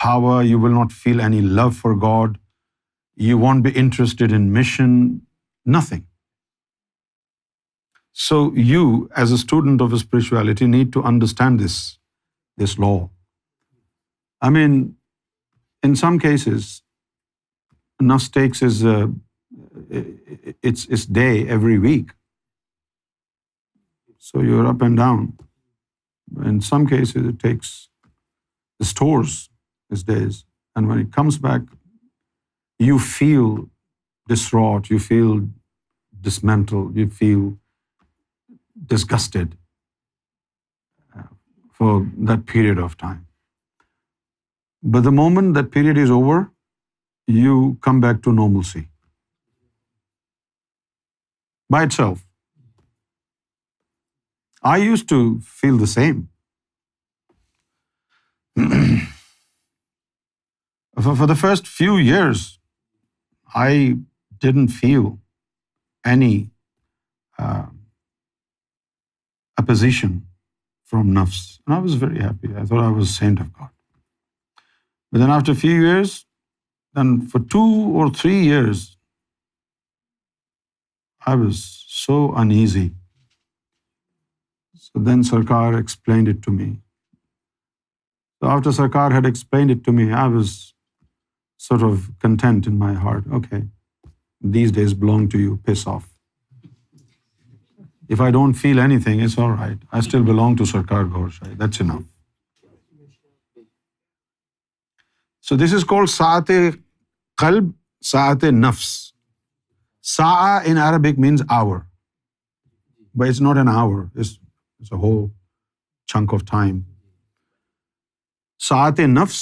power. You will not feel any love for God. You won't be interested in mission. Nothing. So you, as a student of spirituality, need to understand this law. I mean, in some cases, nafs takes its day every week. So you're up and down. In some cases, it stores its days. And when it comes back, you feel distraught, you feel dismantled, you feel disgusted for that period of time. But the moment that period is over, you come back to normalcy by itself. I used to feel the same. For the first few years, I didn't feel any opposition from nafs. And I was very happy. I thought I was a saint of God. But then after a few years, then for 2 or 3 years, I was so uneasy. So then Sarkar explained it to me. So after Sarkar had explained it to me, I was sort of content in my heart. Okay, these days belong to you, piss off. If I don't feel anything, it's all right. I still belong to Sarkar Gohar Shai. That's enough. So this is called Sa'at-e Qalb, Sa'at-e Nafs. Sa'a in Arabic means hour. But it's not an hour. It's a whole chunk of time. Sa'at-e Nafs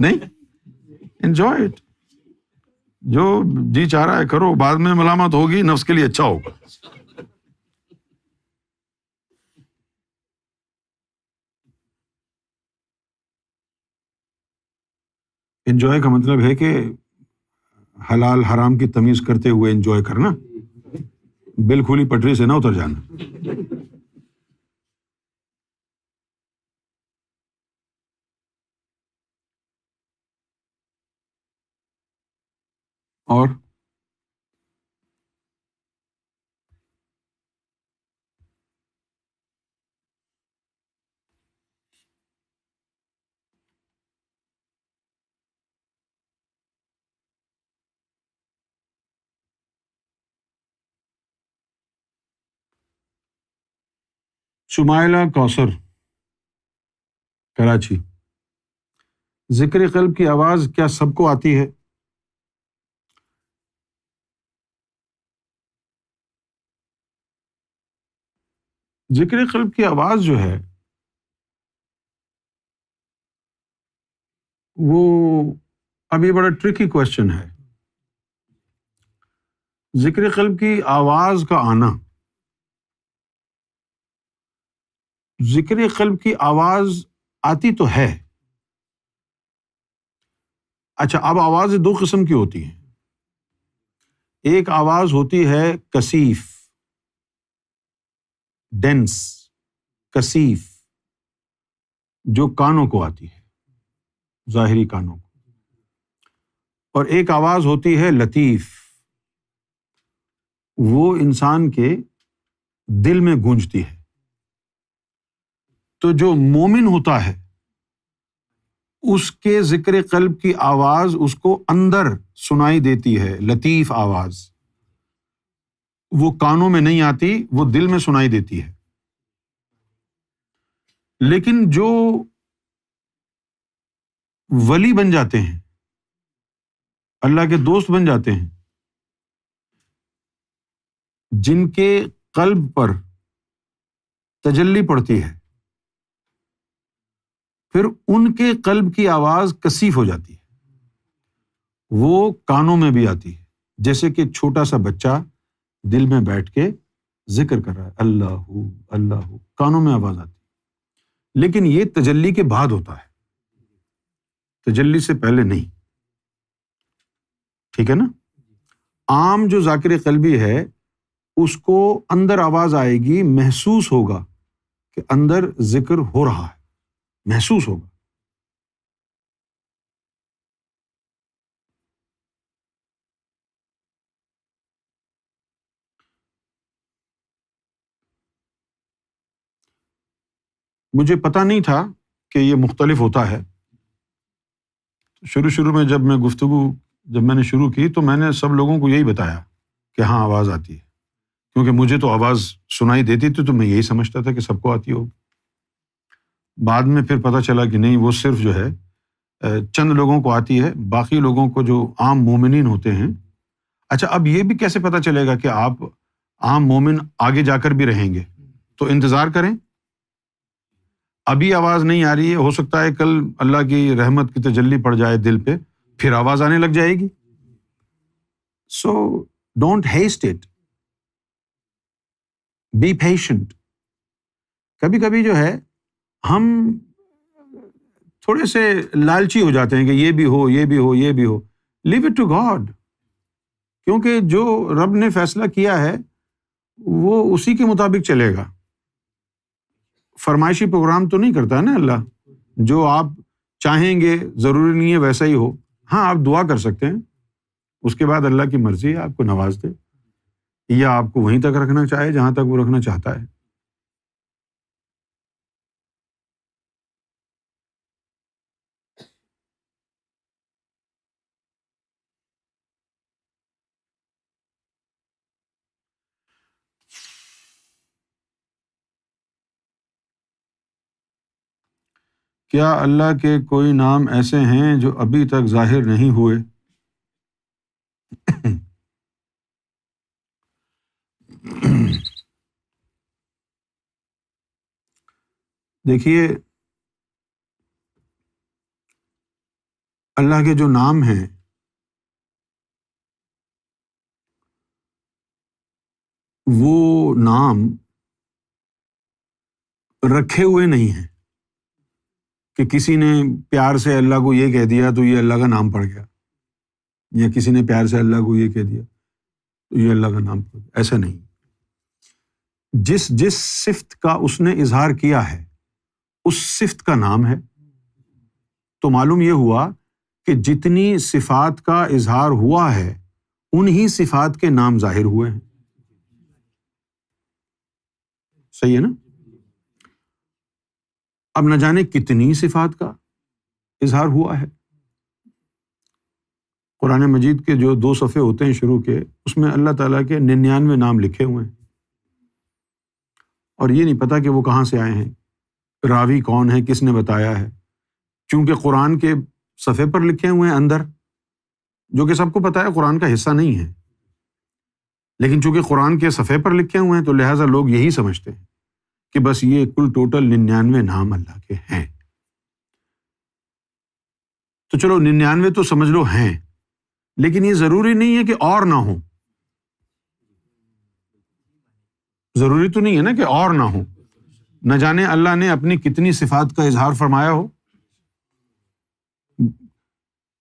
نہیں, انجوائے اٹ. جو جی چاہ رہا ہے کرو، بعد میں ملامت ہوگی، نفس کے لیے اچھا ہوگا. انجوائے کا مطلب ہے کہ حلال حرام کی تمیز کرتے ہوئے انجوائے کرنا، بل کھلی پٹری سے نہ اتر جانا. اور شمائلہ کوثر، کراچی. ذکر قلب کی آواز کیا سب کو آتی ہے؟ ذکر قلب کی آواز جو ہے وہ اب یہ بڑا ٹرکی کوشچن ہے. ذکر قلب کی آواز کا آنا، ذکر قلب کی آواز آتی تو ہے. اچھا، اب آوازیں دو قسم کی ہوتی ہیں. ایک آواز ہوتی ہے کثیف، ڈینس، کثیف، جو کانوں کو آتی ہے، ظاہری کانوں کو. اور ایک آواز ہوتی ہے لطیف، وہ انسان کے دل میں گونجتی ہے. تو جو مومن ہوتا ہے اس کے ذکر قلب کی آواز اس کو اندر سنائی دیتی ہے، لطیف آواز. وہ کانوں میں نہیں آتی، وہ دل میں سنائی دیتی ہے. لیکن جو ولی بن جاتے ہیں، اللہ کے دوست بن جاتے ہیں، جن کے قلب پر تجلی پڑتی ہے، پھر ان کے قلب کی آواز کثیف ہو جاتی ہے، وہ کانوں میں بھی آتی ہے. جیسے کہ چھوٹا سا بچہ دل میں بیٹھ کے ذکر کر رہا ہے، اللہ اللہ، کانوں میں آواز آتی ہے. لیکن یہ تجلی کے بعد ہوتا ہے، تجلی سے پہلے نہیں. ٹھیک ہے نا؟ عام جو ذاکر قلبی ہے اس کو اندر آواز آئے گی، محسوس ہوگا کہ اندر ذکر ہو رہا ہے، محسوس ہوگا. مجھے پتہ نہیں تھا کہ یہ مختلف ہوتا ہے. شروع میں جب میں نے شروع کی تو میں نے سب لوگوں کو یہی بتایا کہ ہاں آواز آتی ہے، کیونکہ مجھے تو آواز سنائی دیتی تھی تو میں یہی سمجھتا تھا کہ سب کو آتی ہوگی. بعد میں پھر پتہ چلا کہ نہیں، وہ صرف جو ہے چند لوگوں کو آتی ہے، باقی لوگوں کو جو عام مومنین ہوتے ہیں. اچھا، اب یہ بھی کیسے پتہ چلے گا کہ آپ عام مومن آگے جا کر بھی رہیں گے؟ تو انتظار کریں. ابھی آواز نہیں آ رہی ہے، ہو سکتا ہے کل اللہ کی رحمت کی تجلی پڑ جائے دل پہ، پھر آواز آنے لگ جائے گی. So don't hesitate it, be patient. کبھی کبھی جو ہے ہم تھوڑے سے لالچی ہو جاتے ہیں کہ یہ بھی ہو، یہ بھی ہو، یہ بھی ہو. لیو اٹ ٹو گاڈ، کیونکہ جو رب نے فیصلہ کیا ہے وہ اسی کے مطابق چلے گا. فرمائشی پروگرام تو نہیں کرتا ہے نا اللہ. جو آپ چاہیں گے ضروری نہیں ہے ویسا ہی ہو. ہاں، آپ دعا کر سکتے ہیں، اس کے بعد اللہ کی مرضی ہے، آپ کو نواز دے یا آپ کو وہیں تک رکھنا چاہے جہاں تک وہ رکھنا چاہتا ہے. کیا اللہ کے کوئی نام ایسے ہیں جو ابھی تک ظاہر نہیں ہوئے؟ دیکھیے اللہ کے جو نام ہیں وہ نام رکھے ہوئے نہیں ہیں کہ کسی نے پیار سے اللہ کو یہ کہہ دیا تو یہ اللہ کا نام پڑ گیا، یا کسی نے پیار سے اللہ کو یہ کہہ دیا تو یہ اللہ کا نام پڑ گیا. ایسا نہیں. جس صفت کا اس نے اظہار کیا ہے اس صفت کا نام ہے. تو معلوم یہ ہوا کہ جتنی صفات کا اظہار ہوا ہے انہی صفات کے نام ظاہر ہوئے ہیں. صحیح ہے نا؟ اب نہ جانے کتنی صفات کا اظہار ہوا ہے. قرآن مجید کے جو 2 صفحے ہوتے ہیں شروع کے، اس میں اللہ تعالیٰ کے 99 نام لکھے ہوئے ہیں، اور یہ نہیں پتا کہ وہ کہاں سے آئے ہیں، راوی کون ہے، کس نے بتایا ہے. چونکہ قرآن کے صفحے پر لکھے ہوئے ہیں اندر، جو کہ سب کو پتا ہے قرآن کا حصہ نہیں ہے، لیکن چونکہ قرآن کے صفحے پر لکھے ہوئے ہیں تو لہٰذا لوگ یہی سمجھتے ہیں کہ بس یہ کل ٹوٹل 99 نام اللہ کے ہیں. تو چلو 99 تو سمجھ لو ہیں، لیکن یہ ضروری نہیں ہے کہ اور نہ ہوں. ضروری تو نہیں ہے نا کہ اور نہ ہوں. نہ جانے اللہ نے اپنی کتنی صفات کا اظہار فرمایا ہو،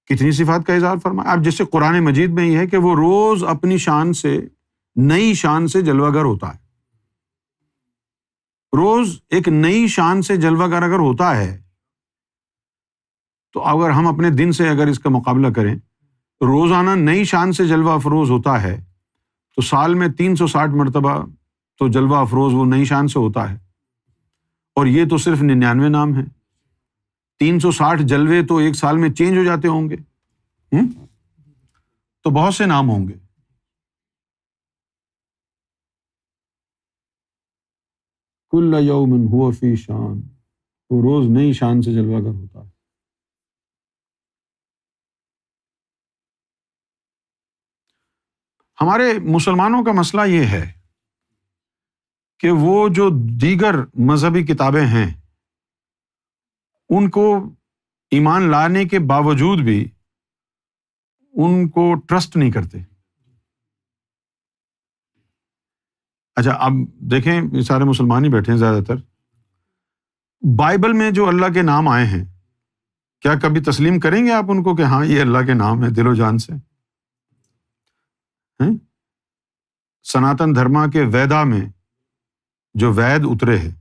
کتنی صفات کا اظہار فرمایا. اب جیسے قرآن مجید میں یہ ہے کہ وہ روز اپنی شان سے، نئی شان سے جلوہ گر ہوتا ہے. روز ایک نئی شان سے جلوہ گر اگر ہوتا ہے تو اگر ہم اپنے دن سے اگر اس کا مقابلہ کریں، روزانہ نئی شان سے جلوہ افروز ہوتا ہے تو سال میں 360 مرتبہ تو جلوہ افروز وہ نئی شان سے ہوتا ہے. اور یہ تو صرف 99 نام ہیں. 360 جلوے تو ایک سال میں چینج ہو جاتے ہوں گے، تو بہت سے نام ہوں گے. کل یوم ہوا فی شان، وہ روز نئی شان سے جلوہ گر ہوتا ہے. ہمارے مسلمانوں کا مسئلہ یہ ہے کہ وہ جو دیگر مذہبی کتابیں ہیں ان کو ایمان لانے کے باوجود بھی ان کو ٹرسٹ نہیں کرتے. اچھا اب دیکھیں، یہ سارے مسلمان ہی بیٹھے ہیں زیادہ تر. بائبل میں جو اللہ کے نام آئے ہیں، کیا کبھی تسلیم کریں گے آپ ان کو کہ ہاں یہ اللہ کے نام ہے دل و جان سے؟ سناتن دھرما کے ویدا میں جو وید اترے ہیں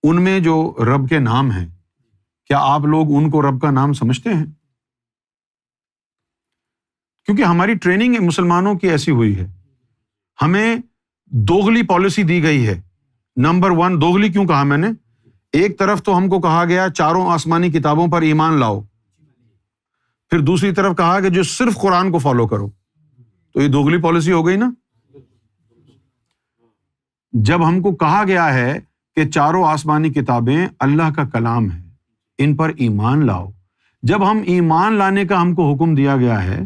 ان میں جو رب کے نام ہیں، کیا آپ لوگ ان کو رب کا نام سمجھتے ہیں؟ کیونکہ ہماری ٹریننگ مسلمانوں کی ایسی ہوئی ہے، ہمیں دوغلی پالیسی دی گئی ہے. نمبر 1 دوغلی کیوں کہا میں نے؟ ایک طرف تو ہم کو کہا گیا چاروں آسمانی کتابوں پر ایمان لاؤ، پھر دوسری طرف کہا کہ جو صرف قرآن کو فالو کرو. تو یہ دوغلی پالیسی ہو گئی نا. جب ہم کو کہا گیا ہے کہ چاروں آسمانی کتابیں اللہ کا کلام ہے، ان پر ایمان لاؤ، جب ہم ایمان لانے کا ہم کو حکم دیا گیا ہے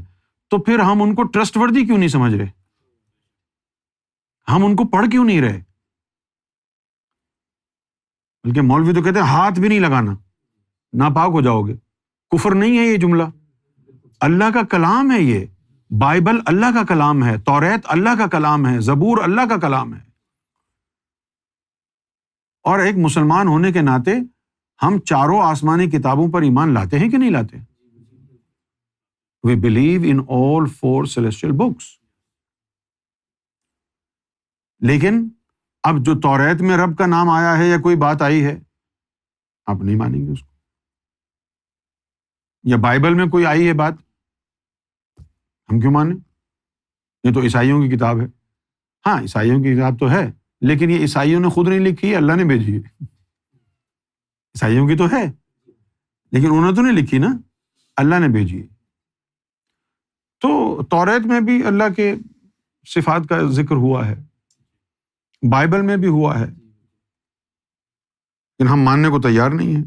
تو پھر ہم ان کو ٹرسٹ وردی کیوں نہیں سمجھ رہے؟ ہم ان کو پڑھ کیوں نہیں رہے؟ بلکہ مولوی تو کہتے ہیں ہاتھ بھی نہیں لگانا، ناپاک ہو جاؤ گے. کفر نہیں ہے یہ جملہ، اللہ کا کلام ہے. یہ بائبل اللہ کا کلام ہے، توریت اللہ کا کلام ہے، زبور اللہ کا کلام ہے. اور ایک مسلمان ہونے کے ناطے ہم چاروں آسمانی کتابوں پر ایمان لاتے ہیں کہ نہیں لاتے؟ We believe in all 4 celestial books. لیکن اب جو توریت میں رب کا نام آیا ہے یا کوئی بات آئی ہے، آپ نہیں مانیں گے اس کو. یا بائبل میں کوئی آئی ہے بات، ہم کیوں مانیں؟ یہ تو عیسائیوں کی کتاب ہے. ہاں عیسائیوں کی کتاب تو ہے، لیکن یہ عیسائیوں نے خود نہیں لکھی ہے، اللہ نے بھیجی ہے. عیسائیوں کی تو ہے لیکن انہوں نے تو نہیں لکھی نا، اللہ نے بھیجی ہے. تو توریت میں بھی اللہ کے صفات کا ذکر ہوا ہے، بائبل میں بھی ہوا ہے، لیکن ہم ماننے کو تیار نہیں ہیں.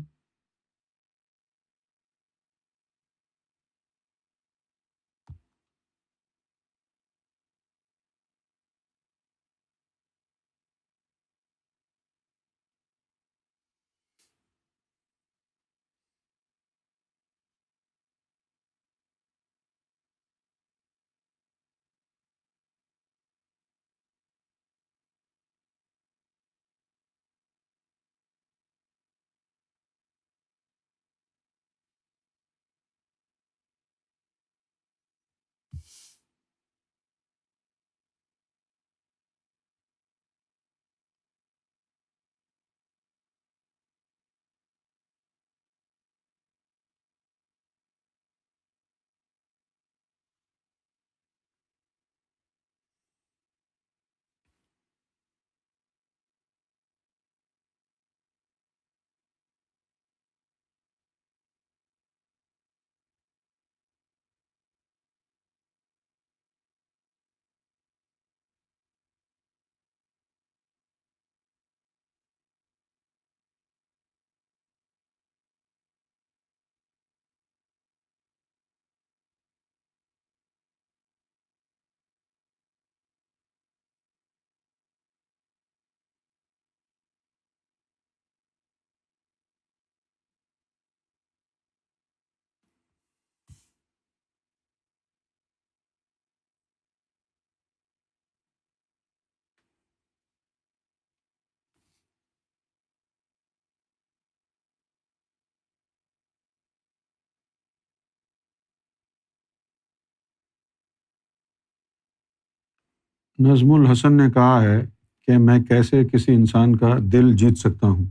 نظم الحسن نے کہا ہے کہ میں کیسے کسی انسان کا دل جیت سکتا ہوں؟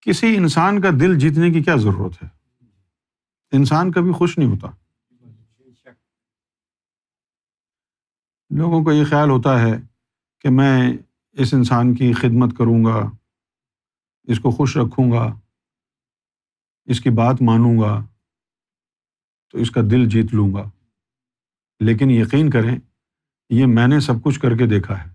کسی انسان کا دل جیتنے کی کیا ضرورت ہے؟ انسان کبھی خوش نہیں ہوتا. لوگوں کو یہ خیال ہوتا ہے کہ میں اس انسان کی خدمت کروں گا، اس کو خوش رکھوں گا، اس کی بات مانوں گا تو اس کا دل جیت لوں گا. لیکن یقین کریں یہ میں نے سب کچھ کر کے دیکھا ہے.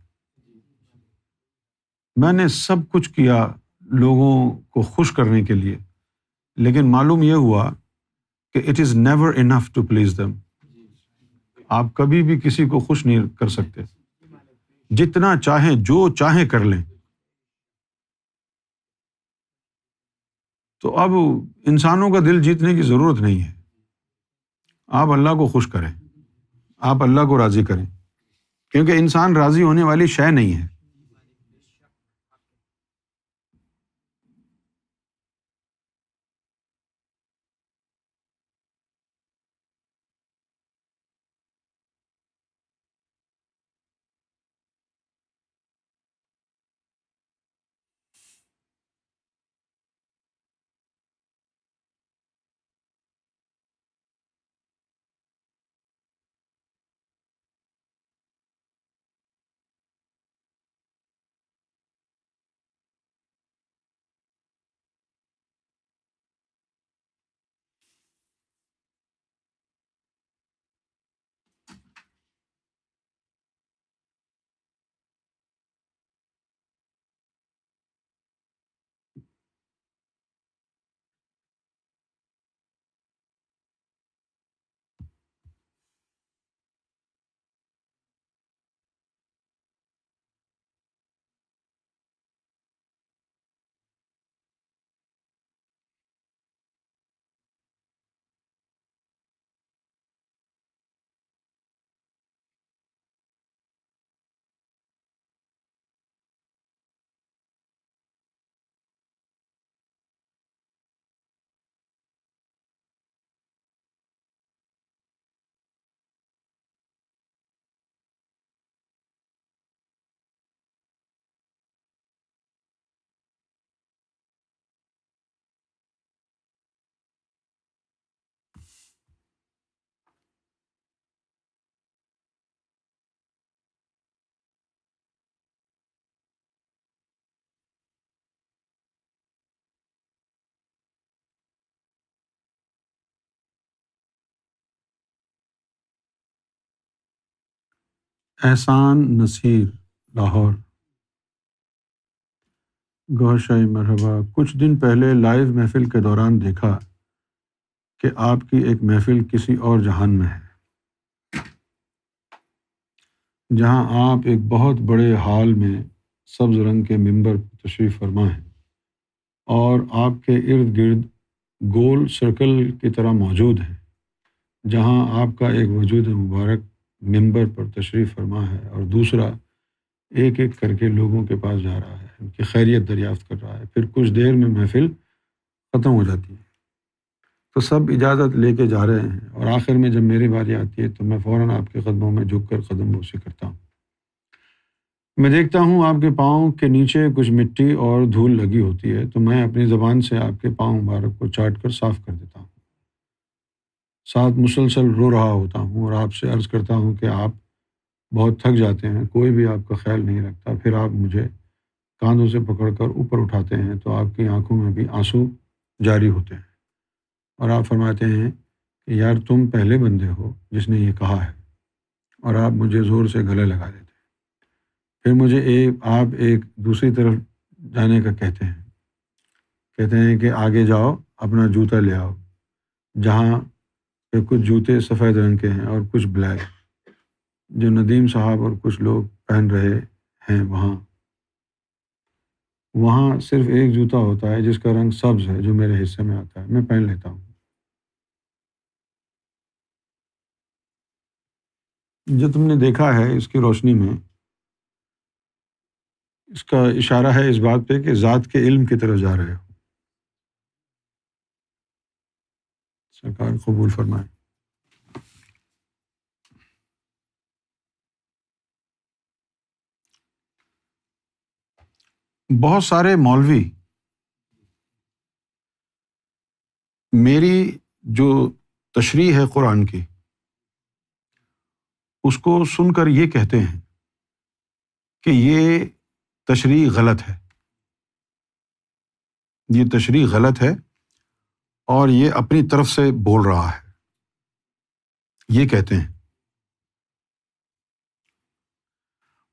میں نے سب کچھ کیا لوگوں کو خوش کرنے کے لیے، لیکن معلوم یہ ہوا کہ it is never enough to please them. آپ کبھی بھی کسی کو خوش نہیں کر سکتے، جتنا چاہیں جو چاہیں کر لیں. تو اب انسانوں کا دل جیتنے کی ضرورت نہیں ہے. آپ اللہ کو خوش کریں، آپ اللہ کو راضی کریں، کیونکہ انسان راضی ہونے والی شے نہیں ہے. احسان نصیر، لاہور. گوہر شاہی مرحبا. کچھ دن پہلے لائیو محفل کے دوران دیکھا کہ آپ کی ایک محفل کسی اور جہان میں ہے، جہاں آپ ایک بہت بڑے ہال میں سبز رنگ کے ممبر پر تشریف فرما ہیں اور آپ کے ارد گرد گول سرکل کی طرح موجود ہیں، جہاں آپ کا ایک وجود مبارک ممبر پر تشریف فرما ہے اور دوسرا ایک ایک کر کے لوگوں کے پاس جا رہا ہے، ان کی خیریت دریافت کر رہا ہے. پھر کچھ دیر میں محفل ختم ہو جاتی ہے تو سب اجازت لے کے جا رہے ہیں اور آخر میں جب میری باری آتی ہے تو میں فوراً آپ کے قدموں میں جھک کر قدم بوسی کرتا ہوں. میں دیکھتا ہوں آپ کے پاؤں کے نیچے کچھ مٹی اور دھول لگی ہوتی ہے تو میں اپنی زبان سے آپ کے پاؤں مبارک کو چاٹ کر صاف کر دیتا ہوں. ساتھ مسلسل رو رہا ہوتا ہوں اور آپ سے عرض کرتا ہوں کہ آپ بہت تھک جاتے ہیں، کوئی بھی آپ کا خیال نہیں رکھتا. پھر آپ مجھے کاندھوں سے پکڑ کر اوپر اٹھاتے ہیں تو آپ کی آنکھوں میں بھی آنسو جاری ہوتے ہیں اور آپ فرماتے ہیں کہ یار تم پہلے بندے ہو جس نے یہ کہا ہے، اور آپ مجھے زور سے گلے لگا دیتے ہیں. پھر مجھے آپ ایک دوسری طرف جانے کا کہتے ہیں کہ آگے جاؤ، اپنا جوتا لے آؤ، جہاں پہ کچھ جوتے سفید رنگ کے ہیں اور کچھ بلیک، جو ندیم صاحب اور کچھ لوگ پہن رہے ہیں. وہاں صرف ایک جوتا ہوتا ہے جس کا رنگ سبز ہے جو میرے حصے میں آتا ہے، میں پہن لیتا ہوں. جو تم نے دیکھا ہے اس کی روشنی میں اس کا اشارہ ہے اس بات پہ کہ ذات کے علم کی طرف جا رہے ہو. سرکار قبول فرمائے. بہت سارے مولوی میری جو تشریح ہے قرآن کی اس کو سن کر یہ کہتے ہیں کہ یہ تشریح غلط ہے، یہ تشریح غلط ہے اور یہ اپنی طرف سے بول رہا ہے، یہ کہتے ہیں.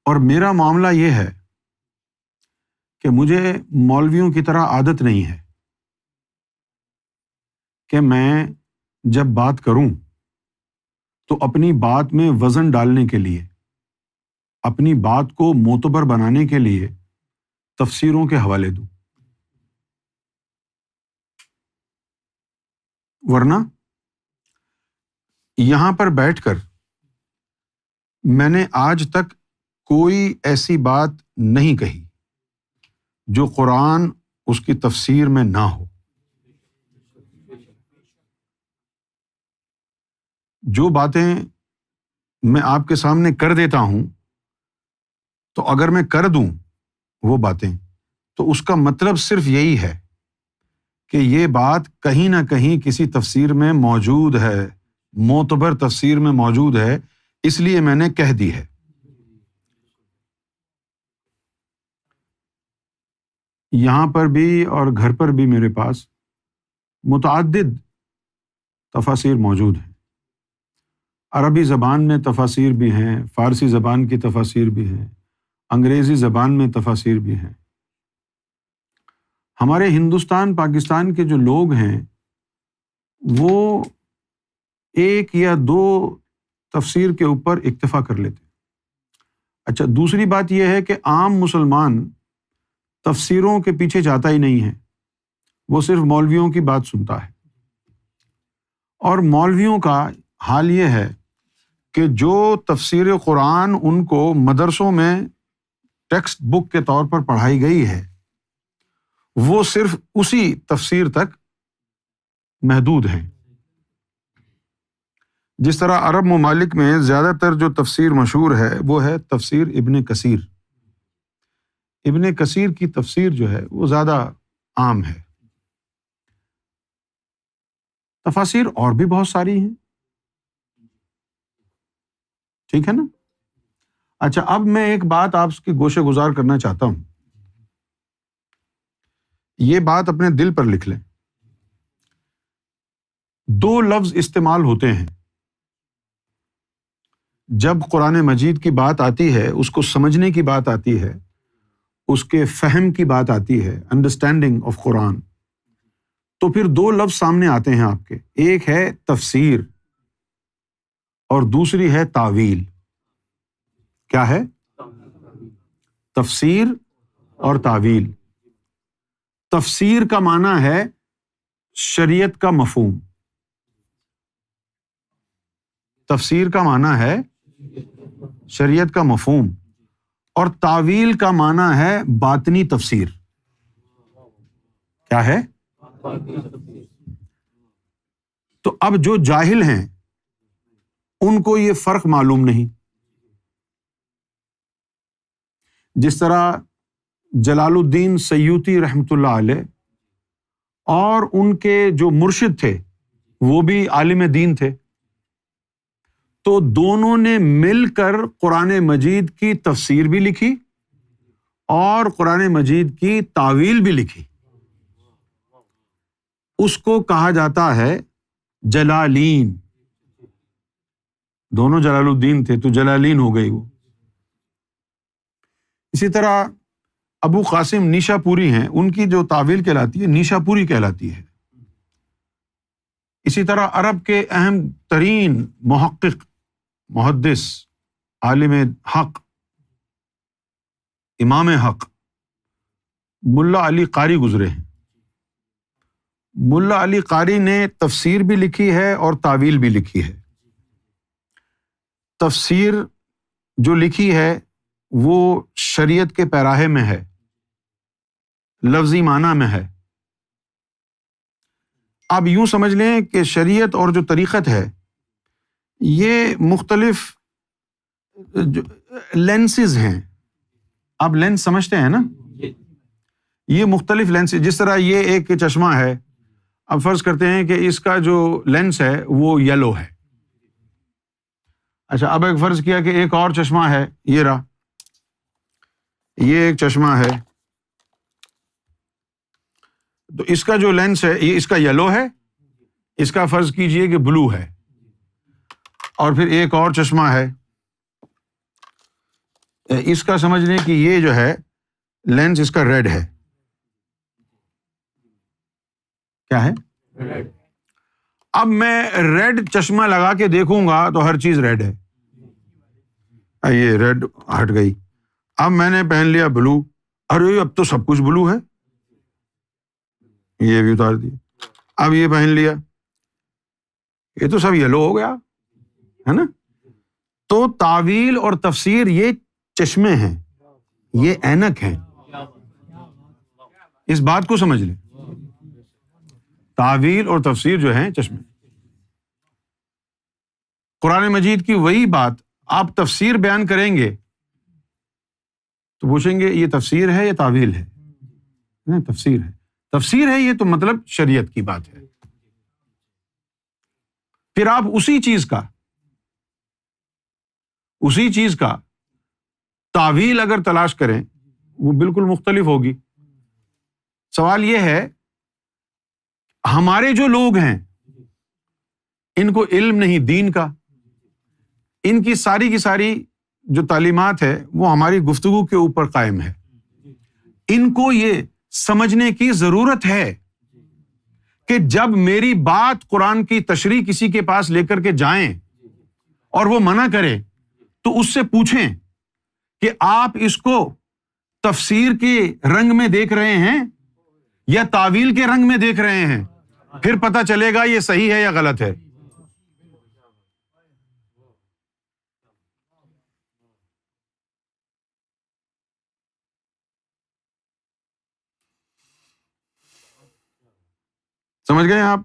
اور میرا معاملہ یہ ہے کہ مجھے مولویوں کی طرح عادت نہیں ہے کہ میں جب بات کروں تو اپنی بات میں وزن ڈالنے کے لیے، اپنی بات کو معتبر بنانے کے لیے تفسیروں کے حوالے دوں، ورنہ یہاں پر بیٹھ کر میں نے آج تک کوئی ایسی بات نہیں کہی جو قرآن اس کی تفسیر میں نہ ہو. جو باتیں میں آپ کے سامنے کر دیتا ہوں تو اگر میں کر دوں وہ باتیں تو اس کا مطلب صرف یہی ہے کہ یہ بات کہیں نہ کہیں کسی تفسیر میں موجود ہے، معتبر تفسیر میں موجود ہے، اس لیے میں نے کہہ دی ہے. یہاں پر بھی اور گھر پر بھی میرے پاس متعدد تفاسیر موجود ہیں. عربی زبان میں تفاسیر بھی ہیں، فارسی زبان کی تفاسیر بھی ہیں، انگریزی زبان میں تفاسیر بھی ہیں. ہمارے ہندوستان پاکستان کے جو لوگ ہیں وہ ایک یا دو تفسیر کے اوپر اکتفا کر لیتے. اچھا، دوسری بات یہ ہے کہ عام مسلمان تفسیروں کے پیچھے جاتا ہی نہیں ہے، وہ صرف مولویوں کی بات سنتا ہے. اور مولویوں کا حال یہ ہے کہ جو تفسیر قرآن ان کو مدرسوں میں ٹیکسٹ بک کے طور پر پڑھائی گئی ہے وہ صرف اسی تفسیر تک محدود ہیں. جس طرح عرب ممالک میں زیادہ تر جو تفسیر مشہور ہے وہ ہے تفسیر ابن کثیر. ابن کثیر کی تفسیر جو ہے وہ زیادہ عام ہے. تفاسیر اور بھی بہت ساری ہیں، ٹھیک ہے نا. اچھا، اب میں ایک بات آپ کی گوشے گزار کرنا چاہتا ہوں، یہ بات اپنے دل پر لکھ لیں. دو لفظ استعمال ہوتے ہیں جب قرآن مجید کی بات آتی ہے، اس کو سمجھنے کی بات آتی ہے، اس کے فہم کی بات آتی ہے، انڈرسٹینڈنگ آف قرآن، تو پھر دو لفظ سامنے آتے ہیں آپ کے. ایک ہے تفسیر اور دوسری ہے تاویل. کیا ہے؟ تفسیر اور تاویل. تفسیر کا معنی ہے شریعت کا مفہوم، تفسیر کا معنی ہے شریعت کا مفہوم، اور تاویل کا معنی ہے باطنی تفسیر. کیا ہے؟ تو اب جو جاہل ہیں ان کو یہ فرق معلوم نہیں. جس طرح جلال الدین سیوطی رحمۃ اللہ علیہ اور ان کے جو مرشد تھے وہ بھی عالم دین تھے، تو دونوں نے مل کر قرآن مجید کی تفسیر بھی لکھی اور قرآن مجید کی تاویل بھی لکھی. اس کو کہا جاتا ہے جلالین. دونوں جلال الدین تھے تو جلالین ہو گئی وہ. اسی طرح ابو قاسم نیشا پوری ہیں، ان کی جو تاویل کہلاتی ہے نیشا پوری کہلاتی ہے. اسی طرح عرب کے اہم ترین محقق، محدث، عالم حق، امام حق ملا علی قاری گزرے ہیں. ملا علی قاری نے تفسیر بھی لکھی ہے اور تاویل بھی لکھی ہے. تفسیر جو لکھی ہے وہ شریعت کے پیراہے میں ہے، لفظی معنی میں ہے۔ آپ یوں سمجھ لیں کہ شریعت اور جو طریقت ہے یہ مختلف لینسز ہیں۔ آپ لینس سمجھتے ہیں نا؟ یہ مختلف لینس، جس طرح یہ ایک چشمہ ہے، اب فرض کرتے ہیں کہ اس کا جو لینس ہے وہ یلو ہے۔ اچھا، اب ایک فرض کیا کہ ایک اور چشمہ ہے، یہ رہا، یہ ایک چشمہ ہے، تو اس کا جو لینس ہے یہ اس کا یلو ہے، اس کا فرض کیجئے کہ بلو ہے، اور پھر ایک اور چشمہ ہے، اس کا سمجھ لیں کہ یہ جو ہے لینس اس کا ریڈ ہے۔ کیا ہے؟ اب میں ریڈ چشمہ لگا کے دیکھوں گا تو ہر چیز ریڈ ہے، یہ ریڈ ہٹ گئی۔ اب میں نے پہن لیا بلو، ارے اب تو سب کچھ بلو ہے، یہ بھی اتار دیا۔ اب یہ پہن لیا، یہ تو سب یلو ہو گیا، ہے نا؟ تو تعویل اور تفسیر یہ چشمے ہیں، یہ اینک ہیں، اس بات کو سمجھ لیں۔ تعویل اور تفسیر جو ہیں چشمے۔ قرآن مجید کی وہی بات آپ تفسیر بیان کریں گے تو پوچھیں گے یہ تفسیر ہے یا تعویل ہے؟ نہیں، تفسیر ہے۔ تفسیر ہے یہ تو مطلب شریعت کی بات ہے۔ پھر آپ اسی چیز کا تعویل اگر تلاش کریں وہ بالکل مختلف ہوگی۔ سوال یہ ہے، ہمارے جو لوگ ہیں ان کو علم نہیں دین کا، ان کی ساری جو تعلیمات ہے وہ ہماری گفتگو کے اوپر قائم ہے۔ ان کو یہ سمجھنے کی ضرورت ہے کہ جب میری بات قرآن کی تشریح کسی کے پاس لے کر کے جائیں اور وہ منع کرے تو اس سے پوچھیں کہ آپ اس کو تفسیر کے رنگ میں دیکھ رہے ہیں یا تعویل کے رنگ میں دیکھ رہے ہیں، پھر پتہ چلے گا یہ صحیح ہے یا غلط ہے۔ سمجھ گئے آپ؟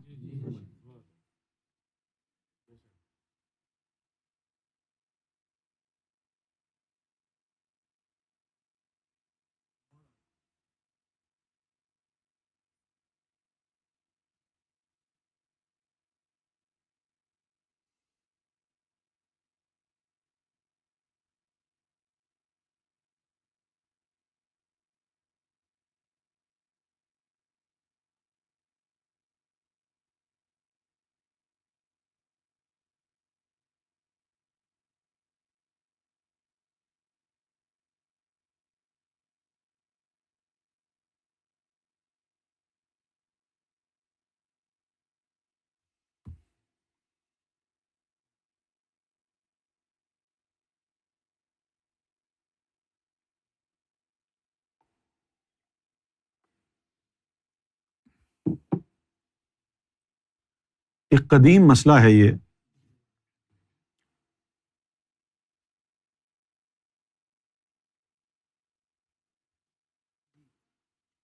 ایک قدیم مسئلہ ہے یہ،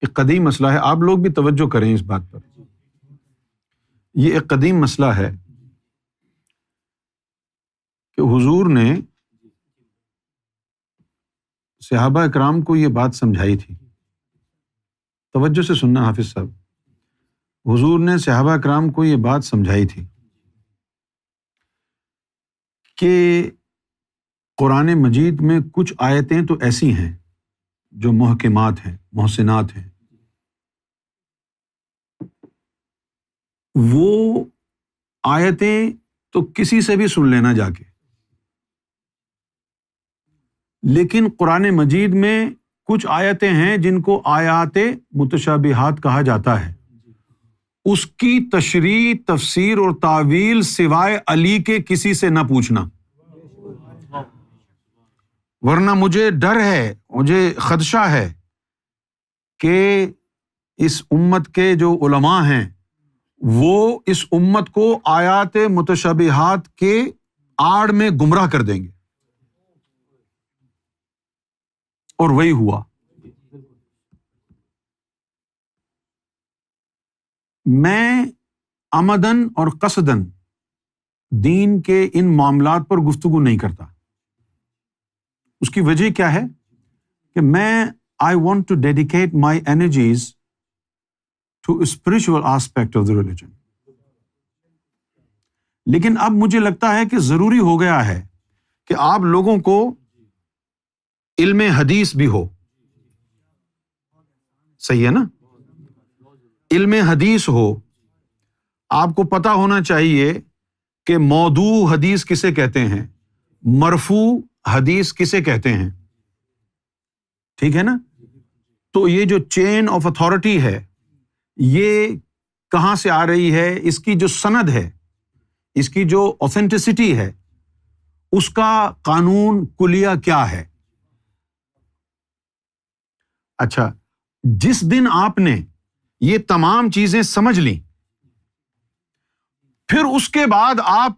ایک قدیم مسئلہ ہے، آپ لوگ بھی توجہ کریں اس بات پر۔ یہ ایک قدیم مسئلہ ہے کہ حضور نے صحابہ اکرام کو یہ بات سمجھائی تھی۔ توجہ سے سننا حافظ صاحب، حضور نے صحابہ اکرام کو یہ بات سمجھائی تھی کہ قرآن مجید میں کچھ آیتیں تو ایسی ہیں جو محکمات ہیں، محسنات ہیں، وہ آیتیں تو کسی سے بھی سن لینا جا کے، لیکن قرآن مجید میں کچھ آیتیں ہیں جن کو آیات متشابہات کہا جاتا ہے، اس کی تشریح، تفسیر اور تعویل سوائے علی کے کسی سے نہ پوچھنا، ورنہ مجھے ڈر ہے، مجھے خدشہ ہے کہ اس امت کے جو علماء ہیں وہ اس امت کو آیات متشابہات کے آڑ میں گمراہ کر دیں گے۔ اور وہی ہوا. میں عمدن اور قصدن دین کے ان معاملات پر گفتگو نہیں کرتا. اس کی وجہ کیا ہے کہ میں I want to dedicate my energies to a spiritual aspect of the religion. لیکن اب مجھے لگتا ہے کہ ضروری ہو گیا ہے کہ آپ لوگوں کو علم حدیث بھی ہو. صحیح ہے نا؟ علم حدیث ہو. آپ کو پتا ہونا چاہیے کہ موضوع حدیث کسے کہتے ہیں, مرفوع حدیث کسے کہتے ہیں. ٹھیک ہے نا؟ تو یہ جو چین آف اتھارٹی ہے یہ کہاں سے آ رہی ہے, اس کی جو سند ہے, اس کی جو اوتھینٹسٹی ہے, اس کا قانون کلیہ کیا ہے. اچھا, جس دن آپ نے یہ تمام چیزیں سمجھ لیں, پھر اس کے بعد آپ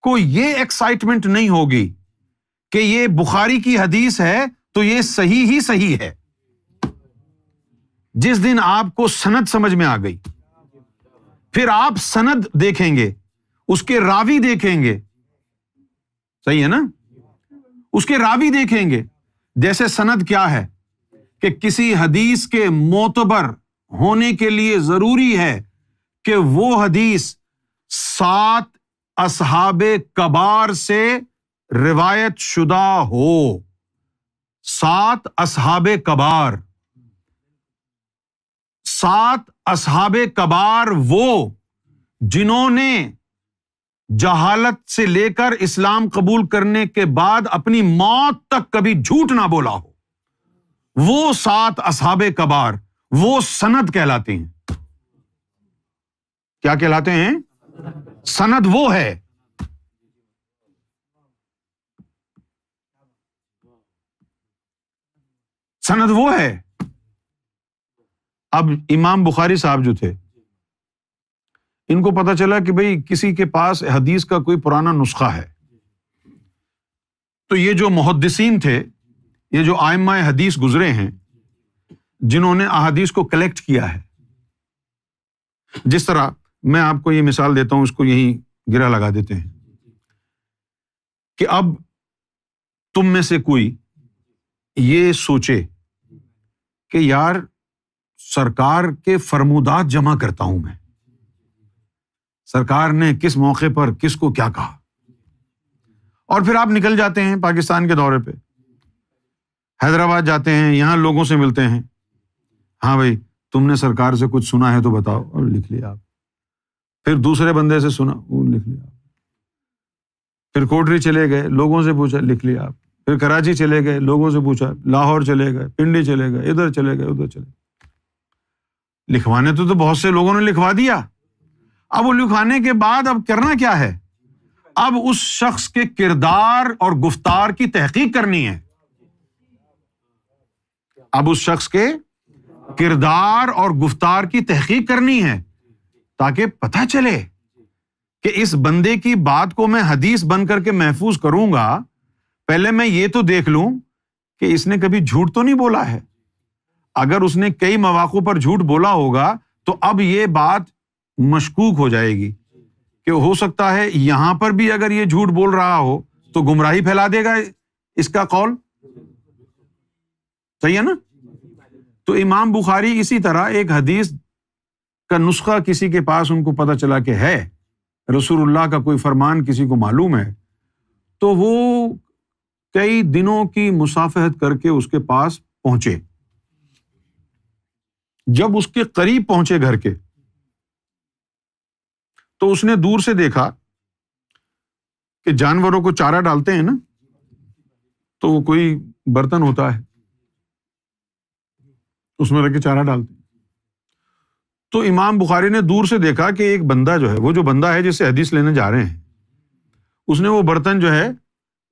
کو یہ ایکسائٹمنٹ نہیں ہوگی کہ یہ بخاری کی حدیث ہے تو یہ صحیح ہی صحیح ہے. جس دن آپ کو سند سمجھ میں آ گئی, پھر آپ سند دیکھیں گے, اس کے راوی دیکھیں گے. صحیح ہے نا؟ اس کے راوی دیکھیں گے. جیسے سند کیا ہے کہ کسی حدیث کے معتبر ہونے کے لیے ضروری ہے کہ وہ حدیث 7 اصحاب کبار سے روایت شدہ ہو. 7 اصحاب کبار. 7 اصحاب کبار وہ جنہوں نے جہالت سے لے کر اسلام قبول کرنے کے بعد اپنی موت تک کبھی جھوٹ نہ بولا ہو. وہ 7 اصحاب کبار وہ سند کہلاتے ہیں. کیا کہلاتے ہیں؟ سند وہ ہے. سند وہ ہے. اب امام بخاری صاحب جو تھے, ان کو پتا چلا کہ بھئی کسی کے پاس حدیث کا کوئی پرانا نسخہ ہے, تو یہ جو محدثین تھے, یہ جو ائمہ حدیث گزرے ہیں جنہوں نے احادیث کو کلیکٹ کیا ہے, جس طرح میں آپ کو یہ مثال دیتا ہوں, اس کو یہیں گرہ لگا دیتے ہیں کہ اب تم میں سے کوئی یہ سوچے کہ یار سرکار کے فرمودات جمع کرتا ہوں میں, سرکار نے کس موقع پر کس کو کیا کہا, اور پھر آپ نکل جاتے ہیں پاکستان کے دورے پہ, حیدرآباد جاتے ہیں, یہاں لوگوں سے ملتے ہیں. ہاں بھائی تم نے سرکار سے کچھ سنا ہے تو بتاؤ, اور لکھ لیا آپ. پھر دوسرے بندے سے سنا, وہ لکھ لیا آپ. پھر کوٹری چلے گئے, لوگوں سے پوچھا, لکھ لیا آپ. پھر کراچی چلے گئے, لوگوں سے پوچھا, لاہور چلے گئے, پنڈی چلے گئے, ادھر چلے گئے, ادھر چلے گئے. لکھوانے تو بہت سے لوگوں نے لکھوا دیا. اب وہ لکھوانے کے بعد اب کرنا کیا ہے؟ اب اس شخص کے کردار اور گفتار کی تحقیق کرنی ہے. اب اس شخص کے کردار اور گفتار کی تحقیق کرنی ہے تاکہ پتہ چلے کہ اس بندے کی بات کو میں حدیث بن کر کے محفوظ کروں گا, پہلے میں یہ تو دیکھ لوں کہ اس نے کبھی جھوٹ تو نہیں بولا ہے. اگر اس نے کئی مواقع پر جھوٹ بولا ہوگا تو اب یہ بات مشکوک ہو جائے گی کہ ہو سکتا ہے یہاں پر بھی اگر یہ جھوٹ بول رہا ہو تو گمراہی پھیلا دے گا اس کا قول. صحیح ہے نا؟ تو امام بخاری اسی طرح ایک حدیث کا نسخہ کسی کے پاس ان کو پتہ چلا کہ ہے, رسول اللہ کا کوئی فرمان کسی کو معلوم ہے, تو وہ کئی دنوں کی مصافحت کر کے اس کے پاس پہنچے. جب اس کے قریب پہنچے گھر کے تو اس نے دور سے دیکھا کہ جانوروں کو چارہ ڈالتے ہیں نا, تو وہ کوئی برتن ہوتا ہے اس میں رکھ کے چارہ ڈالتے ہیں. تو امام بخاری نے دور سے دیکھا کہ ایک بندہ جو ہے, وہ جو بندہ ہے جس سے حدیث لینے جا رہے ہیں, اس نے وہ برتن جو ہے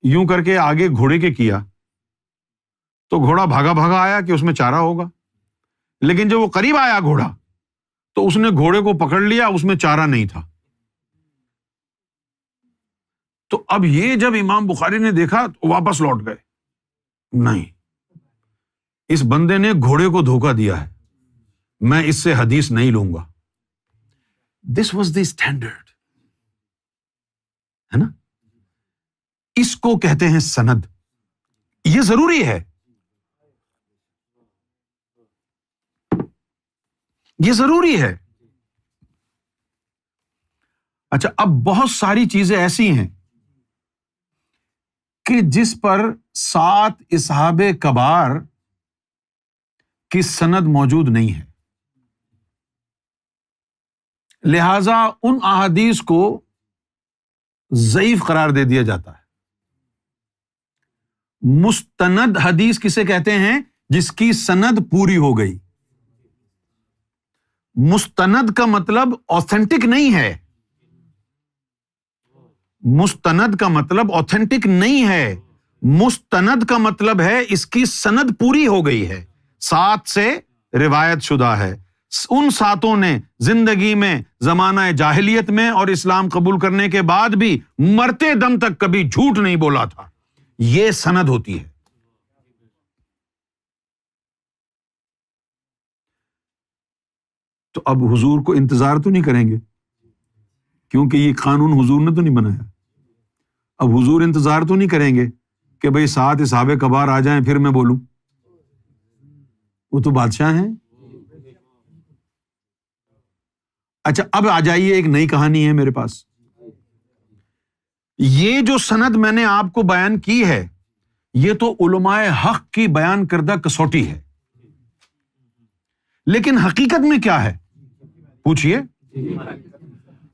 یوں کر کے آگے گھوڑے کے کیا, تو گھوڑا بھاگا بھاگا آیا کہ اس میں چارہ ہوگا. لیکن جب وہ قریب آیا گھوڑا تو اس نے گھوڑے کو پکڑ لیا, اس میں چارہ نہیں تھا. تو اب یہ جب امام بخاری نے دیکھا تو واپس لوٹ گئے, نہیں اس بندے نے گھوڑے کو دھوکہ دیا ہے، میں اس سے حدیث نہیں لوں گا. دس واز دی اسٹینڈرڈ، ہے نا. اس کو کہتے ہیں سند. یہ ضروری ہے، یہ ضروری ہے. اچھا، اب بہت ساری چیزیں ایسی ہیں کہ جس پر 7 اصحاب کبار کی سند موجود نہیں ہے، لہذا ان احادیث کو ضعیف قرار دے دیا جاتا ہے. مستند حدیث کسے کہتے ہیں؟ جس کی سند پوری ہو گئی. مستند کا مطلب آتھینٹک نہیں ہے، مستند کا مطلب آتھینٹک نہیں ہے. مستند کا مطلب ہے اس کی سند پوری ہو گئی ہے، 7 سے روایت شدہ ہے. ان 7 نے زندگی میں زمانہ جاہلیت میں اور اسلام قبول کرنے کے بعد بھی مرتے دم تک کبھی جھوٹ نہیں بولا تھا. یہ سند ہوتی ہے. تو اب حضور کو انتظار تو نہیں کریں گے، کیونکہ یہ قانون حضور نے تو نہیں بنایا. اب حضور انتظار تو نہیں کریں گے کہ بھئی 7 اصحاب کبار آ جائیں پھر میں بولوں. وہ تو بادشاہ ہیں. اچھا، اب آ جائیے، ایک نئی کہانی ہے میرے پاس. یہ جو سند میں نے آپ کو بیان کی ہے، یہ تو علماء حق کی بیان کردہ کسوٹی ہے، لیکن حقیقت میں کیا ہے؟ پوچھئے.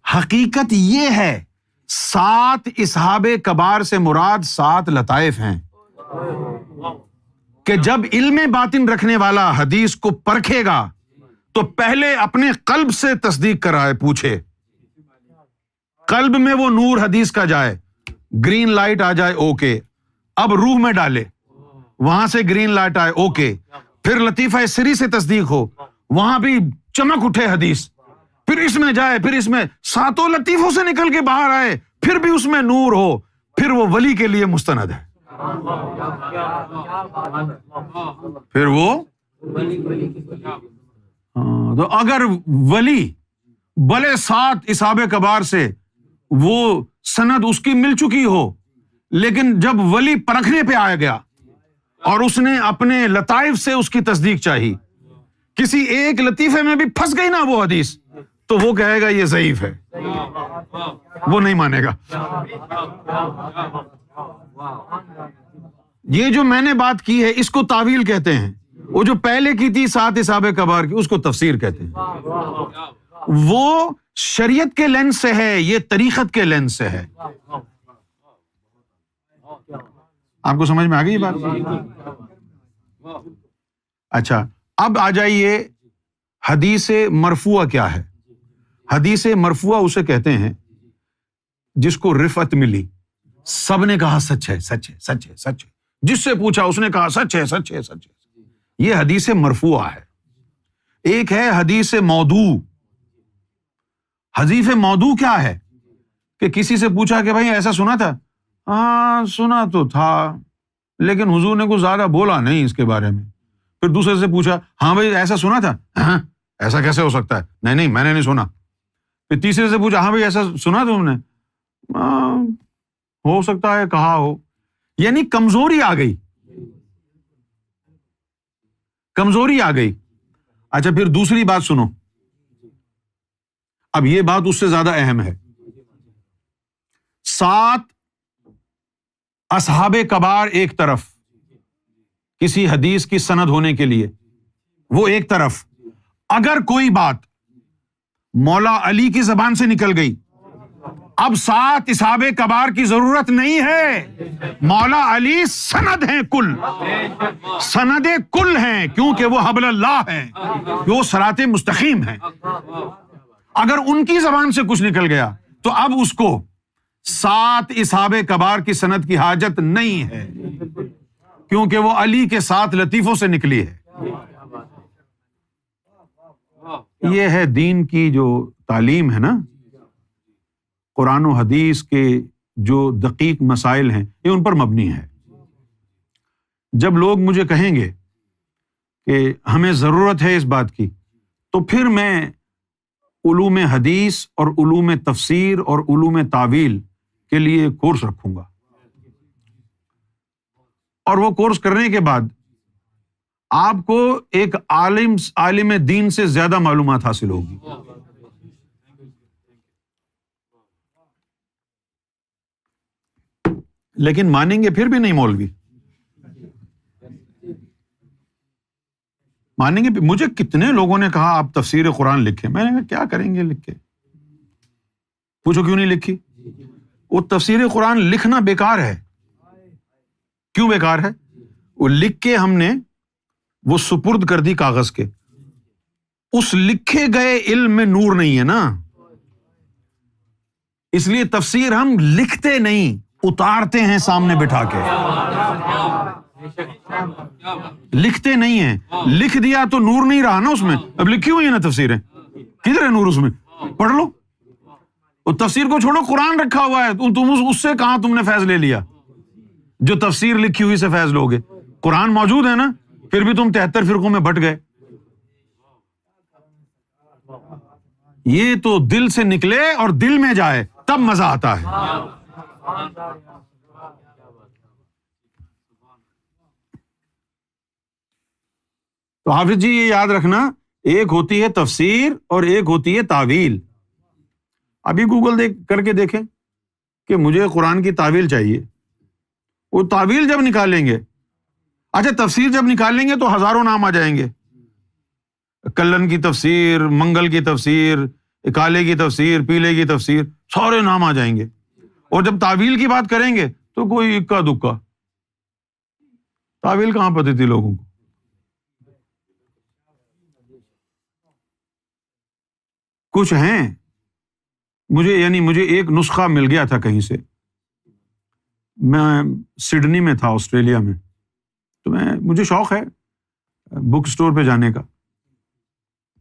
حقیقت یہ ہے 7 اصحاب کبار سے مراد 7 لطائف ہیں کہ جب علم باطن رکھنے والا حدیث کو پرکھے گا تو پہلے اپنے قلب سے تصدیق کرائے، پوچھے. قلب میں وہ نور حدیث کا جائے، گرین لائٹ آ جائے، اوکے. اب روح میں ڈالے، وہاں سے گرین لائٹ آئے، اوکے. پھر لطیفہ سری سے تصدیق ہو، وہاں بھی چمک اٹھے حدیث، پھر اس میں جائے، پھر اس میں 7 لطیفوں سے نکل کے باہر آئے، پھر بھی اس میں نور ہو، پھر وہ ولی کے لیے مستند ہے. پھر وہ تو اگر ولی بلے 7 اصحاب کبار سے وہ سند اس کی مل چکی ہو، لیکن جب ولی پرکھنے پہ آیا گیا اور اس نے اپنے لطائف سے اس کی تصدیق چاہی، کسی ایک لطیفے میں بھی پھنس گئی نا وہ حدیث، تو وہ کہے گا یہ ضعیف ہے، وہ نہیں مانے گا. یہ جو میں نے بات کی ہے اس کو تاویل کہتے ہیں. وہ جو پہلے کی تھی 7 اصحاب کبار کی، اس کو تفسیر کہتے ہیں. وہ شریعت کے لینس سے ہے، یہ طریقت کے لینس سے ہے. آپ کو سمجھ میں آ گئی یہ بات؟ اچھا، اب آ جائیے حدیث مرفوعہ کیا ہے. حدیث مرفوعہ اسے کہتے ہیں جس کو رفعت ملی، سب نے کہا سچ ہے، سچ ہے، سچ ہے، سچ ہے، جس سے پوچھا اس نے کہا سچ ہے، سچ ہے، سچ ہے. یہ حدیث مرفوعہ ہے. ایک ہے حدیث موضوع. حدیث موضوع کیا ہے؟ کہ کسی سے پوچھا کہ بھائی ایسا سنا تھا، ہاں سنا تو تھا لیکن حضور نے کچھ زیادہ بولا نہیں اس کے بارے میں. پھر دوسرے سے پوچھا، ہاں بھائی ایسا سنا تھا، ہاں ایسا کیسے ہو سکتا ہے، نہیں میں نے نہیں سنا. پھر تیسرے سے پوچھا، ہاں بھائی ایسا سنا تم نے، ہو سکتا ہے کہا ہو. یعنی کمزوری آ گئی، کمزوری آ گئی. اچھا، پھر دوسری بات سنو، اب یہ بات اس سے زیادہ اہم ہے. 7 اصحاب کبار ایک طرف کسی حدیث کی سند ہونے کے لیے، وہ ایک طرف. اگر کوئی بات مولا علی کی زبان سے نکل گئی، اب 7 اصحاب کبار کی ضرورت نہیں ہے. مولا علی سند ہیں، کل سند کل ہیں، کیونکہ وہ حبل اللہ ہیں، وہ صراط مستقیم ہیں. اگر ان کی زبان سے کچھ نکل گیا تو اب اس کو 7 اصحاب کبار کی سند کی حاجت نہیں ہے، کیونکہ وہ علی کے 7 لطیفوں سے نکلی ہے. یہ ہے دین کی جو تعلیم ہے نا، قرآن و حدیث کے جو دقیق مسائل ہیں یہ ان پر مبنی ہے. جب لوگ مجھے کہیں گے کہ ہمیں ضرورت ہے اس بات کی، تو پھر میں علوم حدیث اور علوم تفسیر اور علوم تعویل کے لیے کورس رکھوں گا، اور وہ کورس کرنے کے بعد آپ کو ایک عالم دین سے زیادہ معلومات حاصل ہوگی۔ لیکن مانیں گے پھر بھی نہیں مولوی، مانیں گے۔ مجھے کتنے لوگوں نے کہا آپ تفسیر قرآن لکھیں، میں نے کہا کیا کریں گے لکھ کے؟ پوچھو کیوں نہیں لکھی؟ وہ تفسیر قرآن لکھنا بیکار ہے۔ کیوں بیکار ہے؟ وہ لکھ کے ہم نے وہ سپرد کر دی کاغذ کے، اس لکھے گئے علم میں نور نہیں ہے نا، اس لیے تفسیر ہم لکھتے نہیں، اتارتے ہیں سامنے بٹھا کے، لکھتے نہیں ہیں۔ لکھ دیا تو نور نہیں رہا نا اس میں، اب لکھی ہوئی ہے نا تفسیریں، کدھر ہے نور اس میں؟ پڑھ لو۔ اور تفسیر کو چھوڑو، قرآن رکھا ہوا ہے، تم اس سے کہاں تم نے فیض لے لیا؟ جو تفسیر لکھی ہوئی سے فیض لوگے، قرآن موجود ہے نا، پھر بھی تم 73 فرقوں میں بٹ گئے۔ یہ تو دل سے نکلے اور دل میں جائے تب مزہ آتا ہے۔ تو حافظ جی یہ یاد رکھنا، ایک ہوتی ہے تفسیر اور ایک ہوتی ہے تعویل۔ ابھی گوگل کر کے دیکھیں کہ مجھے قرآن کی تعویل چاہیے، وہ تعویل جب نکالیں گے، اچھا تفسیر جب نکالیں گے تو ہزاروں نام آ جائیں گے، کلن کی تفسیر، منگل کی تفسیر، کالے کی تفسیر، پیلے کی تفسیر، سارے نام آ جائیں گے۔ اور جب تعویل کی بات کریں گے تو کوئی اکا دکا، تعویل کہاں پتہ تھی لوگوں کو۔ کچھ ہیں، مجھے ایک نسخہ مل گیا تھا کہیں سے، میں سڈنی میں تھا آسٹریلیا میں، تو مجھے شوق ہے بک اسٹور پہ جانے کا،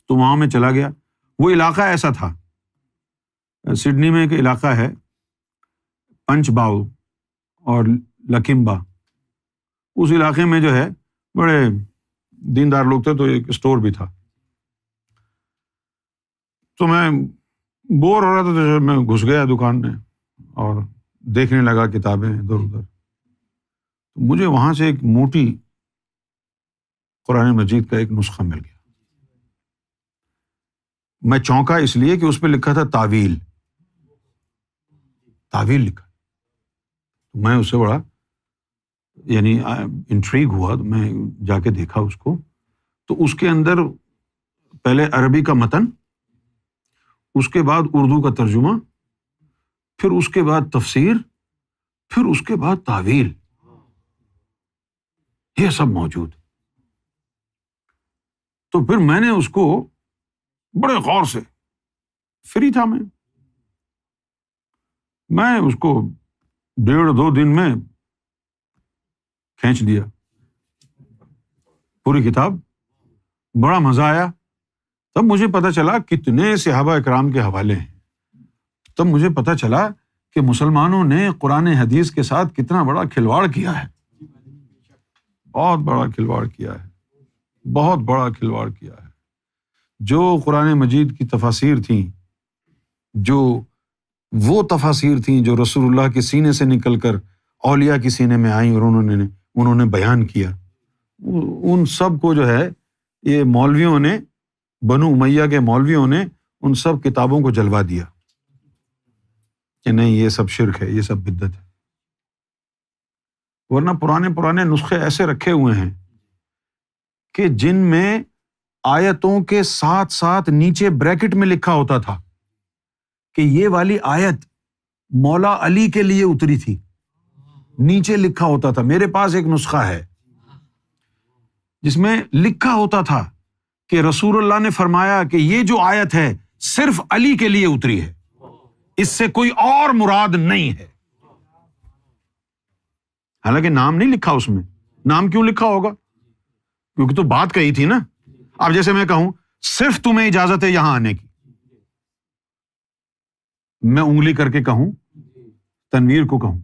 تو وہاں میں چلا گیا۔ وہ علاقہ ایسا تھا، سڈنی میں ایک علاقہ ہے پنچ باؤ اور لکمبا، اس علاقے میں جو ہے بڑے دیندار لوگ تھے، تو ایک اسٹور بھی تھا۔ تو میں بور ہو رہا تھا تو میں گھس گیا دکان میں اور دیکھنے لگا کتابیں ادھر ادھر۔ تو مجھے وہاں سے ایک موٹی قرآن مجید کا ایک نسخہ مل گیا۔ میں چونکا اس لیے کہ اس پہ لکھا تھا تعویل لکھا۔ میں اس سے بڑا انٹریگ ہوا، تو میں جا کے دیکھا اس کو، تو اس کے اندر پہلے عربی کا متن، اس کے بعد اردو کا ترجمہ، پھر اس کے بعد تفسیر، پھر اس کے بعد تعویل، یہ سب موجود۔ تو پھر میں نے اس کو بڑے غور سے، فری تھا میں اس کو 1.5-2 دن میں کھینچ لیا پوری کتاب، بڑا مزہ آیا۔ تب مجھے پتا چلا کتنے صحابہ اکرام کے حوالے ہیں، تب مجھے پتا چلا کہ مسلمانوں نے قرآن حدیث کے ساتھ کتنا بڑا کھلواڑ کیا ہے، بہت بڑا کھلواڑ کیا ہے، بہت بڑا کھلواڑ کیا ہے۔ جو قرآن مجید کی تفاسیر تھیں، جو وہ تفاسیر تھیں جو رسول اللہ کے سینے سے نکل کر اولیاء کے سینے میں آئیں اور انہوں نے بیان کیا، ان سب کو جو ہے یہ مولویوں نے، بنو امیہ کے مولویوں نے ان سب کتابوں کو جلوا دیا کہ نہیں یہ سب شرک ہے، یہ سب بدعت ہے۔ ورنہ پرانے نسخے ایسے رکھے ہوئے ہیں کہ جن میں آیتوں کے ساتھ ساتھ نیچے بریکٹ میں لکھا ہوتا تھا کہ یہ والی آیت مولا علی کے لیے اتری تھی، نیچے لکھا ہوتا تھا۔ میرے پاس ایک نسخہ ہے جس میں لکھا ہوتا تھا کہ رسول اللہ نے فرمایا کہ یہ جو آیت ہے صرف علی کے لیے اتری ہے، اس سے کوئی اور مراد نہیں ہے۔ حالانکہ نام نہیں لکھا اس میں۔ نام کیوں لکھا ہوگا؟ کیونکہ تو بات کہی تھی نا۔ اب جیسے میں کہوں صرف تمہیں اجازت ہے یہاں آنے کی، میں انگلی کر کے کہوں، تنویر کو کہوں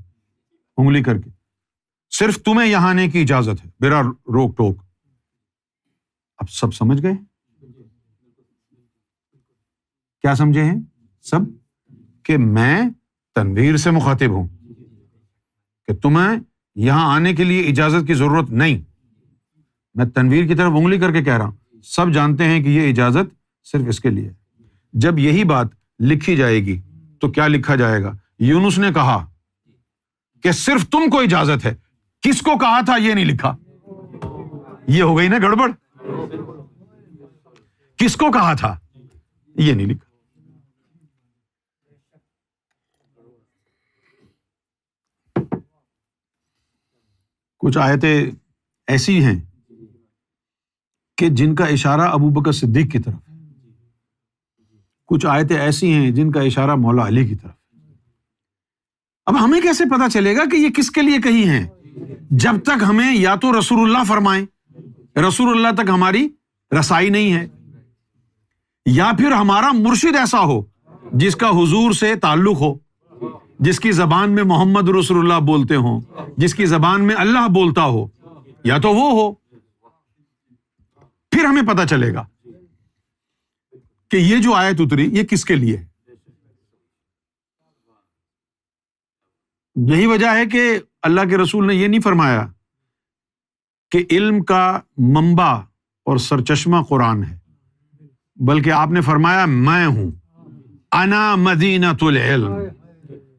انگلی کر کے صرف تمہیں یہاں آنے کی اجازت ہے بلا روک ٹوک، اب سب سمجھ گئے؟ کیا سمجھے ہیں سب؟ کہ میں تنویر سے مخاطب ہوں کہ تمہیں یہاں آنے کے لیے اجازت کی ضرورت نہیں. میں تنویر کی طرف انگلی کر کے کہہ رہا ہوں. سب جانتے ہیں کہ یہ اجازت صرف اس کے لیے. جب یہی بات لکھی جائے گی تو کیا لکھا جائے گا؟ یونس نے کہا کہ صرف تم کو اجازت ہے. کس کو کہا تھا یہ نہیں لکھا. یہ ہو گئی نا گڑبڑ. کس کو کہا تھا یہ نہیں لکھا. کچھ آیتیں ایسی ہیں کہ جن کا اشارہ ابو بکر صدیق کی طرف ہے. کچھ آیتیں ایسی ہیں جن کا اشارہ مولا علی کی طرف ہے. اب ہمیں کیسے پتا چلے گا کہ یہ کس کے لیے کہی ہیں؟ جب تک ہمیں یا تو رسول اللہ فرمائیں، رسول اللہ تک ہماری رسائی نہیں ہے، یا پھر ہمارا مرشد ایسا ہو جس کا حضور سے تعلق ہو، جس کی زبان میں محمد رسول اللہ بولتے ہوں، جس کی زبان میں اللہ بولتا ہو، یا تو وہ ہو. پھر ہمیں پتا چلے گا کہ یہ جو آیت اتری یہ کس کے لیے ہے. یہی وجہ ہے کہ اللہ کے رسول نے یہ نہیں فرمایا کہ علم کا منبع اور سرچشمہ قرآن ہے، بلکہ آپ نے فرمایا میں ہوں، انا مدینۃ العلم،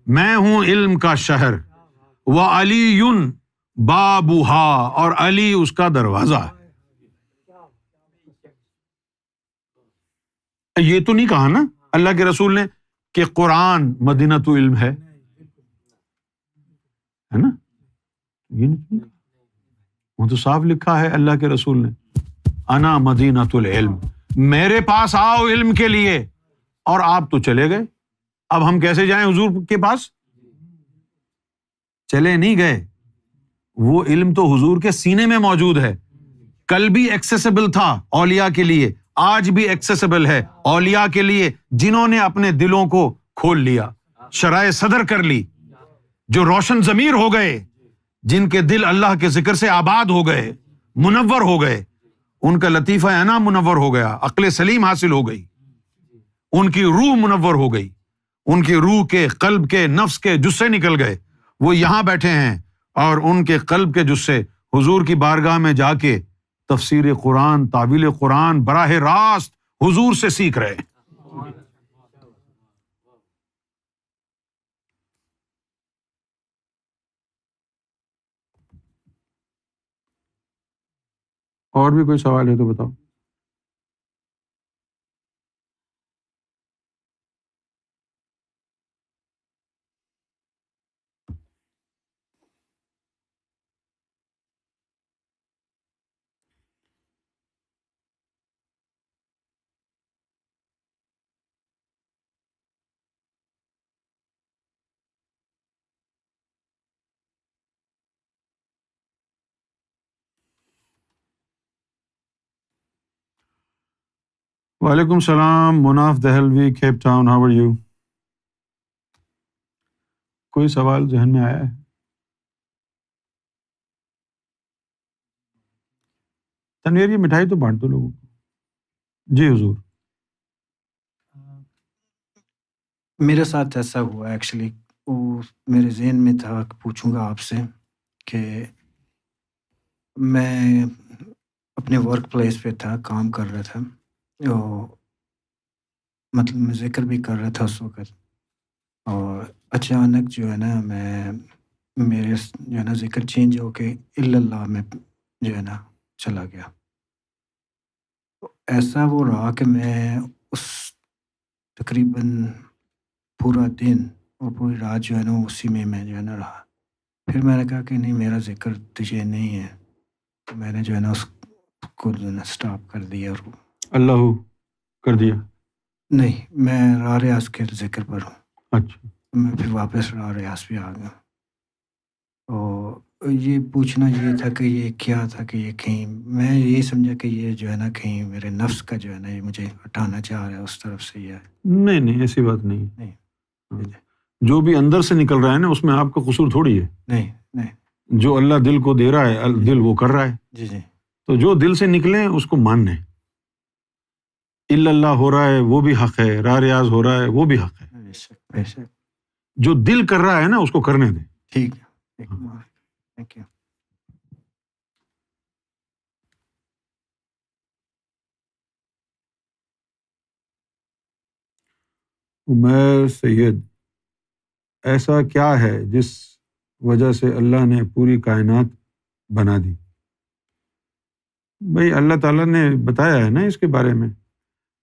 میں ہوں علم کا شہر، وعلی بابھا، اور علی اس کا دروازہ ہے. یہ تو نہیں کہا نا اللہ کے رسول نے کہ قرآن مدینۃ علم ہے نا. یہ نہیں، وہ تو صاف لکھا ہے اللہ کے رسول نے انا مدینۃ العلم، میرے پاس آؤ علم کے لیے. اور آپ تو چلے گئے. اب ہم کیسے جائیں حضور کے پاس؟ چلے نہیں گئے. وہ علم تو حضور کے سینے میں موجود ہے. کل بھی ایکسیسیبل تھا اولیاء کے لیے، آج بھی ایکسیسیبل ہے اولیاء کے لیے جنہوں نے اپنے دلوں کو کھول لیا، شرائع صدر کر لی، جو روشن ضمیر ہو گئے، جن کے دل اللہ کے ذکر سے آباد ہو گئے، منور ہو گئے. ان کا لطیفہ انا منور ہو گیا، عقل سلیم حاصل ہو گئی، ان کی روح منور ہو گئی، ان کی روح کے، قلب کے، نفس کے جسے نکل گئے. وہ یہاں بیٹھے ہیں اور ان کے قلب کے جسے حضور کی بارگاہ میں جا کے تفسیر قرآن، تعویل قرآن براہ راست حضور سے سیکھ رہے ہیں. اور بھی کوئی سوال ہے تو بتاؤ. وعلیکم السلام Munaf Dehlvi, Cape Town, how are you? کوئی سوال ذہن میں آیا ہے؟ تنویر یہ مٹھائی تو بانٹ دو لوگوں کو. جی حضور. میرے ساتھ ایسا ہوا ایکچولی، وہ میرے ذہن میں تھا کہ پوچھوں گا آپ سے کہ میں اپنے ورک پلیس پہ تھا، کام کر رہا تھا، مطلب میں ذکر بھی کر رہا تھا اس وقت، اور اچانک جو ہے نا میرے جو ہے نا ذکر چینج ہو کے اللہ میں جو ہے نا چلا گیا. ایسا وہ رہا کہ میں اس تقریباً پورا دن اور پوری رات جو ہے نا اسی میں جو ہے نا رہا. پھر میں نے کہا کہ نہیں، میرا ذکر تجھے نہیں ہے. تو میں نے جو ہے نا اس کو جو ہے نا اسٹاپ کر دیا. اور اللہ کر دیا؟ نہیں، میں راہ ریاض کے ذکر پر ہوں. اچھا. میں پھر واپس راہ ریاض پہ آ گیا. اور یہ پوچھنا یہ تھا کہ یہ کیا تھا کہ یہ کہیں، میں یہی سمجھا کہ یہ جو ہے نا کہیں میرے نفس کا جو ہے نا یہ مجھے ہٹانا چاہ رہا ہے اس طرف سے. یہ نہیں ایسی بات نہیں. جو بھی اندر سے نکل رہا ہے نا اس میں آپ کا قصور تھوڑی ہے. نہیں. جو اللہ دل کو دے رہا ہے دل وہ کر رہا ہے. جی. تو جو دل سے نکلے اس کو ماننے. الا اللہ ہو رہا ہے وہ بھی حق ہے, را ریاض ہو رہا ہے وہ بھی حق ہے. جو دل کر رہا ہے نا اس کو کرنے دیں. ٹھیک ہے, تھینک یو. عمیر سید, ایسا کیا ہے جس وجہ سے اللہ نے پوری کائنات بنا دی؟ بھائی اللہ تعالیٰ نے بتایا ہے نا اس کے بارے میں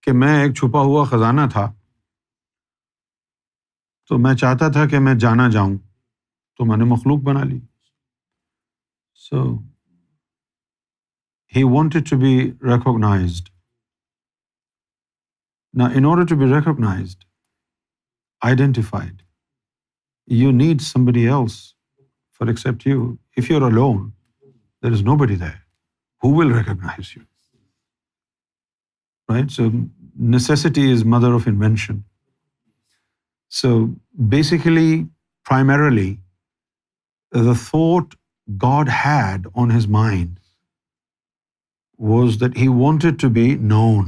کہ میں ایک چھپا ہوا خزانہ تھا, تو میں چاہتا تھا کہ میں جانا جاؤں تو میں نے مخلوق بنا لی. So he wanted to be recognized. Now in order to be recognized, identified, you need somebody else for except you. If you're alone, there is nobody there who will recognize you. Right? So necessity is mother of invention. So basically, primarily, the thought God had on his mind was that he wanted to be known.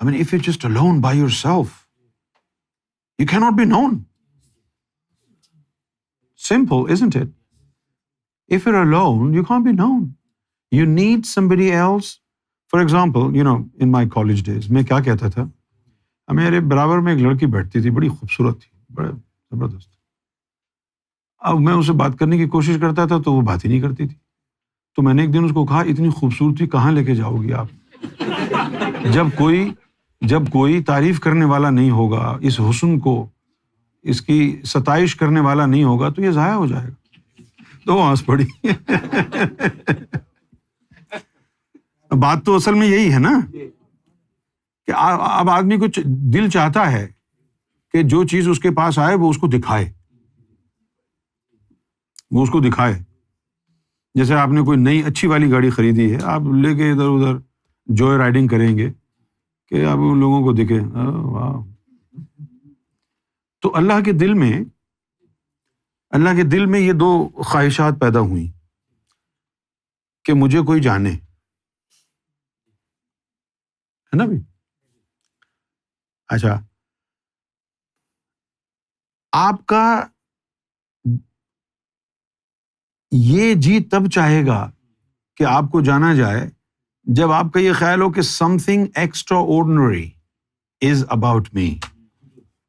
I mean, if you're just alone by yourself, you cannot be known. Simple, isn't it? If you're alone, you can't be known. You need somebody else. For example, in my college days, میں کیا کہتا تھا, میرے برابر میں ایک لڑکی بیٹھتی تھی, بڑی خوبصورت تھی, بڑا زبردست. اب میں اسے بات کرنے کی کوشش کرتا تھا تو وہ بات ہی نہیں کرتی تھی. تو میں نے ایک دن اس کو کہا, اتنی خوبصورتی کہاں لے کے جاؤ گی آپ؟ جب کوئی تعریف کرنے والا نہیں ہوگا, اس حسن کو, اس کی ستائش کرنے والا نہیں ہوگا تو یہ ضائع ہو جائے گا. تو وہ ہنس پڑی. بات تو اصل میں یہی ہے نا کہ اب آدمی کو دل چاہتا ہے کہ جو چیز اس کے پاس آئے وہ اس کو دکھائے, وہ اس کو دکھائے. جیسے آپ نے کوئی نئی اچھی والی گاڑی خریدی ہے, آپ لے کے ادھر ادھر جوائے رائڈنگ کریں گے کہ اب ان لوگوں کو دکھے, واہ. تو اللہ کے دل میں یہ دو خواہشات پیدا ہوئیں کہ مجھے کوئی جانے, ہے نا بھائی. اچھا, آپ کا یہ جی تب چاہے گا کہ آپ کو جانا جائے جب آپ کا یہ خیال ہو کہ something extraordinary is about me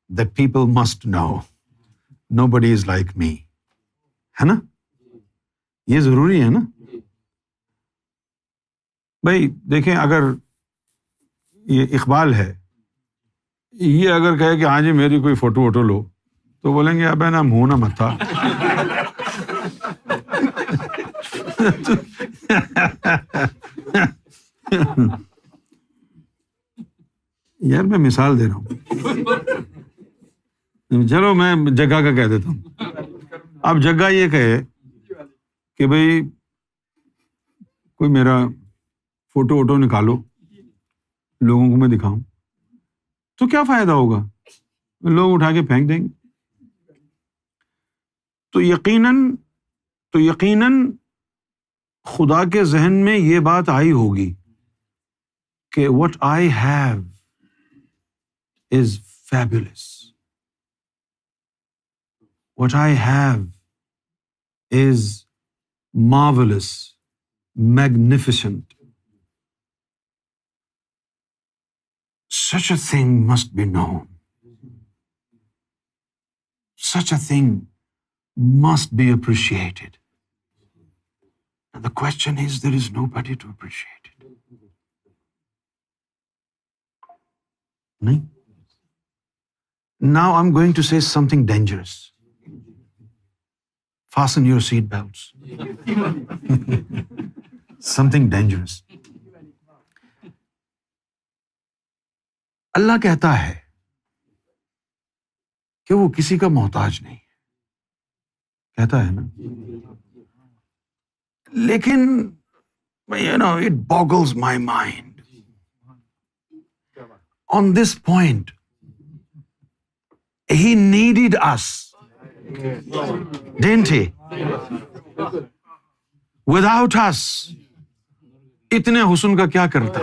that people must know, nobody is like me, ہے نا. یہ ضروری ہے نا بھائی. دیکھیں, اگر یہ اقبال ہے, یہ اگر کہے کہ ہاں جی میری کوئی فوٹو ووٹو لو, تو بولیں گے اب ہے نا منہ نہ متھا. یار میں مثال دے رہا ہوں, چلو میں جگہ کا کہہ دیتا ہوں. اب جگہ یہ کہے کہ بھائی کوئی میرا فوٹو ووٹو نکالو, لوگوں کو میں دکھاؤں, تو کیا فائدہ ہوگا؟ لوگ اٹھا کے پھینک دیں گے. تو یقیناً خدا کے ذہن میں یہ بات آئی ہوگی کہ what I have is fabulous. What I have is marvelous, magnificent. Such a thing must be known. Such a thing must be appreciated. And the question is, there is nobody to appreciate it. No? Now I'm going to say something dangerous. Fasten your seat belts. Something dangerous. اللہ کہتا ہے کہ وہ کسی کا محتاج نہیں, کہتا ہے نا. لیکن it boggles my mind. On this point, he needed us, didn't he? Without us, اتنے حسن کا کیا کرتا،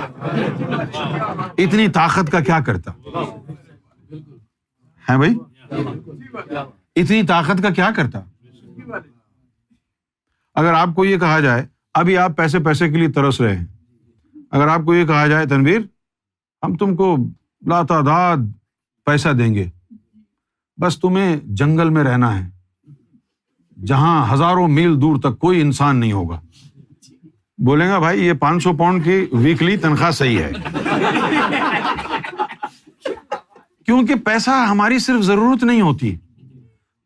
اتنی طاقت کا کیا کرتا ہے بھائی؟ اتنی طاقت کا کیا کرتا؟ اگر آپ کو یہ کہا جائے ابھی آپ پیسے کے لیے ترس رہے ہیں، اگر آپ کو یہ کہا جائے تنویر ہم تم کو لاتعداد پیسہ دیں گے، بس تمہیں جنگل میں رہنا ہے جہاں ہزاروں میل دور تک کوئی انسان نہیں ہوگا، بولیں گا بھائی یہ 500 پاؤنڈ کی ویکلی تنخواہ صحیح ہے، کیونکہ پیسہ ہماری صرف ضرورت نہیں ہوتی،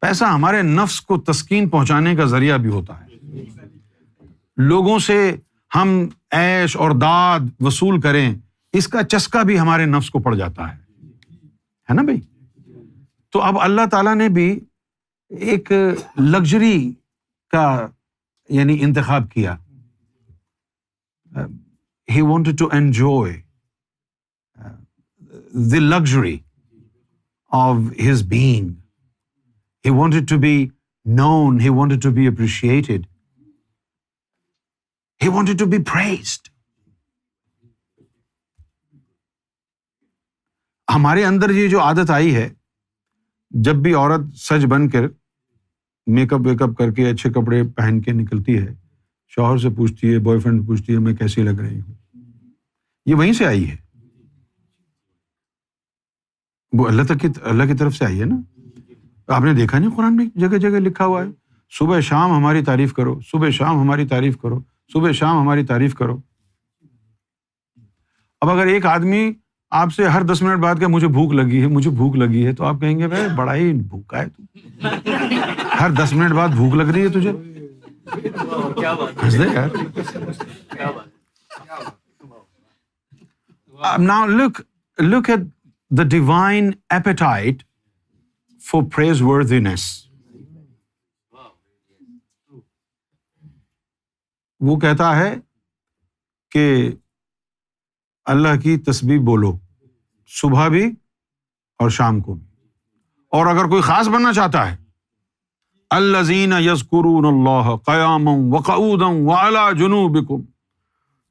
پیسہ ہمارے نفس کو تسکین پہنچانے کا ذریعہ بھی ہوتا ہے۔ لوگوں سے ہم عیش اور داد وصول کریں، اس کا چسکا بھی ہمارے نفس کو پڑ جاتا ہے نا بھائی؟ تو اب اللہ تعالیٰ نے بھی ایک لگژری کا یعنی انتخاب کیا۔ He wanted to enjoy the luxury of his being. He wanted to be known. He wanted to be appreciated. He wanted to be praised. ہمارے اندر یہ جو عادت آئی ہے، جب بھی عورت سج بن کر میک اپ ویک اپ کر کے اچھے کپڑے پہن کے نکلتی ہے، شوہر سے پوچھتی ہے، بوائے فرینڈ پوچھتی ہے میں کیسی لگ رہی ہوں، یہ وہیں سے آئی ہے، وہ اللہ کی طرف سے آئی ہے نا۔ آپ نے دیکھا نہیں قرآن میں جگہ جگہ لکھا ہوا ہے صبح شام ہماری تعریف کرو، صبح شام ہماری تعریف کرو، صبح شام ہماری تعریف کرو۔ اب اگر ایک آدمی آپ سے ہر 10 منٹ بعد کہ مجھے بھوک لگی ہے مجھے بھوک لگی ہے، تو آپ کہیں گے بھائی بڑا ہی بھوکا ہے تو، ہر 10 منٹ بعد بھوک لگ رہی ہے تجھے، ہنس دے یار۔ Now look at the divine appetite for praiseworthiness. وہ کہتا ہے کہ اللہ کی تسبیح بولو صبح بھی اور شام کو بھی، اور اگر کوئی خاص بننا چاہتا ہے الذین یذکرون اللہ قیاما وقعودا وعلی جنوبکم،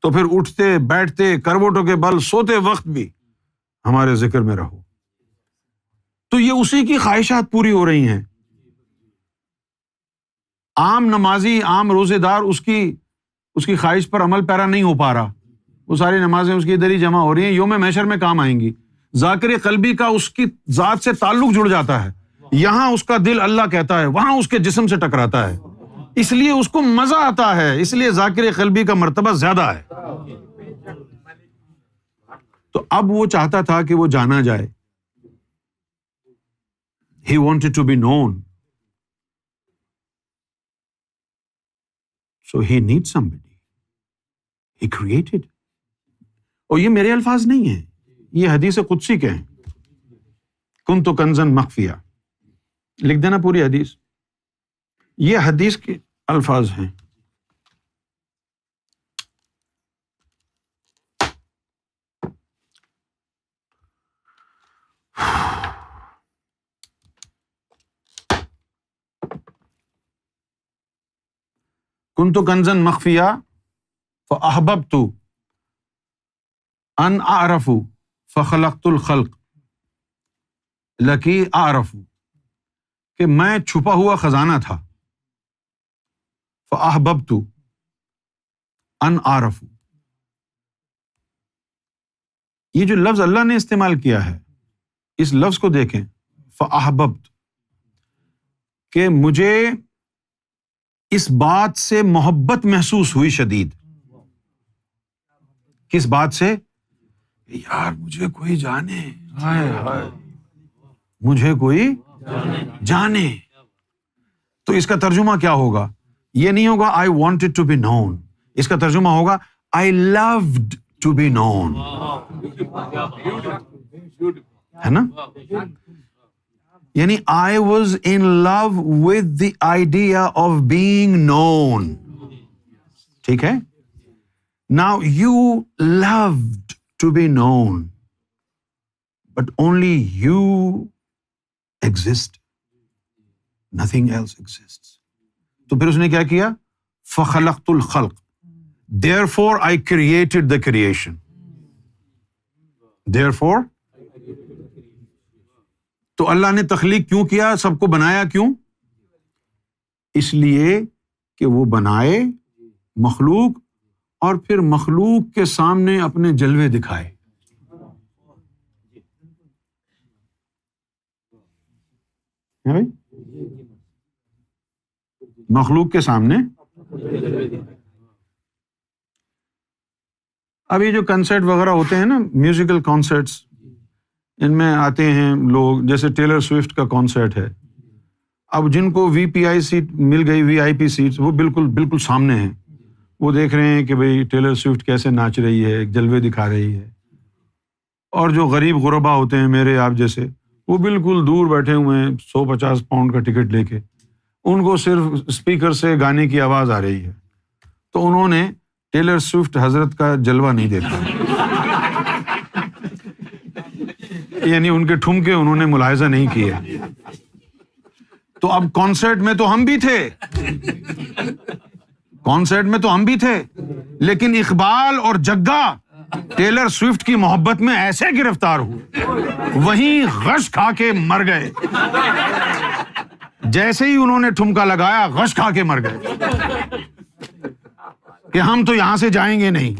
تو پھر اٹھتے بیٹھتے کروٹوں کے بل سوتے وقت بھی ہمارے ذکر میں رہو۔ تو یہ اسی کی خواہشات پوری ہو رہی ہیں۔ عام نمازی عام روزے دار اس کی خواہش پر عمل پیرا نہیں ہو پا رہا، وہ ساری نمازیں اس کی ادھر ہی جمع ہو رہی ہیں، یوم محشر میں کام آئیں گی۔ ذاکر قلبی کا اس کی ذات سے تعلق جڑ جاتا ہے، یہاں اس کا دل اللہ کہتا ہے، وہاں اس کے جسم سے ٹکراتا ہے، اس لیے اس کو مزہ آتا ہے، اس لیے ذاکر قلبی کا مرتبہ زیادہ ہے۔ تو اب وہ چاہتا تھا کہ وہ جانا جائے، he wanted to be known, so he needs somebody, he created. اور یہ میرے الفاظ نہیں ہیں، یہ حدیث قدسی کے ہیں، کنت کنزا مخفیہ، لکھ دینا پوری حدیث، یہ حدیث کے الفاظ ہیں۔ کنت کنزا مخفیہ فاحببت ان اعرف فخلقت الخلق لکی اعرف، کہ میں چھپا ہوا خزانہ تھا، فاحببت ان اعرف، یہ جو لفظ اللہ نے استعمال کیا ہے اس لفظ کو دیکھیں، فاحببت، کہ مجھے اس بات سے محبت محسوس ہوئی شدید۔ کس بات سے؟ یار مجھے کوئی جانے، ہائے ہائے مجھے کوئی جانے۔ تو اس کا ترجمہ کیا ہوگا؟ یہ نہیں ہوگا I wanted to be known، اس کا ترجمہ ہوگا I loved to be known، ہے نا؟ یعنی I was in love with the idea of being known، ٹھیک ہے؟ Now you loved to be known, but only you exist, nothing else exists. تو پھر اس نے کیا کیا؟ فخلقت الخلق Therefore I created the creation. Therefore, تو اللہ نے تخلیق کیوں کیا؟ سب کو بنایا کیوں؟ اس لیے کہ وہ بنائے مخلوق اور پھر مخلوق کے سامنے اپنے جلوے دکھائے. مخلوق کے سامنے. اب یہ جو کنسرٹ وغیرہ ہوتے ہیں نا، میوزیکل کانسرٹس، ان میں آتے ہیں لوگ، جیسے ٹیلر سوئفٹ کا کانسرٹ ہے. اب جن کو وی پی آئی سیٹ مل گئی، وی آئی پی سیٹ، وہ بالکل سامنے ہیں. وہ دیکھ رہے ہیں کہ بھئی ٹیلر سوئفٹ کیسے ناچ رہی ہے، جلوے دکھا رہی ہے. اور جو غریب غربا ہوتے ہیں میرے آپ جیسے، وہ بالکل دور بیٹھے ہوئے ہیں 150 پاؤنڈ کا ٹکٹ لے کے، ان کو صرف اسپیکر سے گانے کی آواز آ رہی ہے. تو انہوں نے ٹیلر سوئفٹ حضرت کا جلوہ نہیں دیکھا، یعنی ان کے ٹھمکے انہوں نے ملاحظہ نہیں کیے. تو اب کانسرٹ میں تو ہم بھی تھے، کانسرٹ میں تو ہم بھی تھے، لیکن اقبال اور جگا ٹیلر سوئفٹ کی محبت میں ایسے گرفتار ہوئے، وہیں غش کھا کے مر گئے. جیسے ہی انہوں نے ٹھمکا لگایا، غش کھا کے مر گئے کہ ہم تو یہاں سے جائیں گے نہیں.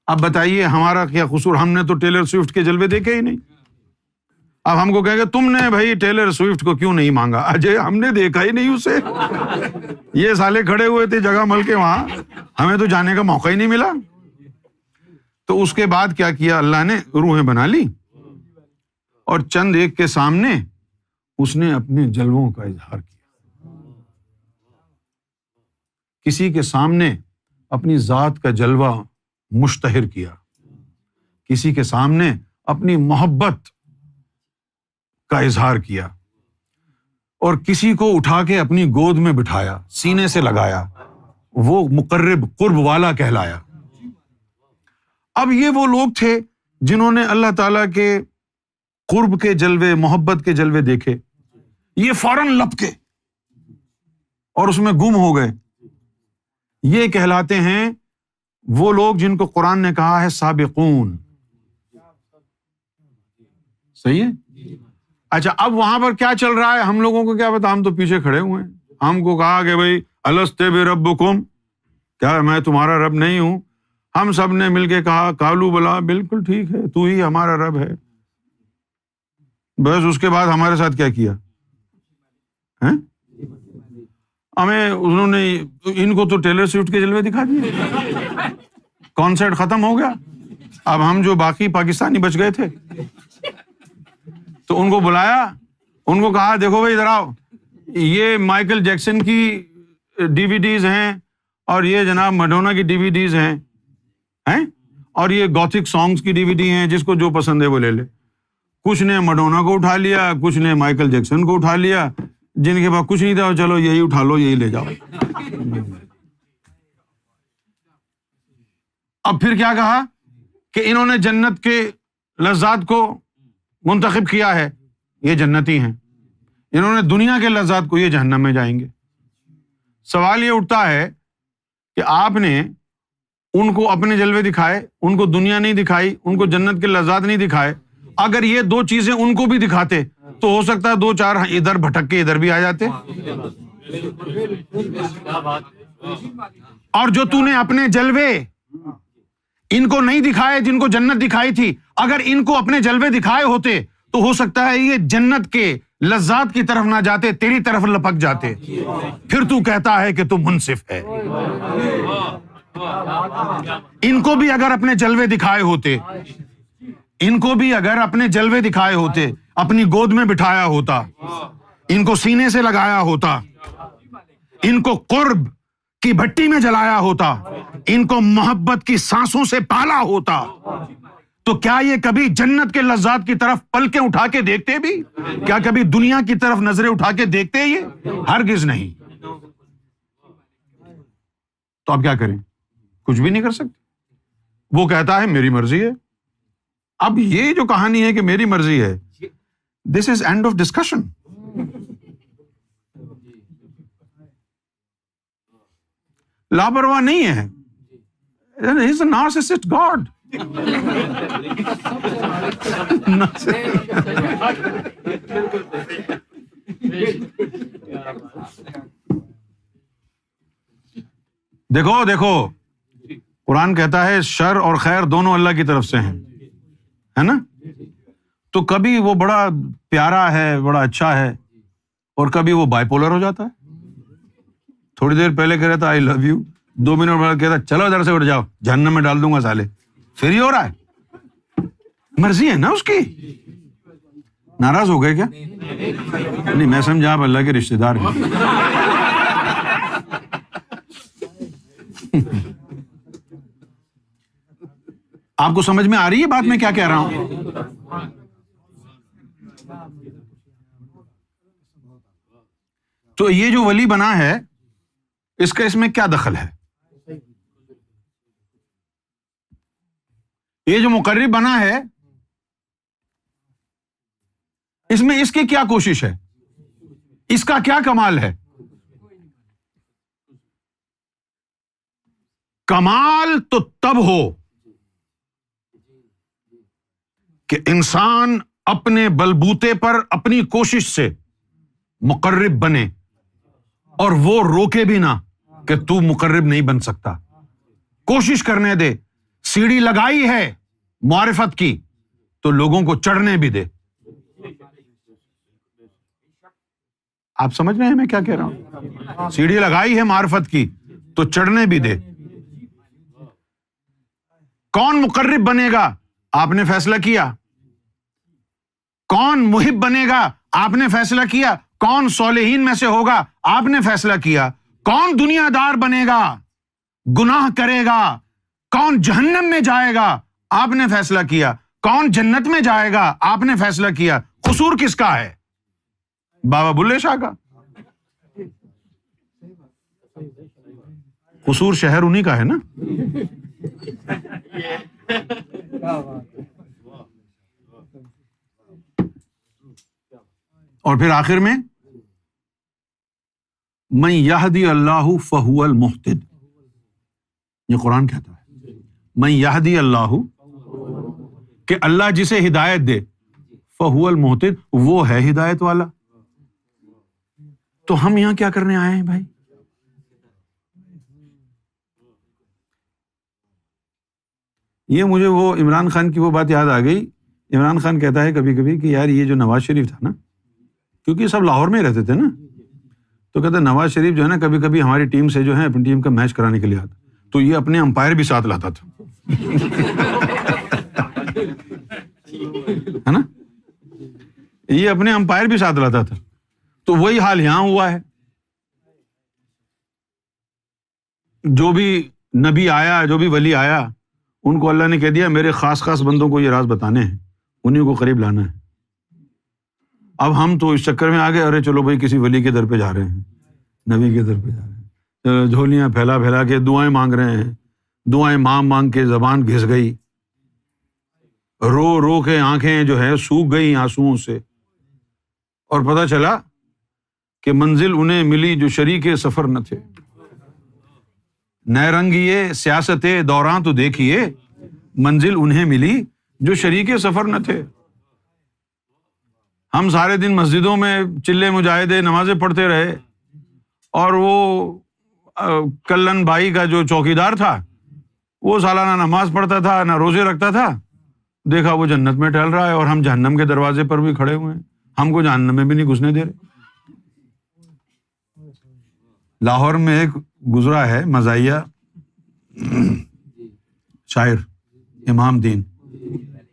اب بتائیے ہمارا کیا قصور؟ ہم نے تو ٹیلر سوئفٹ کے جلوے دیکھے ہی نہیں. اب ہم کو کہیں گے تم نے بھائی ٹیلر سوئفٹ کو کیوں نہیں مانگا؟ اجے ہم نے دیکھا ہی نہیں اسے، یہ سالے کھڑے ہوئے تھے جگہ مل کے وہاں، ہمیں تو جانے کا موقع ہی نہیں ملا. تو اس کے بعد کیا کیا اللہ نے؟ روحیں بنا لی اور چند ایک کے سامنے اس نے اپنے جلووں کا اظہار کیا. کسی کے سامنے اپنی ذات کا جلوہ مشتہر کیا، کسی کے سامنے اپنی محبت کا اظہار کیا، اور کسی کو اٹھا کے اپنی گود میں بٹھایا، سینے سے لگایا، وہ مقرب قرب والا کہلایا. اب یہ وہ لوگ تھے جنہوں نے اللہ تعالیٰ کے قرب کے جلوے، محبت کے جلوے دیکھے، یہ فوراً لپکے اور اس میں گم ہو گئے. یہ کہلاتے ہیں وہ لوگ جن کو قرآن نے کہا ہے سابقون. صحیح ہے؟ اچھا اب وہاں پر کیا چل رہا ہے ہم لوگوں کو کیا پتا، ہم تو پیچھے کھڑے ہوئے ہیں. ہم کو کہا کہ بھائی الست بربکم، کیا میں تمہارا رب نہیں ہوں؟ ہم سب نے مل کے کہا قالوا بلا، بالکل ٹھیک ہے، تو ہی ہمارا رب ہے. بس اس کے بعد ہمارے ساتھ کیا کیا؟ ہمیں انہوں نے، ان کو تو ٹیلر سوئفٹ کے جلوے دکھا دیے، کانسرٹ ختم ہو گیا. اب ہم جو باقی پاکستانی بچ گئے تھے تو ان کو بلایا، ان کو کہا دیکھو بھائی ادھر آؤ، یہ مائیکل جیکسن کی ڈی وی ڈیز ہیں اور یہ جناب میڈونا کی ڈی وی ڈیز ہیں اور یہ گوتھک سانگز کی ڈی وی ڈی ہیں، جس کو جو پسند ہے وہ لے لے. کچھ نے میڈونا کو اٹھا لیا، کچھ نے مائیکل جیکسن کو اٹھا لیا، جن کے پاس کچھ نہیں تھا چلو یہی اٹھا لو، یہی لے جاؤ. اب پھر کیا کہا کہ انہوں نے جنت کے لذات کو منتخب کیا ہے، یہ جنتی ہیں. انہوں نے دنیا کے لذات کو، یہ جہنم میں جائیں گے. سوال یہ اٹھتا ہے کہ آپ نے ان کو اپنے جلوے دکھائے، ان کو دنیا نہیں دکھائی، ان کو جنت کے لذات نہیں دکھائے. اگر یہ دو چیزیں ان کو بھی دکھاتے تو ہو سکتا ہے دو چار ادھر بھٹک کے ادھر بھی آ جاتے. اور جو تو نے اپنے جلوے ان کو نہیں دکھائے، جن کو جنت دکھائی تھی، اگر ان کو اپنے جلوے دکھائے ہوتے تو ہو سکتا ہے یہ جنت کے لذات کی طرف نہ جاتے، تیری طرف لپک جاتے. پھر تو کہتا ہے کہ تو منصف ہے. ان کو بھی اگر اپنے جلوے دکھائے ہوتے، ان کو بھی اگر اپنے جلوے دکھائے ہوتے، اپنی گود میں بٹھایا ہوتا، ان کو سینے سے لگایا ہوتا، ان کو قرب کی بھٹی میں جلایا ہوتا، ان کو محبت کی سانسوں سے پالا ہوتا، تو کیا یہ کبھی جنت کے لذات کی طرف پلکیں اٹھا کے دیکھتے بھی؟ کیا کبھی دنیا کی طرف نظریں اٹھا کے دیکھتے؟ یہ ہرگز نہیں. تو اب کیا کریں؟ کچھ بھی نہیں کر سکتے. وہ کہتا ہے میری مرضی ہے. اب یہ جو کہانی ہے کہ میری مرضی ہے، دس از اینڈ آف ڈسکشن. لاپرواہ نہیں ہے. He is a narcissist God. دیکھو قرآن کہتا ہے شر اور خیر دونوں اللہ کی طرف سے ہیں، ہے نا؟ تو کبھی وہ بڑا پیارا ہے، بڑا اچھا ہے، اور کبھی وہ بائی پولر ہو جاتا ہے. تھوڑی دیر پہلے کہہ رہا تھا آئی لو یو، 2 منٹ بعد کہتا چلو ادھر سے اٹھ جاؤ، جہنم میں ڈال دوں گا سالے. پھر ہی ہو رہا ہے، مرضی ہے نا اس کی. ناراض ہو گئے کیا؟ نہیں، میں سمجھا آپ اللہ کے رشتے دار ہیں. آپ کو سمجھ میں آ رہی ہے بات میں کیا کہہ رہا ہوں؟ تو یہ جو ولی بنا ہے اس کا اس میں کیا دخل ہے؟ یہ جو مقرب بنا ہے اس میں اس کی کیا کوشش ہے؟ اس کا کیا کمال ہے؟ کمال تو تب ہو کہ انسان اپنے بلبوتے پر اپنی کوشش سے مقرب بنے اور وہ روکے بھی نہ کہ تو مقرب نہیں بن سکتا. کوشش کرنے دے. سیڑھی لگائی ہے معرفت کی تو لوگوں کو چڑھنے بھی دے. آپ سمجھ رہے ہیں میں کیا کہہ رہا ہوں؟ سیڑھی لگائی ہے معرفت کی تو چڑھنے بھی دے. کون مقرب بنے گا آپ نے فیصلہ کیا. کون محب بنے گا آپ نے فیصلہ کیا. کون صالحین میں سے ہوگا آپ نے فیصلہ کیا. کون دنیا دار بنے گا، گناہ کرے گا، کون جہنم میں جائے گا آپ نے فیصلہ کیا. کون جنت میں جائے گا آپ نے فیصلہ کیا. قصور کس کا ہے؟ بابا بلے شاہ کا. قصور شہر انہی کا ہے نا. اور پھر آخر میں من یہدی اللہ فہو المہتد. یہ قرآن کہتا ہے من یہدی اللہ، کہ اللہ جسے ہدایت دے، فہو المہتد، وہ ہے ہدایت والا. تو ہم یہاں کیا کرنے آئے ہیں بھائی؟ یہ مجھے وہ عمران خان کی وہ بات یاد آ گئی. عمران خان کہتا ہے کبھی کبھی کہ یار یہ جو نواز شریف تھا نا، کیونکہ سب لاہور میں رہتے تھے نا، تو کہتا ہے نواز شریف جو ہے نا کبھی کبھی ہماری ٹیم سے جو ہے اپنی ٹیم کا میچ کرانے کے لیے آتا تو یہ اپنے امپائر بھی ساتھ لاتا تھا. ہے نا، یہ اپنے امپائر بھی ساتھ لاتا تھا. تو وہی حال یہاں ہوا ہے. جو بھی نبی آیا، جو بھی ولی آیا، ان کو اللہ نے کہہ دیا میرے خاص خاص بندوں کو یہ راز بتانے ہیں، انہیں کو قریب لانا ہے. اب ہم تو اس چکر میں آ گئے، ارے چلو بھائی کسی ولی کے در پہ جا رہے ہیں، نبی کے در پہ جا رہے ہیں، جھولیاں پھیلا پھیلا کے دعائیں مانگ رہے ہیں. دعائیں مانگ کے زبان گھس گئی، رو رو کے آنکھیں جو ہے سوکھ گئی آنسوؤں سے، اور پتہ چلا کہ منزل انہیں ملی جو شریک سفر نہ تھے. نئے رنگیے سیاست دوران تو دیکھیے، منزل انہیں ملی جو شریک سفر نہ تھے. ہم سارے دن مسجدوں میں چلے مجاہدے نمازیں پڑھتے رہے، اور وہ کلن بھائی کا جو چوکیدار تھا وہ سالانہ نماز پڑھتا تھا، نہ روزے رکھتا تھا. دیکھا وہ جنت میں ٹہل رہا ہے اور ہم جہنم کے دروازے پر بھی کھڑے ہوئے ہیں، ہم کو جہنم میں بھی نہیں گھسنے دے رہے. لاہور میں ایک گزرا ہے مزاحیہ شاعر امام دین.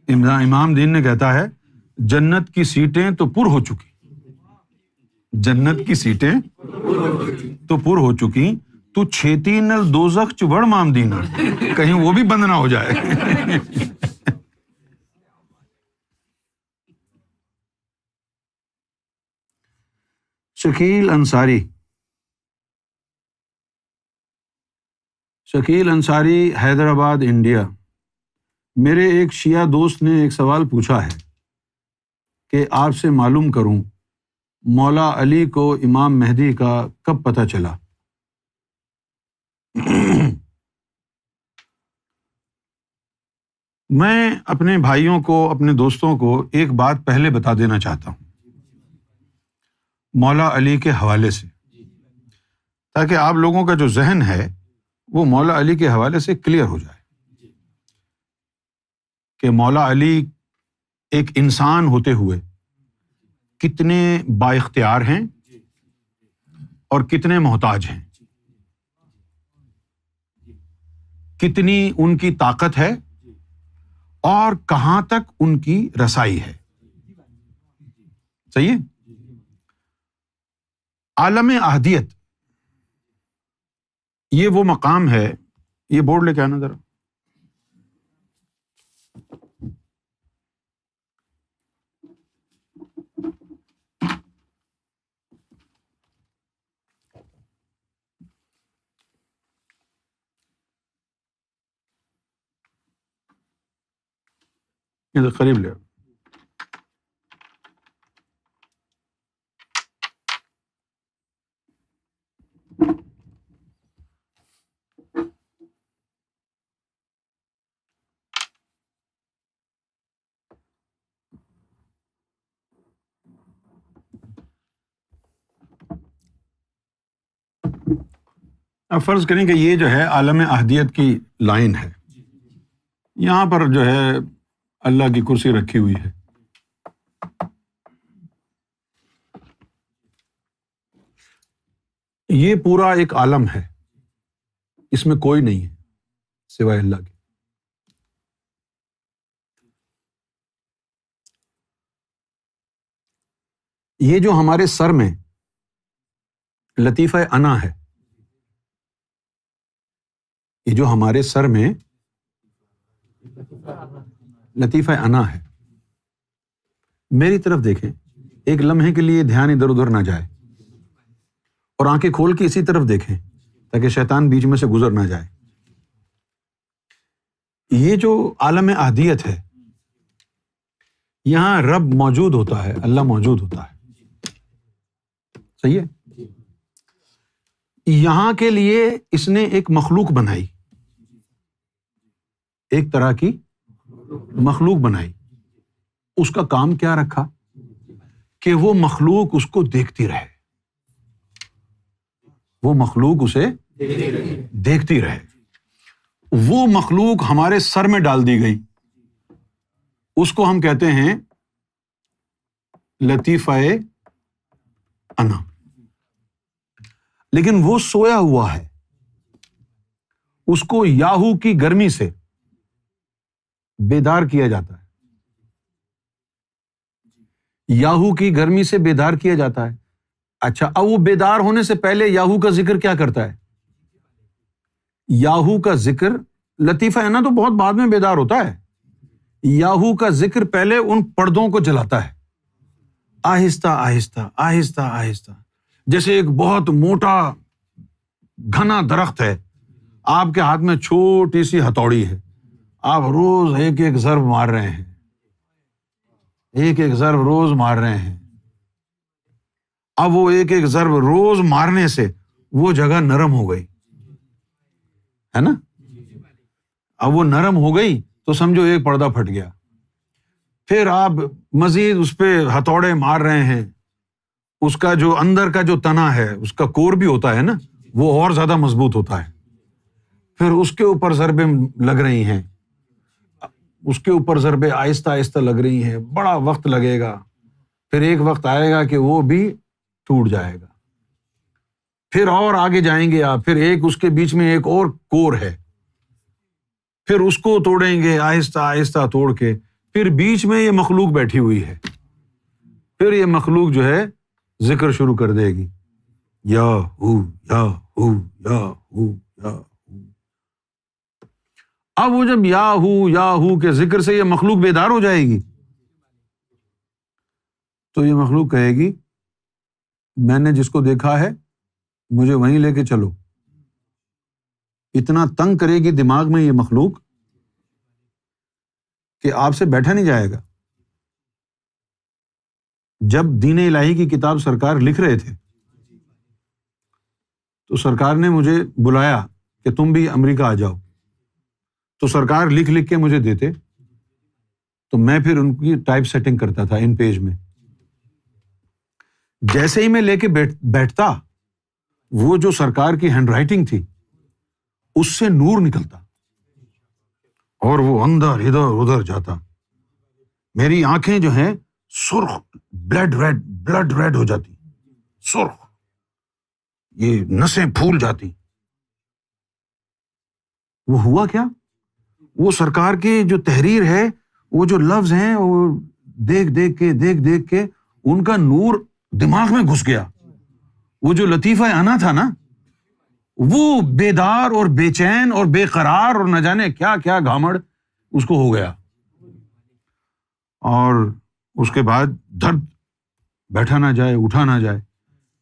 امام دین نے کہتا ہے جنت کی سیٹیں تو پر ہو چکی، جنت کی سیٹیں تو پر ہو چکی، تو چھیتی نل دوزخ چبڑ مامدینہ، کہیں وہ بھی بند نہ ہو جائے. شکیل انصاری، حیدرآباد، انڈیا. میرے ایک شیعہ دوست نے ایک سوال پوچھا ہے کہ آپ سے معلوم کروں مولا علی کو امام مہدی کا کب پتہ چلا؟ میں اپنے بھائیوں کو، اپنے دوستوں کو ایک بات پہلے بتا دینا چاہتا ہوں مولا علی کے حوالے سے، تاکہ آپ لوگوں کا جو ذہن ہے وہ مولا علی کے حوالے سے کلیئر ہو جائے کہ مولا علی ایک انسان ہوتے ہوئے کتنے با اختیار ہیں اور کتنے محتاج ہیں، کتنی ان کی طاقت ہے اور کہاں تک ان کی رسائی ہے. صحیح ہے؟ عالم احدیت یہ وہ مقام ہے. یہ بورڈ لے کے آنا ذرا. یہ قریب لے. اب فرض کریں کہ یہ جو ہے عالم احدیت کی لائن ہے، یہاں پر جو ہے اللہ کی کرسی رکھی ہوئی ہے. یہ پورا ایک عالم ہے، اس میں کوئی نہیں ہے سوائے اللہ کے. یہ جو ہمارے سر میں لطیفہ انا ہے، یہ جو ہمارے سر میں لطیفہ انا ہے، میری طرف دیکھیں، ایک لمحے کے لیے دھیان ادھر ادھر نہ جائے اور آنکھیں کھول کے اسی طرف دیکھیں تاکہ شیطان بیچ میں سے گزر نہ جائے. یہ جو عالم احدیت ہے، یہاں رب موجود ہوتا ہے، اللہ موجود ہوتا ہے. صحیح ہے؟ یہاں کے لیے اس نے ایک مخلوق بنائی، ایک طرح کی مخلوق بنائی. اس کا کام کیا رکھا کہ وہ مخلوق اس کو دیکھتی رہے، وہ مخلوق اسے دیکھتی رہے. وہ مخلوق ہمارے سر میں ڈال دی گئی، اس کو ہم کہتے ہیں لطیفہ انا. لیکن وہ سویا ہوا ہے، اس کو یاہو کی گرمی سے بیدار کیا جاتا ہے، یاہو کی گرمی سے بیدار کیا جاتا ہے. اچھا، اب وہ بیدار ہونے سے پہلے یاہو کا ذکر کیا کرتا ہے؟ یاہو کا ذکر، لطیفہ انا تو بہت بعد میں بیدار ہوتا ہے، یاہو کا ذکر پہلے ان پردوں کو جلاتا ہے، آہستہ آہستہ آہستہ آہستہ. جیسے ایک بہت موٹا گھنا درخت ہے، آپ کے ہاتھ میں چھوٹی سی ہتھوڑی ہے، آپ روز ایک ایک ضرب مار رہے ہیں، ایک ایک ضرب روز مار رہے ہیں. اب وہ ایک ایک ضرب روز مارنے سے وہ جگہ نرم ہو گئی ہے نا. اب وہ نرم ہو گئی تو سمجھو ایک پردہ پھٹ گیا. پھر آپ مزید اس پہ ہتھوڑے مار رہے ہیں، اس کا جو اندر کا جو تنا ہے، اس کا کور بھی ہوتا ہے نا، وہ اور زیادہ مضبوط ہوتا ہے. پھر اس کے اوپر ضربیں لگ رہی ہیں، اس کے اوپر ضربیں آہستہ آہستہ لگ رہی ہیں، بڑا وقت لگے گا. پھر ایک وقت آئے گا کہ وہ بھی ٹوٹ جائے گا. پھر اور آگے جائیں گے آپ، پھر ایک اس کے بیچ میں ایک اور کور ہے، پھر اس کو توڑیں گے آہستہ آہستہ توڑ کے. پھر بیچ میں یہ مخلوق بیٹھی ہوئی ہے، پھر یہ مخلوق جو ہے ذکر شروع کر دے گی، یا ہو یا ہو یا ہو یا ہو. اب وہ جب یا ہو کے ذکر سے یہ مخلوق بیدار ہو جائے گی تو یہ مخلوق کہے گی میں نے جس کو دیکھا ہے مجھے وہیں لے کے چلو. اتنا تنگ کرے گی دماغ میں یہ مخلوق کہ آپ سے بیٹھا نہیں جائے گا. جب دین الہی کی کتاب سرکار لکھ رہے تھے تو سرکار نے مجھے بلایا کہ تم بھی امریکہ آ جاؤ. تو سرکار لکھ لکھ کے مجھے دیتے تو میں پھر ان کی ٹائپ سیٹنگ کرتا تھا ان پیج میں. جیسے ہی میں لے کے بیٹھتا, وہ جو سرکار کی ہینڈ رائٹنگ تھی اس سے نور نکلتا اور وہ اندر ادھر ادھر جاتا. میری آنکھیں جو ہیں سرخ بلڈ ریڈ ہو جاتی, سرخ, یہ نسیں پھول جاتی. وہ ہوا کیا؟ وہ سرکار کی جو تحریر ہے, وہ جو لفظ ہیں, وہ دیکھ کے ان کا نور دماغ میں گھس گیا. وہ جو لطیفہ انا تھا نا, وہ بیدار اور بے چین اور بے قرار اور نہ جانے کیا کیا گھامڑ اس کو ہو گیا. اور اس کے بعد درد, بیٹھا نہ جائے, اٹھا نہ جائے.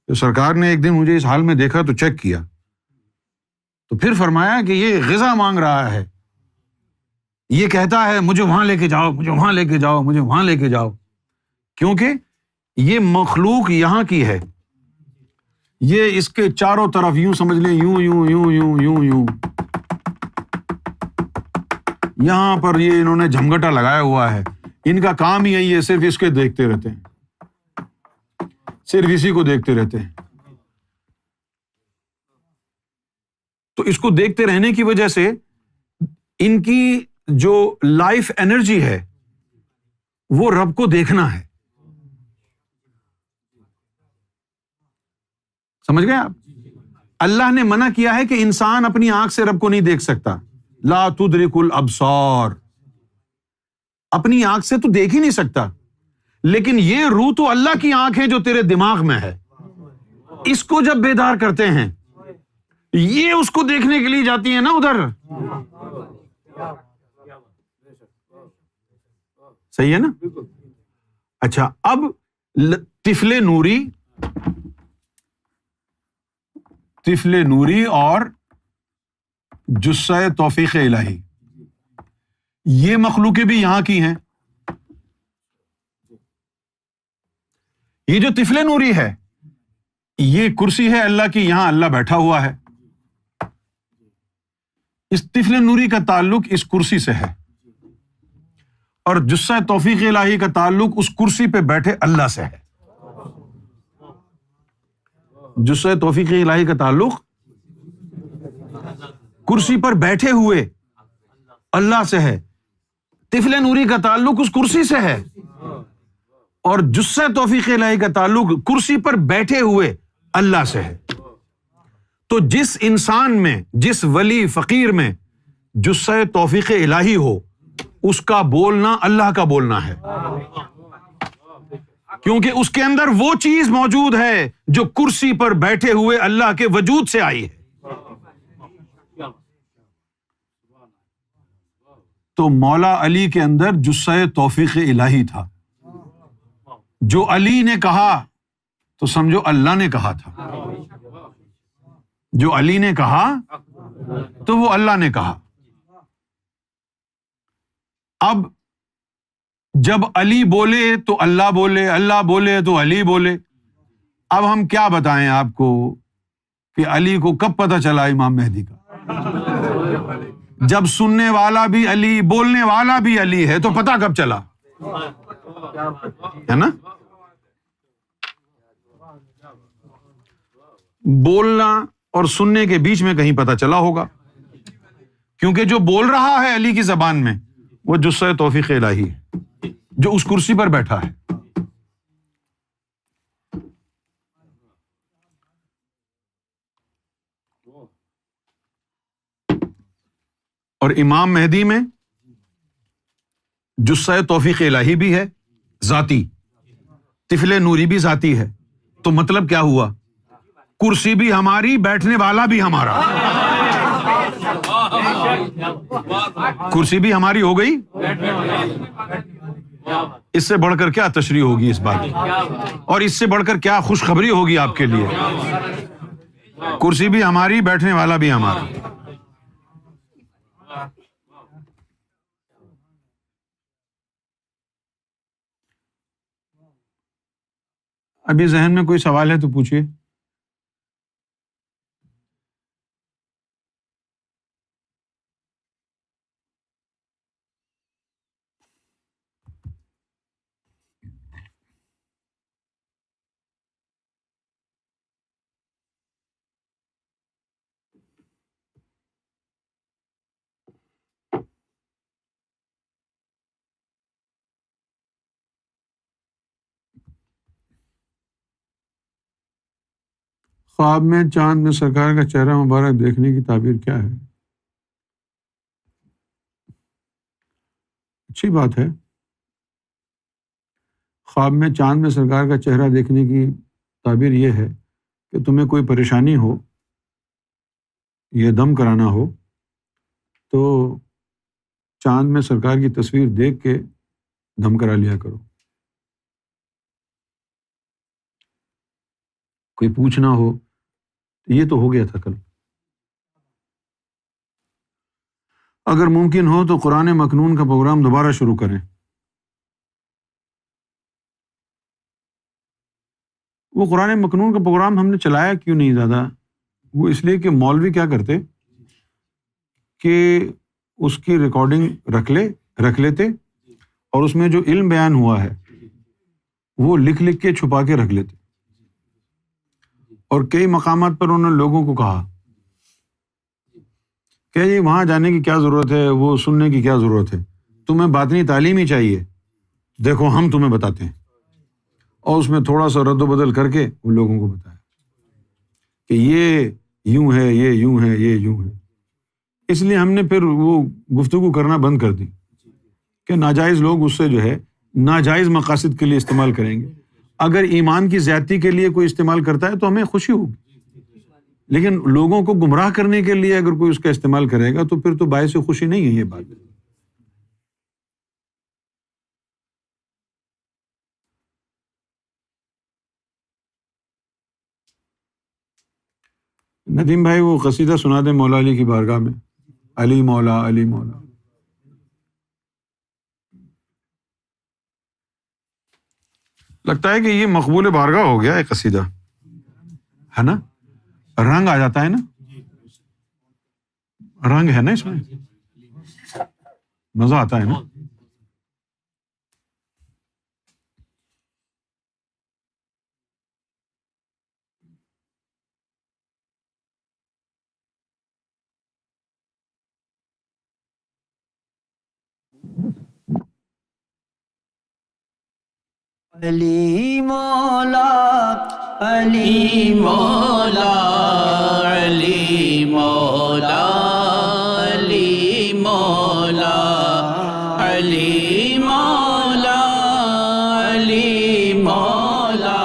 تو سرکار نے ایک دن مجھے اس حال میں دیکھا تو چیک کیا, تو پھر فرمایا کہ یہ غذا مانگ رہا ہے, یہ کہتا ہے مجھے وہاں لے کے جاؤ, مجھے وہاں لے کے جاؤ, مجھے وہاں لے کے جاؤ. کیونکہ یہ مخلوق یہاں کی ہے, یہ اس کے چاروں طرف یوں سمجھ لیں, یوں یوں یوں یوں یوں یوں, یہاں پر یہ انہوں نے جھمگٹا لگایا ہوا ہے. ان کا کام ہی یہی ہے, صرف اس کے دیکھتے رہتے ہیں, صرف اسی کو دیکھتے رہتے ہیں. تو اس کو دیکھتے رہنے کی وجہ سے ان کی جو لائف انرجی ہے وہ رب کو دیکھنا ہے. سمجھ گئے آپ؟ اللہ نے منع کیا ہے کہ انسان اپنی آنکھ سے رب کو نہیں دیکھ سکتا. لا تدرک الابصار, اپنی آنکھ سے تو دیکھ ہی نہیں سکتا, لیکن یہ روح تو اللہ کی آنکھ ہے جو تیرے دماغ میں ہے. اس کو جب بیدار کرتے ہیں, یہ اس کو دیکھنے کے لیے جاتی ہے نا ادھر. صحیح ہے نا؟ اچھا, اب طفل نوری اور جثہ توفیق الہی, یہ مخلوقیں بھی یہاں کی ہیں. یہ جو طفل نوری ہے, یہ کرسی ہے اللہ کی, یہاں اللہ بیٹھا ہوا ہے. اس طفل نوری کا تعلق اس کرسی سے ہے, اور جثہ توفیق الہی کا تعلق اس کرسی پہ بیٹھے اللہ سے ہے. جثہ توفیق الہی کا تعلق کرسی پر بیٹھے ہوئے اللہ سے ہے. طفل نوری کا تعلق اس کرسی سے ہے, اور جثہ توفیق الہی کا تعلق کرسی پر بیٹھے ہوئے اللہ سے ہے. تو جس انسان میں, جس ولی فقیر میں جثہ توفیق الہی ہو, اس کا بولنا اللہ کا بولنا ہے, کیونکہ اس کے اندر وہ چیز موجود ہے جو کرسی پر بیٹھے ہوئے اللہ کے وجود سے آئی ہے. تو مولا علی کے اندر جثہ توفیق الہی تھا. جو علی نے کہا تو سمجھو اللہ نے کہا تھا, جو علی نے کہا تو وہ اللہ نے کہا. اب جب علی بولے تو اللہ بولے, اللہ بولے تو علی بولے. اب ہم کیا بتائیں آپ کو کہ علی کو کب پتہ چلا امام مہدی کا؟ جب سننے والا بھی علی, بولنے والا بھی علی ہے, تو پتہ کب چلا؟ ہے نا؟ بولنا اور سننے کے بیچ میں کہیں پتہ چلا ہوگا, کیونکہ جو بول رہا ہے علی کی زبان میں وہ جثہ توفیق الہی ہے جو اس کرسی پر بیٹھا ہے. اور امام مہدی میں جثہ توفیق الہی بھی ہے ذاتی, طفل نوری بھی ذاتی ہے. تو مطلب کیا ہوا؟ کرسی بھی ہماری, بیٹھنے والا بھی ہمارا. کرسی بھی ہماری ہو گئی. اس سے بڑھ کر کیا تشریح ہوگی اس بات کی, اور اس سے بڑھ کر کیا خوشخبری ہوگی آپ کے لیے؟ کرسی بھی ہماری, بیٹھنے والا بھی ہمارا. ابھی ذہن میں کوئی سوال ہے تو پوچھیے. خواب میں چاند میں سرکار کا چہرہ مبارک دیکھنے کی تعبیر کیا ہے؟ اچھی بات ہے. خواب میں چاند میں سرکار کا چہرہ دیکھنے کی تعبیر یہ ہے کہ تمہیں کوئی پریشانی ہو یا دم کرانا ہو تو چاند میں سرکار کی تصویر دیکھ کے دم کرا لیا کرو. کوئی پوچھنا ہو تو یہ تو ہو گیا تھا کل. اگر ممکن ہو تو قرآن مکنون کا پروگرام دوبارہ شروع کریں. وہ قرآن مکنون کا پروگرام ہم نے چلایا کیوں نہیں زیادہ؟ وہ اس لیے کہ مولوی کیا کرتے کہ اس کی ریکارڈنگ رکھ لیتے اور اس میں جو علم بیان ہوا ہے وہ لکھ کے چھپا کے رکھ لیتے. اور کئی مقامات پر انہوں نے لوگوں کو کہا کہ جی وہاں جانے کی کیا ضرورت ہے، وہ سننے کی کیا ضرورت ہے، تمہیں باطنی تعلیم ہی چاہیے، دیکھو ہم تمہیں بتاتے ہیں. اور اس میں تھوڑا سا رد و بدل کر کے ان لوگوں کو بتایا کہ یہ یوں ہے، یہ یوں ہے، یہ یوں ہے. اس لیے ہم نے پھر وہ گفتگو کرنا بند کر دی کہ ناجائز لوگ اس سے جو ہے ناجائز مقاصد کے لیے استعمال کریں گے. اگر ایمان کی زیادتی کے لیے کوئی استعمال کرتا ہے تو ہمیں خوشی ہوگی، لیکن لوگوں کو گمراہ کرنے کے لیے اگر کوئی اس کا استعمال کرے گا تو پھر تو باعث خوشی نہیں ہے یہ بات. ندیم بھائی وہ قصیدہ سنا دیں مولا علی کی بارگاہ میں. علی مولا علی مولا. لگتا ہے کہ یہ مقبول بارگاہ ہو گیا ہے قصیدہ، ہے نا؟ رنگ آ جاتا ہے نا، رنگ ہے نا اس میں، مزہ آتا ہے نا. علی مولا علی مولا علی مولا علی مولا علی مولا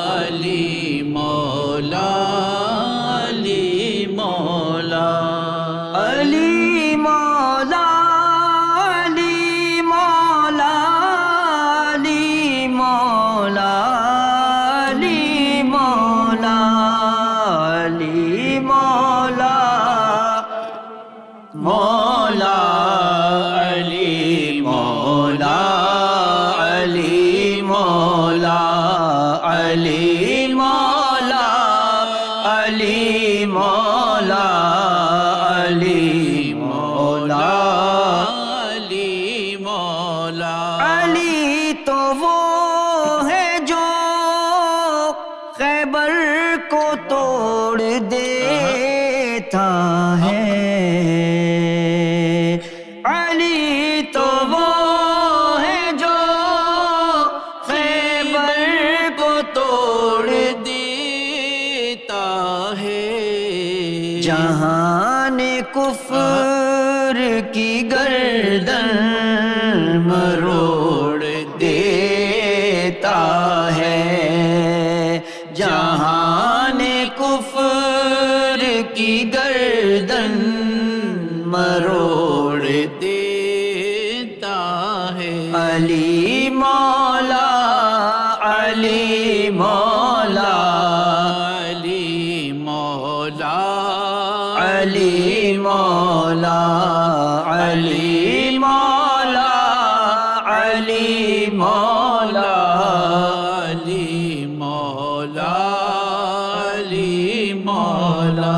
علی مولا علی مولا علی مولا علی مولا جہان کفر کی گردن مروڑ دیتا ہے، جہان کفر کی گردن مروڑ دیتا ہے. علی مولا علی مولا علی مولا علی مولا علی مولا علی مولا علی مولا علی مولا.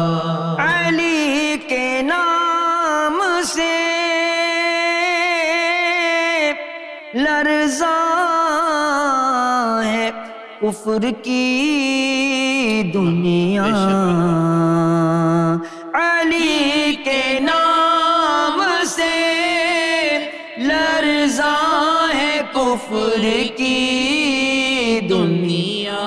علی کے نام سے لرزاں ہے کفر کی دنیا، علی کے نام سے لرزاں ہے کفر کی دنیا.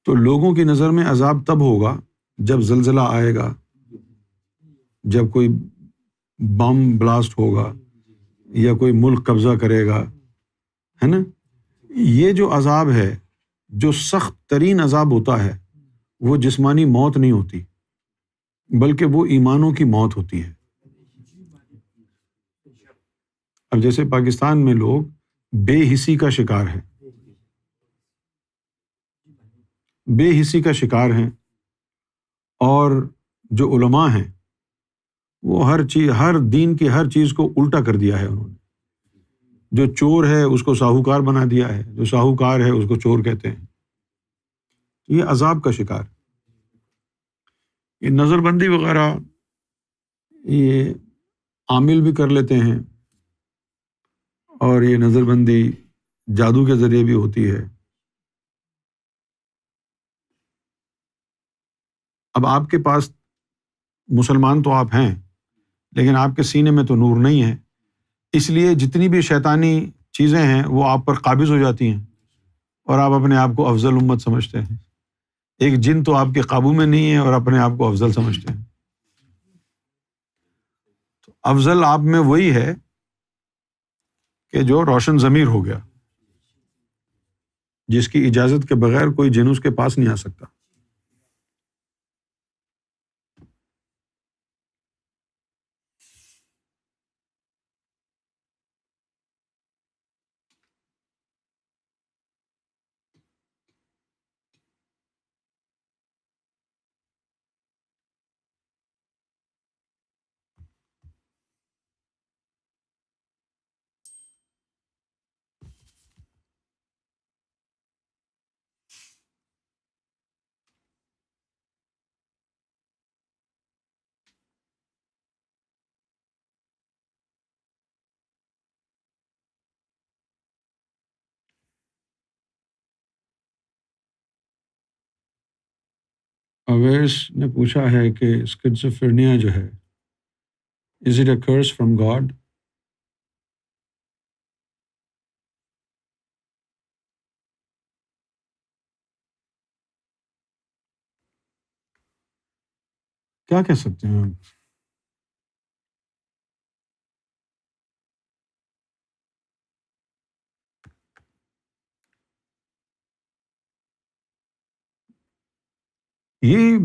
تو لوگوں کی نظر میں عذاب تب ہوگا جب زلزلہ آئے گا، جب کوئی بم بلاسٹ ہوگا یا کوئی ملک قبضہ کرے گا، ہے نا. یہ جو عذاب ہے، جو سخت ترین عذاب ہوتا ہے، وہ جسمانی موت نہیں ہوتی بلکہ وہ ایمانوں کی موت ہوتی ہے. اب جیسے پاکستان میں لوگ بے حسی کا شکار ہیں، بے حسی کا شکار ہیں، اور جو علماء ہیں وہ ہر دین کی ہر چیز کو الٹا کر دیا ہے انہوں نے. جو چور ہے اس کو ساہوکار بنا دیا ہے، جو ساہوکار ہے اس کو چور کہتے ہیں. یہ عذاب کا شکار. یہ نظر بندی وغیرہ یہ عامل بھی کر لیتے ہیں، اور یہ نظر بندی جادو کے ذریعے بھی ہوتی ہے. اب آپ کے پاس مسلمان تو آپ ہیں، لیکن آپ کے سینے میں تو نور نہیں ہے، اس لیے جتنی بھی شیطانی چیزیں ہیں وہ آپ پر قابض ہو جاتی ہیں اور آپ اپنے آپ کو افضل امت سمجھتے ہیں. ایک جن تو آپ کے قابو میں نہیں ہے اور اپنے آپ کو افضل سمجھتے ہیں. تو افضل آپ میں وہی ہے کہ جو روشن ضمیر ہو گیا، جس کی اجازت کے بغیر کوئی جن اس کے پاس نہیں آ سکتا. اویس نے پوچھا ہے کہ اسکیزوفرینیا جو ہے is it a curse from God? کیا کہہ سکتے ہیں ہم؟ یہ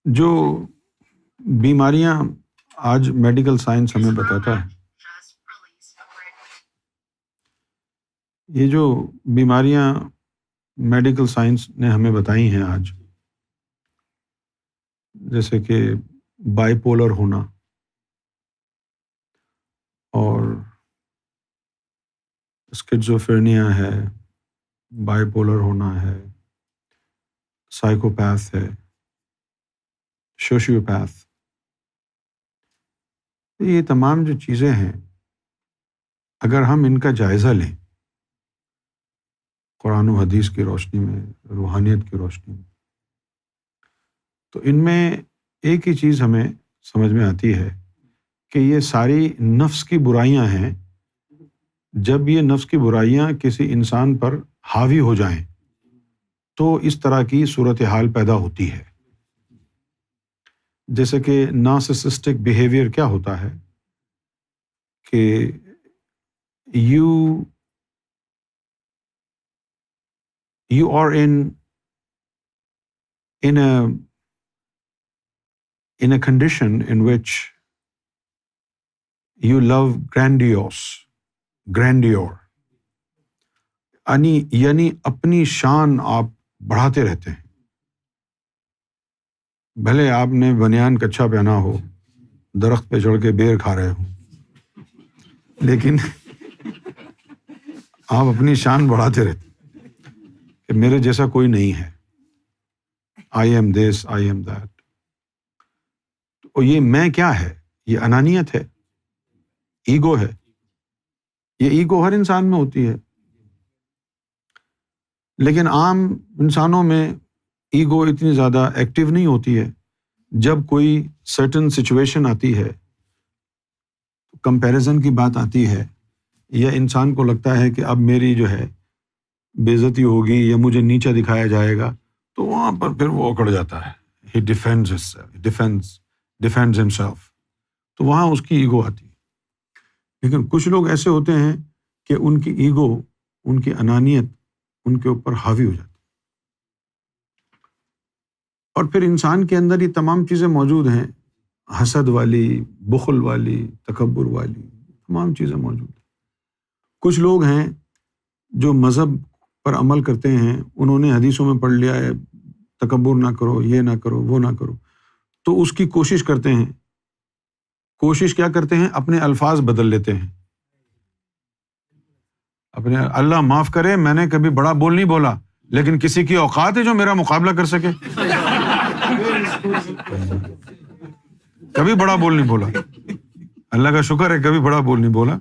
جو بیماریاں آج میڈیکل سائنس ہمیں بتاتا ہے، یہ جو بیماریاں میڈیکل سائنس نے ہمیں بتائی ہیں آج، جیسے کہ بائی پولر ہونا اور اسکیزوفرینیا ہے، بائی پولر ہونا ہے، سائیکوپیتھ ہے، سوشیوپیتھ، یہ تمام جو چیزیں ہیں اگر ہم ان کا جائزہ لیں قرآن و حدیث کی روشنی میں، روحانیت کی روشنی میں، تو ان میں ایک ہی چیز ہمیں سمجھ میں آتی ہے کہ یہ ساری نفس کی برائیاں ہیں. جب یہ نفس کی برائیاں کسی انسان پر حاوی ہو جائیں تو اس طرح کی صورتحال پیدا ہوتی ہے. جیسے کہ نارسسسٹک بیہیویئر کیا ہوتا ہے کہ you are in a condition in which you love grandeur یعنی اپنی شان آپ بڑھاتے رہتے ہیں. بھلے آپ نے بنیان کچھا پہنا ہو، درخت پہ چڑھ کے بیر کھا رہے ہوں، لیکن آپ اپنی شان بڑھاتے رہتے کہ میرے جیسا کوئی نہیں ہے. I M this, I am that. اور یہ میں کیا ہے؟ یہ انانیت ہے، ایگو ہے. یہ ایگو ہر انسان میں ہوتی ہے، لیکن عام انسانوں میں ایگو اتنی زیادہ ایکٹیو نہیں ہوتی ہے. جب کوئی سرٹن سچویشن آتی ہے، کمپیریزن کی بات آتی ہے، یا انسان کو لگتا ہے کہ اب میری جو ہے بےعزتی ہوگی یا مجھے نیچا دکھایا جائے گا، تو وہاں پر پھر وہ اکڑ جاتا ہے. ہی ڈیفینڈز ہمسیلف. تو وہاں اس کی ایگو آتی ہے. لیکن کچھ لوگ ایسے ہوتے ہیں کہ ان کی ایگو، ان کی انانیت ان کے اوپر حاوی ہو جاتی ہے. اور پھر انسان کے اندر یہ تمام چیزیں موجود ہیں، حسد والی، بخل والی، تکبر والی، تمام چیزیں موجود ہیں. کچھ لوگ ہیں جو مذہب پر عمل کرتے ہیں، انہوں نے حدیثوں میں پڑھ لیا ہے تکبر نہ کرو، یہ نہ کرو، وہ نہ کرو، تو اس کی کوشش کرتے ہیں. کوشش کیا کرتے ہیں؟ اپنے الفاظ بدل لیتے ہیں. اپنے اللہ معاف کرے، میں نے کبھی بڑا بول نہیں بولا، لیکن کسی کی اوقات ہے جو میرا مقابلہ کر سکے؟ کبھی بڑا بول نہیں بولا، اللہ کا شکر ہے کبھی بڑا بول نہیں بولا.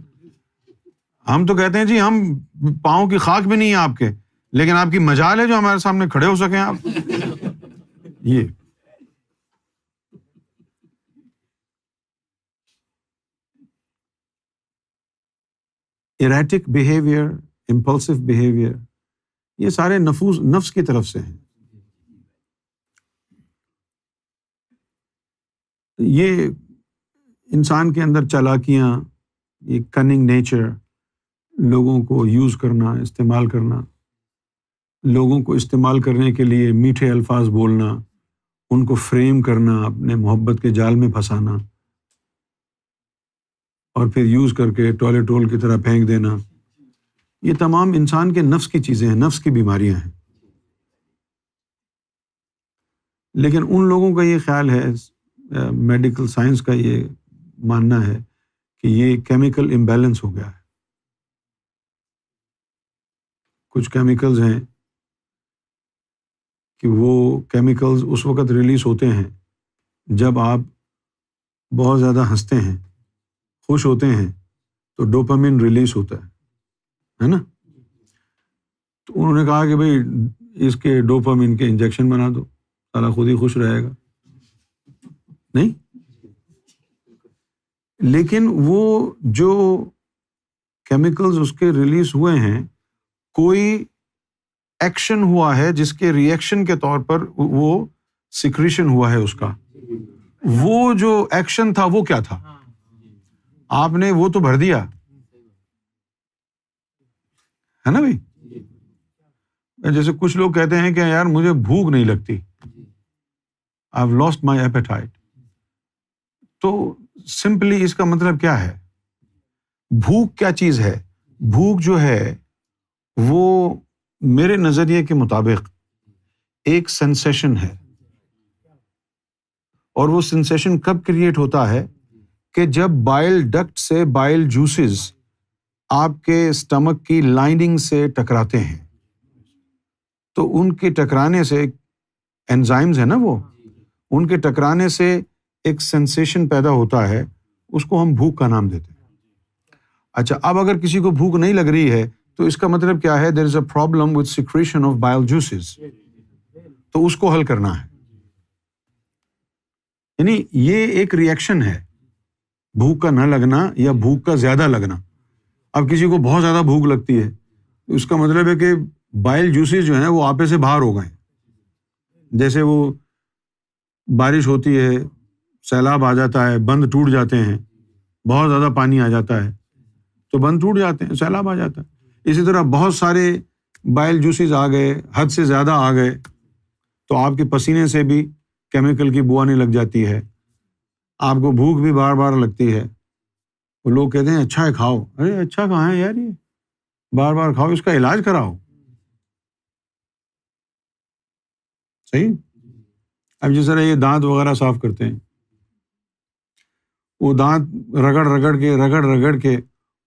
ہم تو کہتے ہیں جی ہم پاؤں کی خاک بھی نہیں ہے آپ کے، لیکن آپ کی مجال ہے جو ہمارے سامنے کھڑے ہو سکیں آپ. یہ erratic behavior, impulsive behavior، یہ سارے نفس کی طرف سے ہیں. یہ انسان کے اندر چالاکیاں، یہ کننگ نیچر، لوگوں کو یوز کرنا، استعمال کرنا، لوگوں کو استعمال کرنے کے لیے میٹھے الفاظ بولنا، ان کو فریم کرنا، اپنے محبت کے جال میں پھنسانا، اور پھر یوز کر کے ٹوائلٹ رول کی طرح پھینک دینا. یہ تمام انسان کے نفس کی چیزیں ہیں، نفس کی بیماریاں ہیں. لیکن ان لوگوں کا یہ خیال ہے، میڈیکل سائنس کا یہ ماننا ہے کہ یہ کیمیکل امبیلنس ہو گیا ہے. کچھ کیمیکلز ہیں کہ وہ کیمیکلز اس وقت ریلیز ہوتے ہیں جب آپ بہت زیادہ ہنستے ہیں، خوش ہوتے ہیں، تو ڈوپامین ریلیز ہوتا ہے نا. تو انہوں نے کہا کہ بھئی اس کے ڈوپامین کے انجیکشن بنا دو، سارا خود ہی خوش رہے گا. نہیں، لیکن وہ جو کیمیکلز اس کے ریلیز ہوئے ہیں، کوئی ایکشن ہوا ہے جس کے ری ایکشن کے طور پر وہ سیکریشن ہوا ہے اس کا. وہ جو ایکشن تھا وہ کیا تھا؟ آپ نے وہ تو بھر دیا ہے نا بھائی. جیسے کچھ لوگ کہتے ہیں کہ یار مجھے بھوک نہیں لگتی، I have lost my appetite. تو سمپلی اس کا مطلب کیا ہے؟ بھوک کیا چیز ہے؟ بھوک جو ہے وہ میرے نظریے کے مطابق ایک سینسیشن ہے. اور وہ سینسیشن کب کریٹ ہوتا ہے؟ کہ جب بائل ڈکٹ سے بائل جوسز آپ کے اسٹمک کی لائننگ سے ٹکراتے ہیں، تو ان کے ٹکرانے سے انزائمز ہیں نا، وہ ان کے ٹکرانے سے ایک سینسیشن پیدا ہوتا ہے، اس کو ہم بھوک کا نام دیتے ہیں. اچھا، اب اگر کسی کو بھوک نہیں لگ رہی ہے تو اس کا مطلب کیا ہے؟ There is a problem with secretion of bile juices. تو اس کو حل کرنا ہے. یعنی یہ ایک ری ایکشن ہے، بھوک کا نہ لگنا یا بھوک کا زیادہ لگنا. اب کسی کو بہت زیادہ بھوک لگتی ہے، اس کا مطلب ہے کہ بائل جوسز جو ہیں وہ آپے سے باہر ہو گئے. جیسے وہ بارش ہوتی ہے، سیلاب آ جاتا ہے، بند ٹوٹ جاتے ہیں، بہت زیادہ پانی آ جاتا ہے تو بند ٹوٹ جاتے ہیں، سیلاب آ جاتا ہے. اسی طرح بہت سارے بائل جوسز آ گئے، حد سے زیادہ آ گئے، تو آپ کے پسینے سے بھی کیمیکل کی بو آنے لگ جاتی ہے، آپ کو بھوک بھی بار بار لگتی ہے. وہ لوگ کہتے ہیں اچھا ہے کھاؤ. ارے اچھا کہاں ہے یار، یہ بار بار کھاؤ، اس کا علاج کراؤ. صحیح. اب جس طرح یہ دانت وغیرہ صاف کرتے ہیں، وہ دانت رگڑ کے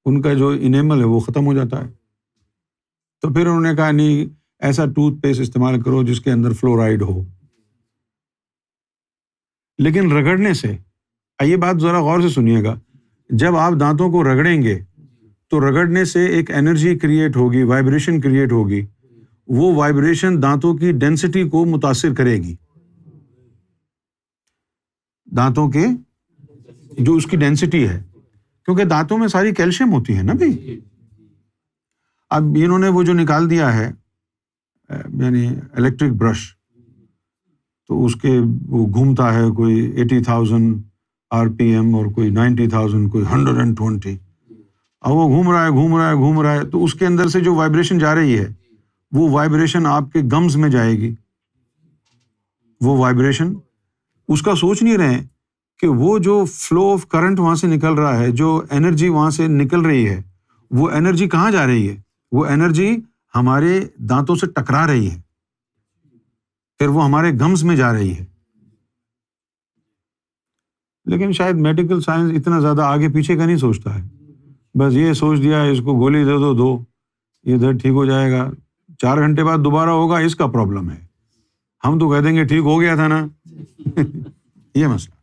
ان کا جو انیمل ہے وہ ختم ہو جاتا ہے. تو پھر انہوں نے کہا نہیں، ایسا ٹوتھ پیسٹ استعمال کرو جس کے اندر فلورائڈ ہو. لیکن رگڑنے سے، یہ بات ذرا غور سے سنیے گا، جب آپ دانتوں کو رگڑیں گے تو رگڑنے سے ایک انرجی کریٹ ہوگی، وائبریشن کریٹ ہوگی. وہ وائبریشن دانتوں کی ڈینسٹی کو متاثر کرے گی. دانتوں کے جو اس کی ڈینسٹی ہے، کیونکہ دانتوں میں ساری کیلشیم ہوتی ہے نا بھائی. اب انہوں نے وہ جو نکال دیا ہے یعنی الیکٹرک برش، تو اس کے وہ گھومتا ہے کوئی 80,000 RPM اور کوئی 90,000 کوئی 120، اور وہ گھوم رہا ہے تو اس کے اندر سے جو وائبریشن جا رہی ہے وہ وائبریشن آپ کے گمز میں جائے گی. وہ وائبریشن اس کا سوچ نہیں رہے کہ وہ جو فلو آف کرنٹ وہاں سے نکل رہا ہے، جو انرجی وہاں سے نکل رہی ہے، وہ انرجی کہاں جا رہی ہے؟ وہ انرجی ہمارے دانتوں سے ٹکرا رہی ہے، پھر وہ ہمارے گمز میں جا رہی ہے. لیکن شاید میڈیکل سائنس اتنا زیادہ آگے پیچھے کا نہیں سوچتا ہے، بس یہ سوچ دیا اس کو گولی دے دو یہ درد ٹھیک ہو جائے گا، 4 گھنٹے بعد دوبارہ ہوگا، اس کا پرابلم ہے. ہم تو کہہ دیں گے ٹھیک ہو گیا تھا نا. یہ مسئلہ.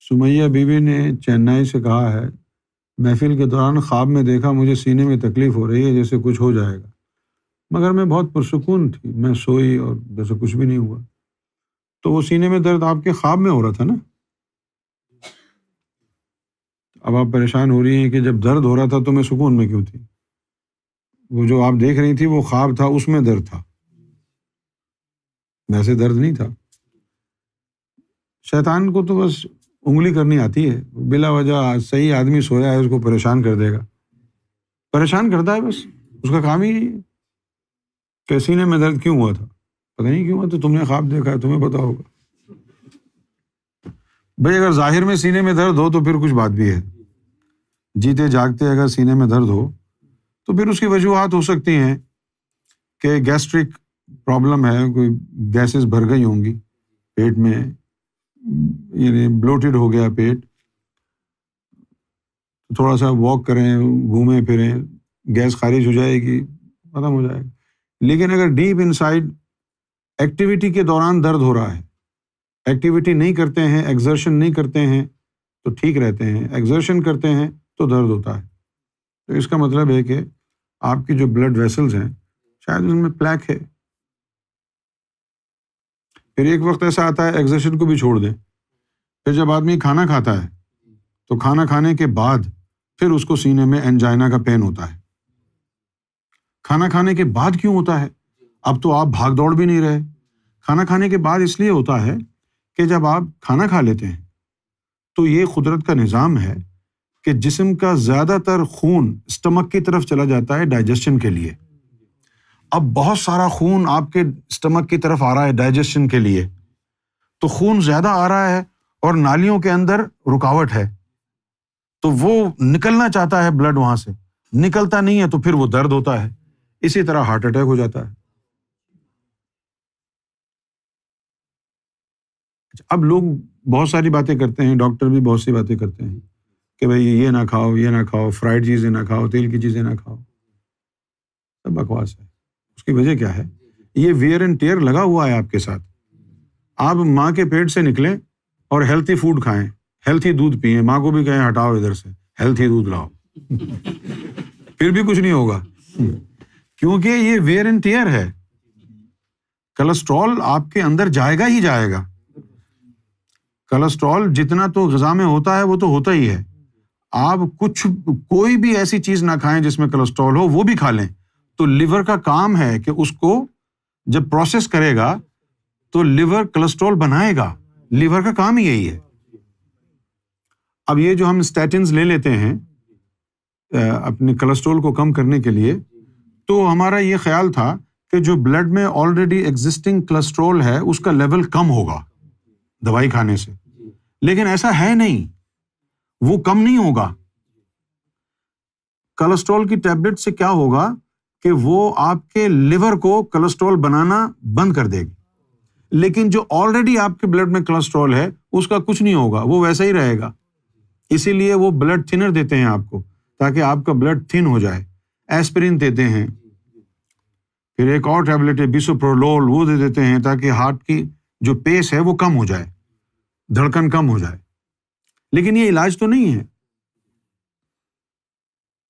سمیہ بیوی نے چنئی سے کہا ہے، محفل کے دوران خواب میں دیکھا مجھے سینے میں تکلیف ہو رہی ہے جیسے کچھ ہو جائے گا، مگر میں بہت پرسکون تھی، میں سوئی اور جیسے کچھ بھی نہیں ہوا. تو وہ سینے میں درد آپ کے خواب میں ہو رہا تھا نا. اب آپ پریشان ہو رہی ہیں کہ جب درد ہو رہا تھا تو میں سکون میں کیوں تھی؟ وہ جو آپ دیکھ رہی تھی وہ خواب تھا، اس میں درد تھا، ویسے درد نہیں تھا. شیطان کو تو بس انگلی کرنی آتی ہے، بلا وجہ صحیح آدمی سویا ہے اس کو پریشان کر دے گا، پریشان کرتا ہے، بس اس کا کام ہی یہی ہے کہ سینے میں درد کیوں ہوا تھا، پتہ نہیں کیوں ہوا، تو تم نے خواب دیکھا ہے، تمہیں پتا ہوگا. بھئی اگر ظاہر میں سینے میں درد ہو تو پھر کچھ بات بھی ہے، جیتے جاگتے اگر سینے میں درد ہو تو پھر اس کی وجوہات ہو سکتی ہیں کہ گیسٹرک پرابلم ہے، کوئی گیسز بھر گئی ہوں گی پیٹ میں، یعنی بلوٹڈ ہو گیا پیٹ، تھوڑا سا واک کریں، گھومیں پھریں، گیس خارج ہو جائے گی، ختم ہو جائے گا. لیکن اگر ڈیپ انسائڈ ایکٹیویٹی کے دوران درد ہو رہا ہے، ایکٹیویٹی نہیں کرتے ہیں، ایکزرشن نہیں کرتے ہیں تو ٹھیک رہتے ہیں، ایکزرشن کرتے ہیں تو درد ہوتا ہے. تو اس کا مطلب ہے کہ آپ کی جو بلڈ ویسلز ہیں شاید ان میں پلیک ہے. پھر ایک وقت ایسا آتا ہے ایکزرشن کو بھی چھوڑ دیں، پھر جب آدمی کھانا کھاتا ہے تو کھانا کھانے کے بعد پھر اس کو سینے میں انجائنا کا پین ہوتا ہے. کھانا کھانے کے بعد کیوں ہوتا ہے؟ اب تو آپ بھاگ دوڑ بھی نہیں رہے. کھانا کھانے کے بعد اس لیے ہوتا ہے کہ جب آپ کھانا کھا لیتے ہیں تو یہ قدرت کا نظام ہے کہ جسم کا زیادہ تر خون اسٹمک کی طرف چلا جاتا ہے ڈائجیشن کے لیے. اب بہت سارا خون آپ کے اسٹمک کی طرف آ رہا ہے ڈائجیشن کے لیے، تو خون زیادہ آ رہا ہے اور نالیوں کے اندر رکاوٹ ہے، تو وہ نکلنا چاہتا ہے بلڈ، وہاں سے نکلتا نہیں ہے تو پھر وہ درد ہوتا ہے. اسی طرح ہارٹ اٹیک ہو جاتا ہے. اب لوگ بہت ساری باتیں کرتے ہیں، ڈاکٹر بھی بہت سی باتیں کرتے ہیں کہ بھائی یہ نہ کھاؤ، یہ نہ کھاؤ، فرائیڈ چیزیں نہ کھاؤ، تیل کی چیزیں نہ کھاؤ. سب بکواس ہے. اس کی وجہ کیا ہے؟ یہ ویئر اینڈ ٹیئر لگا ہوا ہے آپ کے ساتھ. آپ ماں کے پیٹ سے نکلیں اور ہیلتھی فوڈ کھائیں، ہیلتھی دودھ پئیں، ماں کو بھی کہیں ہٹاؤ ادھر سے ہیلتھی دودھ لاؤ، پھر بھی کچھ نہیں ہوگا، کیونکہ یہ ویئر اینڈ ٹیئر ہے. کولسٹرول آپ کے اندر جائے گا ہی جائے گا. کولسٹرول جتنا تو غذا میں ہوتا ہے وہ تو ہوتا ہی ہے. آپ کوئی بھی ایسی چیز نہ کھائیں جس میں کولسٹرول ہو، وہ بھی کھا لیں تو لیور کا کام ہے کہ اس کو جب پروسیس کرے گا تو لیور کولسٹرول بنائے گا. لیور کا کام ہی یہی ہے. اب یہ جو ہم اسٹیٹنز لے لیتے ہیں اپنے کولسٹرول کو کم کرنے کے لیے، تو ہمارا یہ خیال تھا کہ جو بلڈ میں آلریڈی ایگزسٹنگ کولسٹرول ہے اس کا لیول کم ہوگا دوائی کھانے سے، لیکن ایسا ہے نہیں، وہ کم نہیں ہوگا. کولسٹرول کی ٹیبلٹ سے کیا ہوگا کہ وہ آپ کے لیور کو کولسٹرول بنانا بند کر دے گی. لیکن جو آلریڈی آپ کے بلڈ میں کولیسٹرول ہے اس کا کچھ نہیں ہوگا, وہ ویسا ہی رہے گا. اسی لیے وہ بلڈ تھنر دیتے ہیں آپ کو تاکہ آپ کا بلڈ تھن ہو جائے. ایسپرین دیتے ہیں, پھر ایک اور ٹیبلٹ ہے بیسوپرولول, وہ دے دیتے ہیں تاکہ ہارٹ کی جو پیس ہے وہ کم ہو جائے, دھڑکن کم ہو جائے. لیکن یہ علاج تو نہیں ہے.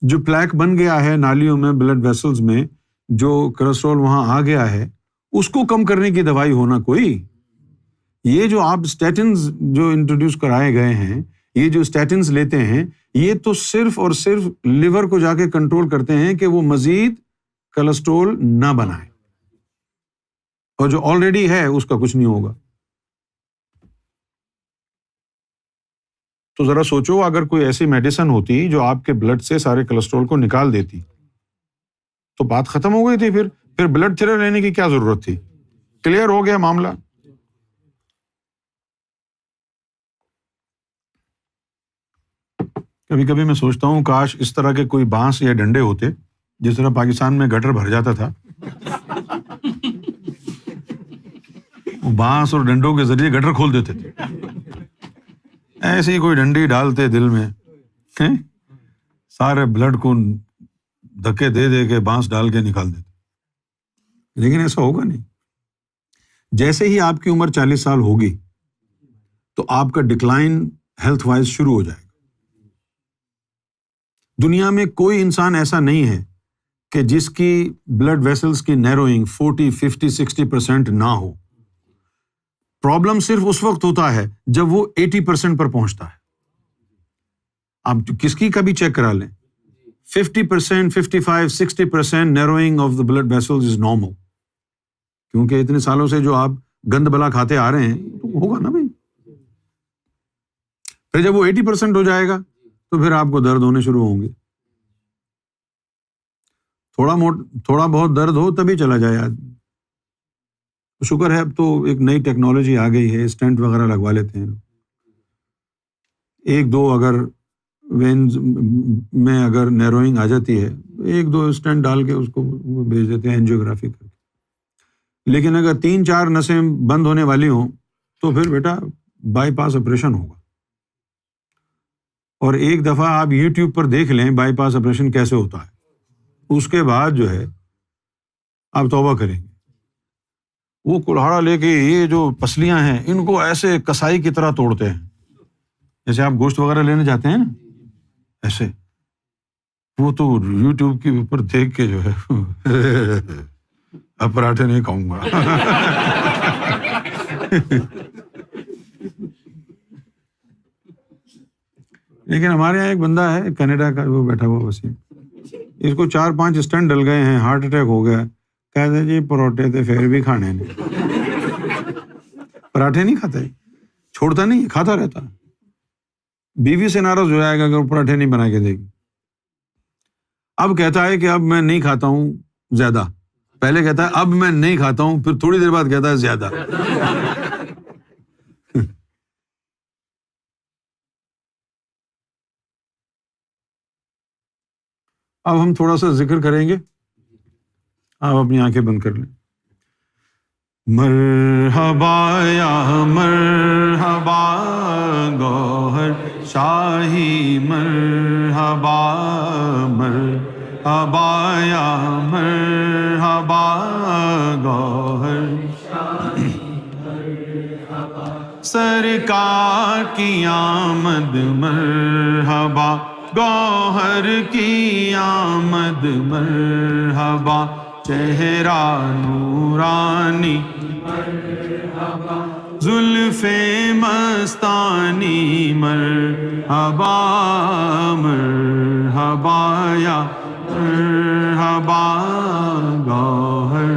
جو پلیک بن گیا ہے نالیوں میں, بلڈ ویسلز میں, جو کولیسٹرول وہاں آ گیا ہے, اس کو کم کرنے کی دوائی ہونا کوئی. یہ جو آپ اسٹیٹنز جو انٹروڈیوس کرائے گئے ہیں, یہ جو اسٹیٹنز لیتے ہیں, یہ تو صرف اور صرف لیور کو جا کے کنٹرول کرتے ہیں کہ وہ مزید کولیسٹرول نہ بنائے, اور جو آلریڈی ہے اس کا کچھ نہیں ہوگا. تو ذرا سوچو, اگر کوئی ایسی میڈیسن ہوتی جو آپ کے بلڈ سے سارے کولیسٹرول کو نکال دیتی تو بات ختم ہو گئی تھی. پھر بلڈ تھنر لینے کی کیا ضرورت تھی؟ کلیئر ہو گیا معاملہ. کبھی کبھی میں سوچتا ہوں کاش اس طرح کے کوئی بانس یا ڈنڈے ہوتے, جس طرح پاکستان میں گٹر بھر جاتا تھا, وہ بانس اور ڈنڈوں کے ذریعے گٹر کھول دیتے تھے. ایسی کوئی ڈنڈی ڈالتے دل میں, سارے بلڈ کو دھکے دے دے کے بانس ڈال کے نکال دیتے. لیکن ایسا ہوگا نہیں. جیسے ہی آپ کی عمر 40 سال ہوگی تو آپ کا ڈکلائن ہیلتھ وائز شروع ہو جائے گا. دنیا میں کوئی انسان ایسا نہیں ہے کہ جس کی بلڈ ویسلز کی نیروئنگ 40, 50, 60% نہ ہو. پرابلم صرف اس وقت ہوتا ہے جب وہ 80% پر پہنچتا ہے. آپ کس کی کبھی چیک کرا لیں, 50%, 55, 60% narrowing of the blood vessels is normal. کیونکہ اتنے سالوں سے جو آپ گند بلا کھاتے آ رہے ہیں تو ہوگا نا بھائی. پھر جب وہ 80% ہو جائے گا تو پھر آپ کو درد ہونے شروع ہوں گے. تھوڑا بہت درد ہو تبھی چلا جائے آدمی. شکر ہے اب تو ایک نئی ٹیکنالوجی آ گئی ہے, اسٹینٹ وغیرہ لگوا لیتے ہیں. 1-2 اگر وینز میں اگر نیروئنگ آ جاتی ہے, 1-2 اسٹینٹ ڈال کے اس کو بھیج دیتے ہیں اینجیوگرافی کر کے. لیکن اگر 3-4 نسیں بند ہونے والی ہوں تو پھر بیٹا بائی پاس آپریشن ہوگا. اور ایک دفعہ آپ یوٹیوب پر دیکھ لیں بائی پاس آپریشن کیسے ہوتا ہے, اس کے بعد جو ہے آپ توبہ کریں گے. وہ کلہاڑا لے کے یہ جو پسلیاں ہیں ان کو ایسے کسائی کی طرح توڑتے ہیں, جیسے آپ گوشت وغیرہ لینے جاتے ہیں نا, ایسے. وہ تو یوٹیوب کے اوپر دیکھ کے جو ہے اب پراٹھے نہیں کھاؤں گا. لیکن ہمارے یہاں ایک بندہ ہے کینیڈا کا, وہ بیٹھا ہوا وسیم, اس کو 4-5 اسٹنٹ ڈل گئے ہیں, ہارٹ اٹیک ہو گیا. کہتے جی پروٹے تھے پھر بھی کھانے نہیں. پراٹھے نہیں کھاتے, چھوڑتا نہیں, کھاتا رہتا. بیوی سے ناراض ہو جائے گا اگر پراٹھے نہیں بنا کے دے گی. اب کہتا ہے کہ اب میں نہیں کھاتا ہوں زیادہ. پہلے کہتا ہے اب میں نہیں کھاتا ہوں, پھر تھوڑی دیر بعد کہتا ہے زیادہ. اب ہم تھوڑا سا ذکر کریں گے, آپ اپنی آنکھیں بند کر لیں. مرحبا یا مرحبا گوہر شاہی, مرحبا مرحبا یا مرحبا گوہر سرکار کی آمد, مرحبا گوہر کی آمد, مرحبا چہرہ نورانی, زلف مستانی, مرحبا مرحبا یا مرحبا گوہر.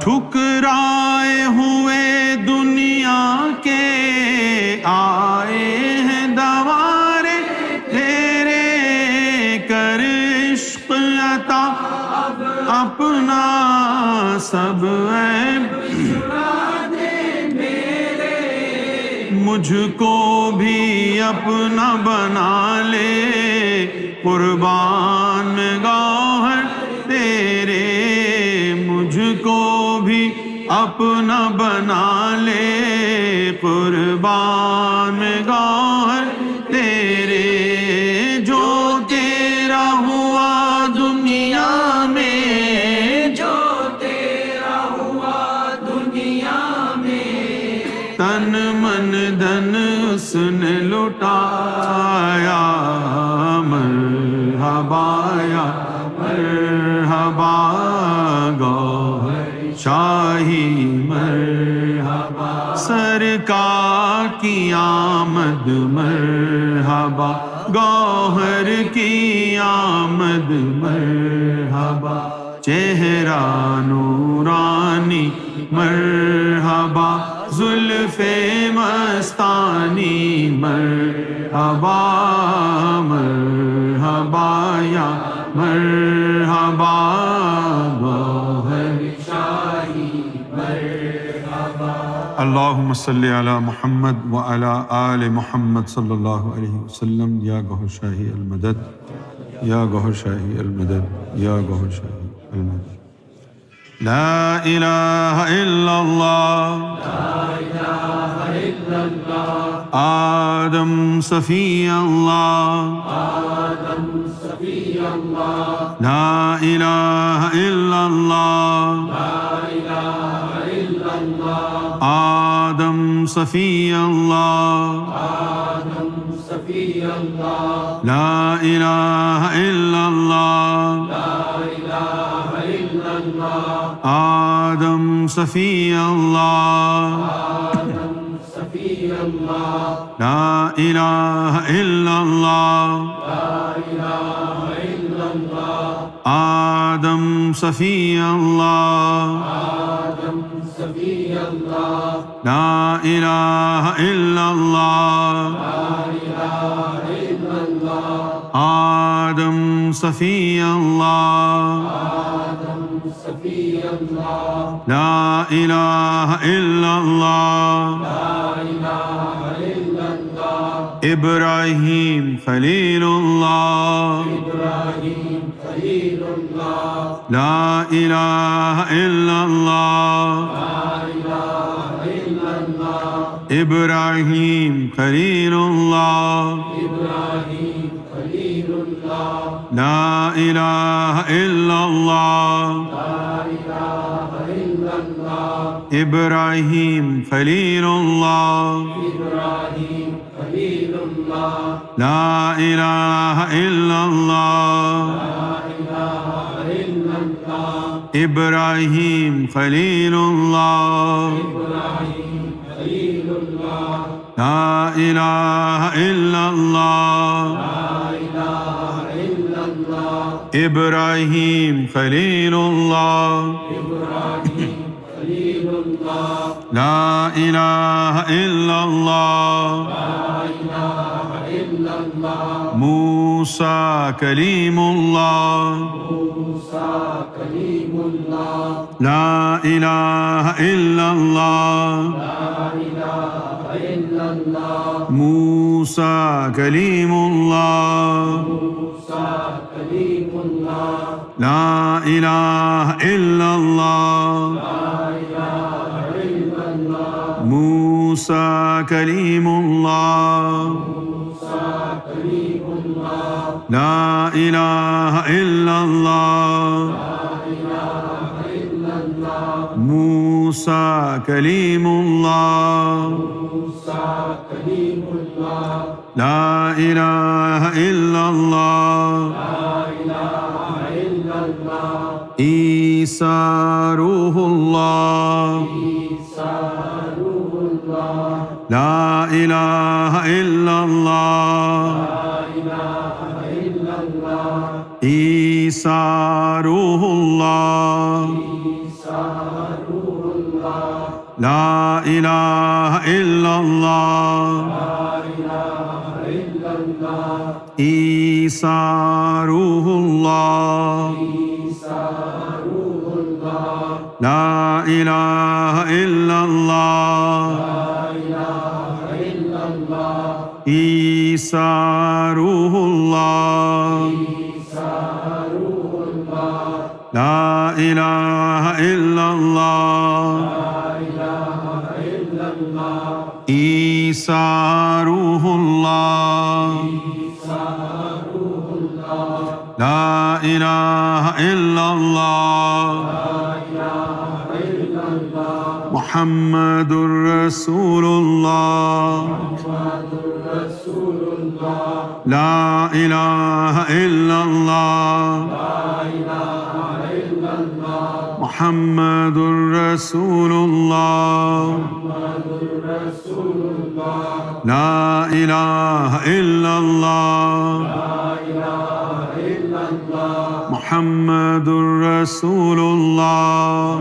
ٹھکرائے ہوئے دنیا کے آئے ہیں دوارے, تیرے کر عشق عطا اپنا سب ہے. مجھ کو بھی اپنا بنا لے, قربان گوہر تیرے, مجھ کو بھی اپنا بنا لے، قربان گوہر تیرے جو تیرا ہوا دنیا میں، جو تیرا ہوا دنیا میں، تن من دھن اس نے لٹایا، مرحبا یا مرحبا گوہر شاہی مرحبا، سرکار کی آمد مرحبا، گوہر کی آمد مرحبا، چہرہ نورانی مرحبا، زلف مستانی مرحبا، مرحبا یا مرحبا گوہر شاہی مرحبا۔ اللہم صلی علی محمد وعلی آل محمد صلی اللہ علیہ وسلم۔ یا گوہر شاہی المدد، یا گوہر شاہی المدد، یا گوہر شاہی المدد۔ لا الہ الا اللہ، لا الہ الا اللہ، آدم صفی اللہ، آدم صفی اللہ، لا الہ الا اللہ، لا الہ الا اللہ، آدم صفی اللہ، آدم صفی اللہ، لا الہ الا اللہ، لا الہ الا اللہ، آدم صفی اللہ، آدم صفی اللہ، لا الہ الا اللہ، لا الہ الا اللہ، آدم صفی اللہ، آدم صفی اللہ، لا الہ الا اللہ، لا الہ الا اللہ، آدم صفی اللہ، آدم صفی اللہ، لا الہ الا اللہ، لا الہ الا اللہ، ابراہیم خلیل اللہ، ابراہیم خلیل اللہ، لا الہ الا اللہ، لا الہ الا اللہ، ابراہیم خلیل اللہ، ابراہیم خلیل اللہ، لا الہ الا اللہ، لا الہ الا اللہ، ابراہیم خلیل اللہ، ابراہیم خلیل اللہ، لا الہ الا اللہ، لا الہ الا اللہ، ابراہیم خلیل اللہ، ابراہیم خلیل اللہ، لا الہ الا اللہ، لا الہ الا اللہ، ابراہیم خلیل اللہ، ابراہیم خلیل اللہ، لا الہ الا اللہ، لا الہ الا اللہ، موسیٰ کلیم اللہ، موسیٰ کلیم اللہ، لا الہ الا اللہ، لا الہ الا اللہ، موسیٰ کلیم اللہ، موسیٰ کلیم اللہ، لا الہ الا اللہ، لا الہ الا اللہ، موسیٰ کلیم اللہ، موسیٰ کلیم اللہ، لا الہ الا اللہ، لا الہ الا اللہ، موسیٰ کلیم اللہ، موسیٰ کلیم اللہ، لا الہ الا اللہ، لا الہ الا اللہ، عیسیٰ روح اللہ، عیسیٰ روح اللہ، لا الہ الا اللہ، لا الہ الا اللہ، عیسیٰ روح اللہ، عیسیٰ روح اللہ، لا الہ الا اللہ، لا الہ الا اللہ، عیسیٰ روح اللہ، عیسیٰ روح اللہ، لا الہ الا اللہ، لا الہ الا اللہ، عیسیٰ روح اللہ، عیسیٰ روح اللہ، لا الہ إلا الله عيسى روح الله لا إله إلا الله محمد رسول الله لا إله إلا الله محمد رسول الله لا إله إلا الله محمد رسول الله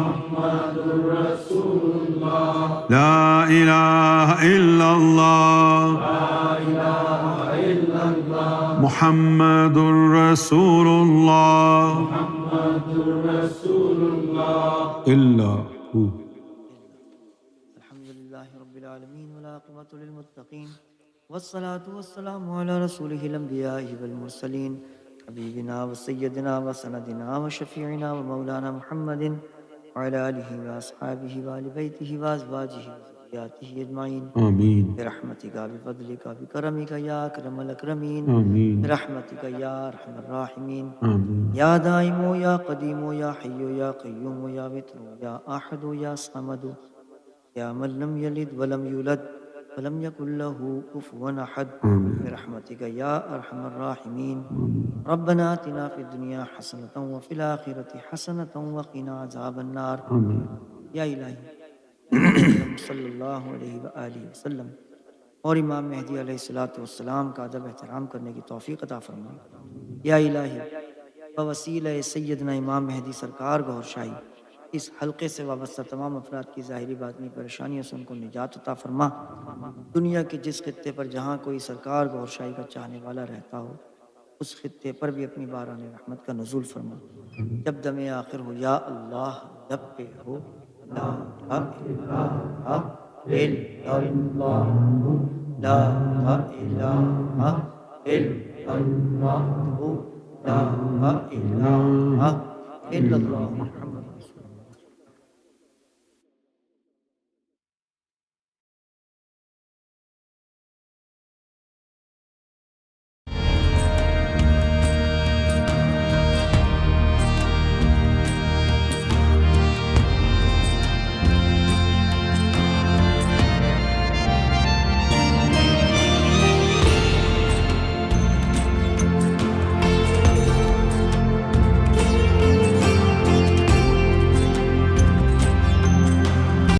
لا إله إلا الله محمد رسول الله إلا هو. الحمد لله رب العالمين والعاقبة للمتقين والصلاة والسلام على رسوله الأنبياء والمرسلين حبيبنا وسيدنا وسندنا وشفيعنا ومولانا محمد وعلى آله وأصحابه وآل بيته وأزواجه وذرياته أجمعين آمين برحمتك بفضلك بكرمك يا أكرم الأكرمين آمين برحمتك يا أرحم الراحمين آمين يا دائم يا قديم يا حي يا قيوم يا وتر يا أحد يا صمد يا من لم يلد ولم يولد ولم يكن له كفوا أحد برحمتك يا أرحم الراحمين ربنا آتنا في الدنيا حسنة وفي الآخرة حسنة وقنا عذاب النار یا الہی صلی اللہ علیہ وآلہ وسلم اور امام مہدی علیہ السلام کا ادب احترام کرنے کی توفیق عطا فرما. یا الہی بوسیلہ سیدنا امام مہدی سرکار گوھر شاہی اس حلقے سے وابستہ تمام افراد کی ظاہری باطنی پریشانیوں سے ان کو نجات عطا فرما. دنیا کے جس خطے پر جہاں کوئی سرکار گوھر شاہی کا چاہنے والا رہتا ہو اس خطے پر بھی اپنی باران رحمت کا نزول فرما. جب دم آخر ہو یا اللہ لب پہ ہو لا الہ الا اللہ لا الہ الا اللہ لا الہ الا اللہ